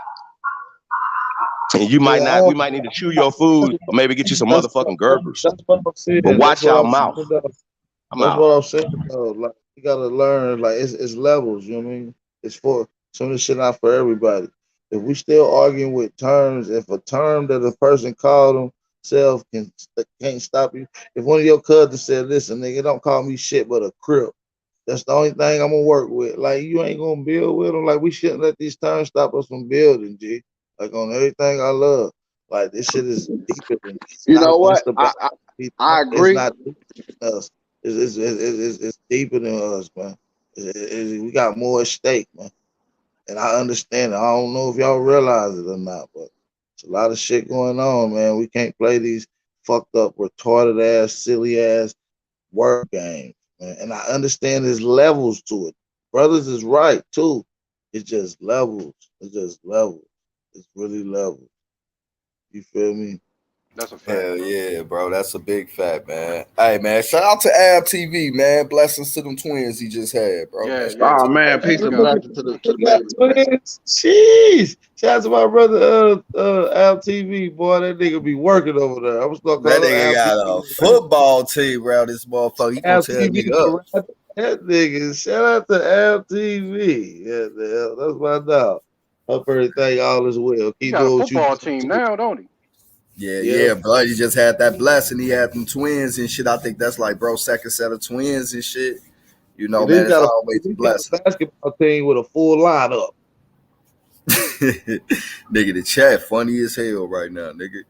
And we might need to chew your food or maybe get you some motherfucking Gerbers. That's what I'm saying. But watch your mouth. That's what I'm saying, though. Like, you gotta learn, like, it's levels, you know what I mean? It's for some of this shit not for everybody. If we still arguing with terms, if a term that a person called themselves can't stop you. If one of your cousins said, listen, nigga, don't call me shit but a crip. That's the only thing I'm gonna work with. Like, you ain't gonna build with them. Like, we shouldn't let these terms stop us from building, G. Like, on everything I love. Like, this shit is deeper than You know not what? against the black people. I It's agree. not deeper than us. It's deeper than us, man. We got more at stake, man. And I understand it. I don't know if y'all realize it or not, but it's a lot of shit going on, man. We can't play these fucked up, retarded ass, silly ass word games, man. And I understand there's levels to it. Brothers is right too. It's just levels. It's just levels. It's really levels. You feel me? That's a fact. Hell yeah, bro. That's a big fact, man. Hey, man. Shout out to Ab TV, man. Blessings to them twins he just had, bro. Yeah, Oh man, peace and blessings to the baby. Jeez. Shout out to my brother Al TV, boy. That nigga be working over there. I was gonna That call him nigga Al got TV. a football team around this motherfucker. He gonna Al tear a TV, nigga up. that nigga. Shout out to Al TV. Yeah, the hell, that's my dog. Hope everything all is well. He Keep got a doing what you football do. team now, don't he? Yeah, bro. He just had that blessing. He had them twins and shit. I think that's like, bro, second set of twins and shit. You know, And man, he's it's got always a blessing. a basketball team with a full lineup. Nigga, the chat funny as hell right now, nigga.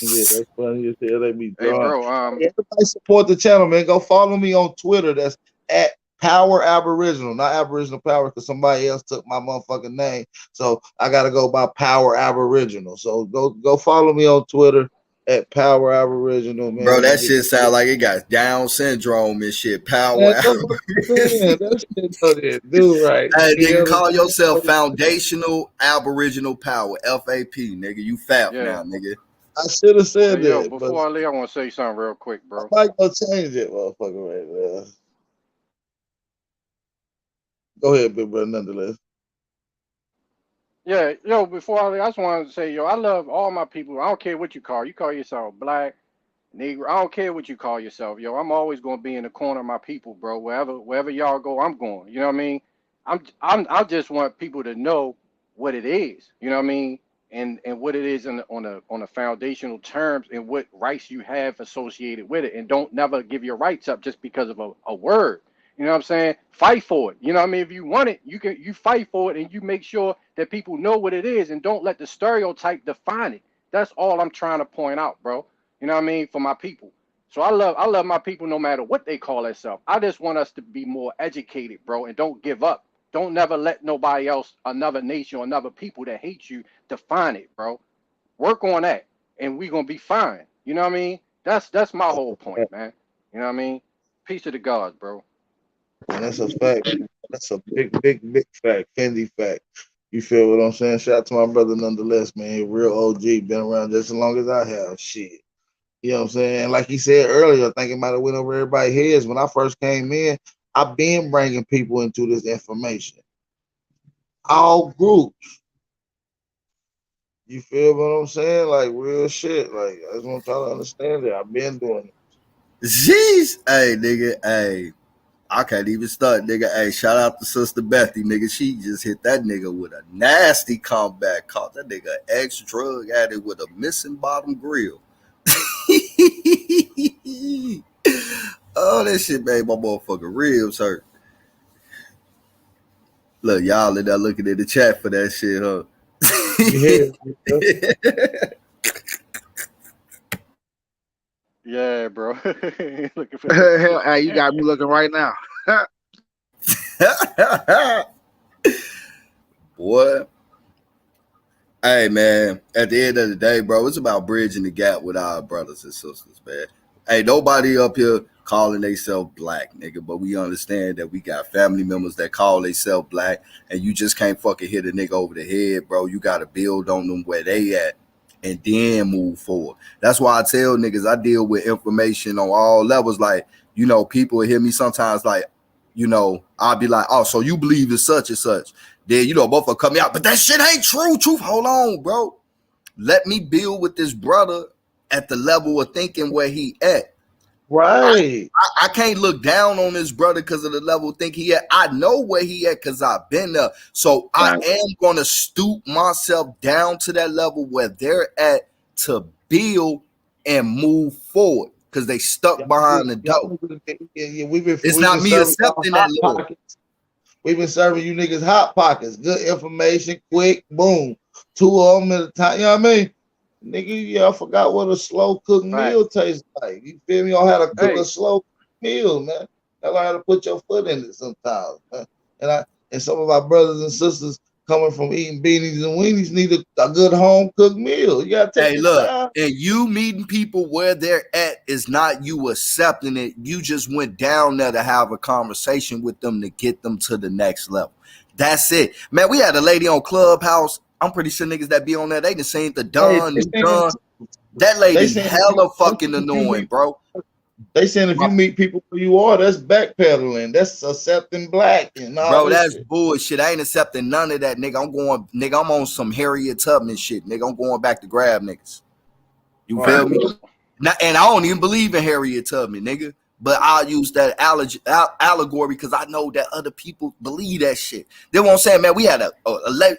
Yeah, that's funny as hell. They be Hey, drawing. bro. Everybody support the channel, man. Go follow me on Twitter. That's at Power Aboriginal, not Aboriginal Power, because somebody else took my motherfucking name. So I gotta go by Power Aboriginal. So go follow me on Twitter at Power Aboriginal, man. Bro, that shit sound like it got Down syndrome and shit. Power. Man, that's what I'm saying. That shit know that do right. Hey, You nigga, know call what I'm yourself saying? Foundational Aboriginal Power, FAP, nigga. You FAP now, nigga. I should have said Hey, yo, that, but before I leave, I want to say something real quick, bro. I might go change it, motherfucker, right now. Go ahead, big brother, nonetheless. Yeah, yo, before I leave, I just wanted to say, yo, I love all my people. I don't care what you call. You call yourself black, Negro. I don't care what you call yourself, yo. I'm always gonna be in the corner of my people, bro. Wherever y'all go, I'm going. You know what I mean? I just want people to know what it is. You know what I mean? And what it is on a foundational terms and what rights you have associated with it. And don't never give your rights up just because of a word. You know what I'm saying? Fight for it. You know what I mean? If you want it, you fight for it and you make sure that people know what it is and don't let the stereotype define it. That's all I'm trying to point out, bro. You know what I mean? For my people. So I love my people no matter what they call themselves. I just want us to be more educated, bro, and don't give up. Don't never let nobody else, another nation or another people that hate you define it, bro. Work on that and we gonna be fine. You know what I mean? That's my whole point, man. You know what I mean? Peace to the gods, bro. And that's a fact. That's a big fact, Fendi fact. You feel what I'm saying? Shout out to my brother nonetheless, man. Real OG, been around just as long as I have. Shit. You know what I'm saying? And like he said earlier, I think it might have went over everybody's heads. When I first came in, I've been bringing people into this information. All groups. You feel what I'm saying? Like real shit. Like I just want y'all to understand that I've been doing it. Jeez. Hey, nigga. Hey, I can't even start, nigga. Hey, shout out to Sister Bethy, nigga. She just hit that nigga with a nasty comeback. Caught that nigga ex-drug addict with a missing bottom grill. Oh, that shit made my motherfucking ribs hurt. Look, y'all in there looking in the chat for that shit, huh? Yeah, bro. Looking for Hell, hey, you got me looking right now. Boy. Hey, man, at the end of the day, bro, it's about bridging the gap with our brothers and sisters, man. Hey, nobody up here calling themselves black, nigga, but we understand that we got family members that call themselves black, and you just can't fucking hit a nigga over the head, bro. You got to build on them where they at and then move forward. That's why I tell niggas I deal with information on all levels. Like, you know, people hear me sometimes like, you know, I'll be like, oh, so you believe in such and such. Then, you know, both of come out, but that shit ain't true. Truth, hold on, bro. Let me build with this brother at the level of thinking where he at. Right. I can't look down on this brother because of the level of think he at. I know where he at because I've been there. So I am going to stoop myself down to that level where they're at to build and move forward because they stuck behind the door. It's not me accepting that Lord. We've been serving you niggas hot pockets. Good information, quick, boom. 2 of them at a time. You know what I mean? Nigga, y'all forgot what a slow cooked meal tastes like. You feel me? Y'all how to cook a slow meal, man. Y'all how to put your foot in it sometimes, man. And some of our brothers and sisters coming from eating beanies and weenies need a good home cooked meal. You gotta take your time. And you meeting people where they're at is not you accepting it. You just went down there to have a conversation with them to get them to the next level. That's it. Man, we had a lady on Clubhouse. I'm pretty sure niggas that be on there, they done seen the Don. That lady hella fucking annoying, bro. They saying if you meet people where you are, that's backpedaling. That's accepting black and all bro, this that's shit. bullshit. I ain't accepting none of that, nigga. I'm on some Harriet Tubman shit, nigga. I'm going back to grab niggas. You feel me? Now, and I don't even believe in Harriet Tubman, nigga. But I'll use that allegory because I know that other people believe that shit. They won't say, man, we had a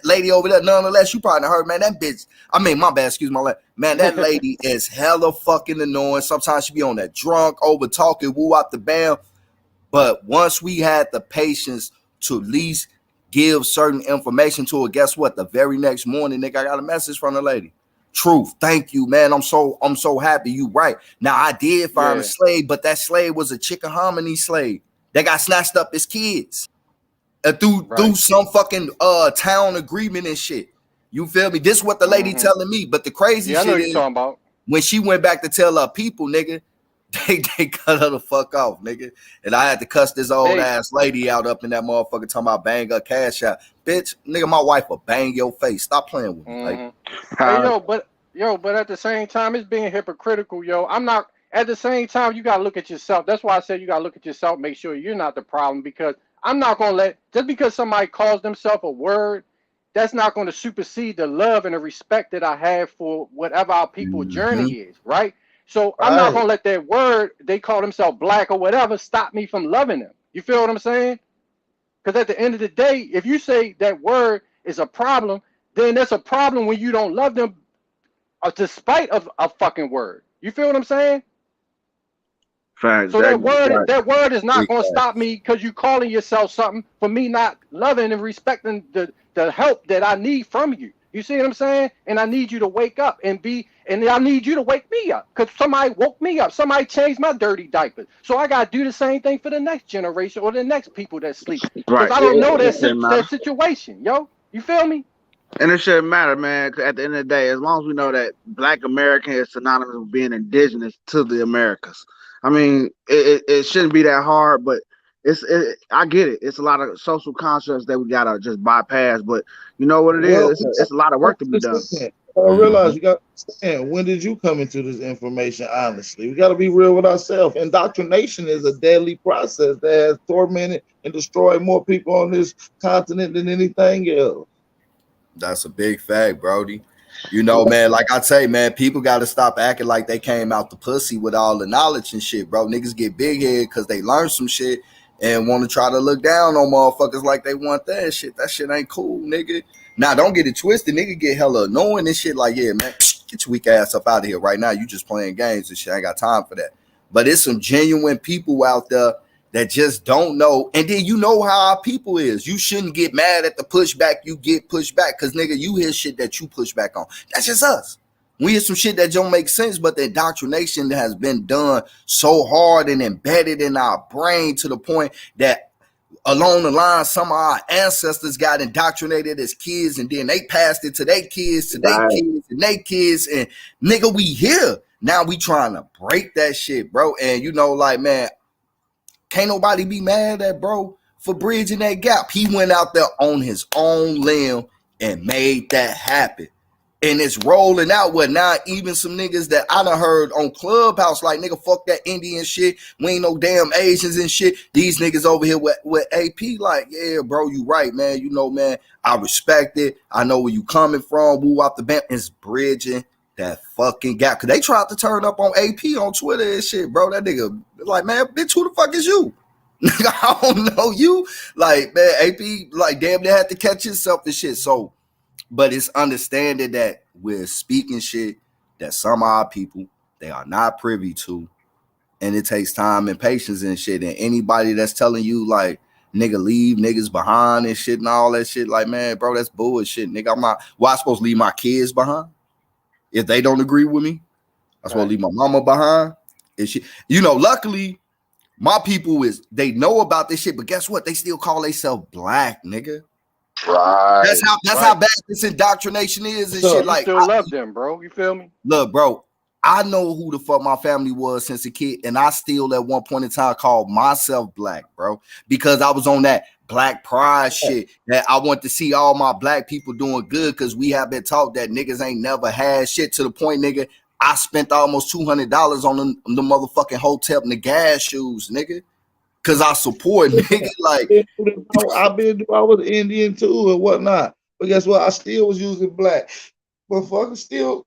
lady over there. Nonetheless, you probably heard, man, that bitch. I mean, my bad, excuse my language. Man, that lady is hella fucking annoying. Sometimes she be on that drunk, over talking, woo out the bam. But once we had the patience to at least give certain information to her, guess what? The very next morning, nigga, I got a message from the lady. Truth, thank you, man. I'm so happy. You right. Now I did find a slave, but that slave was a Chickahominy slave that got snatched up as kids through some fucking town agreement and shit. You feel me? This is what the lady telling me. But the crazy shit is about. When she went back to tell her people, nigga, they cut her the fuck off, nigga. And I had to cuss this old ass lady out up in that motherfucker talking about bang her cash out. Bitch, nigga, my wife will bang your face. Stop playing with me. Like, hey, but at the same time, it's being hypocritical, yo. I'm not at the same time, you gotta look at yourself. That's why I said you gotta look at yourself, make sure you're not the problem, because I'm not gonna let just because somebody calls themselves a word, that's not gonna supersede the love and the respect that I have for whatever our people's journey is, right? So I'm not gonna let that word they call themselves black or whatever stop me from loving them. You feel what I'm saying? Because at the end of the day, if you say that word is a problem, then that's a problem when you don't love them despite of a fucking word. You feel what I'm saying? Facts. So that word is not going to stop me because you calling yourself something for me not loving and respecting the help that I need from you. You see what I'm saying? And I need you to wake up and I need you to wake me up because somebody woke me up. Somebody changed my dirty diapers. So I got to do the same thing for the next generation or the next people that sleep. Because I don't know their situation, yo. You feel me? And it shouldn't matter, man. 'Cause at the end of the day, as long as we know that Black American is synonymous with being indigenous to the Americas, I mean, it shouldn't be that hard. But I get it. It's a lot of social constructs that we gotta just bypass, but you know what it Well, is? It's a lot of work to be done. I realize you got to understand, when did you come into this information? Honestly, we got to be real with ourselves. Indoctrination is a deadly process that has tormented and destroyed more people on this continent than anything else. That's a big fact, Brody. You know, man, like I say, man, people got to stop acting like they came out the pussy with all the knowledge and shit, bro. Niggas get big head because they learn some shit and want to try to look down on motherfuckers like they want that shit. That shit ain't cool, nigga. Now, don't get it twisted. Nigga get hella annoying and shit like, yeah, man, get your weak ass up out of here right now. You just playing games and shit. I ain't got time for that. But it's some genuine people out there that just don't know. And then you know how our people is. You shouldn't get mad at the pushback you get pushed back, because nigga, you hear shit that you push back on. That's just us. We hear some shit that don't make sense, but the indoctrination has been done so hard and embedded in our brain to the point that along the line, some of our ancestors got indoctrinated as kids, and then they passed it to their kids, to their kids, and their kids. And nigga, we here. Now we trying to break that shit, bro. And you know, like, man, can't nobody be mad at bro for bridging that gap. He went out there on his own limb and made that happen. And it's rolling out with now even some niggas that I done heard on Clubhouse like, nigga, fuck that Indian shit. We ain't no damn Asians and shit. These niggas over here with AP like, yeah, bro, you right, man. You know, man, I respect it. I know where you coming from. Woo out the band. It's bridging that fucking gap. Cause they tried to turn up on AP on Twitter and shit, bro. That nigga like, man, bitch, who the fuck is you? Nigga, I don't know you. Like, man, AP like damn near had to catch himself and shit. So, but it's understanding that we're speaking shit that some of our people, they are not privy to. And it takes time and patience and shit. And anybody that's telling you like, nigga, leave niggas behind and shit and all that shit, like, man, bro, that's bullshit. Nigga, I'm not, why I supposed to leave my kids behind? If they don't agree with me, I'm supposed to leave my mama behind. And shit. You know, luckily, my people they know about this shit, but guess what? They still call themselves black, nigga. Right. That's how bad this indoctrination is and So shit. you Like, still love them, bro. You feel me? Look, bro, I know who the fuck my family was since a kid, and I still at one point in time called myself black, bro, because I was on that black pride shit that I want to see all my black people doing good, because we have been taught that niggas ain't never had shit, to the point, nigga, I spent almost $200 on the motherfucking hotel and the gas shoes, nigga. Cause I support nigga like I was Indian too and whatnot. But guess what? I still was using black. But fucking still,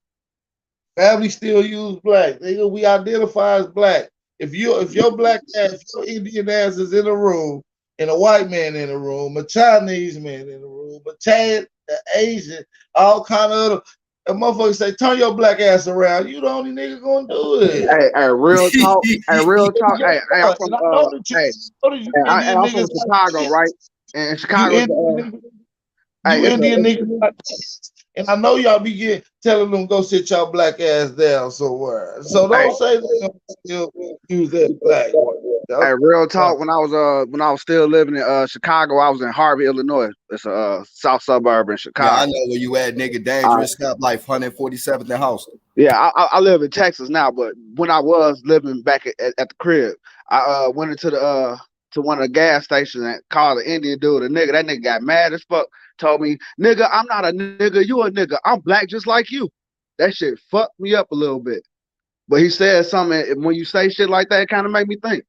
family still use black. Nigga, we identify as black. If your black ass, if your Indian ass is in a room, and a white man in a room, a Chinese man in a room, a Chad, an Asian, all kind of other. And motherfuckers say, turn your black ass around. You the only nigga gonna do it. Hey, real talk. Hey, real talk. Hey, I'm from I'm from Chicago, right? And Chicago, Indian niggas, and I know y'all be telling them go sit y'all black ass down somewhere. So don't say they don't use that black. Hey, real talk. When I was still living in Chicago, I was in Harvey, Illinois. It's a south suburb in Chicago. Yeah, I know where you at, nigga. Dangerous stop, like 147th and house. Yeah, I live in Texas now, but when I was living back at the crib, I went into to one of the gas stations and called the Indian dude a nigga. That nigga got mad as fuck. Told me, nigga, I'm not a nigga. You a nigga. I'm black just like you. That shit fucked me up a little bit. But he said something, when you say shit like that, it kind of made me think.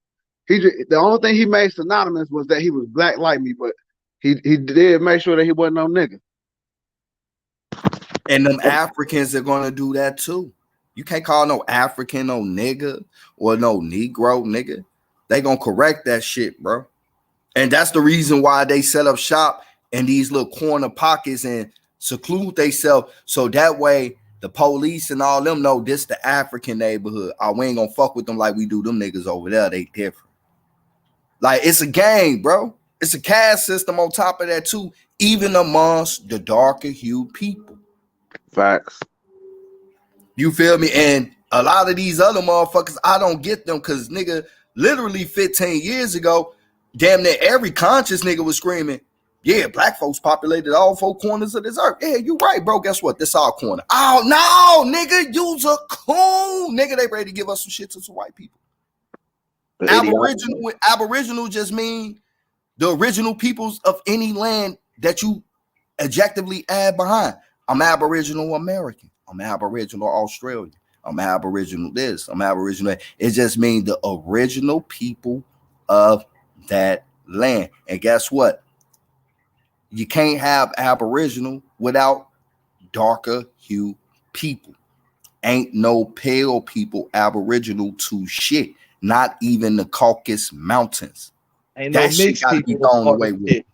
The only thing he made synonymous was that he was black like me, but he did make sure that he wasn't no nigga. And them Africans are gonna do that too. You can't call no African no nigga or no Negro nigga. They gonna correct that shit, bro. And that's the reason why they set up shop in these little corner pockets and seclude themselves, so that way the police and all them know this the African neighborhood. We ain't gonna fuck with them like we do them niggas over there. They different. Like, it's a gang, bro. It's a caste system on top of that too, even amongst the darker hued people. Facts. You feel me? And a lot of these other motherfuckers, I don't get them, because nigga, literally 15 years ago, damn near every conscious nigga was screaming, yeah, black folks populated all four corners of this earth. Yeah, you right, bro. Guess what? This our corner. Oh, no, nigga, you's a coon. Nigga, they ready to give us some shit to some white people. Aboriginal just mean the original peoples of any land that you adjectively add behind. I'm Aboriginal American. I'm Aboriginal Australian. I'm Aboriginal this. I'm Aboriginal that. It just means the original people of that land. And guess what? You can't have Aboriginal without darker hue people. Ain't no pale people Aboriginal to shit. Not even the Caucasus Mountains. Ain't That no shit mixed got to be people thrown on away this with. shit.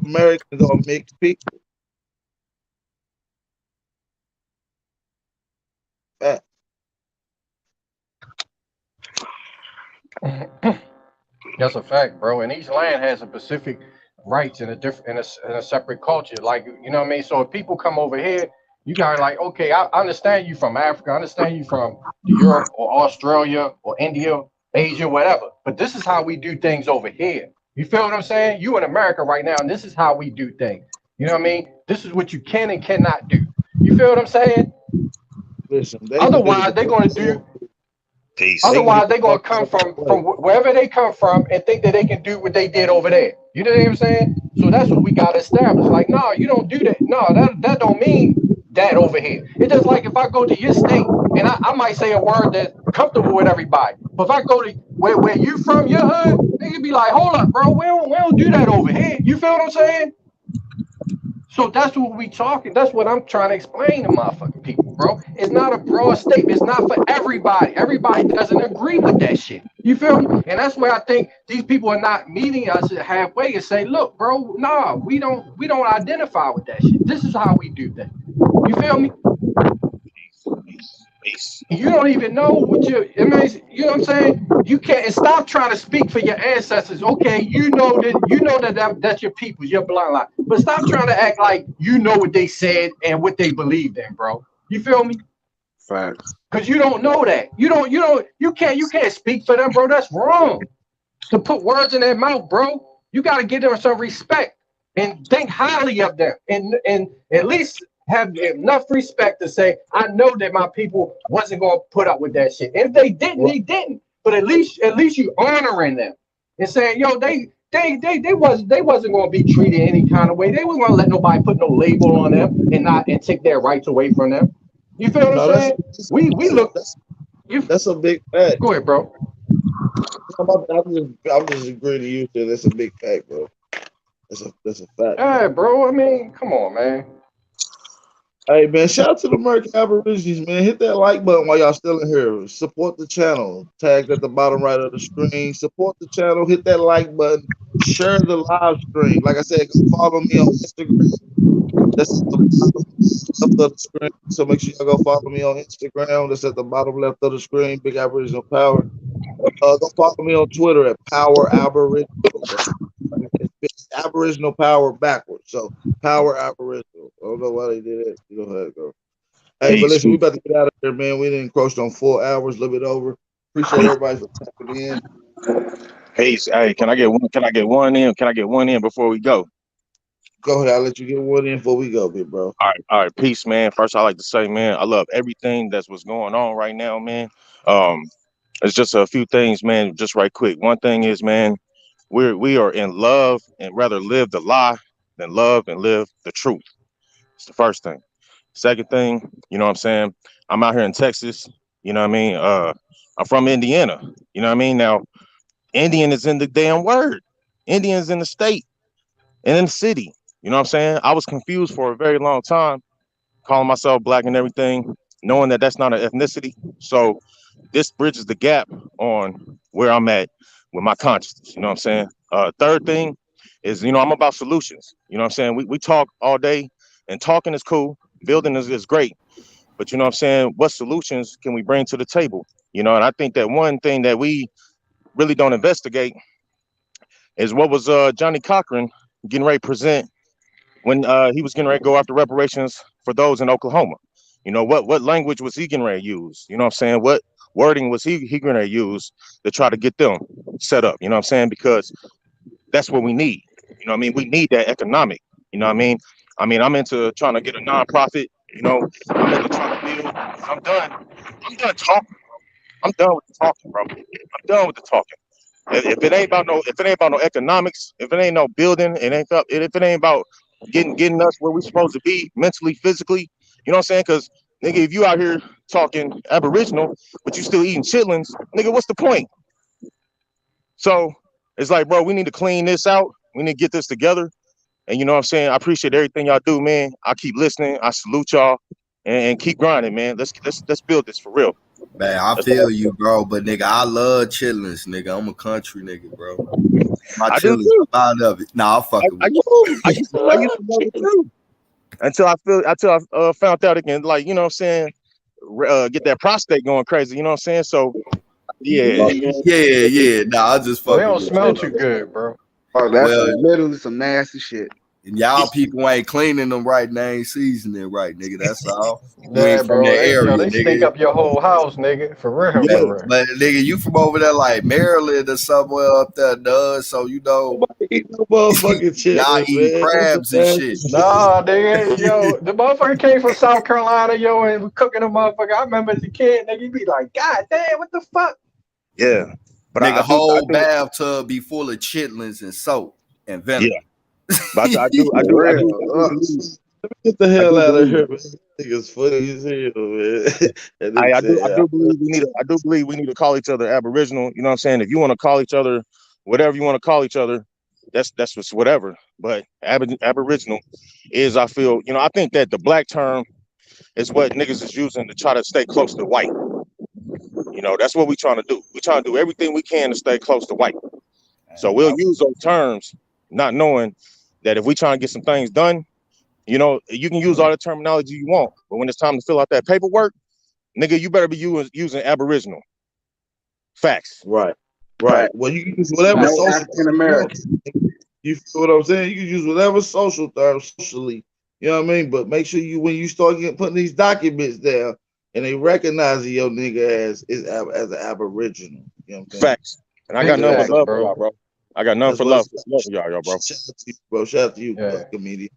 Americans are mixed people. Fact. That's a fact, bro. And each land has a specific rights and a different and a separate culture. Like, you know what I mean? So if people come over here, you gotta like, okay, I understand you from Africa, I understand you from Europe or Australia or India, Asia, whatever. But this is how we do things over here. You feel what I'm saying? You in America right now, and this is how we do things. You know what I mean? This is what you can and cannot do. You feel what I'm saying? Listen, they did Otherwise, it they're gonna do Peace. Otherwise, they're gonna come from wherever they come from and think that they can do what they did over there. You know what I'm saying? So that's what we gotta establish. Like, no, you don't do that. No, that don't mean that over here. It's just like if I go to your state and I might say a word that's comfortable with everybody. But if I go to where you from, your hood, they can be like, hold up, bro, we don't do that over here. You feel what I'm saying? So that's what we talking. That's what I'm trying to explain to motherfucking people, bro. It's not a broad statement. It's not for everybody. Everybody doesn't agree with that shit. You feel me? And that's where I think these people are not meeting us halfway and say, look, bro, nah, we don't identify with that shit. This is how we do things. You feel me? You don't even know what you know what I'm saying? You can't stop trying to speak for your ancestors. Okay, you know that's your people, your bloodline. But stop trying to act like you know what they said and what they believed in, bro. You feel me? Facts. Because you don't know that. You can't speak for them, bro. That's wrong. To put words in their mouth, bro. You gotta give them some respect and think highly of them. And at least have enough respect to say, I know that my people wasn't gonna put up with that shit. If they didn't, they didn't. But at least you honoring them and saying, yo, they wasn't gonna be treated any kind of way. They wasn't gonna let nobody put no label on them and take their rights away from them. You feel what I'm No, saying? We look. That's a big fact. Go ahead, bro. I'm just agreeing to you that that's a big fact, bro. That's a fact. Yeah, bro. I mean, come on, man. Hey man, shout out to the American Aborigines, man. Hit that like button while y'all still in here. Support the channel. Tagged at the bottom right of the screen. Support the channel. Hit that like button. Share the live stream. Like I said, go follow me on Instagram. That's at the bottom left of the screen. So make sure y'all go follow me on Instagram. That's at the bottom left of the screen. Big Aboriginal Power. Go follow me on Twitter at Power Aboriginal. It's Aboriginal Power backwards. So Power Aboriginal. I don't know why they did it. You know how it goes. Hey, but listen, we about to get out of here, man. We didn't encroach on 4 hours, a little bit over. Appreciate everybody for tapping in. Hey, can I get one? Can I get one in? Can I get one in before we go? Go ahead. I'll let you get one in before we go, big bro. All right. Peace, man. First, I like to say, man, I love everything that's what's going on right now, man. It's just a few things, man. Just right quick. One thing is, man, we are in love and rather live the lie than love and live the truth. It's the first thing. Second thing, you know what I'm saying? I'm out here in Texas. You know what I mean? I'm from Indiana. You know what I mean? Now, Indian is in the damn word. Indian's in the state and in the city. You know what I'm saying? I was confused for a very long time, calling myself black and everything, knowing that that's not an ethnicity. So this bridges the gap on where I'm at with my consciousness. You know what I'm saying? Third thing is, I'm about solutions. You know what I'm saying? We talk all day, and talking is cool. Building is great. But you know what I'm saying? What solutions can we bring to the table? And I think that one thing that we really don't investigate is what was Johnny Cochran getting ready to present when he was getting ready to go after reparations for those in Oklahoma. What language was he getting ready to use? You know what I'm saying? What wording was he going to use to try to get them set up? You know what I'm saying? Because that's what we need. You know what I mean? We need that economic. You know what I mean? I'm into trying to get a nonprofit. I'm into trying to build. I'm done talking. I'm done with the talking, bro. I'm done with the talking. If it ain't about no economics, if it ain't no building, if it ain't about getting us where we supposed to be mentally, physically, you know what I'm saying? Because nigga, if you out here talking Aboriginal, but you still eating chitlins, nigga, what's the point? So it's like, bro, we need to clean this out. We need to get this together. And you know what I'm saying? I appreciate everything y'all do, man. I keep listening. I salute y'all and keep grinding, man. Let's build this for real. Man, I That's feel all. you, bro. But nigga, I love chitlins, nigga. I'm a country nigga, bro. My I do chitlins too. come out of it. Nah, I'm fucking I, with I used to love it too. Until I found out again, like, you know what I'm saying, get that prostate going crazy, you know what I'm saying? So yeah. you. Yeah. Nah, I just Well, they fucking don't with smell you. too good, bro. Oh, that's Well, literally some nasty shit. and y'all people ain't cleaning them right, and they ain't seasoning right, nigga. That's all. You Yeah, ain't from bro. that area, They stink nigga. up your whole house, nigga. For real, Yeah, for real. but nigga, you from over there like Maryland or somewhere up there, does. So you know, Eat no motherfucking y'all chitlins, eating man. That's some crabs and nasty shit. shit. Nah, nigga, yo, the motherfucker came from South Carolina, yo, and was cooking the motherfucker. I remember as a kid, nigga, you be like, God damn, what the fuck? Yeah. But Nigga, I whole do, bathtub be full of chitlins and soap and yeah. vinegar. But I do, I For do, I real. do, I do believe, Get the I hell do out of believe, here, man. Niggas funny as hell, man. And they I say, do believe we need to call each other Aboriginal. You know what I'm saying? If you want to call each other whatever you want to call each other, that's just whatever. But Aboriginal is, I feel, you know, I think that the black term is what niggas is using to try to stay close to white. You know, that's what we trying to do. We trying to do everything we can to stay close to white. So we'll use those terms, not knowing that if we trying to get some things done, you know, you can use all the terminology you want, but when it's time to fill out that paperwork, nigga, you better be using Aboriginal. Facts. right. Fact. Well, you can use whatever No social African term you want. American. You feel what I'm saying? You can use whatever social term socially. You know what I mean? But make sure you, when you start putting these documents down and they recognize your nigga as an Aboriginal. You know what I'm saying? Facts. And I got Nigga, nothing but that's Facts, love for y'all, bro. bro. I got nothing that's for what's love for y'all, bro. shout out to you, bro. Shout out to you, Yeah. comedian.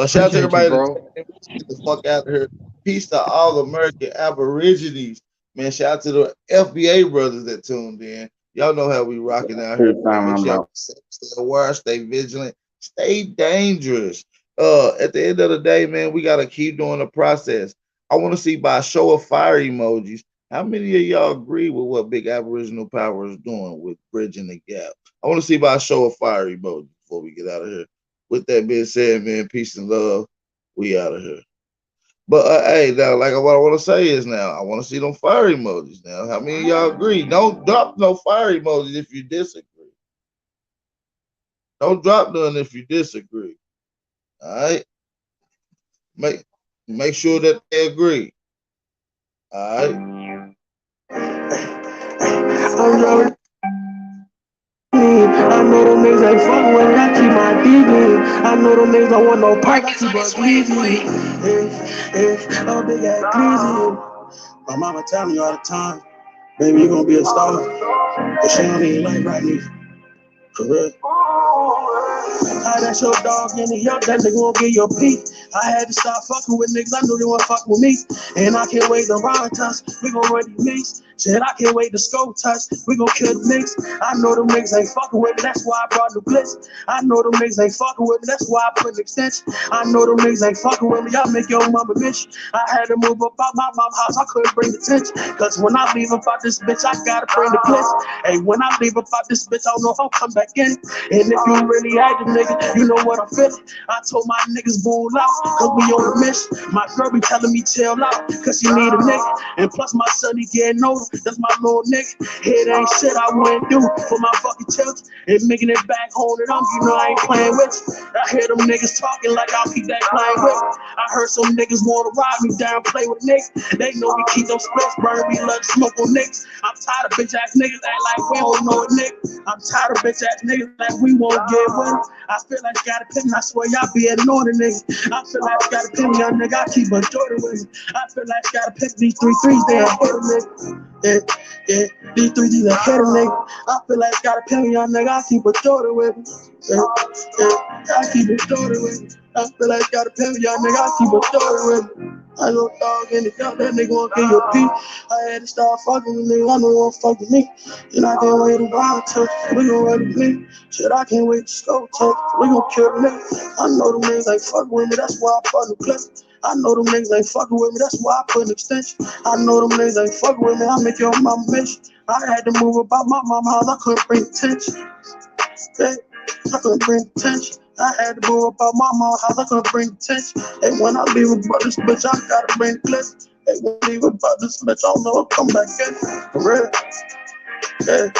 Shout out to Appreciate you, everybody that bro. get the fuck out of here. Peace to all American Aborigines. Man, shout out to the FBA brothers that tuned in. Y'all know how we rocking out here, man. Make sure y'all stay aware, stay vigilant, stay dangerous. At the end of the day, man, we gotta keep doing the process. I want to see by a show of fire emojis, how many of y'all agree with what Big Aboriginal Power is doing with bridging the gap? I want to see by a show of fire emojis before we get out of here. With that being said, man, peace and love. We out of here. But hey, now, like what I want to say is now, I want to see them fire emojis now. How many of y'all agree? Don't drop no fire emojis if you disagree. Don't drop none if you disagree. All right. Make sure that they agree. All right. I know them niggas ain't fucking with it, I keep my dick in. I know them niggas don't want no park, I keep my squeeze in. Oh, big ass glizzy. My mama tell me all the time, baby, you gonna be a star. But she don't even like right now. For real. That's your dog in the yup, that nigga won't get your peak. I had to stop fucking with niggas, I knew they wouldn't fuck with me. And I can't wait to ride touch, we gon' run these mix. Shit, I can't wait to scope touch, we gon' kill the mix. I know them niggas ain't fucking with me, that's why I brought the blitz. I know them niggas ain't fucking with me, that's why I put an extension. I know them niggas ain't fucking with me, y'all make your mama bitch. I had to move up out my mom's house, I couldn't bring the tension. Cause when I leave about this bitch, I gotta bring the bliss. Hey, when I leave about this bitch, I don't know if I'll come back in. And if you really had the nigga, you know what I'm feeling. I told my niggas bull out, cause we on a mission. My girl be telling me chill out, cause she need a nigga. And plus my son, he getting older, that's my little nigga. It ain't shit I wouldn't do for my fucking children. And making it back home to them, you know I ain't playing with you. I hear them niggas talking like I'll keep that playing with you. I heard some niggas wanna ride me down, play with niggas. They know we keep those splits, burn me like smoke on niggas. I'm tired of bitch ass niggas act like we don't know a nigga. I'm tired of bitch ass niggas like we won't get with them. I feel like you gotta pin me, I swear y'all be ignoring the nigga. I feel like you gotta pin me, young nigga, I keep a Jordan with me. I feel like you gotta pick these 3 threes, they a hit a nigga. Yeah, these 3 D's a hit a nigga. I feel like you gotta pin me, young nigga, I keep a Jordan with me. I keep a Jordan with me. I feel like gotta pay me, y'all nigga. I keep a story with me. I go dog in the dump, that nigga won't give you a beat. I had to start fucking with niggas, I know won't fuck with me. And I can't wait to wild touch, we gon' run with me. Shit, I can't wait to scope touch, we gon' kill me. I know them niggas ain't fucking with me, that's why I put the clip. I know them niggas ain't fucking with me, that's why I put an extension. I know them niggas ain't fucking with me, I make your mama mission. I had to move about my mama house, I couldn't bring attention. Yeah, I couldn't bring attention. I had to move about my mama house, I couldn't bring attention. And when I leave about this bitch, I gotta bring the clip. Hey, when I leave about this bitch, I don't know I'll come back in. For real. Yeah.